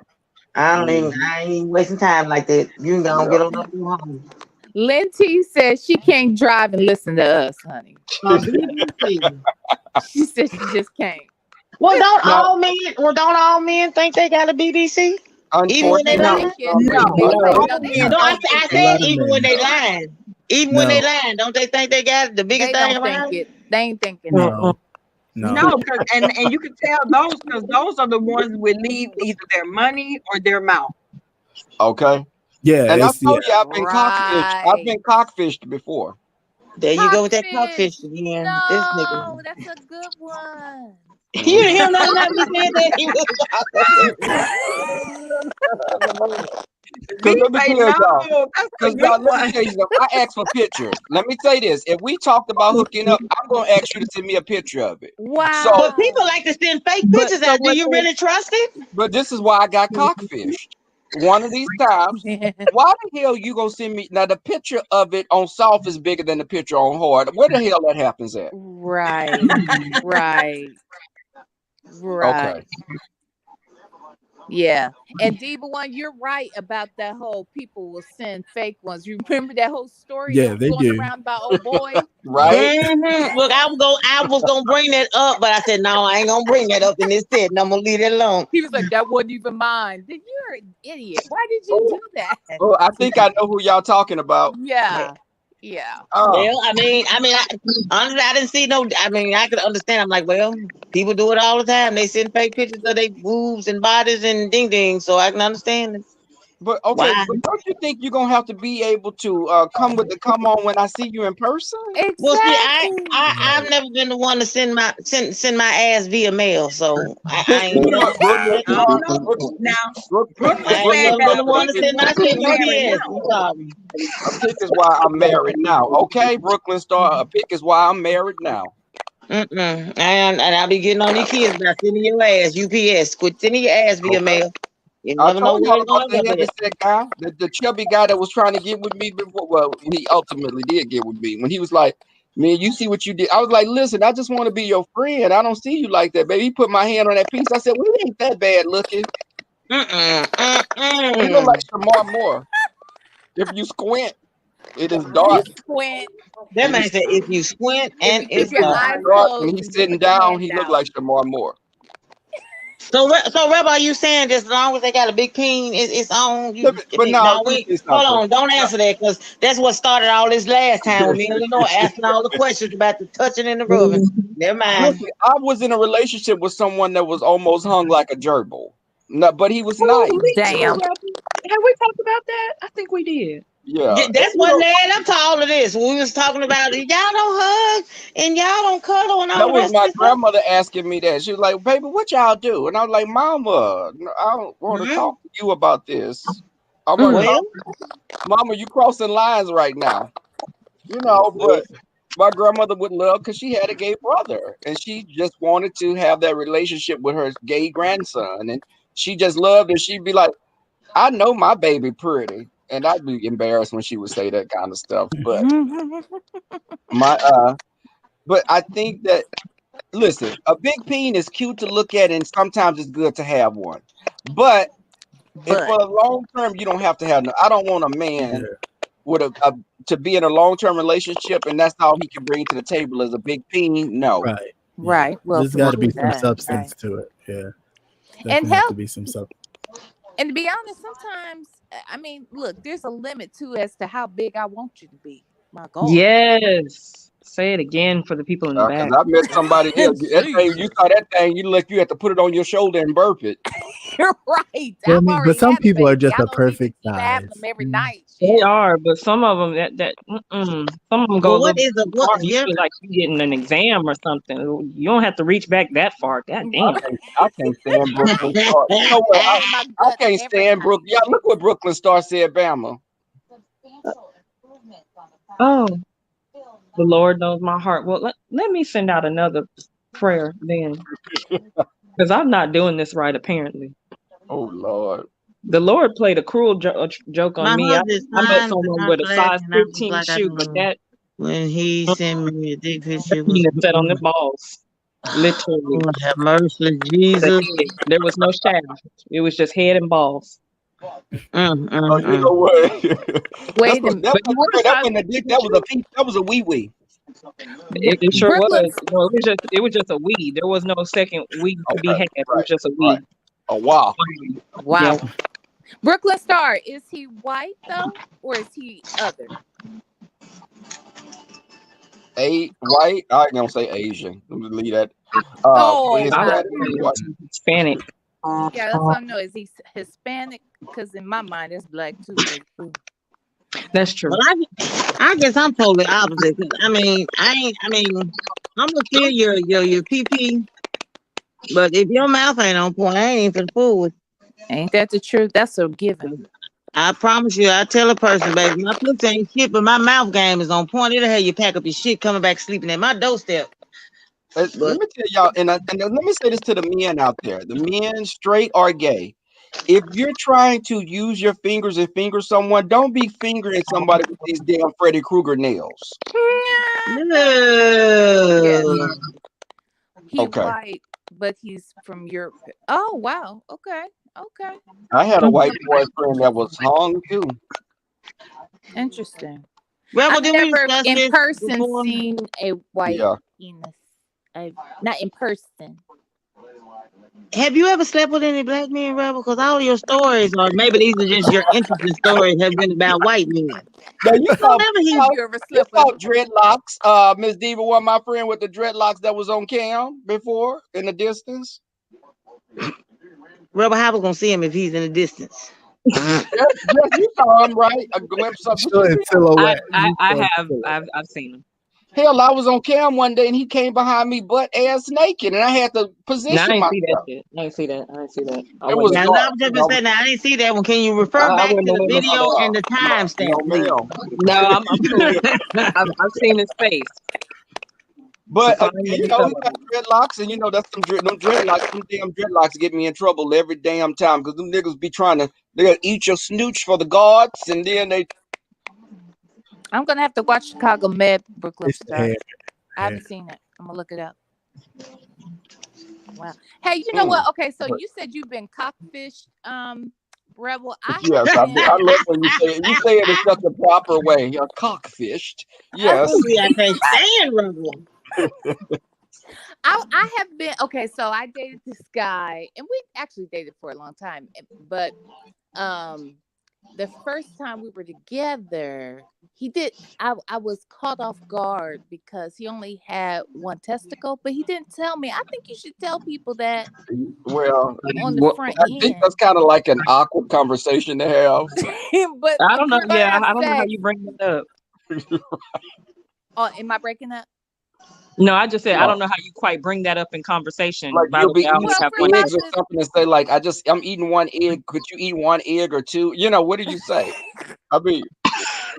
I ain't wasting time like that. You can go get on up and home. Linty says she can't drive and listen to us, honey. She said she just can't. Well, don't all men think they got a BBC? Even when they lying? No, I said even when they lying. Even when they lying, don't they think they got the biggest thing around? They ain't thinking No, because and you can tell those because those are the ones who leave either their money or their mouth. Okay. Yeah. And I told you I've been cockfished. I've been cockfished before. There you go with that cockfish again. No, this nigga. That's a good one. You didn't hear nothing about me saying that. He was Because let me tell y'all, let me tell you something. I asked for pictures. Let me say this. If we talked about hooking up, I'm going to ask you to send me a picture of it. Wow. So, but people like to send fake pictures out. Do you really trust it? But this is why I got cockfished. One of these times, why the hell you going to send me? Now, the picture of it on soft is bigger than the picture on hard. Where the hell that happens at? Right. Right. Right. Okay. Yeah. And Diva One, you're right about that whole people will send fake ones. You remember that whole story they going do. around about old boy? Right. Look, I was gonna bring that up, but I said no, I ain't gonna bring that up in this set, and I'm gonna leave it alone. He was like, that wasn't even mine. Then you're an idiot. Why did you do that? Oh, I think I know who y'all talking about. Yeah. Yeah. Well, I mean, honestly, I didn't see no. I mean, I could understand. I'm like, well, people do it all the time. They send fake pictures of their boobs and bodies and ding ding, so I can understand it. But okay, but don't you think you're gonna have to be able to come on when I see you in person? Exactly. Well, see, I've never been the one to send my ass via mail, so I ain't Now, the one to send my shit UPS. I'm sorry. A pick is why I'm married now. Okay, Brooklyn Star. A pick is why I'm married now. And I'll be getting on these kids by sending your ass UPS. Quit sending your ass via mail. You never know where it's going to go. That guy, the chubby guy that was trying to get with me before. Well, he ultimately did get with me when he was like, "Man, you see what you did." I was like, "Listen, I just want to be your friend. I don't see you like that, baby." He put my hand on that piece. I said, "Well, it ain't that bad looking." He look like Shamar Moore. If you squint, it is dark. That man said, "If you squint and it's dark." When he's sitting down, he look like Shamar Moore. So Reb, are you saying just as long as they got a big peen, it's on? Hold on, don't answer that because that's what started all this last time with me and Lenore asking all the questions about the touching and the rubbing. Never mind. Listen, I was in a relationship with someone that was almost hung like a gerbil. No, but he was nice. Damn. Have we talked about that? I think we did. Yeah. That's what led up to all of this. We was talking about y'all don't hug and y'all don't cuddle and all That the was rest my of this stuff. grandmother asking me that. She was like, "Baby, what y'all do?" And I was like, "Mama, I don't want to talk to you about this. I want to Well, talk, Mama, you crossing lines right now." You know, but my grandmother would love because she had a gay brother and she just wanted to have that relationship with her gay grandson. And she just loved it. She'd be like, I know my baby pretty. And I'd be embarrassed when she would say that kind of stuff. But but I think that, listen, a big peen is cute to look at and sometimes it's good to have one. But if for the long term, you don't have to have no. I don't want a man with to be in a long-term relationship and that's all he can bring to the table is a big peen. No. Right. Right. Well, there's got to be true some that, substance right. to it. Yeah. And Definitely have help. to be some substance. And to be honest, sometimes I mean, look, there's a limit too as to how big I want you to be. My God. Yes. Say it again for the people in the back. Because I met somebody else. That thing, you saw that thing, you have to put it on your shoulder and burp it. You're right. Well, I I've mean, already but some had a people are baby. just I a don't perfect keep size. having them every night. They are, but some of them some of them go Well, a little what bit is the too what? far. You Yeah, feel like you're getting an exam or something. You don't have to reach back that far. God damn. I can't stand Brooklyn Star. You know what? I can't stand Brooklyn. Yeah, look what Brooklyn Star said, Bama. Oh, the Lord knows my heart. Well, let me send out another prayer then, because I'm not doing this right apparently. Oh Lord. The Lord played a cruel joke on my me. I husband's met fine, but someone not with a black, size and I was 15 like, I shoe, don't but know. that When he sent me a dick picture, was penis set on the balls. Literally. Lord have mercy, The Jesus. head. There was no shaft. It was just head and balls. Oh, you know what? Wait a minute. That was a wee wee. It sure Brooklyn. was. No, it was just a weed. There was no second weed to be had. It was just a weed. Oh wow. Wow. Yeah. Brooklyn Star, is he white though, or is he other? White. I ain't gonna say Asian. Let me leave that. Hispanic. Yeah, that's what I know. Is he Hispanic? Because in my mind, it's black too. That's true. Well, I guess I'm totally opposite. I mean, I'm gonna feel your PP, but if your mouth ain't on point, I ain't finna fool with. Ain't that the truth? That's a given. I promise you, I tell a person, baby, my pussy ain't shit, but my mouth game is on point. It'll have you pack up your shit, coming back sleeping at my doorstep. Let me tell y'all, and let me say this to the men out there: the men, straight or gay. If you're trying to use your fingers and finger someone, don't be fingering somebody with these damn Freddy Krueger nails. No. He's white, but he's from Europe. Oh wow. Okay. I had a white boyfriend that was hung too. Interesting. Rebel, I've did we never discuss in this person before? seen a white Yeah. penis. Not in person. Have you ever slept with any black men, Rebel? Because all your stories, or maybe these are just your interesting stories, have been about white men. Now you saw dreadlocks. Miss Diva, one my friend with the dreadlocks that was on cam before in the distance. Rebel, how we gonna see him if he's in the distance? Yes, you saw him, right? A glimpse of I have. I've seen him. Hell, I was on cam one day and he came behind me butt ass naked, and I had to No, I position didn't see that myself. shit. I didn't see that. It was Now, dark. I was just gonna say, now I didn't see that one. Can you refer I back to wouldn't the have went video before and the timestamp, please? No, I'm cool. I've seen his face. But you know, he got dreadlocks, and you know that's them dreadlocks. Them damn dreadlocks get me in trouble every damn time because them niggas be they're gonna eat your snooch for the guards, and then they. I'm gonna have to watch Chicago Med, Brooklyn Star. hair. I haven't seen it. I'm gonna look it up. Wow. Hey, you know what? Okay, so you said you've been cockfished, Rebel. Yes, I love when you say it. You say it in such a proper way. You're cockfished. Yes. I can't stand Rebel. I have been okay. So I dated this guy, and we actually dated for a long time. But the first time we were together, I was caught off guard because he only had one testicle, but he didn't tell me. I think you should tell people that. Well, on the front I think that's kind of like an awkward conversation to have. But I don't know. we're gonna Yeah, have I don't know how sex. you bring it up. Oh, am I breaking up? No, I just said I No. don't know how you quite bring that up in conversation. Like By you'll the be way, I eating always some have for about eggs or the something and say like, I'm eating one egg. Could you eat one egg or two? You know, what do you say? I mean,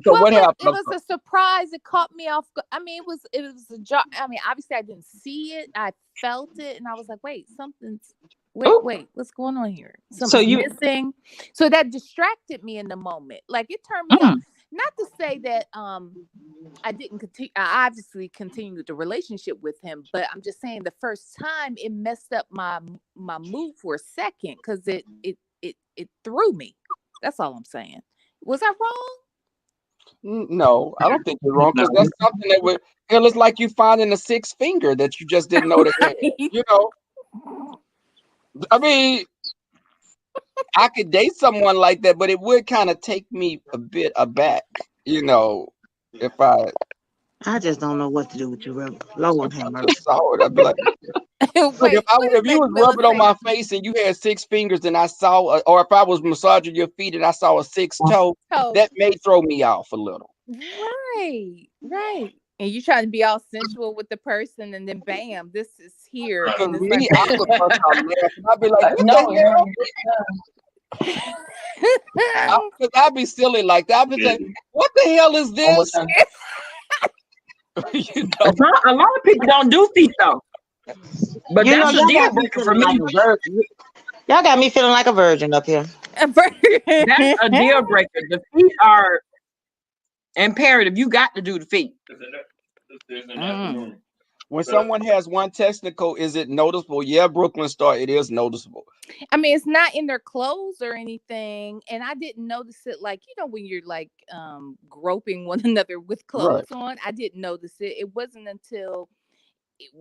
so well, what but happened? it was a surprise. It caught me off. I mean, it was a jar. I mean, obviously, I didn't see it. I felt it, and I was like, wait, something's. Wait, what's going on here? Something's missing. So that distracted me in the moment. Like it turned me off. Not to say that I didn't continue. I obviously continued the relationship with him, but I'm just saying the first time it messed up my mood for a second because it threw me. That's all I'm saying. Was I wrong? No, I don't think you're wrong because that's something that would. Hell, it's like you finding a sixth finger that you just didn't know that you had. You know, I mean, I could date someone like that, but it would kind of take me a bit aback. You know, if I just don't know what to do with you, Rebel. Lord have mercy. saw it, I'd be like, look, if you was rubbing on my face and you had six fingers and I saw, or if I was massaging your feet and I saw a sixth toe, that may throw me off a little. Right. And you trying to be all sensual with the person, and then bam, this is here. Because me, I would bust out laughing. I'd be like, what the hell? Because I'd be silly like that. I'd be like, what the hell is this? You know? A lot of people don't do feet though. But You that's know, a deal breaker for me. Y'all got me feeling like a virgin up here. That's a deal breaker. The feet are imperative. You got to do the feet. When someone has one testicle, is it noticeable? Yeah, Brooklyn Star, it is noticeable. I mean, it's not in their clothes or anything, and I didn't notice it. Like, you know, when you're like groping one another with clothes on, I didn't notice it. It wasn't until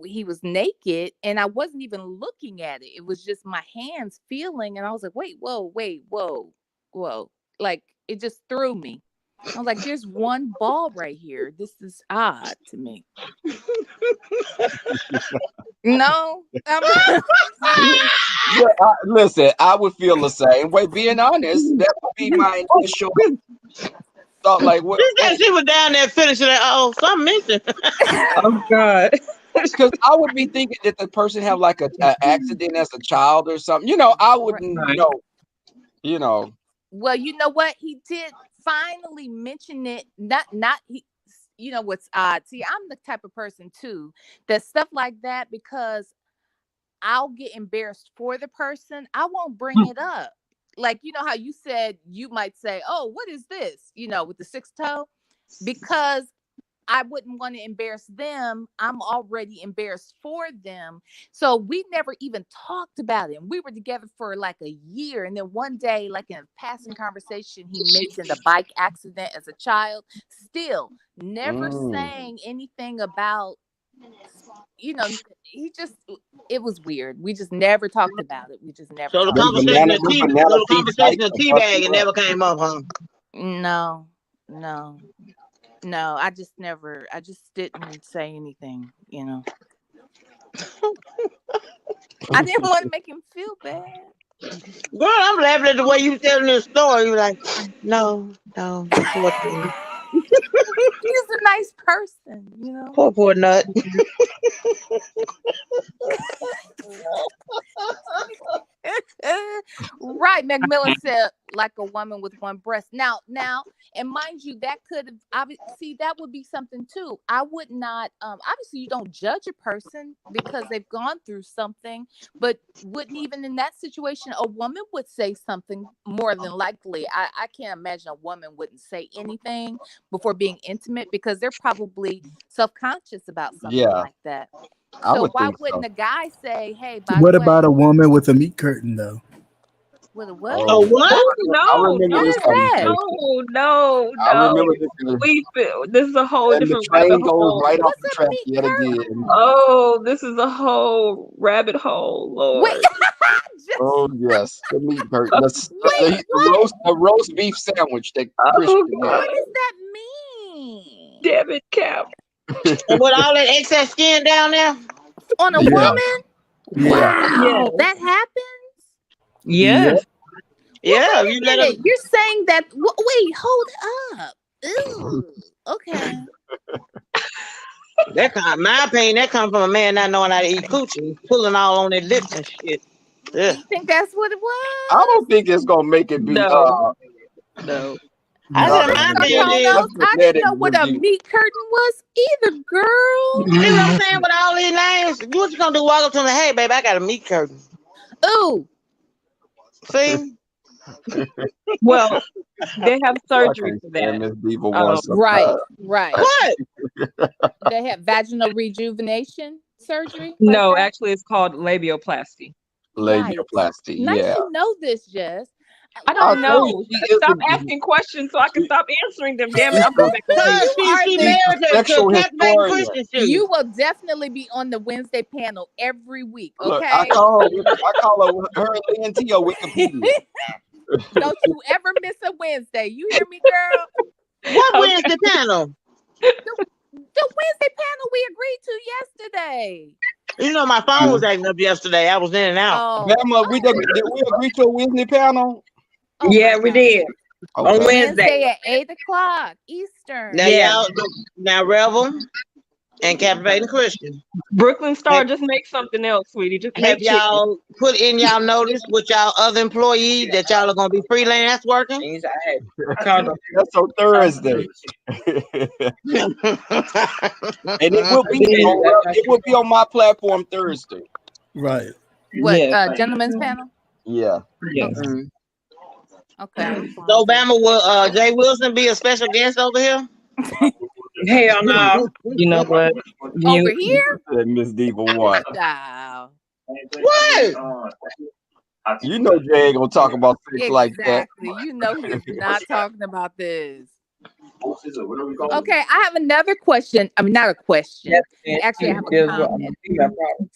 he was naked and I wasn't even looking at it. It was just my hands feeling, and I was like, wait, whoa. Like it just threw me. I was like, there's one ball right here. This is odd to me. No. Listen, I would feel the same way. Being honest, that would be my initial thought. Like, what? She was down there finishing it. Oh, something missing. Oh God. Because I would be thinking that the person have like a accident as a child or something. You know, I wouldn't know. You know. Well, you know what? He did finally mention it. Not he. You know what's odd? See, I'm the type of person too that stuff like that, because I'll get embarrassed for the person. I won't bring it up. Like, you know how you said you might say, "Oh, what is this?" You know, with the sixth toe, because I wouldn't want to embarrass them. I'm already embarrassed for them. So we never even talked about it. We were together for like a year. And then one day, like in a passing conversation, he mentioned a bike accident as a child. Still never saying anything about, you know, it was weird. We just never talked about it. We just never. So the conversation of teabag, it never came up, huh? No, I just didn't say anything, you know. I didn't want to make him feel bad. Girl, I'm laughing at the way you telling this story. You're like, no. He's a nice person, you know. Poor nut. Right, Macmillan said, like a woman with one breast. Now, and mind you, that could have obviously, that would be something too. I would not. Obviously, you don't judge a person because they've gone through something, but wouldn't even in that situation, a woman would say something more than likely. I can't imagine a woman wouldn't say anything before being intimate because they're probably self-conscious about something like that. So why wouldn't a guy say, "Hey, by what the way, about a woman with a meat curtain though? With a what? Oh, what? No. I remember This is a whole and different the train rabbit goes hole. right off the track yet again. Oh, this is a whole rabbit hole, Lord. Wait. Oh yes, the meat curtain. The roast beef sandwich that Christian had. What does that mean? Damn it, Cap. And with all that excess skin down there? On a woman? Yeah. Wow, that happens? Yes. Yeah, Wait a minute. You're saying that, wait, hold up. Ooh, okay. That kind, my opinion, that comes from a man not knowing how to eat coochie, pulling all on their lips and shit. Yeah. You think that's what it was? I don't think it's gonna make it be. No. I said my opinion is. I didn't know what a meat curtain was either, girl. You know what I'm saying with all these names? You what you gonna do? Walk up to them, hey, baby, I got a meat curtain. Ooh. See? Well, they have surgery for that. Right. What? They have vaginal rejuvenation surgery? No, actually, it's called labioplasty. Labioplasty, Nice yeah. to know this, Jess. I don't know. Stop asking questions so I can stop answering them. Damn it, I'm going back to You will definitely be on the Wednesday panel every week, okay? Look, I call her and Tio Wikipedia. Don't you ever miss a Wednesday. You hear me, girl? What Wednesday panel? The Wednesday panel we agreed to yesterday. You know my phone was acting up yesterday. I was in and out. Bama, did we agree to a Wednesday panel? Oh, yeah, we did. Okay. On Wednesday at 8:00 Eastern. Now y'all, now Revel and Captivating Christian. Brooklyn Star, just make something else, sweetie. Just Have make y'all put in y'all notice with y'all other employees that y'all are gonna be freelance working? That's on Thursday. And it will be on my platform Thursday. Right. What gentleman's panel? Yeah. Okay. So Bama, will Jay Wilson be a special guest over here? Hell no. You know what? Over here? Miss Diva what? Wow. What? You know Jay ain't gonna talk about things like that. Exactly. You know he's not talking about this. Okay, I have another question. I mean, not a question. Actually, I have a comment.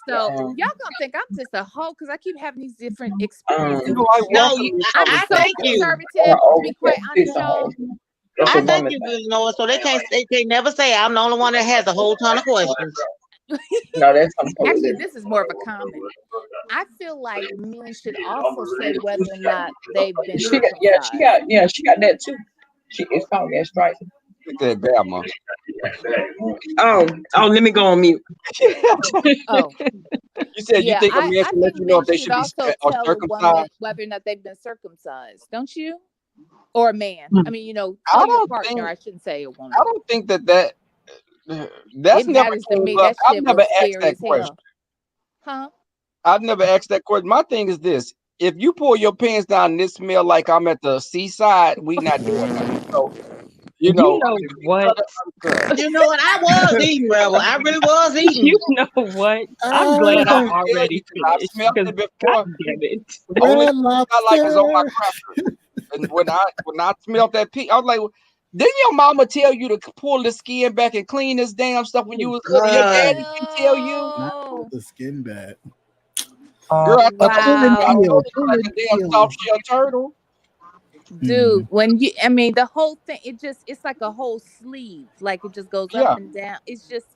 So y'all gonna think I'm just a hoe because I keep having these different experiences. I'm so conservative. To be quite honest, y'all. I think you do know it, so they can't never say I'm the only one that has a whole ton of questions. No, that's Actually, this is more of a comment. I feel like men should also say whether or not they've been she got that too. It's called gastritis. That Bama. Oh, let me go on mute. Oh. You said you think a man can let you know if they should be also or tell a woman circumcised? whether or not they've been circumcised, don't you? Or a man. I mean, you know, I tell your don't partner. think- I shouldn't say a woman. I don't think that's It never matters to came me. up. That I've shit never was asked scary that as hell. question. Huh? I've never asked that question. My thing is this: if you pull your pants down and it smell like I'm at the seaside, we not doing that. So, you know what? You know what? I was eating, Rebel. I really was eating. You know what? I'm glad I already I finished. smelled it before. Damn it. Only thing I like is on my cracker. And when I smelled that pig, I was like, didn't your mama tell you to pull the skin back and clean this damn stuff when you was little? Your daddy didn't tell you? Not pull the skin back. Girl, I thought Wow. you looked like a damn soft shell turtle. Dude, when you, I mean, the whole thing, it's like a whole sleeve. Like it just goes Yeah. up and down. It's just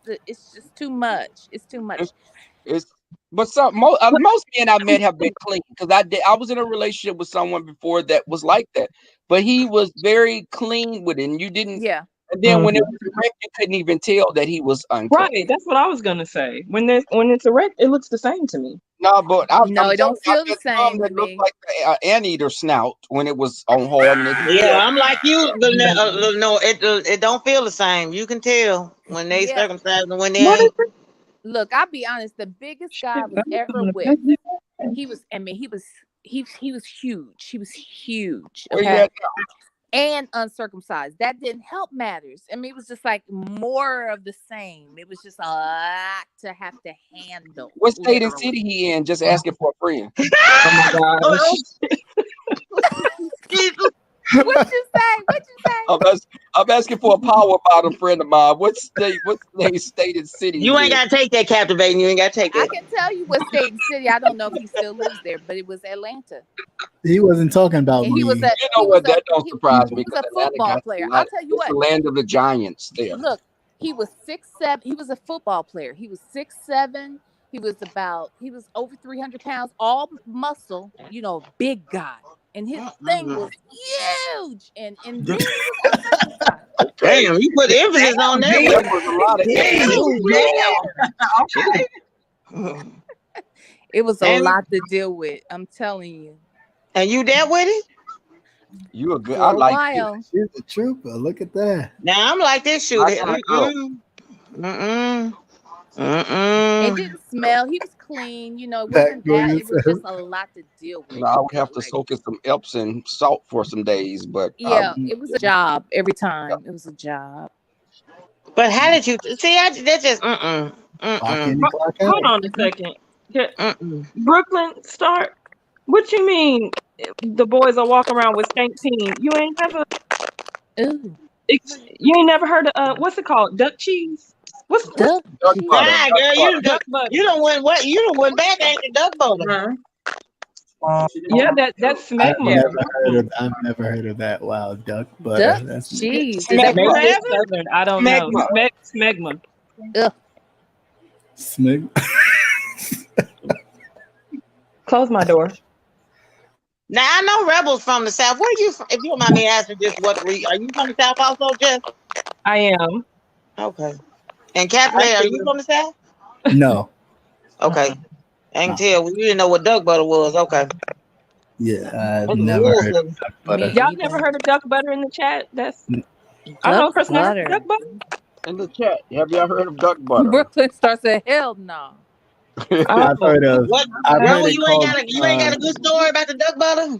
too much. It's too much. But most men I met have been clean because I was in a relationship with someone before that was like that, but he was very clean with it, and you didn't. Yeah. And then when it was erect, you couldn't even tell that he was unclean. Right, that's what I was gonna say. When it's erect, it looks the same to me. No, but it don't feel the same That to looked me. like an anteater snout when it was on hard. Yeah, I'm like you. No, it don't feel the same. You can tell when they circumcised and when they ain't. Look, I'll be honest. The biggest guy I was ever with, he was huge. He was huge. Where you Okay. at And uncircumcised. That didn't help matters. I mean, it was just like more of the same. It was just a lot to have to handle. What state and city he in? Just asking for a friend. Oh my gosh. What you say? I'm asking for a power about a friend of mine. What state and city? You ain't gotta take that captivating. You ain't gotta take I that. can tell you what state and city. I don't know if he still lives there, but it was Atlanta. He wasn't talking about And me. he was You know what? That don't surprise me. He was a 'cause Atlanta football got player. a lot- I'll tell you it's what. the land of the giants there. Look, he was 6'7". He was a football player. He was 6'7". He was over 300 pounds, all muscle, big guy. and his thing was huge, and then he was Damn, you put emphasis on that. That was a lot of Damn. it was a And- lot to deal with. I'm telling you. And you dealt with it? You a good. For I a like while. She's a trooper. Look at that. Now I'm like this shooter. I gotta go. It didn't smell. He was clean. You know, it Back wasn't door that. It was yourself. just a lot to deal with. No, I would have to soak in some Epsom salt for some days, but Yeah, it was a job every time. It was a job. But how did you see? That just Hold on a second. Brooklyn, start. What you mean? The boys are walking around with stank team. You ain't never. Ooh. You ain't never heard of what's it called? Duck cheese. What's duck cheese? Nah, girl, you Duck done butter. you don't went what? You don't went back ain't the duck butter. Yeah, that's I've smegma. never heard of that. Wow, duck butter. Duck That's cheese. Maybe Is that it's southern. I don't know. Smegma. Ugh. Smig. Close my door. Now I know Rebels from the South. Where are you from? If you don't mind me asking, just what are you from the South also, Jeff? I am. Okay. And Kathleen, are you from the South? No. Okay. I can tell we didn't know what duck butter was. Okay. Yeah, I've That's never rules heard of- of duck butter. Y'all never heard of duck butter in the chat? That's I know a person that heard of duck butter. in the chat, have y'all heard of duck butter? Brooklyn Star said, "Hell no." I've heard of. What? I've heard Rebel, it you ain't called. got a good story about the duck butter?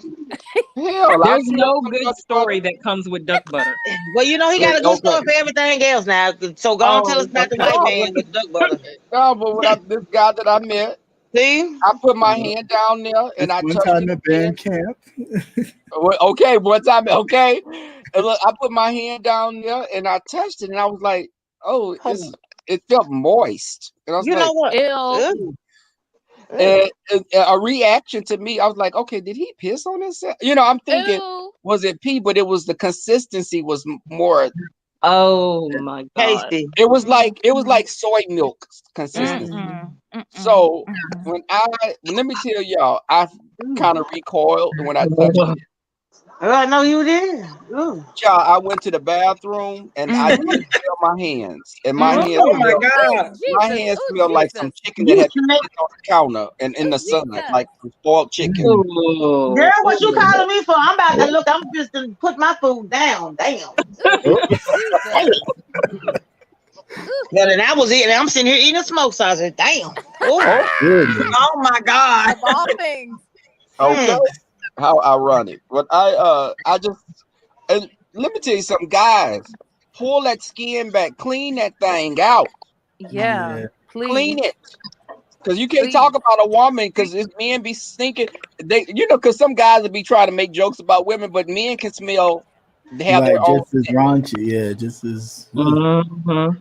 Hell, There's no good story that comes with duck butter. Well, you know he got a good story for everything else now. So go on, tell us about the white man with duck butter. No, but this guy that I met, see, I put my hand down there and I One touched time his at band hand. camp. Okay, one time, okay. And look, I put my hand down there and I touched it and I was like, oh, it felt moist. And I was You like, know what? Ew. and a reaction to me, I was like, okay, did he piss on himself? You know, I'm thinking, Ew. was it pee? But it was the consistency was more. Oh my god! Tasty. It was like soy milk consistency. So let me tell y'all, I kind of recoiled when I touched it. I know you did. Ooh. Y'all, I went to the bathroom and I didn't smell my hands, and my hands. Oh my God! My hands smelled like some chicken that had been sitting on the counter and in the sun, like some spoiled chicken. Girl, what you calling me for? I'm about to look. I'm just to put my food down. Damn. Well, and that was it. And I'm sitting here eating a smoke sausage. Damn. Oh my God! Of all things. Okay, how ironic. But I just, and let me tell you something, guys. Pull that skin back, clean that thing out. Yeah. Please. Clean it. Because you can't talk about a woman because men be stinking. Because some guys will be trying to make jokes about women, but men can smell. They have their own. Just as raunchy, yeah, just as. Mm-hmm.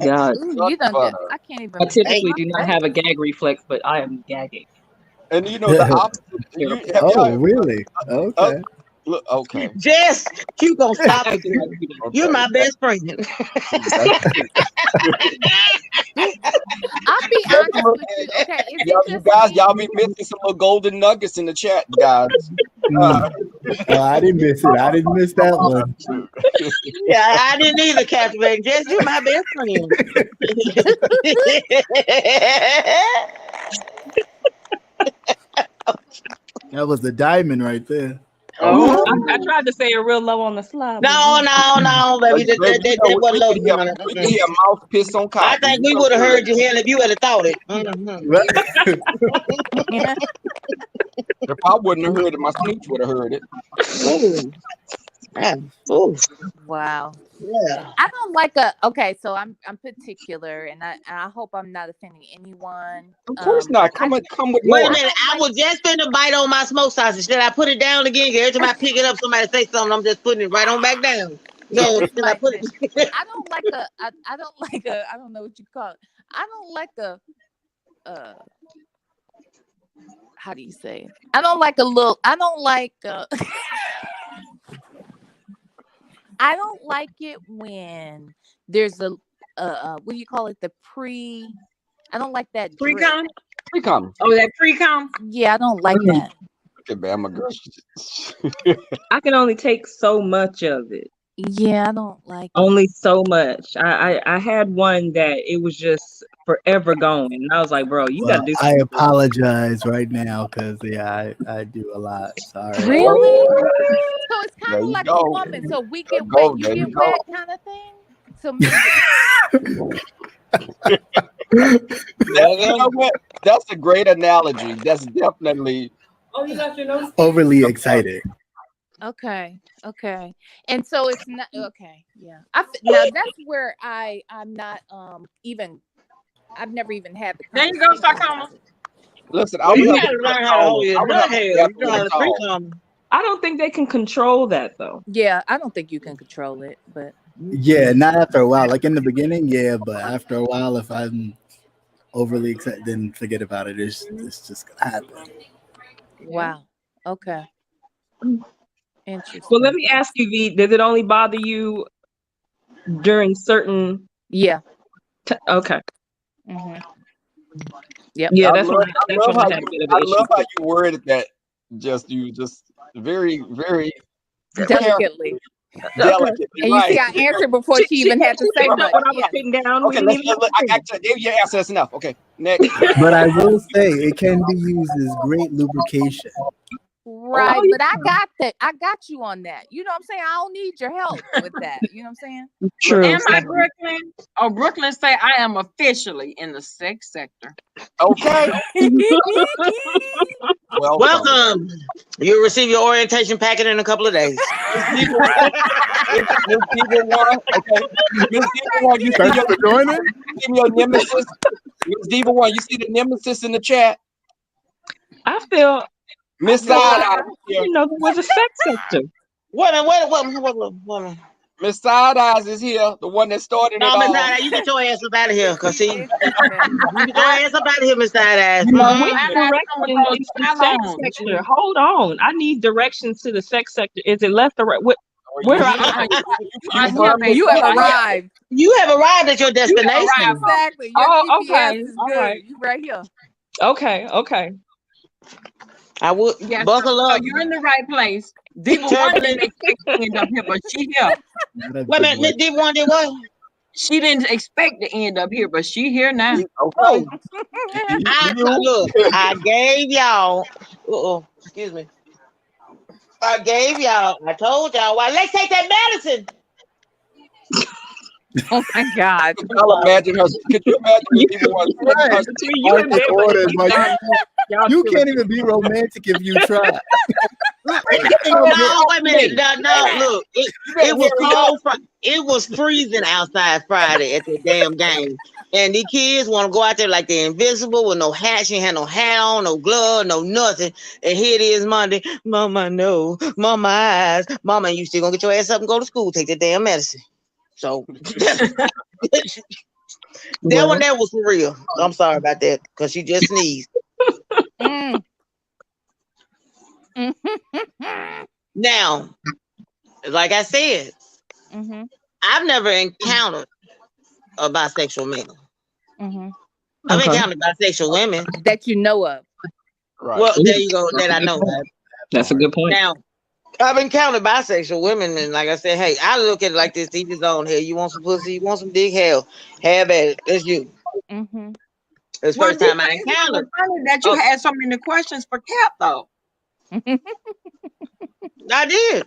God. Ooh, you don't get, I can't even. I typically do not have a gag reflex, but I am gagging. And you know the opposite. Oh, really? Okay. Look, okay. Jess, you gonna stop it. You're my best friend. I'll be honest with you. Okay, You guys, y'all be missing some little golden nuggets in the chat, guys. I didn't miss it. I didn't miss that one. Yeah, I didn't either, Catherine. Jess, you're my best friend. That was the diamond right there. Oh, I tried to say it real low on the slide. No, baby. That wasn't low. We can hear mouth piss on cotton. I think we would have heard you here if you had thought it. If I wouldn't have heard it, my speech would have heard it. Wow. Yeah. I don't like so I'm particular and I hope I'm not offending anyone. Of course not. Come with Wait more. a minute. I was just finna bite on my smoke sausage. Should I put it down again? Every time I pick it up, somebody say something, I'm just putting it right on back down. So should I put it? I don't like I don't know what you call it. I don't like how do you say it? I don't like I don't like it when there's a what do you call it? I don't like that Pre-com? Pre-com. Oh, that pre-com? Yeah, I don't like that. Look at Bama girl. I can only take so much of it. Yeah, I don't like it. Only so much. I had one that it was just forever going. And I was like, bro, you Well, gotta do I something. apologize right now because I do a lot. Sorry. Really? So it's kind There of you like go. a woman. So we get Go, wet, you there you get go. wet, kind of thing. So maybe. You know what? That's a great analogy. That's definitely Oh, you got your nose? Overly excited. Okay. And so it's not okay. Yeah. Now that's where I'm not even. I've never even had the. There you go, sarcoma. Listen. Well, you gotta learn how to hold your nut hair. You know how to freak on. I don't think they can control that though. Yeah, I don't think you can control it, but Yeah, not after a while. Like in the beginning, yeah, but after a while, if I'm overly excited, then forget about it. It's just gonna happen. wow. Okay. Interesting. Well, let me ask you, V, does it only bother you during certain? Yeah. Okay. Mm-hmm. Yep. Yeah, I that's love, when I I love how had a bit of I an issue. love how you worded that. Just very, very Delicately. delicately. And you see, I answered before she even had to say picked much. up when I was Yeah. sitting down. Okay, We didn't even I gave you your answer. That's enough. Okay, next. But I will say it can be used as great lubrication. Right, Oh, but I got that. I got you on that. You know what I'm saying? I don't need your help with that. You know what I'm saying? True. Am I Brooklyn? Oh, Brooklyn say I am officially in the sex sector. Okay. Welcome. You'll receive your orientation packet in a couple of days. Miss Diva One, okay. Miss Diva One, you see your nemesis. Miss Diva One, you see the nemesis in the chat. I feel Miss Side Eye. you know there was a sex sector. What? Miss Side Eyes is here, the one that started it No, all. Miss Side Eye, you get your ass up out of here, cause see, you get your ass up out of here, Miss Side Eye. We direction in the sex sector. Hold on, I need directions to the sex sector. Is it left or right? Where do I? You have arrived. You have arrived at your destination. Exactly. Your Oh, GPS okay. is All good. right. You right here. Okay. I would buckle up. So you're in the right place. Diva One didn't expect to end up here, but she here. Wait a minute, Miss Diva One did what? She didn't expect to end up here, but she here now. Okay. I gave y'all. Excuse me. I told y'all why. Let's take that medicine. Oh my God. I'll imagine her. Could you imagine Diva One? You can't even be romantic if you try. No, wait a minute. No, look. It was cold. It was freezing outside Friday at the damn game. And the kids want to go out there like they're invisible with no hat. She ain't had no hat on, no glove, no nothing. And here it is Monday. Mama, no. Mama, eyes. Mama, you still gonna get your ass up and go to school. Take that damn medicine. So that one there was for real. I'm sorry about that because she just sneezed. Now, like I said, I've never encountered a bisexual man. I've encountered bisexual women that you know of. Right. Well, there you go. That I know of. That's a good point. Now, I've encountered bisexual women, and like I said, hey, I look at it like this: each his own. Here, you want some pussy? You want some dick? Hell, have at it. That's you. It's the first time I encountered. Funny that you had so many questions for Cap, though. I did.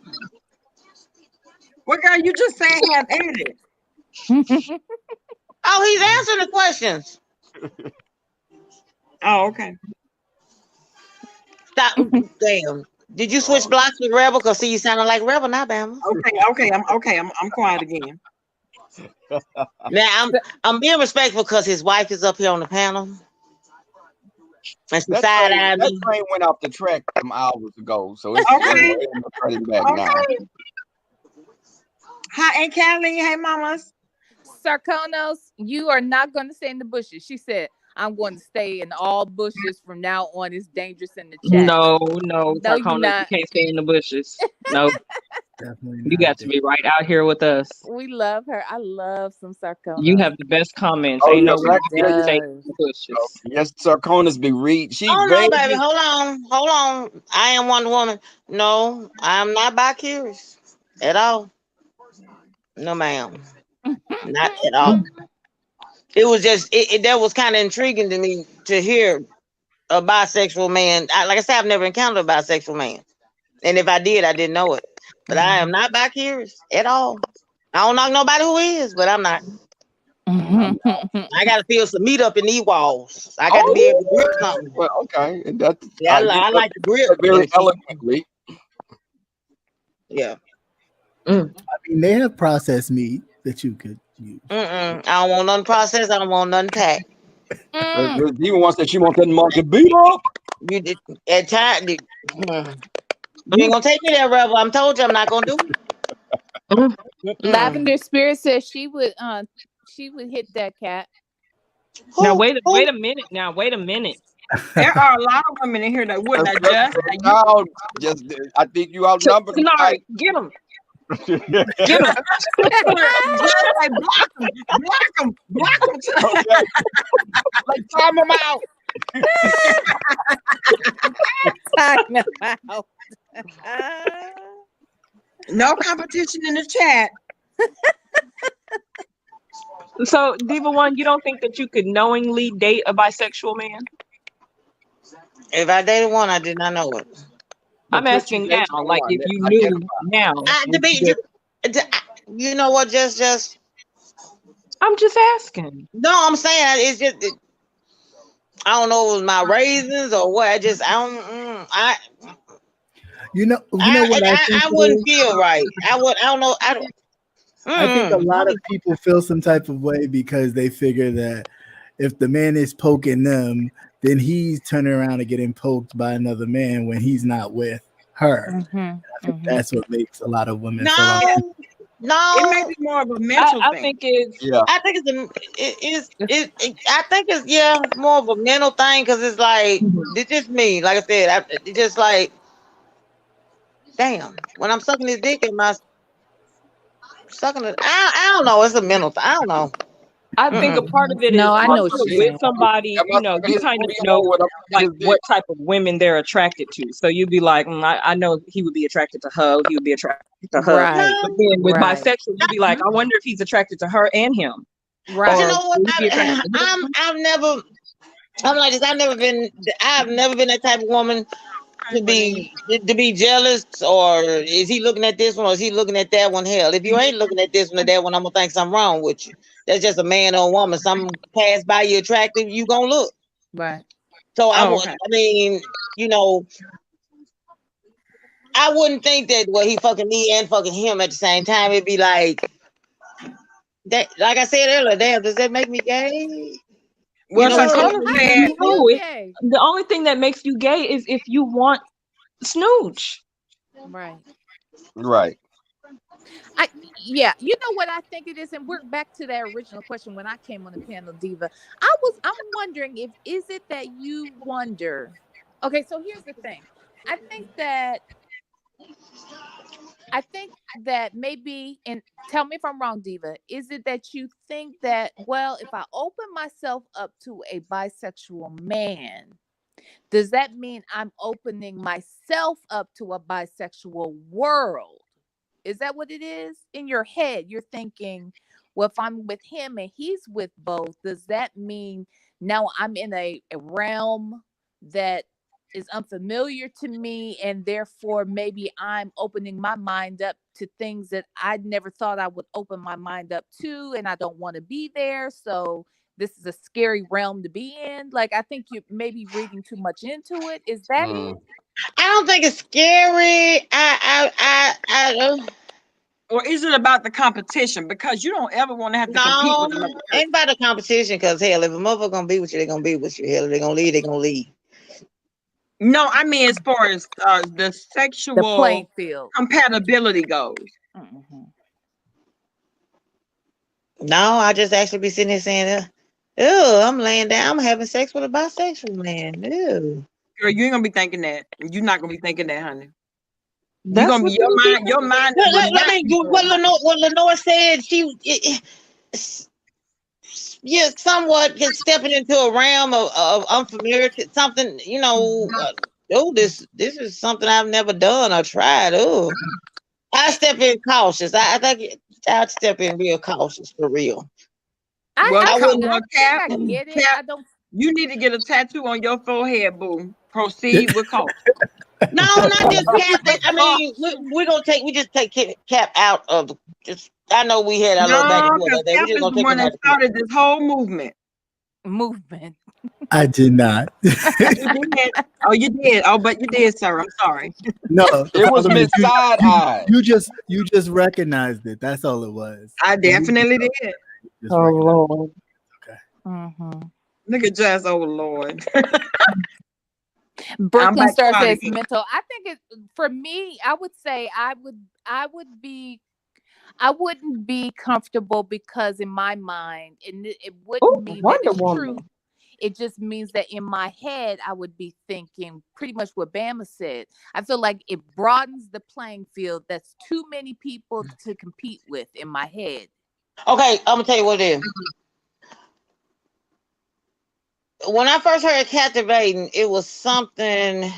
Well, girl, you just said have at it. Oh, he's answering the questions. Oh, okay. Stop. Damn. Did you switch blocks with Rebel? Cause see, you sounding like Rebel now, Bama. Okay. I'm quiet again. Now I'm being respectful because his wife is up here on the panel. And she side-eyed me. That train went off the track some hours ago, so it's running back now. Hi, Aunt Callie. Hey, mamas. Sarkonos, you are not going to stay in the bushes. She said, I'm going to stay in all bushes from now on. It's dangerous in the chat. No, you're Sarkonos, not. you can't stay in the bushes. No. Definitely You got to be right out here with us. We love her. I love some Sarcona. You have the best comments. Oh, Ain't no yes, way yes, you yes. take pushes. Yes, Sarconas be read. She Oh no, baby. baby. Hold on. I am Wonder Woman. No, I'm not bi-curious at all. No, ma'am. Not at all. It was just that was kind of intriguing to me to hear a bisexual man. Like I said, I've never encountered a bisexual man, and if I did, I didn't know it. But I am not bi-curious at all. I don't knock nobody who is, but I'm not. I got to feel some meat up in these walls. I got to be able to grip something. Well, okay, and that Yeah, I like to grip very eloquently. Yeah. I mean, they have processed meat that you could use. I don't want nothing processed. I don't want nothing packed. Even wants that she wants that monkey beat up. You did at time. You ain't gonna take me there, Rebel. I'm told you I'm not gonna do it. Lavender Spirit says she would hit that cat. Now wait a minute. Now wait a minute. There are a lot of women in here that wouldn't adjust. I think you outnumbered. Sorry, get them. Get them. Block them. Like time them out. Time them out. No competition in the chat. So, Diva One, you don't think that you could knowingly date a bisexual man? If I dated one, I did not know it. I'm asking now, like if you knew now. You know what? Just. I'm just asking. No, I'm saying it's just. I don't know if it was my raisins or what. I don't. You know what I think I wouldn't feel right. I don't know. I think a lot of people feel some type of way because they figure that if the man is poking them, then he's turning around and getting poked by another man when he's not with her. I think that's what makes a lot of women feel No, it may be more of a mental thing. I think it's more of a mental thing because it's like it's just me. Like I said, it's just like, damn. When I'm sucking his dick, am I sucking it? I don't know. It's a mental thing. I don't know. I think a part of it is I know also what you're with saying. somebody, you kind of know like what type of women they're attracted to. So you'd be like, I know he would be attracted to her, he would be attracted to her. Right. But then with Right. bisexual, you'd be like, I wonder if he's attracted to her and him. Right. But you know what? Would he be attracted to him? I'm like this. I've never been that type of woman to be jealous, or is he looking at this one or is he looking at that one? Hell, if you ain't looking at this one or that one, I'm gonna think something wrong with you. That's just a man or a woman. Something pass by you attractive, you gonna look. Right. So I wouldn't think that he fucking me and fucking him at the same time. It'd be like that. Like I said earlier, damn, does that make me gay? Well, the only thing that makes you gay is if you want snooch. Right. Right. Yeah, you know what I think it is, and we're back to that original question when I came on the panel, Diva. I'm wondering is it that you wonder? Okay, so here's the thing. I think that maybe, and tell me if I'm wrong, Diva, is it that you think that, well, if I open myself up to a bisexual man, does that mean I'm opening myself up to a bisexual world? Is that what it is? In your head, you're thinking, well, if I'm with him and he's with both, does that mean now I'm in a realm that is unfamiliar to me, and therefore maybe I'm opening my mind up to things that I never thought I would open my mind up to, and I don't want to be there. So this is a scary realm to be in. Like, I think you're maybe reading too much into it. Is that it? I don't think it's scary. Or is it about the competition? Because you don't ever want to have to compete with them. Ain't about the competition. Because hell, if a motherfucker gonna be with you, they're gonna be with you. Hell, if they're gonna leave, they're gonna leave. No, I mean as far as the sexual playing field compatibility goes. No, I just actually be sitting here saying, "Oh, I'm laying down. I'm having sex with a bisexual man." Ew. Girl, you ain't gonna be thinking that. You're not gonna be thinking that, honey. You're gonna be your mind would not be what Lenore said, yeah, somewhat just stepping into a realm of unfamiliar something, this is something I've never done or tried. I step in cautious. I think I'd step in real cautious for real. I get it. I don't. You need to get a tattoo on your forehead, boo. Proceed with caution. No, not just Cap. I mean, we just take Cap out of just. I know we had our little back and forth. Cap is the one that started this whole movement. I did not. Oh, you did. Oh, but you did, sir. I'm sorry. No, it was Miss Side Eye. You just recognized it. That's all it was. I definitely did. Oh Lord. Mm-hmm. Look at Jazz. Oh Lord. Brooklyn Star says mental. I think for me, I would say I wouldn't be comfortable because in my mind, and it wouldn't mean that it's true. It just means that in my head, I would be thinking pretty much what Bama said. I feel like it broadens the playing field. That's too many people to compete with in my head. Okay, I'm gonna tell you what it is. When I first heard Captivating, it was something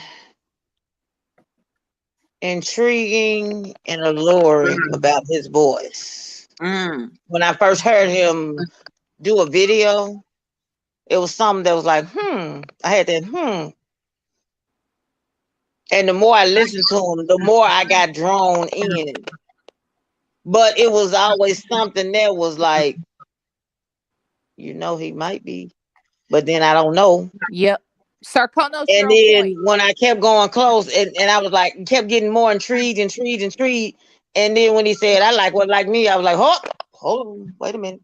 intriguing and alluring about his voice. When I first heard him do a video, it was something that was like, I had that, And the more I listened to him, the more I got drawn in. But it was always something that was like, he might be, but then I don't know. Yep. Sarkonos. And then when I kept going close and I was like, kept getting more intrigued. And then when he said, I like what like me, I was like, hold on, wait a minute.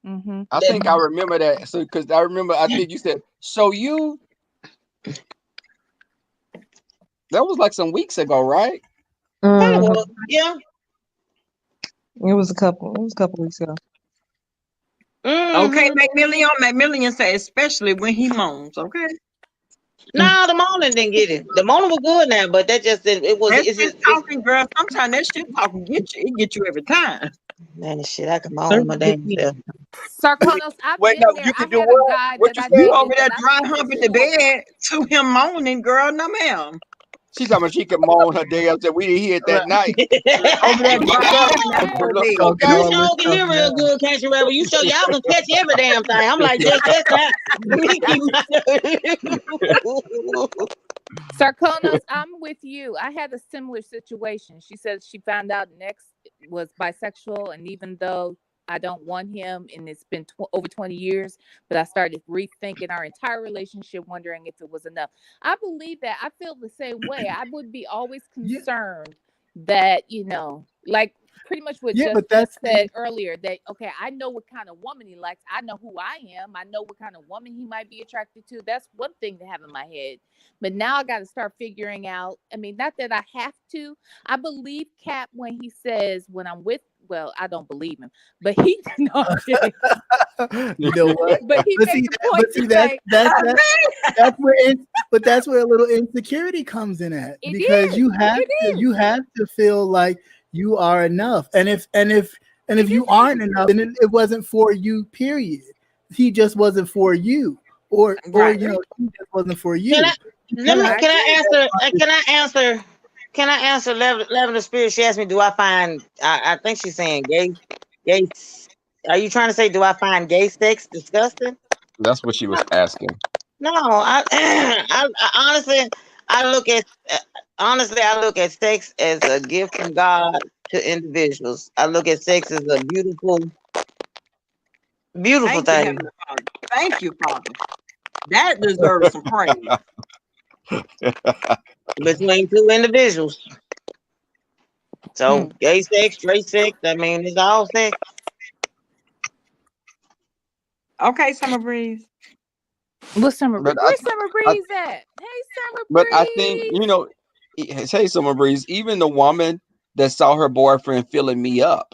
Mm-hmm. I think I remember that. So, because I think you said, so you, that was like some weeks ago, right? Yeah. It was a couple weeks ago. Okay, McMillian said, especially when he moans. Okay. No, the moaning didn't get it. The moaning was good now, but that just it was. That shit talking, girl. Sometimes that shit talking get you every time. Man, shit, I can moan my damn self. Sarkonos, I've Wait, been no, there. you can I do had what? a guy What that you I do dated over there that dry humping the bed to him moaning, girl? No, ma'am. She's talking about she could moan her damn self. We didn't hear it that night. Over there dry humping that poor bed. You sure can hear real good, can't you, Rebel? You sure y'all can catch every damn thing. I'm like, just that's not. Sarkonos, I'm with you. I had a similar situation. She said she found out Next was bisexual, and even though I don't want him, and it's been over 20 years, but I started rethinking our entire relationship, wondering if it was enough. I believe that. I feel the same way. I would be always concerned that, like pretty much what Just said earlier, that, okay, I know what kind of woman he likes. I know who I am. I know what kind of woman he might be attracted to. That's one thing to have in my head. But now I got to start figuring out, not that I have to. I believe Cap when he says, when I'm with, well, I don't believe him, but he, no, I'm kidding. You know what? But he makes a point to say, that's where a little insecurity comes in at, because you have to feel like you are enough, and if you aren't enough, then it wasn't for you. Period. He just wasn't for you, or he just wasn't for you. Can I answer Lavender Spirit? She asked me, do I find, I think she's saying gay, are you trying to say, do I find gay sex disgusting? That's what she was asking. No, I honestly, I look at sex as a gift from God to individuals. I look at sex as a beautiful thing. Thank you, Father. That deserves some praise. Between two individuals. So gay sex, straight sex, it's all sex. Okay, Summer Breeze. What's Summer Breeze? Where's Summer Breeze at? Hey, Summer Breeze. But I think, hey, Summer Breeze, even the woman that saw her boyfriend filling me up,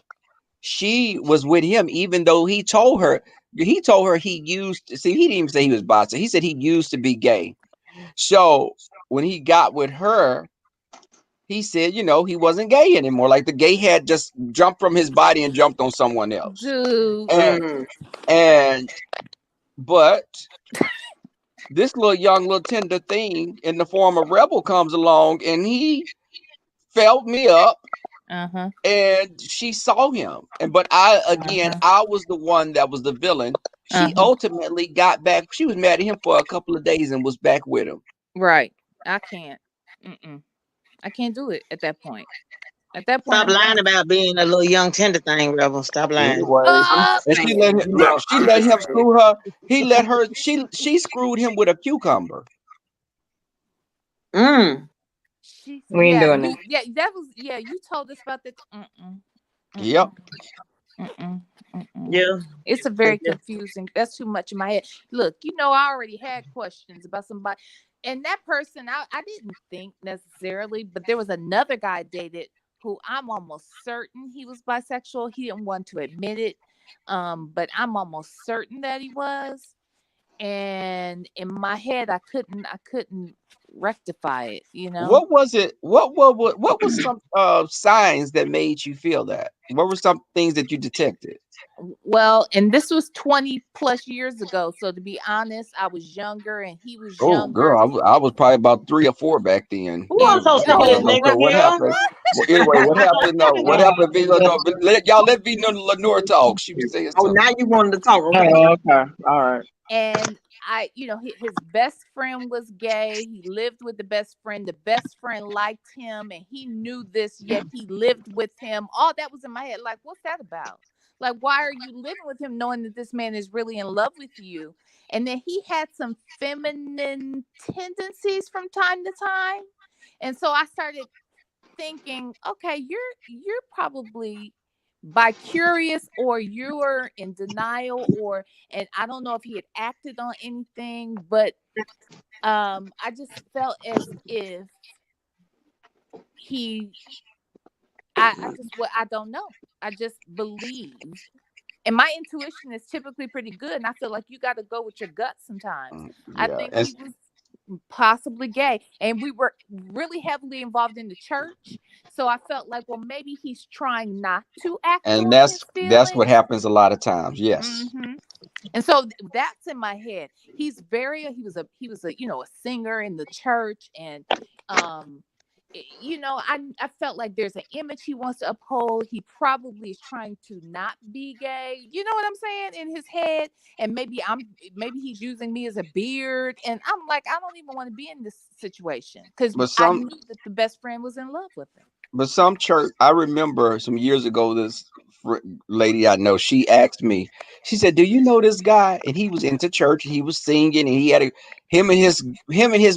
she was with him, even though he told her he used to, he didn't even say he was bisexual. He said he used to be gay. So when he got with her, he said, you know, he wasn't gay anymore. Like the gay had just jumped from his body and jumped on someone else. Dude. But this little tender thing in the form of Rebel comes along and he felt me up. And she saw him. But I was the one that was the villain. She ultimately got back. She was mad at him for a couple of days and was back with him. Right. I can't. I can't do it at that point. At that point, stop lying about being a little young tender thing, Rebel. Stop lying. Anyway, and she let him screw her. He let her. She screwed him with a cucumber. We ain't doing that. Yeah, that was. Yeah, you told us about that. Yep. Yeah, it's a very confusing. That's too much in my head. Look, you know, I already had questions about somebody, and that person I didn't think necessarily, but there was another guy I dated who I'm almost certain he was bisexual. He didn't want to admit it, but I'm almost certain that he was. And in my head, I couldn't rectify it. You know, what was it? What was some signs that made you feel that? What were some things that you detected? Well, and this was 20 plus years ago. So to be honest, I was younger and he was younger. Oh, girl, I was probably about 3 or 4 back then. I'm so sick of this nigga. What happened? Well, anyway, what happened? No, what happened? Let V Lenore talk. She was saying something. Oh, now you wanted to talk. Okay. Oh, okay. All right. And his best friend was gay. He lived with the best friend. The best friend liked him, and he knew this. Yet he lived with him. All that was in my head. Like, what's that about? Like, why are you living with him knowing that this man is really in love with you? And then he had some feminine tendencies from time to time. And so I started thinking, okay, you're probably bi-curious, or you're in denial, and I don't know if he had acted on anything, but I just felt as if I don't know. I just believe. And my intuition is typically pretty good. And I feel like you got to go with your gut sometimes. I think he was possibly gay. And we were really heavily involved in the church. So I felt like, well, maybe he's trying not to act. And that's what happens a lot of times. Yes. And so that's in my head. He was a a singer in the church, and I felt like there's an image he wants to uphold. He probably is trying to not be gay. You know what I'm saying? In his head. And maybe he's using me as a beard. And I'm like, I don't even want to be in this situation, because I knew that the best friend was in love with him. But some church, I remember some years ago, this lady I know, she asked me, she said, do you know this guy? And he was into church and he was singing, and he had him and his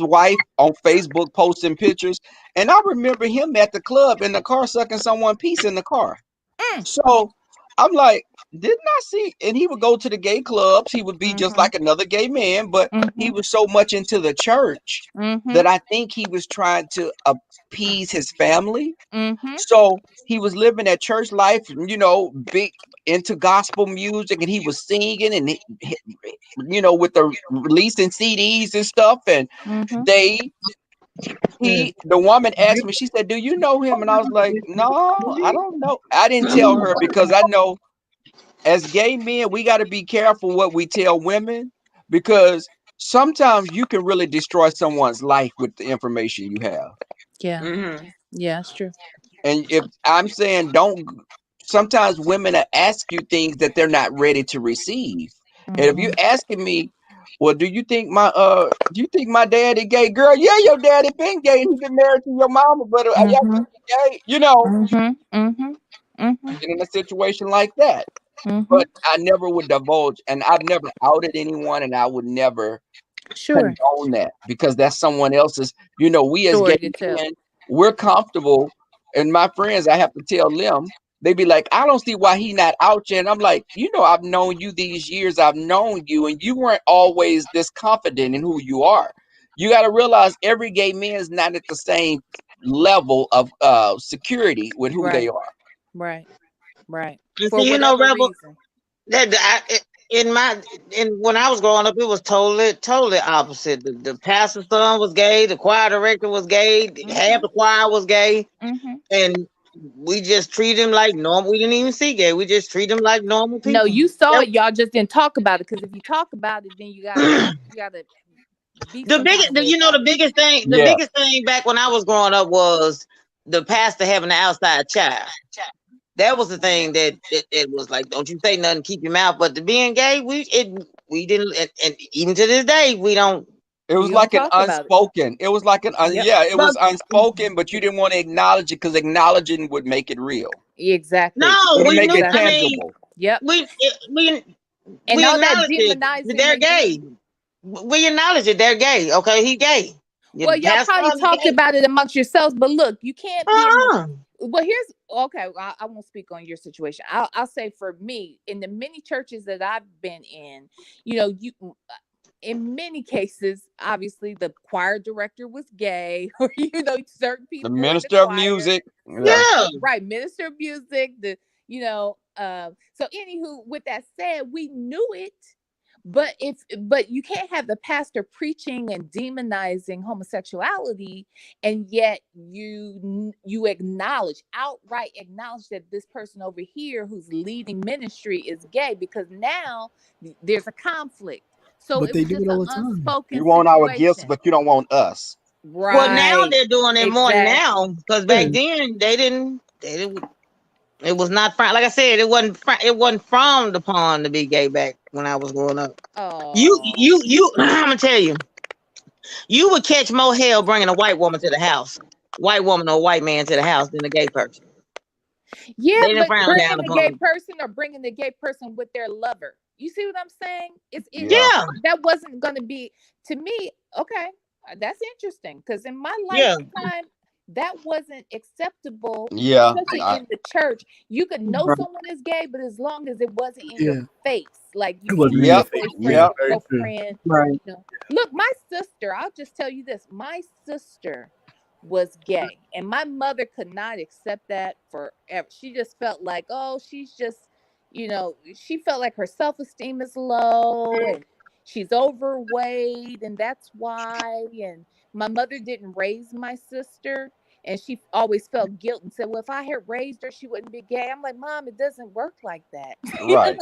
wife on Facebook posting pictures. And I remember him at the club in the car sucking someone's piece in the car. So I'm like, didn't I see? And he would go to the gay clubs. He would be just like another gay man, but he was so much into the church that I think he was trying to appease his family. So he was living that church life, big into gospel music, and he was singing, and with the releasing CDs and stuff. And the woman asked me, she said, do you know him? And I was like, no, I don't know. I didn't tell her, because I know as gay men, we got to be careful what we tell women, because sometimes you can really destroy someone's life with the information you have. Yeah. Yeah, it's true. And if I'm saying, sometimes women ask you things that they're not ready to receive. And if you're asking me, well, do you think my daddy gay? Girl, yeah, your daddy been gay, and he been married to your mama, but are y'all really gay? In a situation like that. But I never would divulge, and I've never outed anyone, and I would never condone that, because that's someone else's. We as gay men, we're comfortable, and my friends, I have to tell them. They be like, I don't see why he not out yet. And I'm like, I've known you these years. I've known you, and you weren't always this confident in who you are. You got to realize every gay man is not at the same level of security with who they are. Right. See, Rebel, when I was growing up, it was totally opposite. The pastor's son was gay, the choir director was gay, half the choir was gay, and we just treat him like normal. We didn't even see gay. We just treat them like normal people. No, you saw it. Y'all just didn't talk about it, because if you talk about it, then you gotta be the biggest thing back when I was growing up was the pastor having an outside child. That was the thing that it was like, don't you say nothing, keep your mouth. But the being gay, we didn't, and even to this day, we don't. It was like an unspoken. It was like an was unspoken, but you didn't want to acknowledge it because acknowledging would make it real. Exactly. No, we make it tangible. We acknowledge it. They're gay. We acknowledge it. They're gay. Okay, he gay. Well, y'all probably talked about it amongst yourselves, but look, you can't be. Well, I won't speak on your situation. I'll say for me, in the many churches that I've been in, in many cases, obviously the choir director was gay, or certain people. The minister of music. Yeah. Right. Minister of music. So anywho, with that said, we knew it. But you can't have the pastor preaching and demonizing homosexuality, and yet you outright acknowledge that this person over here who's leading ministry is gay, because now there's a conflict. So but they do it all the time. You want our gifts, but you don't want us. Right. Well, now they're doing it more now, because back then they didn't. It was not like I said. It wasn't frowned upon to be gay back when I was growing up. Oh. You. I'm gonna tell you. You would catch more hell bringing a white woman to the house, white woman or white man to the house, than a gay person. Yeah, but bringing the gay person or bringing the gay person with their lover. You see what I'm saying? That wasn't going to be, to me. Okay, that's interesting, because in my lifetime. That wasn't acceptable. Especially in the church. You could know someone is gay, but as long as it wasn't in your face, like you girlfriend. Right. Look, my sister, I'll just tell you this. My sister was gay, and my mother could not accept that forever. She just felt like, she's just, she felt like her self-esteem is low and she's overweight, and that's why. And my mother didn't raise my sister, and she always felt guilt and said, well, if I had raised her, she wouldn't be gay. I'm like, Mom, it doesn't work like that. Right.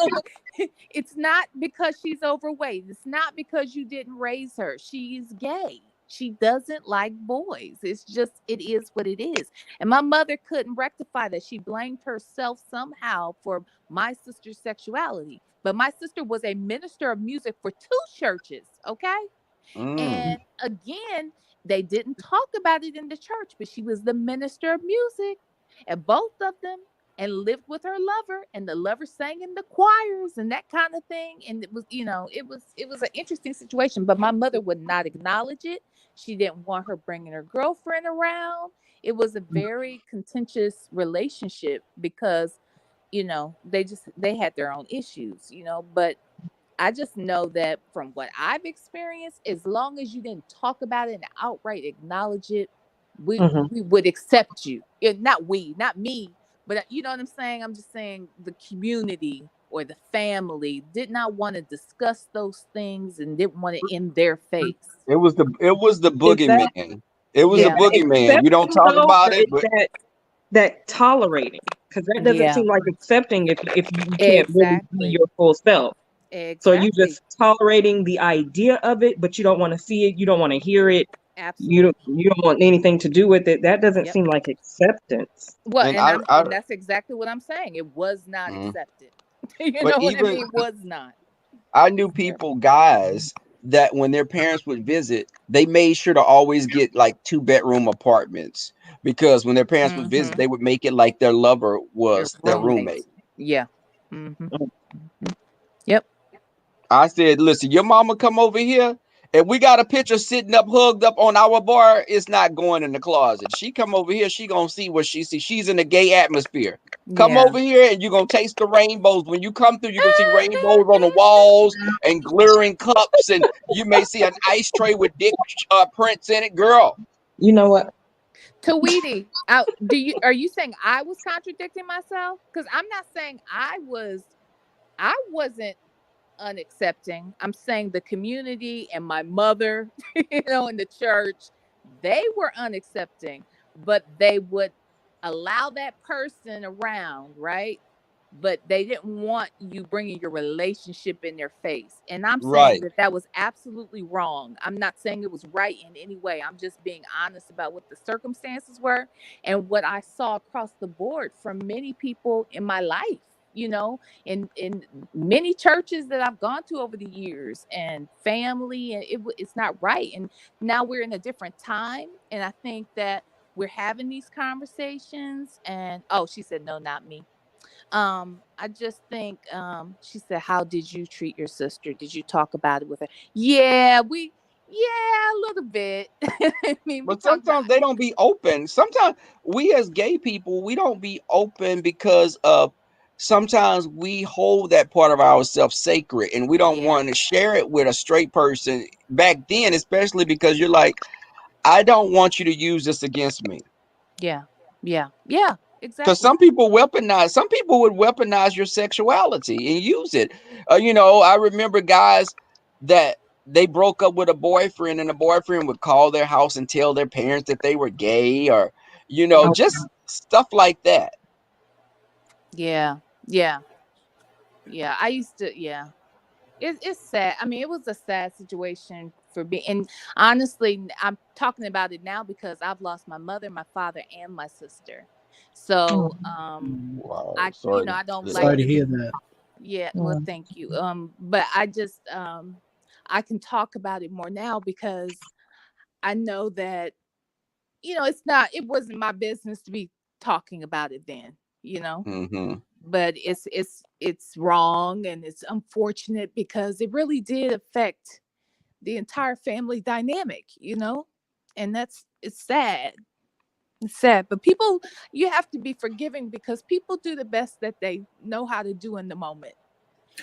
It's not because she's overweight. It's not because you didn't raise her. She's gay. She doesn't like boys. It's just, it is what it is. And my mother couldn't rectify that. She blamed herself somehow for my sister's sexuality. But my sister was a minister of music for 2 churches, okay? And again, they didn't talk about it in the church, but she was the minister of music at both of them, and lived with her lover, and the lover sang in the choirs and that kind of thing. And it was, it was an interesting situation, but my mother would not acknowledge it. She didn't want her bringing her girlfriend around. It was a very contentious relationship because, they had their own issues, but I just know that from what I've experienced, as long as you didn't talk about it and outright acknowledge it, we would accept you. Not me, but you know what I'm saying? I'm just saying the community or the family did not want to discuss those things and didn't want it in their face. It was the boogeyman. It was the boogeyman. You don't talk about it, but that tolerating, because that doesn't seem like accepting if you can't really be your full self. Exactly. So you just tolerating the idea of it, but you don't want to see it. You don't want to hear it. Absolutely. You don't want anything to do with it. That doesn't seem like acceptance. Well, and that's exactly what I'm saying. It was not accepted. You know what I mean? It was not. I knew people, guys, that when their parents would visit, they made sure to always get like 2-bedroom apartments, because when their parents would visit, they would make it like their lover was their roommate. Yeah. Yep. I said, listen, your mama come over here and we got a picture sitting up, hugged up on our bar. It's not going in the closet. She come over here, she gonna see what she sees. She's in a gay atmosphere. Come over here and you're gonna taste the rainbows. When you come through, you can see rainbows on the walls and glittering cups, and you may see an ice tray with dick prints in it. Girl, you know what? Tweety, are you saying I was contradicting myself? Because I'm not saying I wasn't unaccepting. I'm saying the community and my mother, you know, in the church, they were unaccepting, but they would allow that person around, right? But they didn't want you bringing your relationship in their face. And I'm saying Right. that that was absolutely wrong. I'm not saying it was right in any way. I'm just being honest about what the circumstances were and what I saw across the board from many people in my life, you know, in many churches that I've gone to over the years and family, and it's not right. And now we're in a different time. And I think that we're having these conversations. And oh, she said, no, not me. I just think she said, how did you treat your sister? Did you talk about it with her? Yeah, a little bit. I mean, But sometimes they don't be open. Sometimes we as gay people, we don't be open because of sometimes we hold that part of ourselves sacred and we don't want to share it with a straight person back then, especially because you're like, I don't want you to use this against me. Yeah, exactly. Because some people would weaponize your sexuality and use it. You know, I remember guys that they broke up with a boyfriend and the boyfriend would call their house and tell their parents that they were gay, or, you know, just stuff like that. Yeah. I used to, It's sad. I mean, it was a sad situation for me. And honestly, I'm talking about it now because I've lost my mother, my father, and my sister. So, Wow. I don't like. Sorry to hear that. Yeah, well, thank you. But I just I can talk about it more now because I know that, it wasn't my business to be talking about it then, but it's wrong and it's unfortunate because it really did affect the entire family dynamic, and it's sad. It's sad, but people, you have to be forgiving because people do the best that they know how to do in the moment.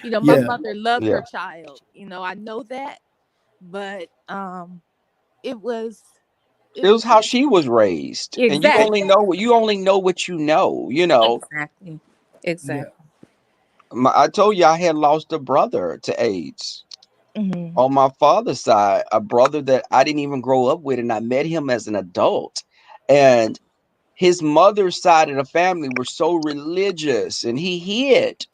My mother loved her child, I know that, but it was how she was raised. Exactly. And you only know what you know, Exactly. I told you I had lost a brother to AIDS. Mm-hmm. On my father's side, a brother that I didn't even grow up with, and I met him as an adult. And his mother's side of the family were so religious, and he hid.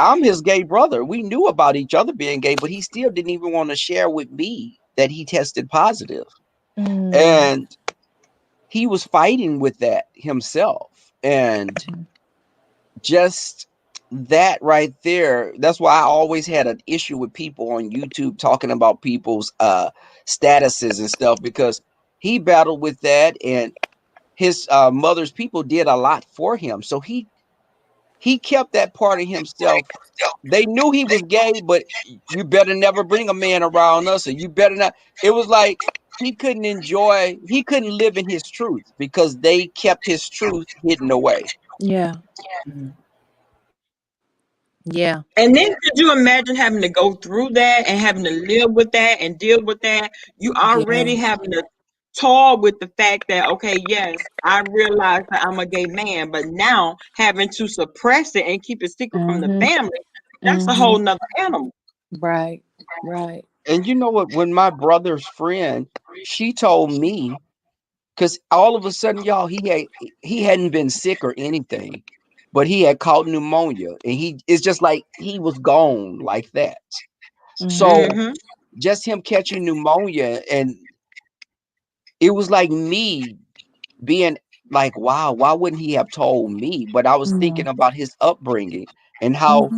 I'm his gay brother. We knew about each other being gay, but he still didn't even want to share with me that he tested positive. And he was fighting with that himself. And just that right there, that's why I always had an issue with people on YouTube talking about people's statuses and stuff, because he battled with that, and his mother's people did a lot for him. So he kept that part of himself. They knew he was gay, but you better never bring a man around us, or you better not. It was like he couldn't live in his truth because they kept his truth hidden away. Yeah. And then could you imagine having to go through that and having to live with that and deal with that? You already having to toil with the fact that, okay, yes, I realize that I'm a gay man, but now having to suppress it and keep it secret from the family, that's a whole nother animal. Right. And you know what? When my brother's friend, she told me, because all of a sudden, y'all, he hadn't been sick or anything, but he had caught pneumonia, and it's just like he was gone like that. So just him catching pneumonia, and it was like me being like, wow, why wouldn't he have told me? But I was thinking about his upbringing and how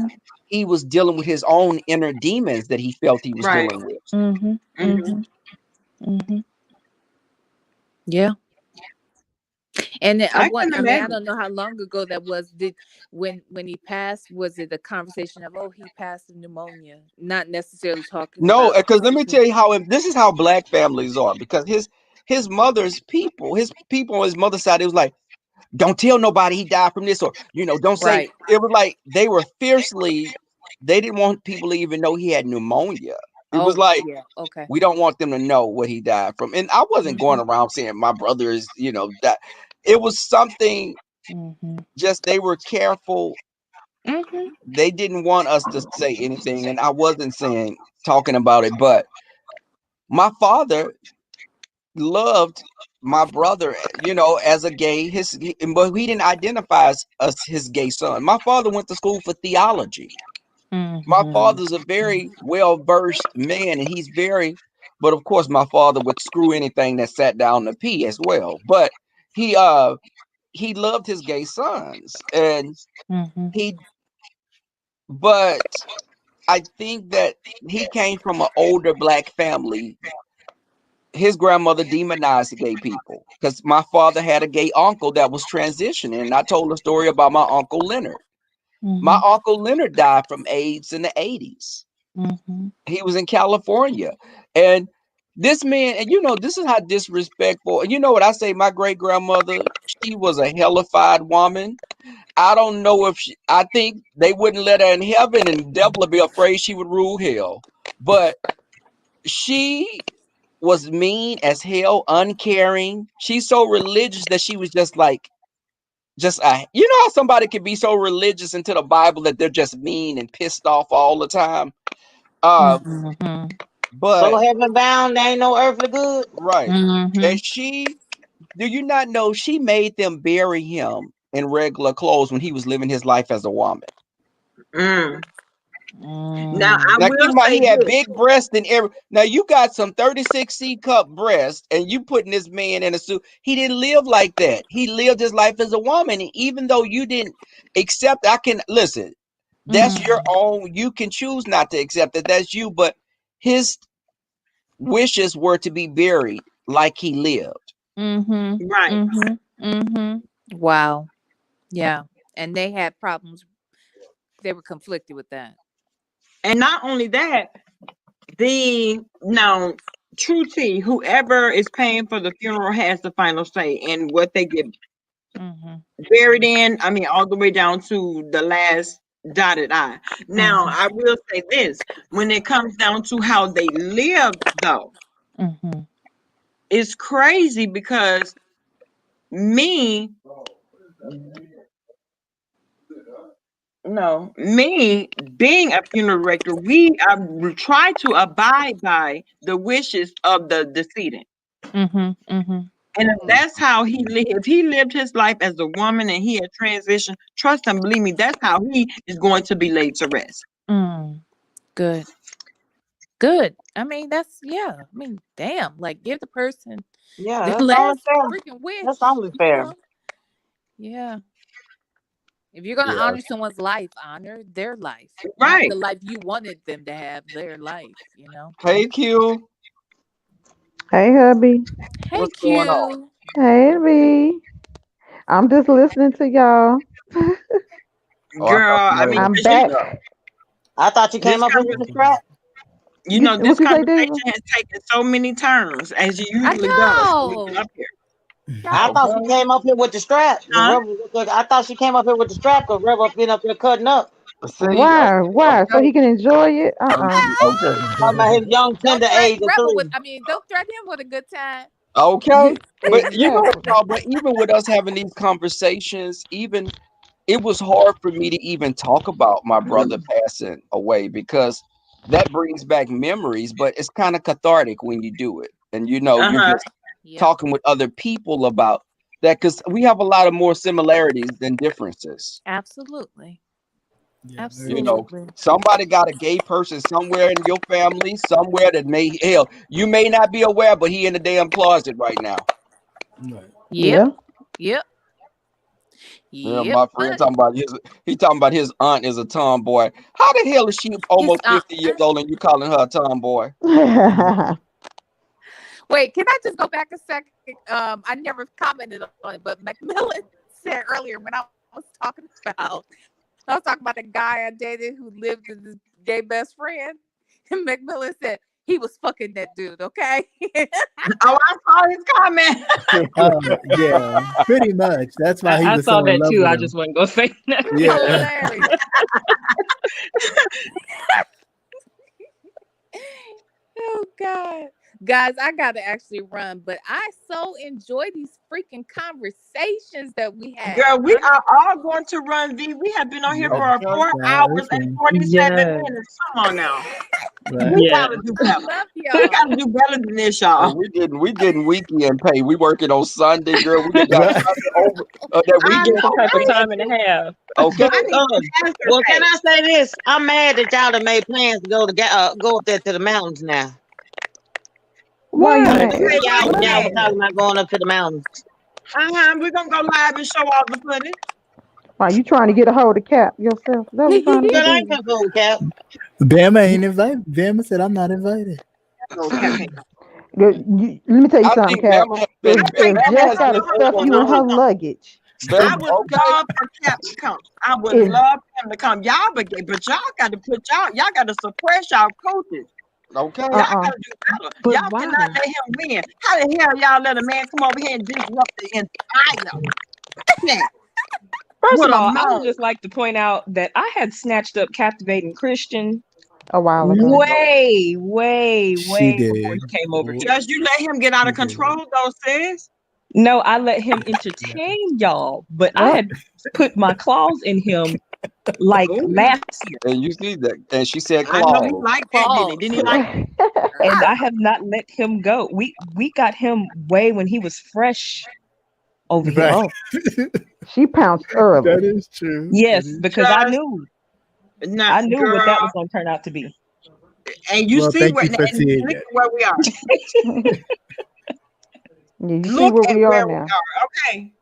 he was dealing with his own inner demons that he felt he was dealing with. Yeah. And I imagine. don't know how long ago that was. When he passed, was it a conversation of, oh, he passed of pneumonia, not necessarily talking? No, because let me tell you how this is how Black families are. Because his mother's people, his mother's side, it was like, don't tell nobody he died from this, or don't say. Right. It was like they were fiercely. They didn't want people to even know he had pneumonia. It was like, we don't want them to know what he died from. And I wasn't going around saying my brother is, that. It was something. Just they were careful They didn't want us to say anything, and I wasn't talking about it, but my father loved my brother, as a gay, but he didn't identify as his gay son. My father went to school for theology. My father's a very well-versed man, and but of course my father would screw anything that sat down to pee as well. But he loved his gay sons, and but I think that he came from an older Black family. His grandmother demonized gay people because my father had a gay uncle that was transitioning. And I told a story about my Uncle Leonard. My Uncle Leonard died from AIDS in the 80s. He was in California. And this man, and this is how disrespectful. And you know what I say? My great grandmother, she was a hellified woman. I don't know if I think they wouldn't let her in heaven, and the devil would be afraid she would rule hell. But she was mean as hell, uncaring. She's so religious that she was just how somebody can be so religious into the Bible that they're just mean and pissed off all the time. But so heaven bound, there ain't no earthly good. Right. And do you not know she made them bury him in regular clothes when he was living his life as a woman? Now keep in mind, he had big breasts and now you got some 36 C cup breasts, and you putting this man in a suit. He didn't live like that. He lived his life as a woman, and even though you didn't accept, that's your own. You can choose not to accept it. That's you. But his wishes were to be buried like he lived. Right. Wow. Yeah. And they had problems. They were conflicted with that. And not only that, true T, whoever is paying for the funeral has the final say in what they get buried in. I mean, all the way down to the last dotted I. Now, I will say this: when it comes down to how they lived, though, it's crazy because me being a funeral director, we try to abide by the wishes of the decedent. And if that's how he lived, if he lived his life as a woman and he had transitioned, trust and believe me, that's how he is going to be laid to rest. Good. I mean, damn, like give the person the last freaking wish. That's only fair. Yeah. If you're going to honor someone's life, honor their life. Right. Not the life you wanted them to have, their life, Hey, Q. Hey, hubby. Hey, What's Q. going on? Hey, V. I'm just listening to y'all. Girl, I'm back. I thought you came up with the strap. This conversation has taken so many turns, as you usually does. Up here. I thought she came up here with the strap. I thought she came up here with the strap because Rebel been up here cutting up. Why? Okay. So he can enjoy it? Talking about his young tender age of 3. Don't threaten him with a good time. Okay. But but even with us having these conversations, it was hard for me to even talk about my brother passing away because that brings back memories, but it's kind of cathartic when you do it. And you're just talking with other people about that because we have a lot of more similarities than differences. Absolutely. Somebody got a gay person somewhere in your family, somewhere that you may not be aware, but he in the damn closet right now. Yep. My friend talking about his aunt is a tomboy. How the hell is she almost 50 years old and you calling her a tomboy? Wait, can I just go back a second? I never commented on it, but Macmillan said earlier when I was talking about the guy I dated who lived with his gay best friend. And Macmillan said he was fucking that dude, okay? I saw his comment. Yeah, pretty much. That's why I saw that too. I just wasn't gonna say nothing. Yeah. Oh God. Guys, I gotta actually run, but I so enjoy these freaking conversations that we have. Girl, we are all going to run, V. We have been on here for 4 hours and 47 minutes. Come on now. We gotta do better. We gotta do better than this, y'all. We getting weekend pay. We working on Sunday, girl. We got Sunday over that weekend. Type of time and a half. Okay. Well, can I say this? I'm mad that y'all done made plans to go up there to the mountains now. Why you Y'all mad? were talking about going up to the mountains. We're gonna go live and show all the footage. Are you trying to get a hold of Cap yourself? Is that what you trying to But I do? ain't gonna go with Cap. Bama ain't invited. Bama said I'm not invited. Let me tell you something, Cap. If Jess got to stuff you in her luggage. I would love for Cap to come. I would love him to come. Y'all, but y'all got to y'all got to suppress y'all coaches. Okay. Y'all gotta do better. But y'all why? cannot let him win. How the hell y'all let a man come over here and disrupt the entire thing? First What of a all, I mouth. would just like to point out that I had snatched up Captivating Christian A while ago. way She did. before he came over here. Just you let him get out of control, though, sis. No, I let him entertain y'all, but I had put my claws in him like last year. And you see that, and she said, I know he "Claude." liked that, didn't he? Like And I have not let him go. We got him way when he was fresh over here. Oh. She pounced early. That is true. Yes, because I Just- knew Nah, I knew what that girl. was going to turn out to be. And you Well, see thank what you for and seeing look that. at where we are. Yeah, you see Look where at we are where we now. are. Okay.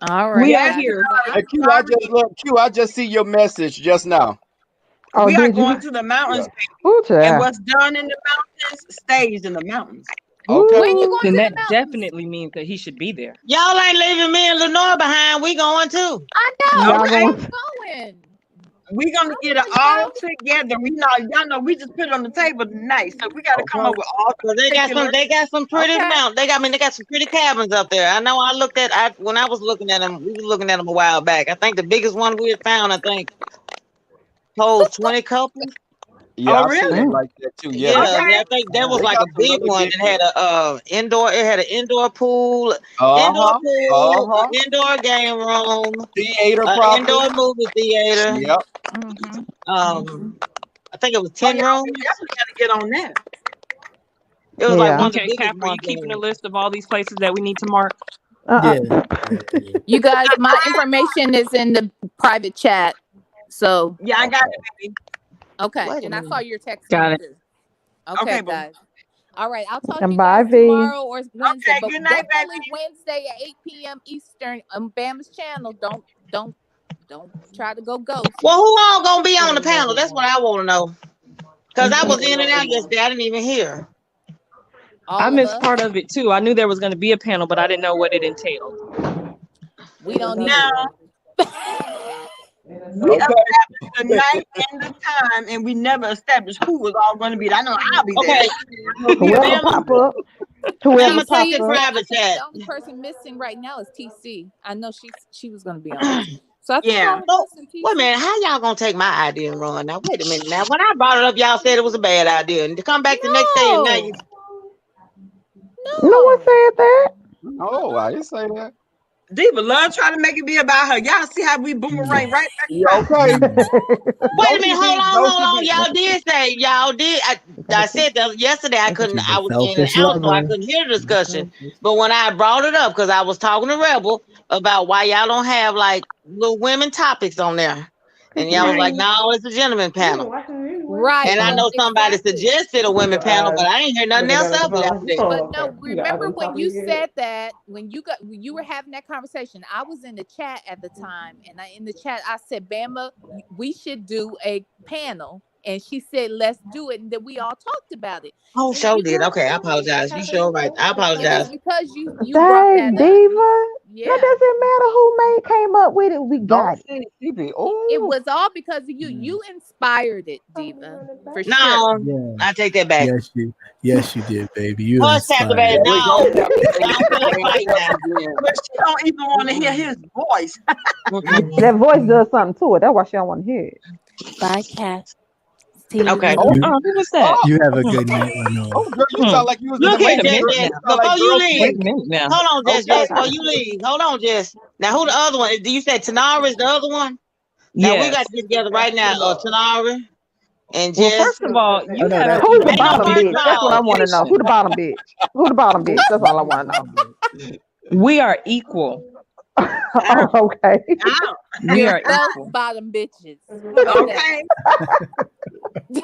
All right. We are guys. here. Well, Hey, Q, I just see your message just now. Oh, We are did you? going to the mountains, Ooh, and child. what's done in the mountains stays in the mountains. Okay. When you going Then to that the mountains? definitely means that he should be there. Y'all ain't leaving me and Lenore behind. We going too. I know. Y'all Okay. going? Going. We're gonna get it all together. Y'all know we just put it on the table tonight. So we gotta come up with all Cause they got some pretty they got some pretty cabins up there. I know when I was looking at them, we was looking at them a while back. I think the biggest one we had found, holds 20 couples. Yeah, Oh, I see really? it like that too. Yeah, Yeah. Okay. I think that was They like got a some big really one. big It had an indoor pool, Uh-huh. an indoor game room, Theater an property. indoor movie theater. Yep. I think it was Oh, 10 y'all, we rooms. definitely gotta get on that. It was like Yeah. one of the Okay, biggest Cap, are you ones. keeping a list of all these places that we need to mark? Yeah. You guys, my information is in the private chat. So Yeah, I got it, baby. okay, Wait a and I minute. saw your text Got come it. through. Okay, boo. guys. All right, I'll talk to And you bye, guys V. tomorrow or Wednesday, Okay, but good night, definitely baby. Wednesday at 8 p.m. Eastern on Bama's channel. Don't try to go ghost. Well, who all gonna be on the panel? That's what I want to know. Cause I was in and out yesterday. I didn't even hear. All I of missed us. part of it too. I knew there was going to be a panel, but I didn't know what it entailed. We don't need Now we established the night and the time, and we never established who was all going to be there. I know I'll be there. Okay, Whoever pop up. Whoever Bama, pop check the up. I private think chat. the only person missing right now is TC. I know she was going to be on it. So I think Yeah. all of us and TC. Wait a minute, how y'all gonna take my idea and run? Now wait a minute. Now when I brought it up, y'all said it was a bad idea, and to come back the next day and now you. No one said that. No, I didn't say that. Diva love trying to make it be about her. Y'all see how we boomerang right back. Yeah, okay. Wait a minute, hold on. Don't Y'all did say I said that yesterday. I was in and Selfish out, so I lover. couldn't hear the discussion. But when I brought it up, because I was talking to Rebel about why y'all don't have like little women topics on there, and y'all was like, "No, it's a gentleman panel." Right. And I know somebody exactly. suggested a women panel, but I ain't hear nothing else of it after that. But no, remember when you said that when you were having that conversation, I was in the chat at the time, and in the chat I said, Bama, we should do a panel, and she said, let's do it, and then we all talked about it. Oh, And sure did. Okay, I apologize. You sure right. I It apologize. was because you brought Dang, that up. Diva. Yeah. That doesn't matter who came up with it. We got it. It was all because of you. You inspired it, Diva, for No, sure. Yeah. I take that back. Yes, you did, baby. You Hush, inspired Captivated. me. No, I don't feel like fighting now. But she don't even want to hear his voice. That voice does something to it. That's why she don't want to hear it. Bye, Cat. Okay. You, Who was that? you have a good night, Lenore. Oh, girl, you sound like you was Look in at the Jess. Matrix. Jess. You sound Before like you girl leave, Wait a minute now. hold on, Jess. Okay. Jess. Before you leave, hold on, Jess. Now, who the other one? Do you say Tanara is the other one? Now we Yes. got to get together right now. Tanara and Well, Jess. first of all, Oh, you no, have that, Who's the Ain't no bottom first bitch? That's what I call. want to know. Who the bottom bitch? Who the bottom bitch? That's all I want to know. we are equal. Oh, okay. We You're are both equal. bottom bitches. How about Okay.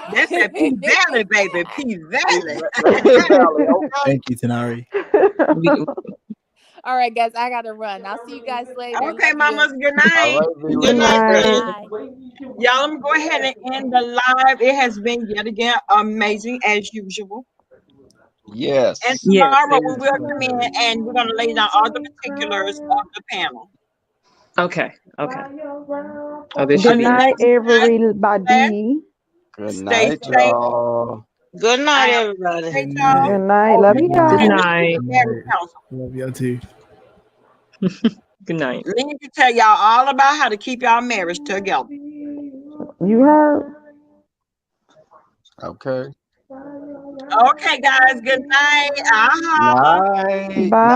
That's that P Valley, baby. P Valley. thank you, Tanari. All right, guys, I gotta run. I'll see you guys later. Okay, Love mamas. you. Good night. Good night, Jess. Bye. Y'all, let me go ahead and end the live. It has been yet again amazing as usual. Yes. And Yes, tomorrow it we was will good. come in and we're going to lay down all the particulars of the panel. Okay. Okay. Oh, this Good should be night, interesting. everybody. Good Stay night, safe. y'all. Good night, everybody. Hey, Good y'all. night. Good night. Love you Good guys. night. Marriage counsel. Love y'all too. Good night. Let me tell y'all all about how to keep y'all marriage together. You heard? Okay. Okay, guys. Good night. Night. Bye.